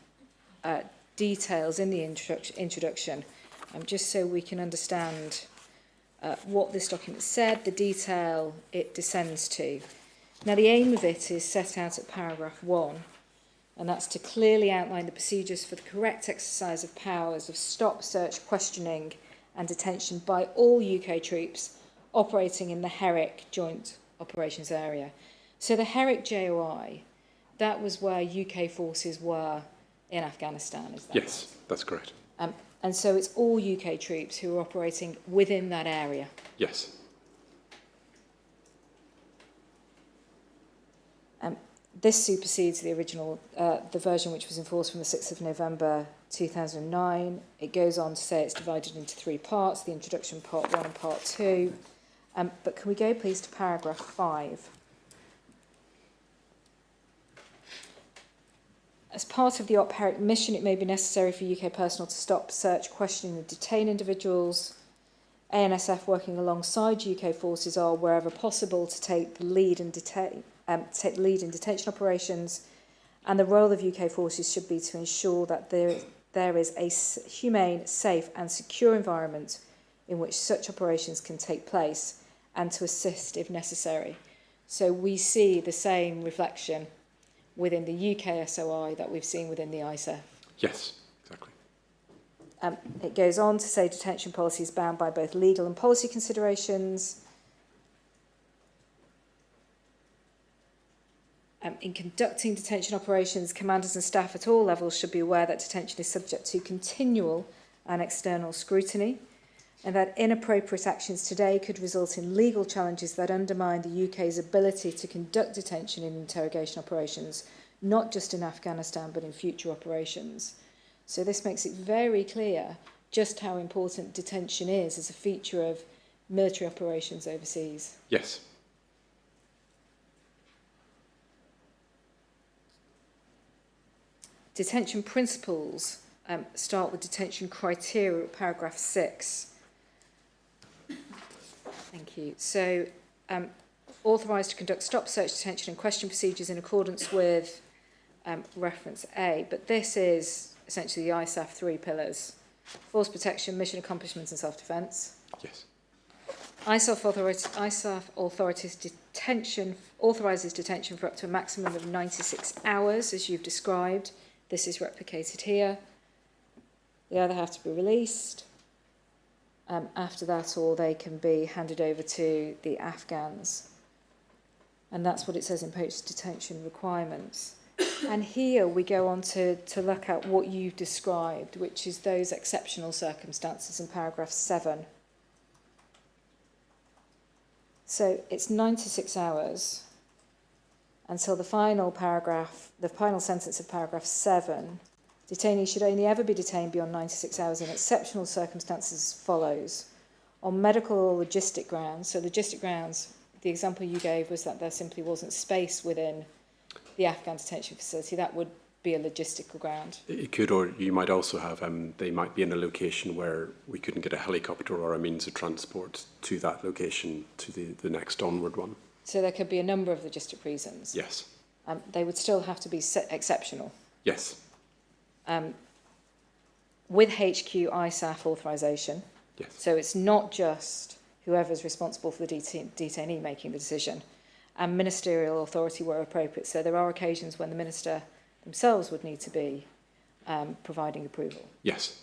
details in the introduction, just so we can understand what this document said, the detail it descends to. Now, the aim of it is set out at paragraph 1, and that's to clearly outline the procedures for the correct exercise of powers of stop, search, questioning and detention by all UK troops operating in the Herrick Joint Operations Area. So the Herrick JOI, that was where UK forces were in Afghanistan, is that Yes, that's correct. and so it's all UK troops who are operating within that area. Yes. This supersedes the original, the version which was enforced from the 6th of November 2009. It goes on to say it's divided into 3 parts, the introduction, part 1 and part 2. But can we go, please, to paragraph 5? As part of the OPHERIC mission, it may be necessary for UK personnel to stop, search, question and detain individuals. ANSF working alongside UK forces are, wherever possible, to take the lead in detention operations, and the role of UK forces should be to ensure that there is a humane, safe and secure environment in which such operations can take place, and to assist if necessary. So we see the same reflection within the UK SOI that we've seen within the ISAF. Yes, exactly. It goes on to say detention policy is bound by both legal and policy considerations. In conducting detention operations, commanders and staff at all levels should be aware that detention is subject to continual and external scrutiny, and that inappropriate actions today could result in legal challenges that undermine the UK's ability to conduct detention and interrogation operations, not just in Afghanistan, but in future operations. So this makes it very clear just how important detention is as a feature of military operations overseas. Yes. Detention principles start with detention criteria at paragraph 6. Thank you. So, authorised to conduct stop, search, detention and question procedures in accordance with reference A. But this is essentially the ISAF 3 pillars: force protection, mission accomplishments and self-defence. Yes. ISAF authorities authorises detention for up to a maximum of 96 hours, as you've described. This is replicated here. They either have to be released after that, or they can be handed over to the Afghans. And that's what it says in post-detention requirements. And here we go on to look at what you've described, which is those exceptional circumstances in paragraph 7. So it's 96 hours until the final paragraph, the final sentence of paragraph 7. Detainees should only ever be detained beyond 96 hours in exceptional circumstances as follows. On medical or logistic grounds, so logistic grounds, the example you gave was that there simply wasn't space within the Afghan detention facility. That would be a logistical ground. It could, or you might also have, they might be in a location where we couldn't get a helicopter or a means of transport to that location, to the next onward one. So there could be a number of logistic reasons. Yes. They would still have to be exceptional. Yes. With HQ ISAF authorisation. Yes. So it's not just whoever's responsible for the detainee making the decision, and ministerial authority where appropriate. So there are occasions when the minister themselves would need to be providing approval. Yes.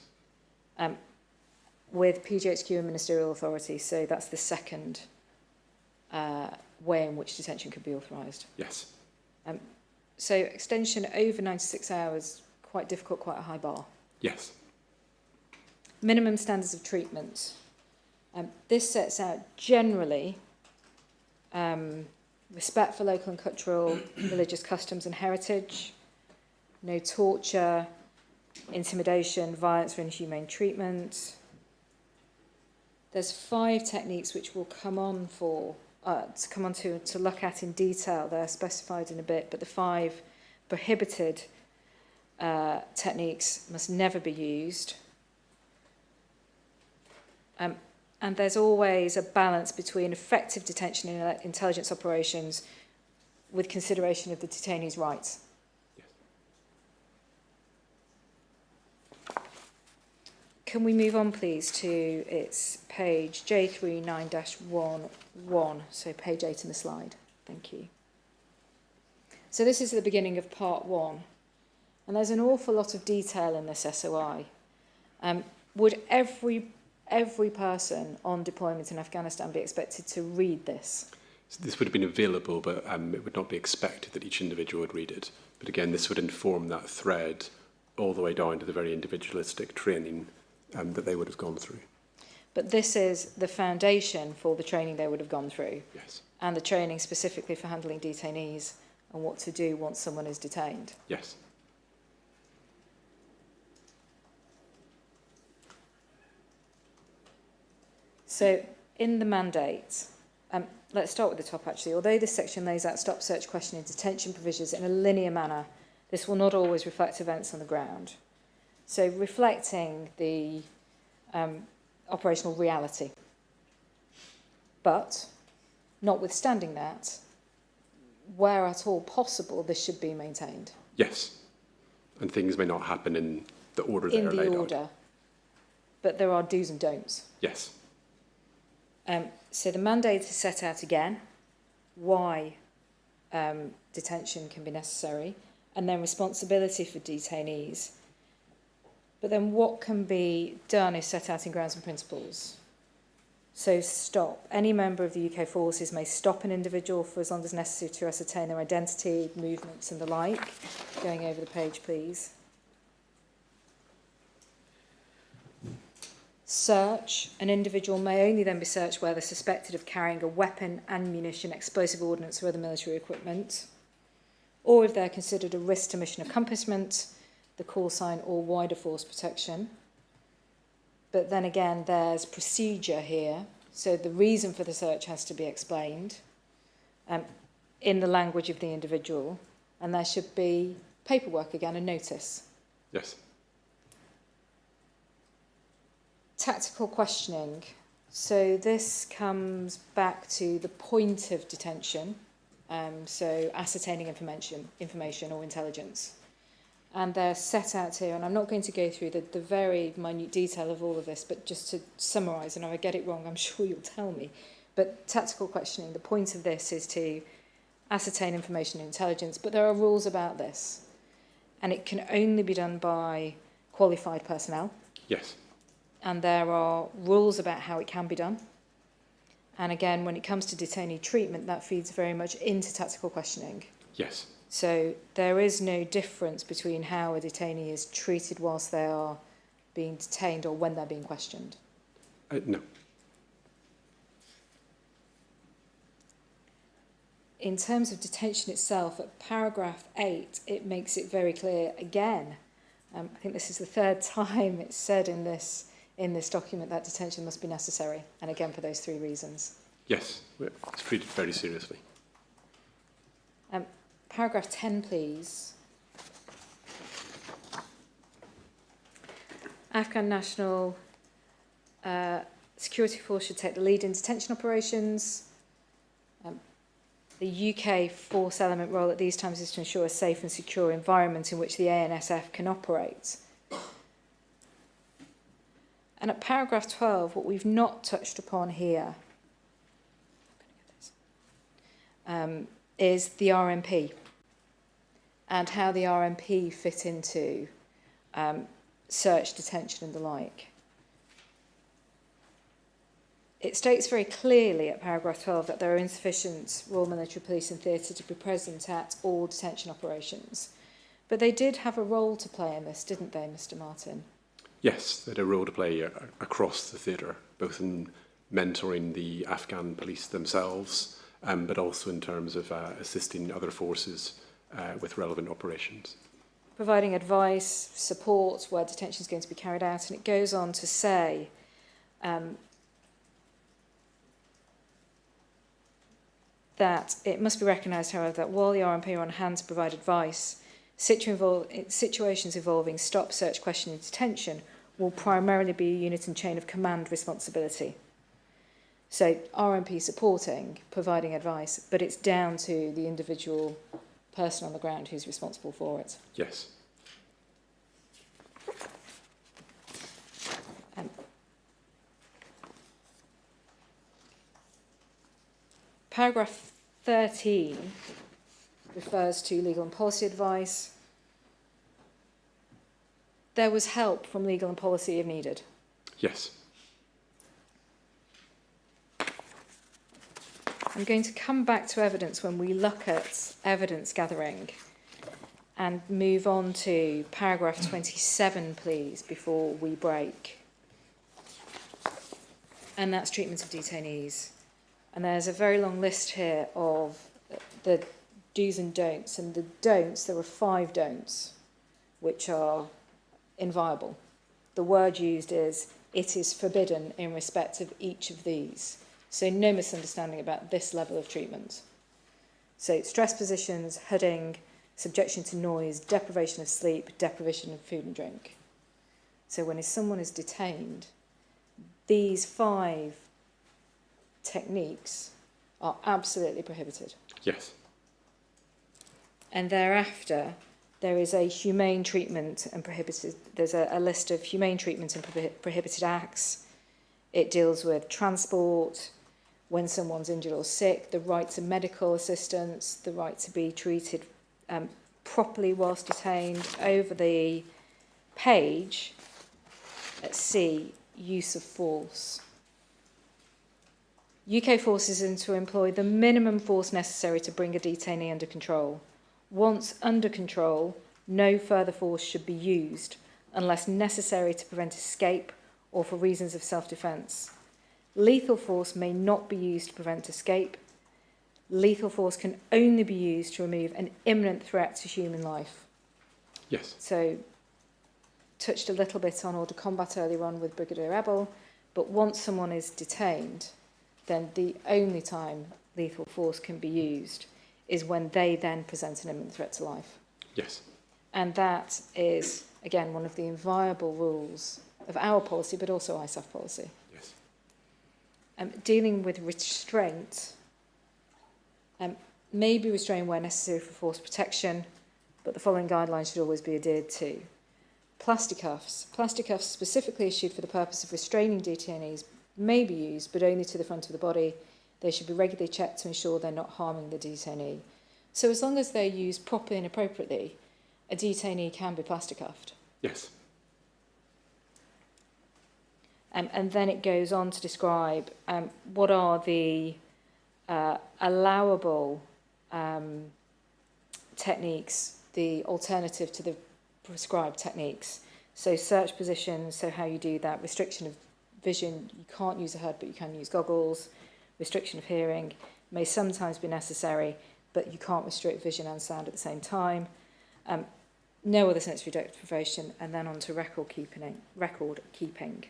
With PGHQ and ministerial authority, so that's the second way in which detention could be authorised. Yes. So extension over 96 hours, quite difficult, quite a high bar. Yes. Minimum standards of treatment. This sets out generally respect for local and cultural, religious customs and heritage, no torture, intimidation, violence or inhumane treatment. There's 5 techniques which we'll come on to look at in detail. They're specified in a bit, but the 5 prohibited techniques must never be used. And there's always a balance between effective detention and intelligence operations with consideration of the detainee's rights. Yes. Can we move on, please, to its page J39-11, so page 8 in the slide. Thank you. So this is the beginning of part 1, and there's an awful lot of detail in this SOI. Would every person on deployment in Afghanistan be expected to read this? So this would have been available, but it would not be expected that each individual would read it. But again, this would inform that thread all the way down to the very individualistic training that they would have gone through. But this is the foundation for the training they would have gone through. Yes. And the training specifically for handling detainees and what to do once someone is detained. Yes. So in the mandate, let's start with the top actually. Although this section lays out stop, search, questioning, detention provisions in a linear manner, this will not always reflect events on the ground. So reflecting the operational reality. But notwithstanding that, where at all possible, this should be maintained. Yes. And things may not happen in the order they are laid out. In the order. But there are do's and don'ts. Yes. So the mandate is set out again, why detention can be necessary, and then responsibility for detainees. But then what can be done is set out in grounds and principles. So stop. Any member of the UK forces may stop an individual for as long as necessary to ascertain their identity, movements and the like. Going over the page, please. Search. An individual may only then be searched where they're suspected of carrying a weapon, ammunition, explosive ordnance or other military equipment, or if they're considered a risk to mission accomplishment, the call sign or wider force protection. But then again, there's procedure here, so the reason for the search has to be explained in the language of the individual, and there should be paperwork again, a notice. Yes. Tactical questioning. So this comes back to the point of detention, so ascertaining information or intelligence. And they're set out here, and I'm not going to go through the very minute detail of all of this, but just to summarise, and if I get it wrong, I'm sure you'll tell me. But tactical questioning, the point of this is to ascertain information and intelligence, but there are rules about this. And it can only be done by qualified personnel. Yes. And there are rules about how it can be done. And again, when it comes to detainee treatment, that feeds very much into tactical questioning. Yes. So there is no difference between how a detainee is treated whilst they are being detained or when they're being questioned. No. in terms of detention itself, at paragraph 8, it makes it very clear again. I think this is the third time it's said in this document that detention must be necessary, and again for those 3 reasons. Yes, it's treated very seriously. Paragraph 10, please. Afghan National Security Force should take the lead in detention operations. The UK force element role at these times is to ensure a safe and secure environment in which the ANSF can operate. And at paragraph 12, what we've not touched upon here is the RMP and how the RMP fit into search, detention and the like. It states very clearly at paragraph 12 that there are insufficient Royal Military Police and Theatre to be present at all detention operations. But they did have a role to play in this, didn't they, Mr. Martin? Yes, they had a role to play across the theatre, both in mentoring the Afghan police themselves, but also in terms of assisting other forces with relevant operations. Providing advice, support where detention is going to be carried out. And it goes on to say that it must be recognised, however, that while the RMP are on hand to provide advice, situations involving stop, search, question and detention will primarily be a unit and chain of command responsibility. So RMP supporting, providing advice, but it's down to the individual person on the ground who's responsible for it. Yes. Paragraph 13 refers to legal and policy advice. There was help from legal and policy if needed. Yes. I'm going to come back to evidence when we look at evidence gathering and move on to paragraph 27, please, before we break. And that's treatment of detainees. And there's a very long list here of the do's and don'ts. And the don'ts, there are 5 don'ts, which are inviolable. The word used is, it is forbidden in respect of each of these. So no misunderstanding about this level of treatment. So stress positions, hooding, subjection to noise, deprivation of sleep, deprivation of food and drink. So when someone is detained, these 5 techniques are absolutely prohibited. Yes. And thereafter, there is a humane treatment and prohibited, there's a list of humane treatment and prohibited acts. It deals with transport, when someone's injured or sick, the right to medical assistance, the right to be treated properly whilst detained. Over the page, at C, use of force. UK forces are to employ the minimum force necessary to bring a detainee under control. Once under control, no further force should be used unless necessary to prevent escape or for reasons of self-defence. Lethal force may not be used to prevent escape. Lethal force can only be used to remove an imminent threat to human life. Yes. So, touched a little bit on order combat earlier on with Brigadier Eble, but once someone is detained, then the only time lethal force can be used is when they then present an imminent threat to life. Yes. And that is, again, one of the inviolable rules of our policy, but also ISAF policy. Yes. Dealing with restraint may be restrained where necessary for force protection, but the following guidelines should always be adhered to. Plastic cuffs. Plastic cuffs specifically issued for the purpose of restraining detainees may be used, but only to the front of the body. They should be regularly checked to ensure they're not harming the detainee. So as long as they're used properly and appropriately, a detainee can be plastic cuffed. Yes. And then it goes on to describe what are the allowable techniques, the alternative to the prescribed techniques. So search positions, so how you do that, restriction of vision, you can't use a HUD but you can use goggles, restriction of hearing may sometimes be necessary, but you can't restrict vision and sound at the same time. No other sensory deprivation, and then on to record keeping.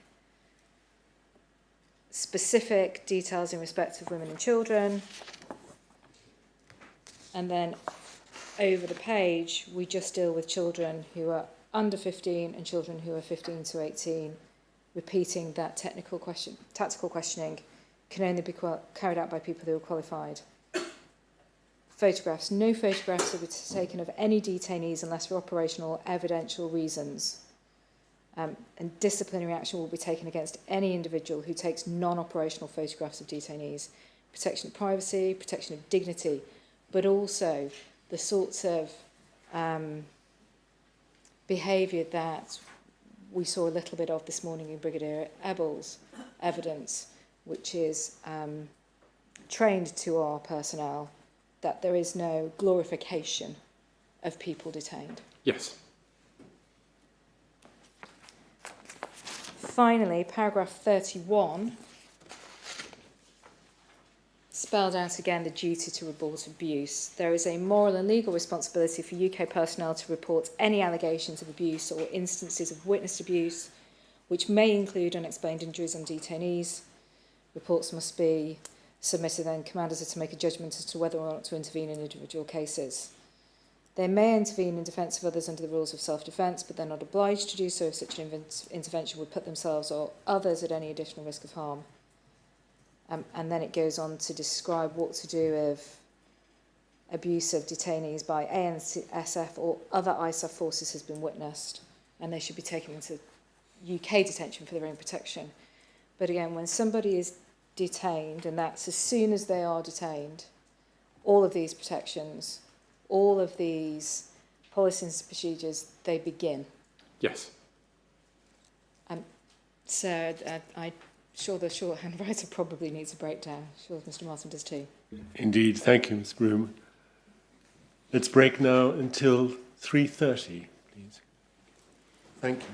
Specific details in respect of women and children. And then over the page, we just deal with children who are under 15 and children who are 15 to 18, repeating that tactical questioning can only be carried out by people who are qualified. Photographs. No photographs will be taken of any detainees unless for operational or evidential reasons. And disciplinary action will be taken against any individual who takes non-operational photographs of detainees. Protection of privacy, protection of dignity, but also the sorts of behaviour that we saw a little bit of this morning in Brigadier Eble's evidence, which is trained to our personnel that there is no glorification of people detained. Yes. Finally, paragraph 31 spelled out again the duty to report abuse. There is a moral and legal responsibility for UK personnel to report any allegations of abuse or instances of witnessed abuse, which may include unexplained injuries on detainees. Reports must be submitted, and commanders are to make a judgment as to whether or not to intervene in individual cases. They may intervene in defence of others under the rules of self-defence, but they're not obliged to do so if such an intervention would put themselves or others at any additional risk of harm. And then it goes on to describe what to do if abuse of detainees by ANSF or other ISAF forces has been witnessed, and they should be taken into UK detention for their own protection. But again, when somebody is detained, and that's as soon as they are detained, all of these protections, all of these policies and procedures, they begin. Yes. So I'm sure the shorthand writer probably needs a breakdown. Sure, Mr. Martin does too. Indeed. Thank you, Ms. Broom. Let's break now until 3:30, please. Thank you.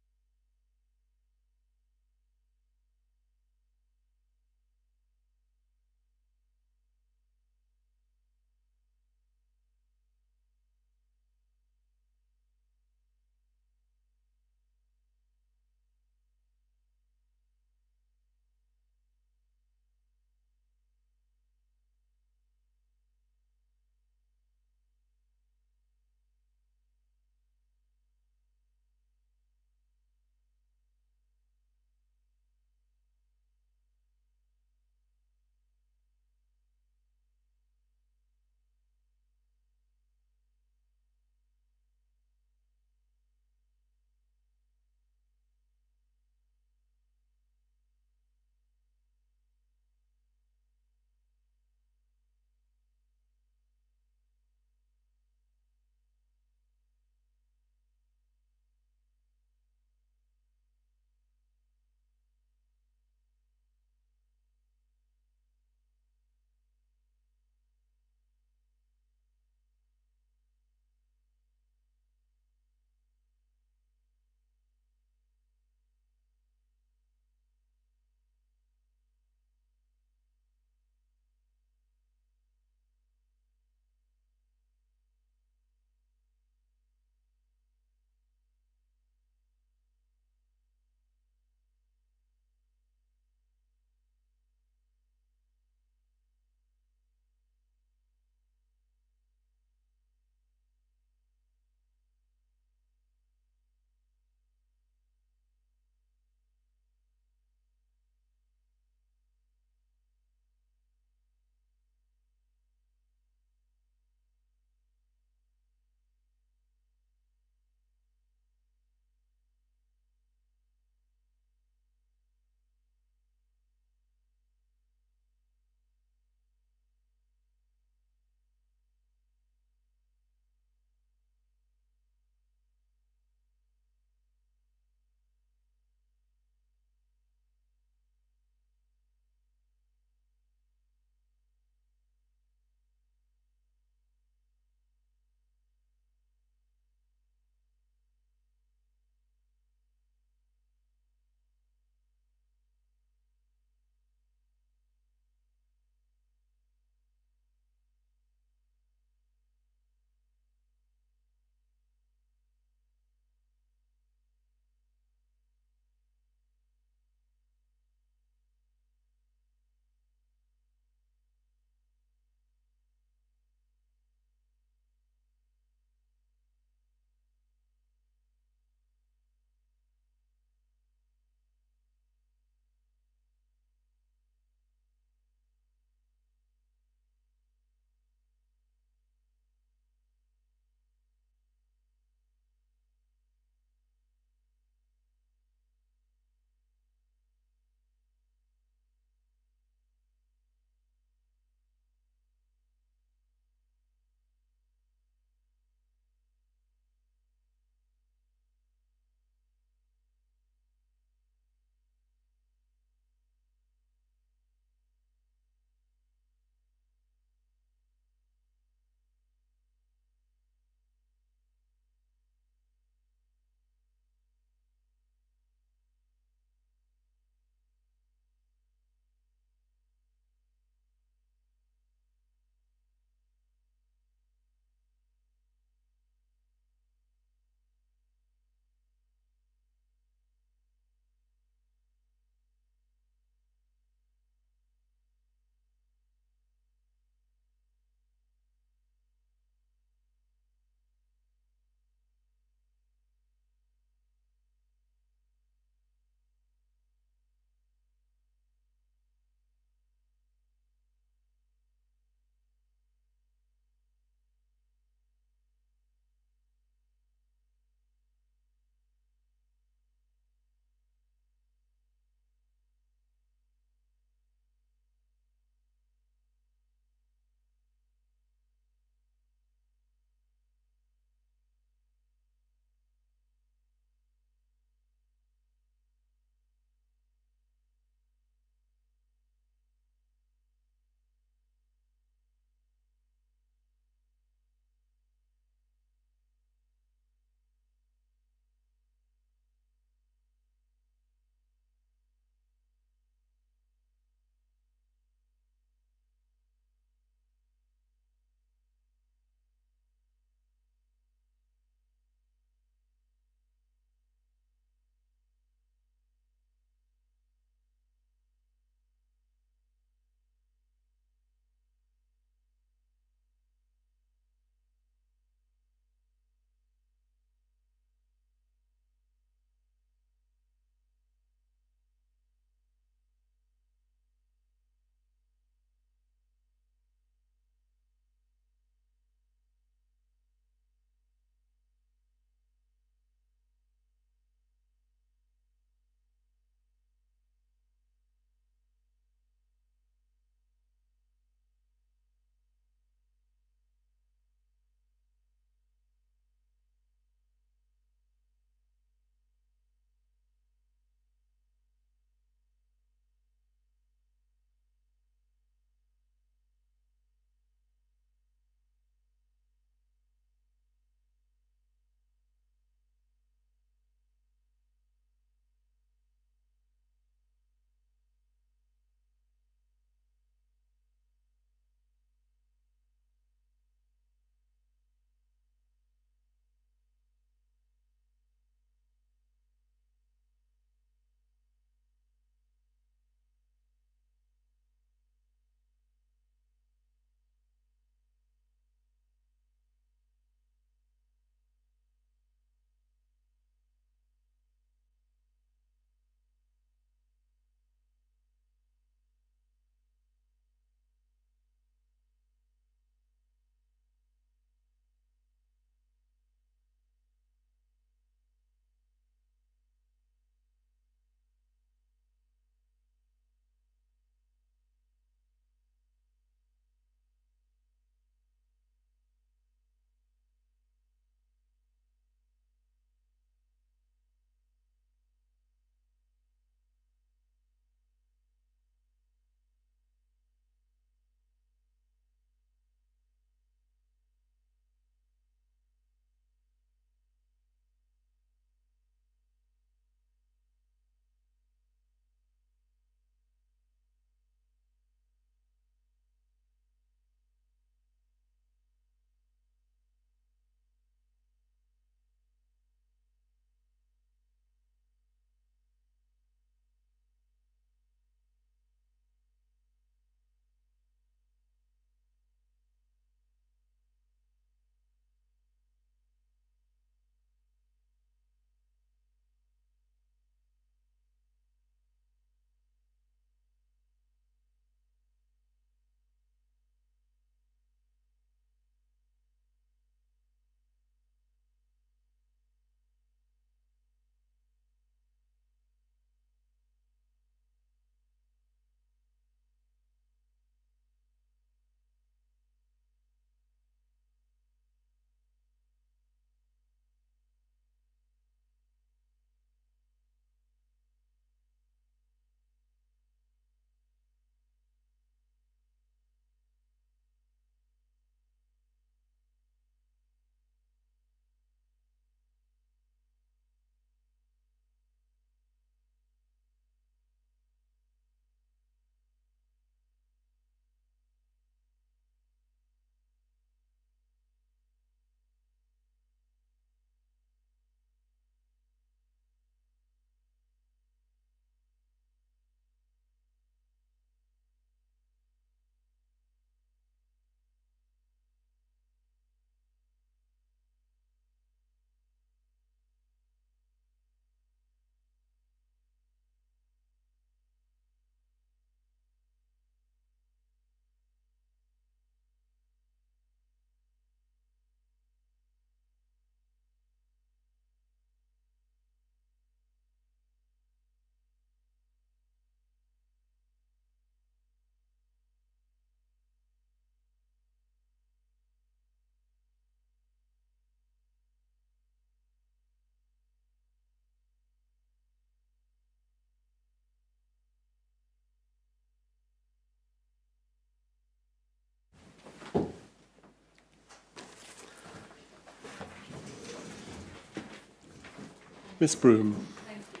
Miss Broom. Thank you.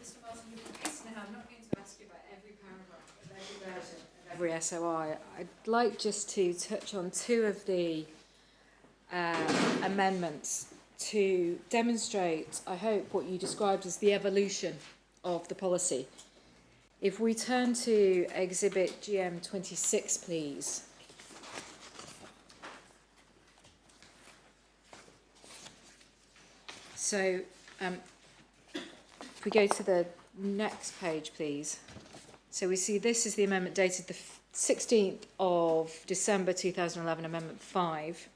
Mr. Martin, you're pleased now. I'm not going to ask you about every paragraph of every version of every SOI. I'd like just to touch on two of the amendments to demonstrate, I hope, what you described as the evolution of the policy. If we turn to Exhibit GM26, please. So, if we go to the next page, please. So we see this is the amendment dated the 16th of December 2011, Amendment 5.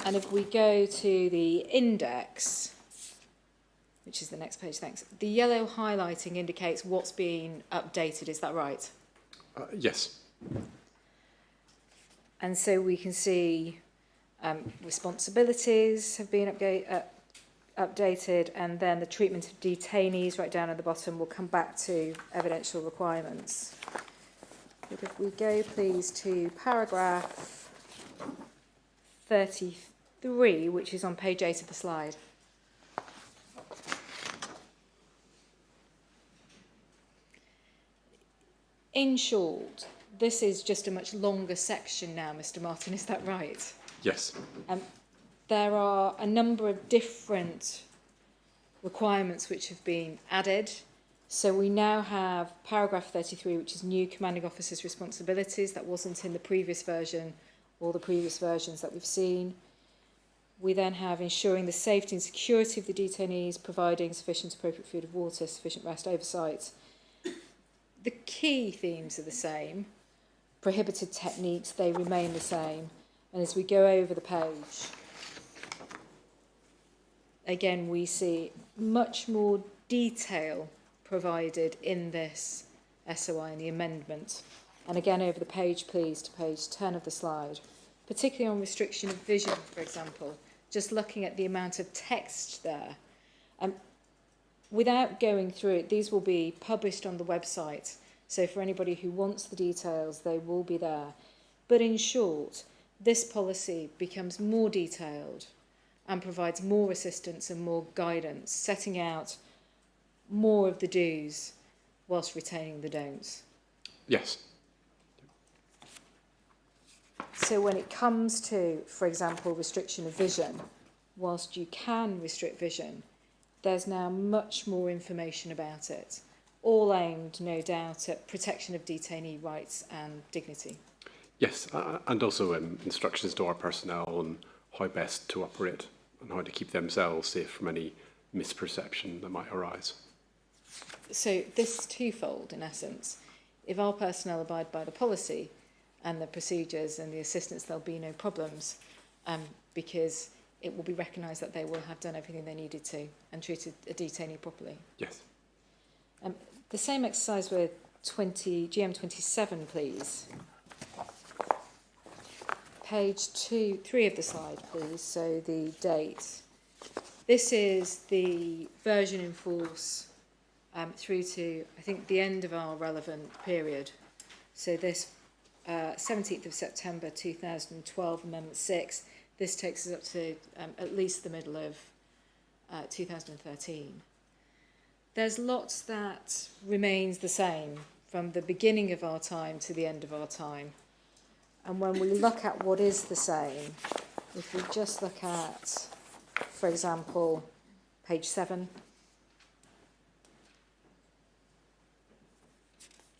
And if we go to the index, which is the next page, thanks. The yellow highlighting indicates what's being updated, is that right? Yes. And so we can see responsibilities have been updated, and then the treatment of detainees right down at the bottom will come back to evidential requirements. But if we go please to paragraph 33, which is on page 8 of the slide. In short, this is just a much longer section now, Mr. Martin, is that right? Yes. There are a number of different requirements which have been added. So we now have paragraph 33, which is new commanding officers' responsibilities. That wasn't in the previous version or the previous versions that we've seen. We then have ensuring the safety and security of the detainees, providing sufficient appropriate food and water, sufficient rest, oversight. The key themes are the same. Prohibited techniques, they remain the same. And as we go over the page, again, we see much more detail provided in this SOI and the amendment. And again, over the page, please, to page 10 of the slide, particularly on restriction of vision, for example, just looking at the amount of text there. Without going through it, these will be published on the website. So for anybody who wants the details, they will be there. But in short, this policy becomes more detailed and provides more assistance and more guidance, setting out more of the do's whilst retaining the don'ts. Yes. So when it comes to, for example, restriction of vision, whilst you can restrict vision, there's now much more information about it, all aimed, no doubt, at protection of detainee rights and dignity. Yes, and also instructions to our personnel on how best to operate and how to keep themselves safe from any misperception that might arise. So this is twofold, in essence. If our personnel abide by the policy and the procedures and the assistance, there'll be no problems, because it will be recognised that they will have done everything they needed to and treated a detainee properly. Yes. The same exercise with GM27, please. Page 3 of the slide, please, so the date. This is the version in force through to, I think, the end of our relevant period. So this 17th of September 2012, Amendment 6, this takes us up to at least the middle of 2013. There's lots that remains the same from the beginning of our time to the end of our time. And when we look at what is the same, if we just look at, for example, page 7,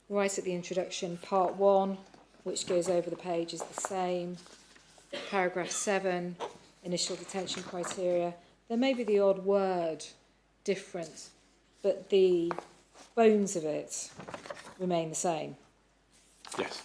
right at the introduction, part 1, which goes over the page, is the same. Paragraph 7, initial detention criteria. There may be the odd word different, but the bones of it remain the same. Yes.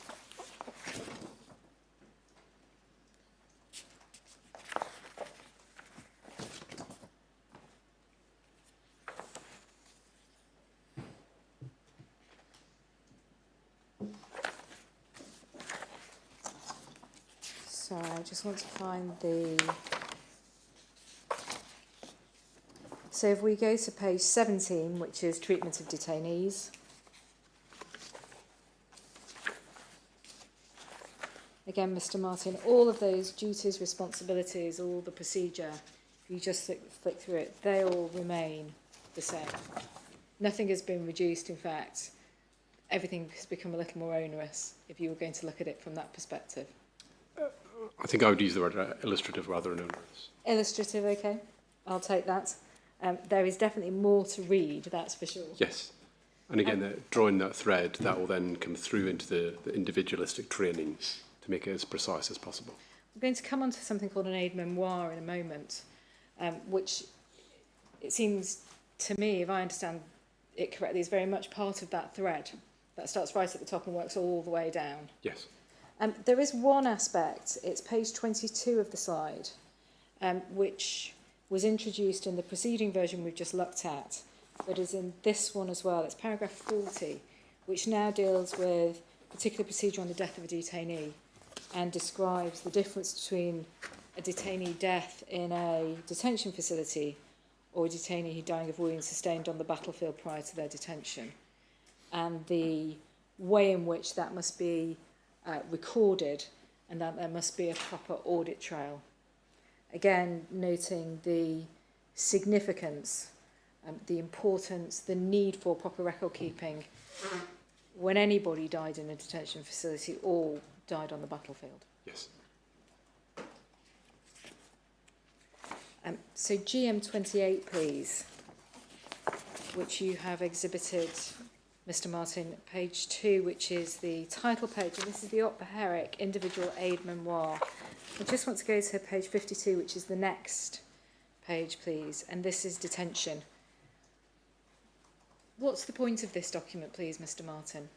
Sorry, I just want to find the... So if we go to page 17, which is treatment of detainees. Again, Mr. Martin, all of those duties, responsibilities, all the procedure if you just flick through it, they all remain the same. Nothing has been reduced. In fact, everything has become a little more onerous if you were going to look at it from that perspective. I think I would use the word illustrative rather than onerous. Illustrative, okay. I'll take that. There is definitely more to read, that's for sure. Yes. And again, drawing that thread, that will then come through into the individualistic training to make it as precise as possible. We're going to come on to something called an aide-memoire in a moment, which it seems to me, if I understand it correctly, is very much part of that thread that starts right at the top and works all the way down. Yes. There is one aspect, it's page 22 of the slide, which was introduced in the preceding version we've just looked at, but is in this one as well. It's paragraph 40, which now deals with particular procedure on the death of a detainee and describes the difference between a detainee death in a detention facility or a detainee dying of wounds sustained on the battlefield prior to their detention, and the way in which that must be recorded and that there must be a proper audit trail. Again, noting the significance, the importance, the need for proper record keeping when anybody died in a detention facility or died on the battlefield. Yes. So GM28, please, which you have exhibited, Mr. Martin, page 2, which is the title page, and this is the Otto Herrick Individual Aid Memoir. I just want to go to page 52, which is the next page, please, and this is detention. What's the point of this document, please, Mr. Martin?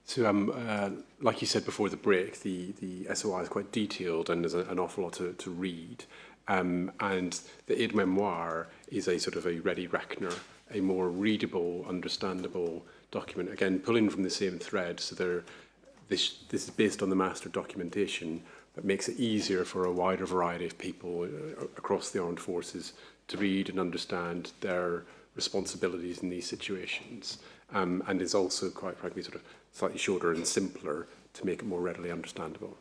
So, like you said before the break, the SOI is quite detailed and there's an awful lot to read. And the aide memoir is a sort of a ready reckoner, a more readable, understandable document. Again, pulling from the same thread, so this is based on the master documentation, but makes it easier for a wider variety of people across the armed forces to read and understand their responsibilities in these situations, and is also, quite frankly, sort of slightly shorter and simpler to make it more readily understandable.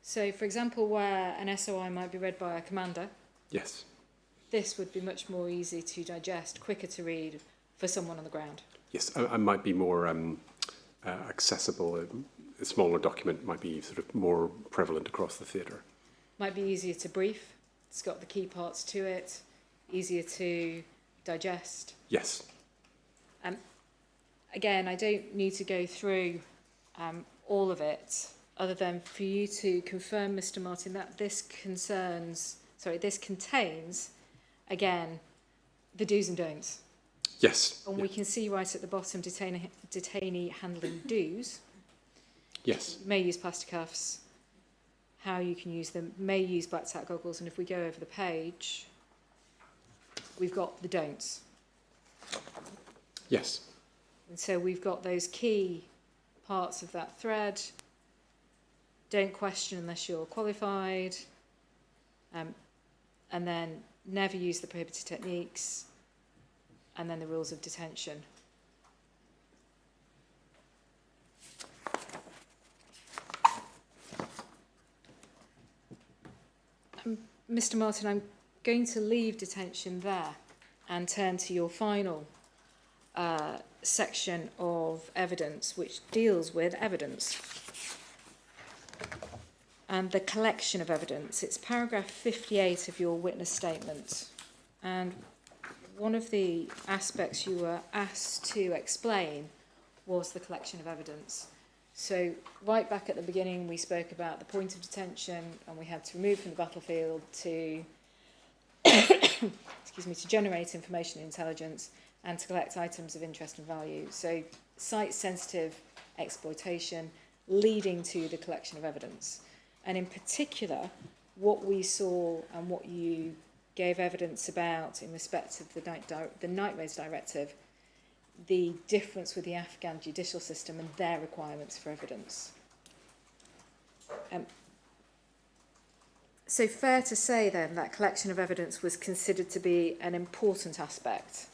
So, for example, where an SOI might be read by a commander, yes, this would be much more easy to digest, quicker to read for someone on the ground. Yes, and might be more accessible. A smaller document might be sort of more prevalent across the theatre. Might be easier to brief. It's got the key parts to it. Easier to digest. Yes. Again, I don't need to go through all of it, other than for you to confirm, Mr. Martin, that this contains, again, the do's and don'ts. Yes. And we can see right at the bottom, detainee handling do's. Yes. May use plaster cuffs, how you can use them, may use black tack goggles, and if we go over the page, we've got the don'ts. Yes. And so we've got those key parts of that thread. Don't question unless you're qualified. And then never use the prohibited techniques. And then the rules of detention. Mr. Martin, I'm going to leave detention there and turn to your final section of evidence, which deals with evidence and the collection of evidence. It's paragraph 58 of your witness statement, and one of the aspects you were asked to explain was the collection of evidence. So right back at the beginning we spoke about the point of detention, and we had to remove from the battlefield to to generate information and intelligence and to collect items of interest and value. So site-sensitive exploitation leading to the collection of evidence. And in particular, what we saw and what you gave evidence about in respect of the Night Raids Directive, the difference with the Afghan judicial system and their requirements for evidence. So fair to say then that collection of evidence was considered to be an important aspect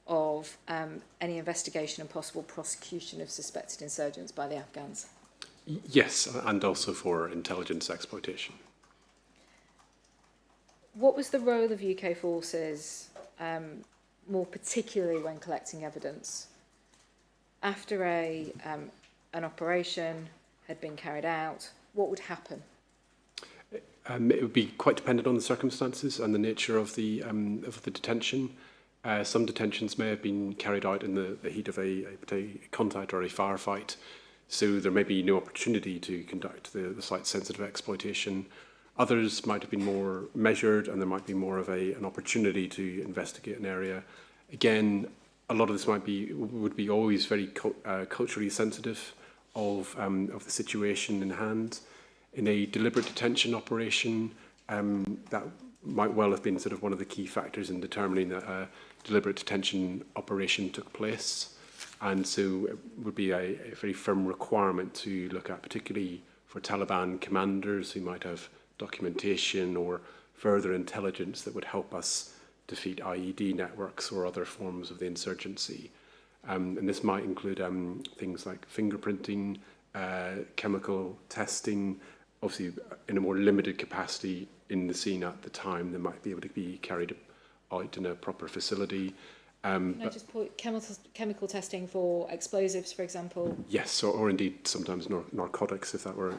of any investigation and possible prosecution of suspected insurgents by the Afghans? Yes, and also for intelligence exploitation. what was the role of UK forces, more particularly when collecting evidence? After an operation had been carried out, what would happen? It would be quite dependent on the circumstances and the nature of the detention. Some detentions may have been carried out in the heat of a contact or a firefight, so there may be no opportunity to conduct the site-sensitive exploitation. Others might have been more measured, and there might be more of an opportunity to investigate an area. Again, a lot of this would be always very culturally sensitive of the situation in hand. In a deliberate detention operation, that might well have been sort of one of the key factors in determining that a deliberate detention operation took place. And so it would be a very firm requirement to look at, particularly for Taliban commanders who might have documentation or further intelligence that would help us defeat IED networks or other forms of the insurgency. And this might include things like fingerprinting, chemical testing, obviously in a more limited capacity in the scene at the time. They might be able to be carried out in a proper facility. Can I just point chemical testing for explosives, for example? Yes, or indeed sometimes narcotics, if that were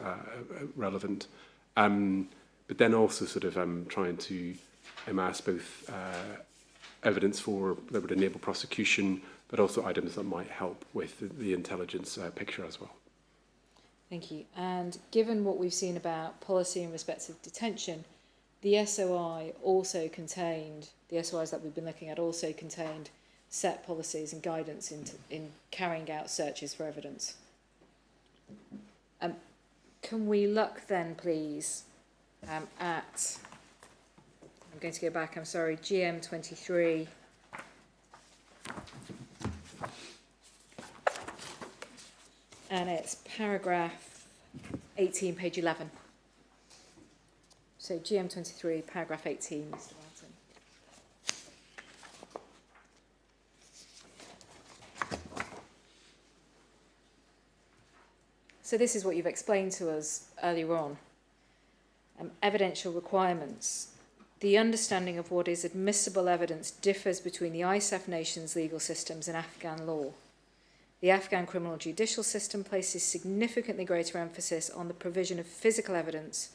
relevant. But then also sort of trying to amass both evidence that would enable prosecution, but also items that might help with the intelligence picture as well. Thank you. And given what we've seen about policy in respect of detention, the SOI also contained, the SOIs that we've been looking at also contained set policies and guidance in carrying out searches for evidence. Can we look then, please, at, I'm going to go back, I'm sorry, GM23. And it's paragraph 18, page 11. So GM23, paragraph 18, Mr. Martin. So this is what you've explained to us earlier on. Evidential requirements. The understanding of what is admissible evidence differs between the ISAF nation's legal systems and Afghan law. The Afghan criminal judicial system places significantly greater emphasis on the provision of physical evidence,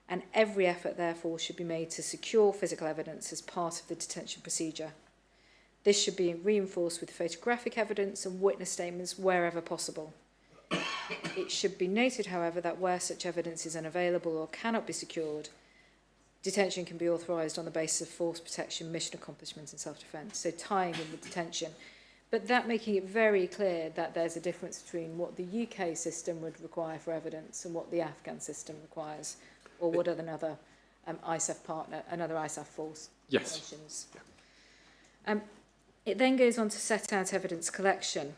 and every effort, therefore, should be made to secure physical evidence as part of the detention procedure. This should be reinforced with photographic evidence and witness statements wherever possible. It should be noted, however, that where such evidence is unavailable or cannot be secured, detention can be authorised on the basis of force protection, mission accomplishment and self-defence, so tying in the detention. But that making it very clear that there's a difference between what the UK system would require for evidence and what the Afghan system requires, or what another ISAF partner, another ISAF force nations. Yeah. It then goes on to set out evidence collection.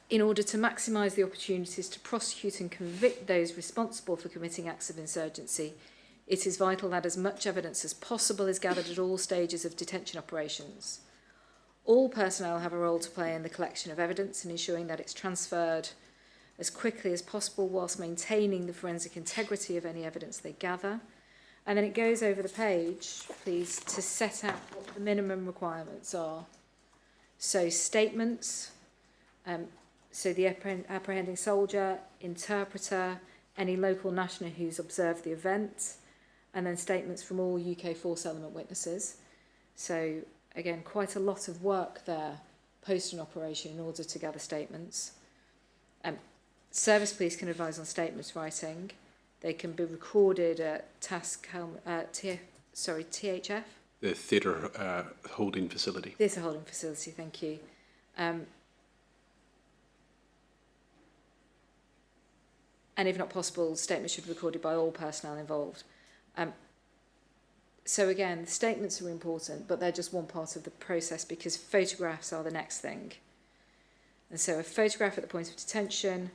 In order to maximise the opportunities to prosecute and convict those responsible for committing acts of insurgency, it is vital that as much evidence as possible is gathered at all stages of detention operations. All personnel have a role to play in the collection of evidence and ensuring that it's transferred as quickly as possible whilst maintaining the forensic integrity of any evidence they gather. And then it goes over the page, please, to set out what the minimum requirements are. So statements, so the apprehending soldier, interpreter, any local national who's observed the event, and then statements from all UK force element witnesses. So again, quite a lot of work there post an operation in order to gather statements. Service police can advise on statements writing. They can be recorded at THF. The theatre holding facility. Theatre holding facility, thank you. And if not possible, statements should be recorded by all personnel involved. So again, the statements are important, but they're just one part of the process because photographs are the next thing. And so a photograph at the point of detention,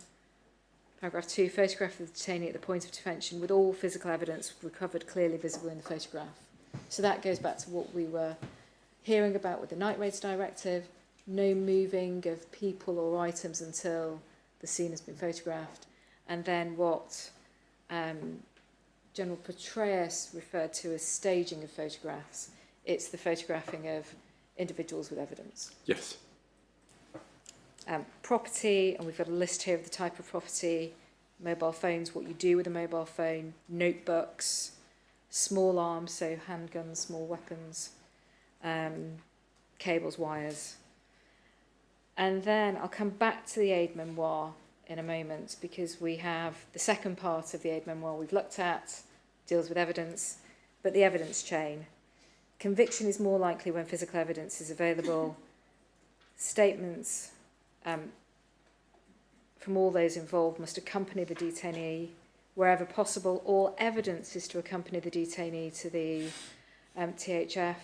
paragraph 2, photograph of the detainee at the point of detention with all physical evidence recovered clearly visible in the photograph. So that goes back to what we were hearing about with the night raids directive, no moving of people or items until the scene has been photographed. And then what General Petraeus referred to as staging of photographs. It's the photographing of individuals with evidence. Yes. Property, and we've got a list here of the type of property, mobile phones, what you do with a mobile phone, notebooks, small arms, so handguns, small weapons, cables, wires. And then I'll come back to the aid memoir in a moment, because we have the second part of the aid memoir we've looked at, deals with evidence, but the evidence chain. Conviction is more likely when physical evidence is available. Statements from all those involved must accompany the detainee wherever possible. All evidence is to accompany the detainee to the THF,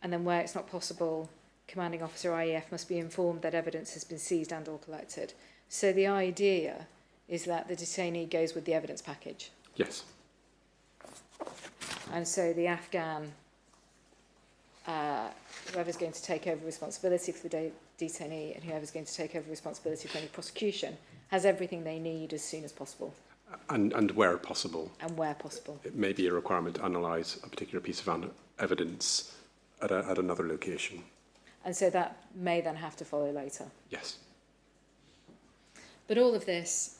and then where it's not possible, commanding officer IEF must be informed that evidence has been seized and or collected. So the idea is that the detainee goes with the evidence package. Yes. And so the Afghan, whoever's going to take over responsibility for the detainee and whoever's going to take over responsibility for any prosecution has everything they need as soon as possible. And where possible. And where possible. It may be a requirement to analyse a particular piece of evidence at another location. And so that may then have to follow later. Yes. But all of this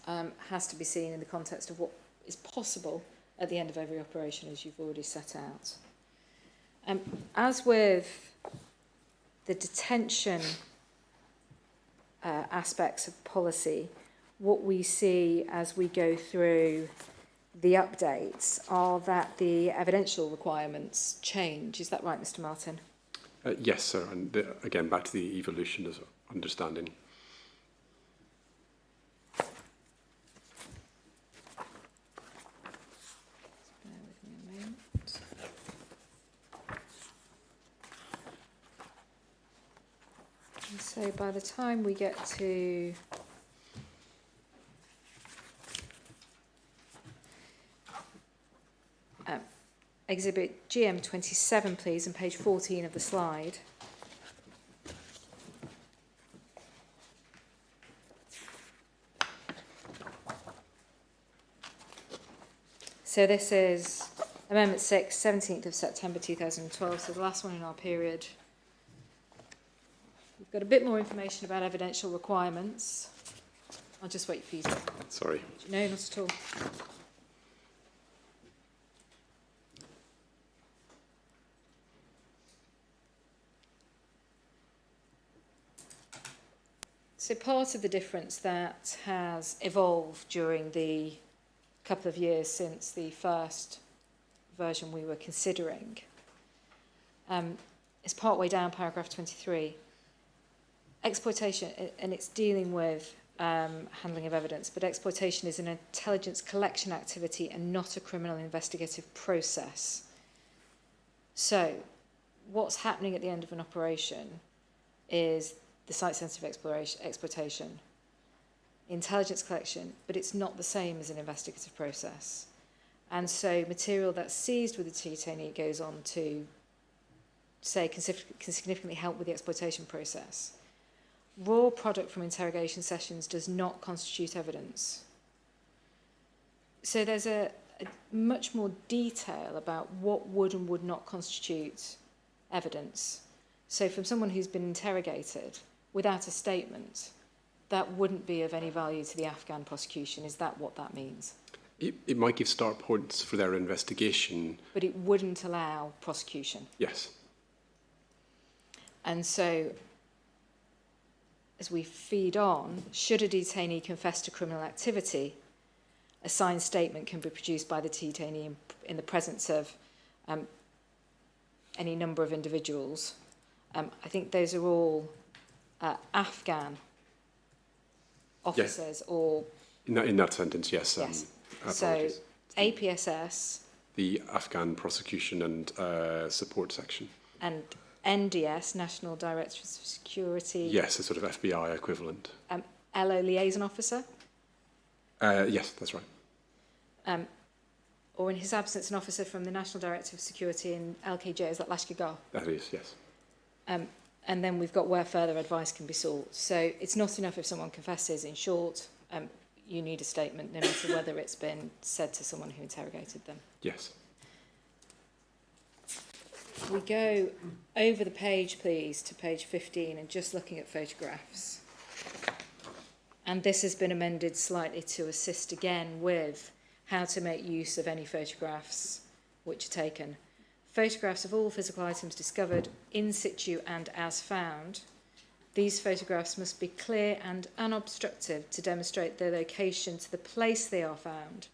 has to be seen in the context of what is possible at the end of every operation, as you've already set out. As with the detention aspects of policy, what we see as we go through the updates are that the evidential requirements change. Is that right, Mr. Martin? Yes, sir. And again, back to the evolution of understanding. So by the time we get to exhibit GM27, please, on page 14 of the slide. So this is Amendment 6, 17th of September 2012, so the last one in our period. We've got a bit more information about evidential requirements. I'll just wait for you to... Sorry. No, not at all. So part of the difference that has evolved during the couple of years since the first version we were considering is partway down paragraph 23. Exploitation, and it's dealing with handling of evidence, but exploitation is an intelligence collection activity and not a criminal investigative process. So what's happening at the end of an operation is the site-sensitive exploitation, intelligence collection, but it's not the same as an investigative process. And so material that's seized with the detainee goes on to, say, can significantly help with the exploitation process. Raw product from interrogation sessions does not constitute evidence. So there's a much more detail about what would and would not constitute evidence. So from someone who's been interrogated without a statement, that wouldn't be of any value to the Afghan prosecution. Is that what that means? It might give start points for their investigation. But it wouldn't allow prosecution. Yes. And so, as we feed on, should a detainee confess to criminal activity, a signed statement can be produced by the detainee in the presence of any number of individuals. I think those are all Afghan officers, or... In that sentence, yes. Yes. So, APSS... The Afghan Prosecution and Support Section. And NDS, National Directorate of Security... Yes, a sort of FBI equivalent. LO Liaison Officer? Yes, that's right. Or in his absence, an officer from the National Directorate of Security in LKJ, is that Lashkar? That is, yes. And then we've got where further advice can be sought. So it's not enough if someone confesses. In short, you need a statement, no matter whether it's been said to someone who interrogated them. Yes. We go over the page, please, to page 15, and just looking at photographs. And this has been amended slightly to assist again with how to make use of any photographs which are taken. Photographs of all physical items discovered in situ and as found. These photographs must be clear and unobstructive to demonstrate their location to the place they are found.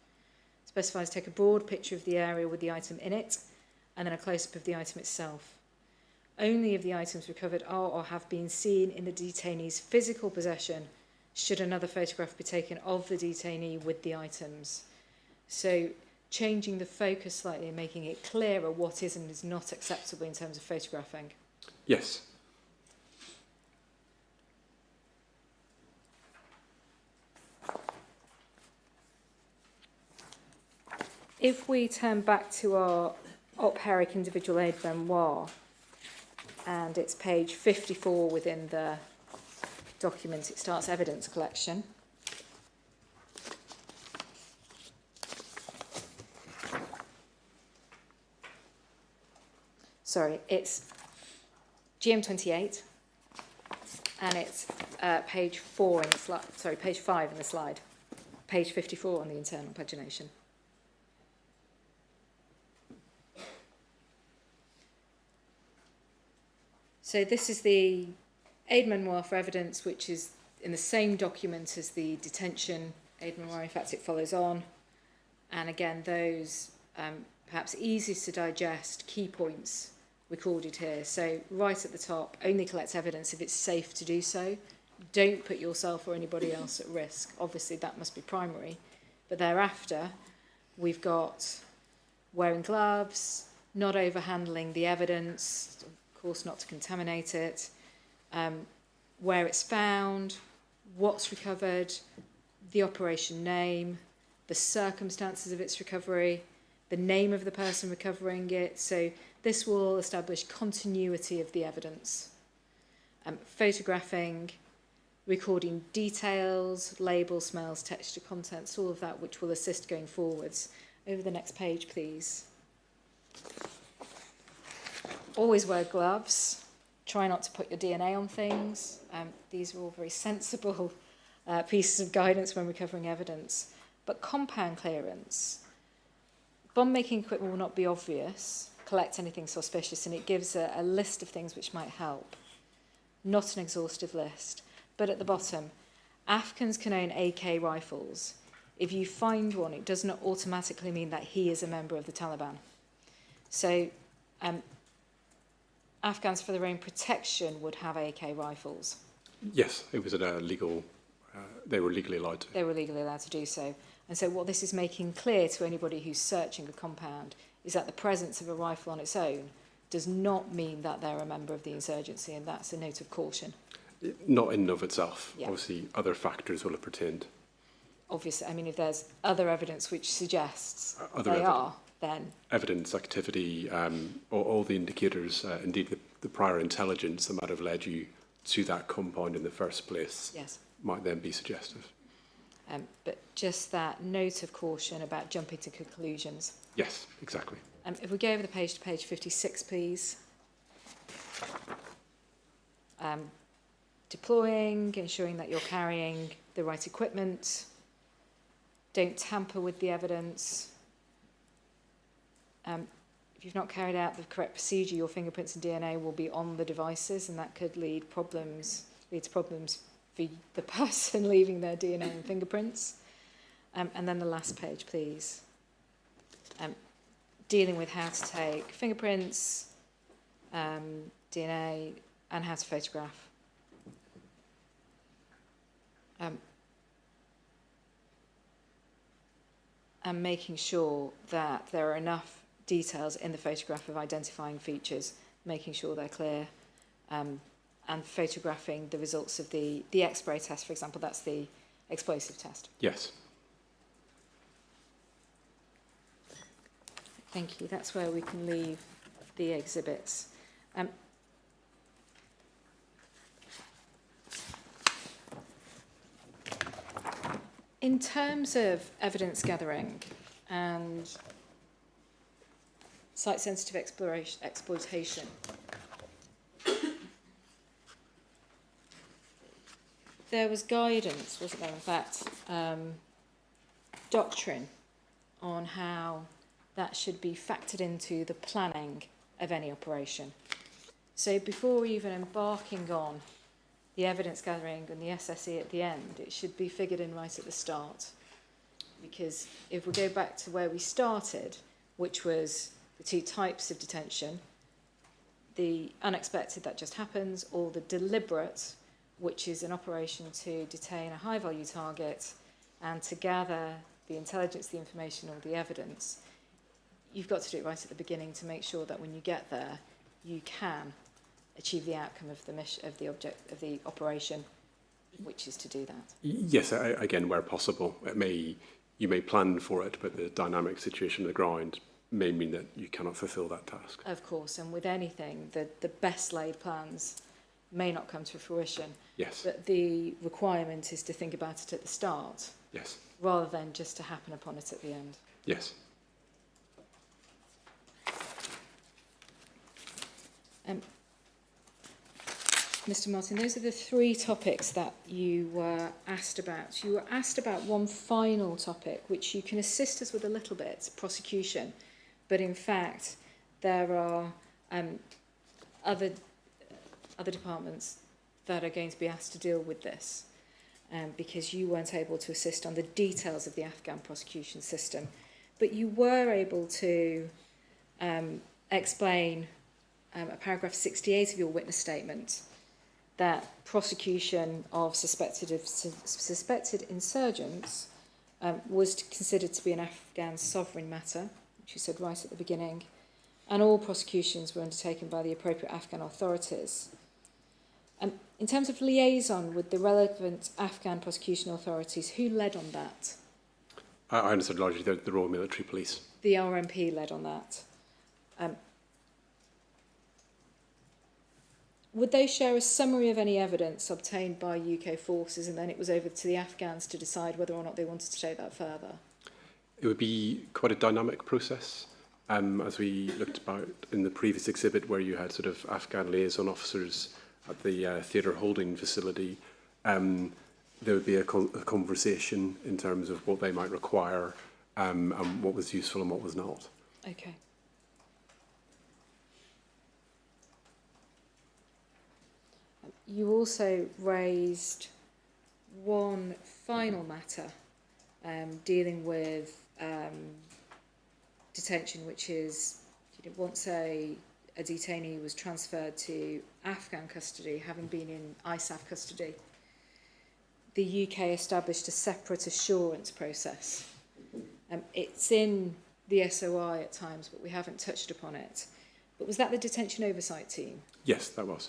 Specifies take a broad picture of the area with the item in it, and then a close-up of the item itself. Only if the items recovered are or have been seen in the detainee's physical possession should another photograph be taken of the detainee with the items. So changing the focus slightly and making it clearer what is and is not acceptable in terms of photographing. Yes. If we turn back to our Op Herrick individual aid memoir, and it's page 54 within the document, it starts evidence collection. Sorry, it's GM28, and it's page 4 in the slide. Sorry, page 5 in the slide. Page 54 on the internal pagination. So this is the aid memoir for evidence, which is in the same document as the detention aid memoir. In fact, it follows on. And again, those perhaps easiest to digest key points recorded here. So right at the top, only collect evidence if it's safe to do so. Don't put yourself or anybody else at risk. Obviously, that must be primary. But thereafter, we've got wearing gloves, not overhandling the evidence, of course not to contaminate it, where it's found, what's recovered, the operation name, the circumstances of its recovery, the name of the person recovering it. So this will establish continuity of the evidence. Photographing, recording details, labels, smells, texture, contents, all of that which will assist going forwards. Over the next page, please. Always wear gloves. Try not to put your DNA on things. These are all very sensible pieces of guidance when recovering evidence. But compound clearance. Bomb-making equipment will not be obvious. Collect anything suspicious, and it gives a list of things which might help. Not an exhaustive list. But at the bottom, Afghans can own AK rifles. If you find one, it does not automatically mean that he is a member of the Taliban. So Afghans, for their own protection, would have AK rifles. Yes, it was a legal. They were legally allowed to. They were legally allowed to do so. And so what this is making clear to anybody who's searching a compound is that the presence of a rifle on its own does not mean that they're a member of the insurgency, and that's a note of caution. Not in and of itself. Yeah. Obviously, other factors will have pertained. Obviously, I mean, if there's other evidence which suggests they are, then... Evidence, activity, all the indicators, indeed the prior intelligence that might have led you to that compound in the first place, yes, might then be suggestive. But just that note of caution about jumping to conclusions. Yes, exactly. If we go over the page to page 56, please. Deploying, ensuring that you're carrying the right equipment. Don't tamper with the evidence. If you've not carried out the correct procedure, your fingerprints and DNA will be on the devices, and that could lead to problems for the person leaving their DNA and fingerprints. And then the last page, please. Dealing with how to take fingerprints, DNA, and how to photograph. And making sure that there are enough details in the photograph of identifying features, making sure they're clear, and photographing the results of the X-ray test, for example. That's the explosive test. Yes. Thank you. That's where we can leave the exhibits. In terms of evidence gathering and site-sensitive exploitation, there was guidance, wasn't there, in fact, doctrine on how that should be factored into the planning of any operation. So before even embarking on the evidence gathering and the SSE at the end, it should be figured in right at the start. Because if we go back to where we started, which was the two types of detention, the unexpected that just happens, or the deliberate, which is an operation to detain a high-value target and to gather the intelligence, the information, or the evidence, you've got to do it right at the beginning to make sure that when you get there, you can achieve the outcome of the mission, of the object, of the operation, which is to do that. Yes, again, where possible. You may plan for it, but the dynamic situation on the ground may mean that you cannot fulfil that task. Of course, and with anything, the best laid plans may not come to fruition. Yes. But the requirement is to think about it at the start. Yes. Rather than just to happen upon it at the end. Yes. Mr. Martin, those are the three topics that you were asked about. You were asked about one final topic, which you can assist us with a little bit, prosecution. But in fact, there are other departments that are going to be asked to deal with this because you weren't able to assist on the details of the Afghan prosecution system. But you were able to explain at paragraph 68 of your witness statement that prosecution of suspected insurgents was considered to be an Afghan sovereign matter, which you said right at the beginning, and all prosecutions were undertaken by the appropriate Afghan authorities. In terms of liaison with the relevant Afghan prosecution authorities, who led on that? I understood largely the Royal Military Police. The RMP led on that. Would they share a summary of any evidence obtained by UK forces, and then it was over to the Afghans to decide whether or not they wanted to take that further? It would be quite a dynamic process, as we looked about in the previous exhibit where you had sort of Afghan liaison officers at the theatre holding facility. There would be a conversation in terms of what they might require and what was useful and what was not. Okay. You also raised one final matter dealing with detention, which is once a detainee was transferred to Afghan custody, having been in ISAF custody, the UK established a separate assurance process. It's in the SOI at times, but we haven't touched upon it. But was that the detention oversight team? Yes, that was.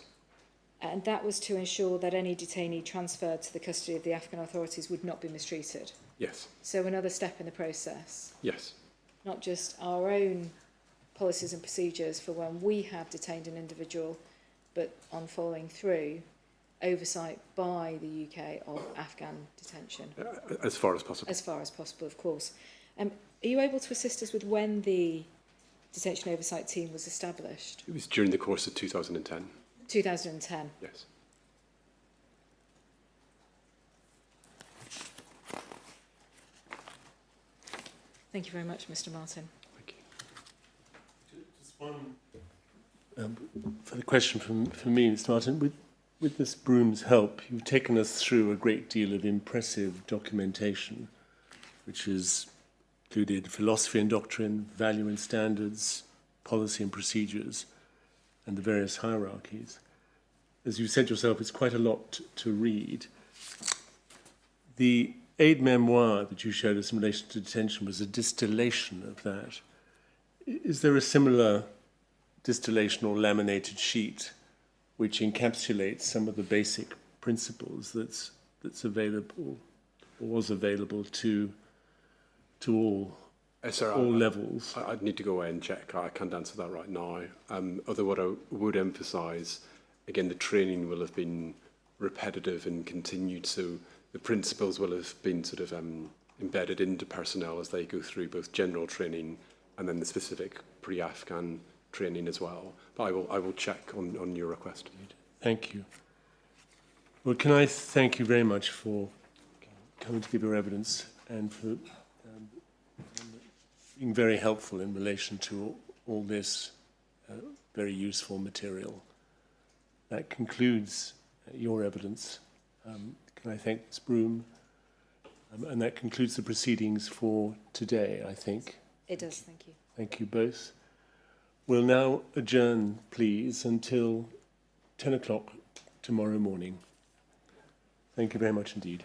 And that was to ensure that any detainee transferred to the custody of the Afghan authorities would not be mistreated. Yes. So another step in the process. Yes. Not just our own policies and procedures for when we have detained an individual, but on following through, oversight by the UK of Afghan detention. As far as possible. As far as possible, of course. Are you able to assist us with when the detention oversight team was established? It was during the course of 2010. 2010. Yes. Thank you very much, Mr. Martin. Thank you. Just one. For the question from me, Mr. Martin, with Ms. Broom's help, you've taken us through a great deal of impressive documentation, which has included philosophy and doctrine, value and standards, policy and procedures, and the various hierarchies. As you said yourself, it's quite a lot to read. The aide-memoire that you showed us in relation to detention was a distillation of that. Is there a similar distillation or laminated sheet which encapsulates some of the basic principles that's available or was available to all levels? I'd need to go away and check. I can't answer that right now. Although what I would emphasise, again, the training will have been repetitive and continued, so the principles will have been sort of embedded into personnel as they go through both general training and then the specific pre-Afghan training as well. But I will check on your request. Thank you. Well, can I thank you very much for coming to give your evidence and for being very helpful in relation to all this very useful material. That concludes your evidence. Can I thank Ms. Broom? And that concludes the proceedings for today, I think. It does, thank you. Thank you both. We'll now adjourn, please, until 10 o'clock tomorrow morning. Thank you very much indeed.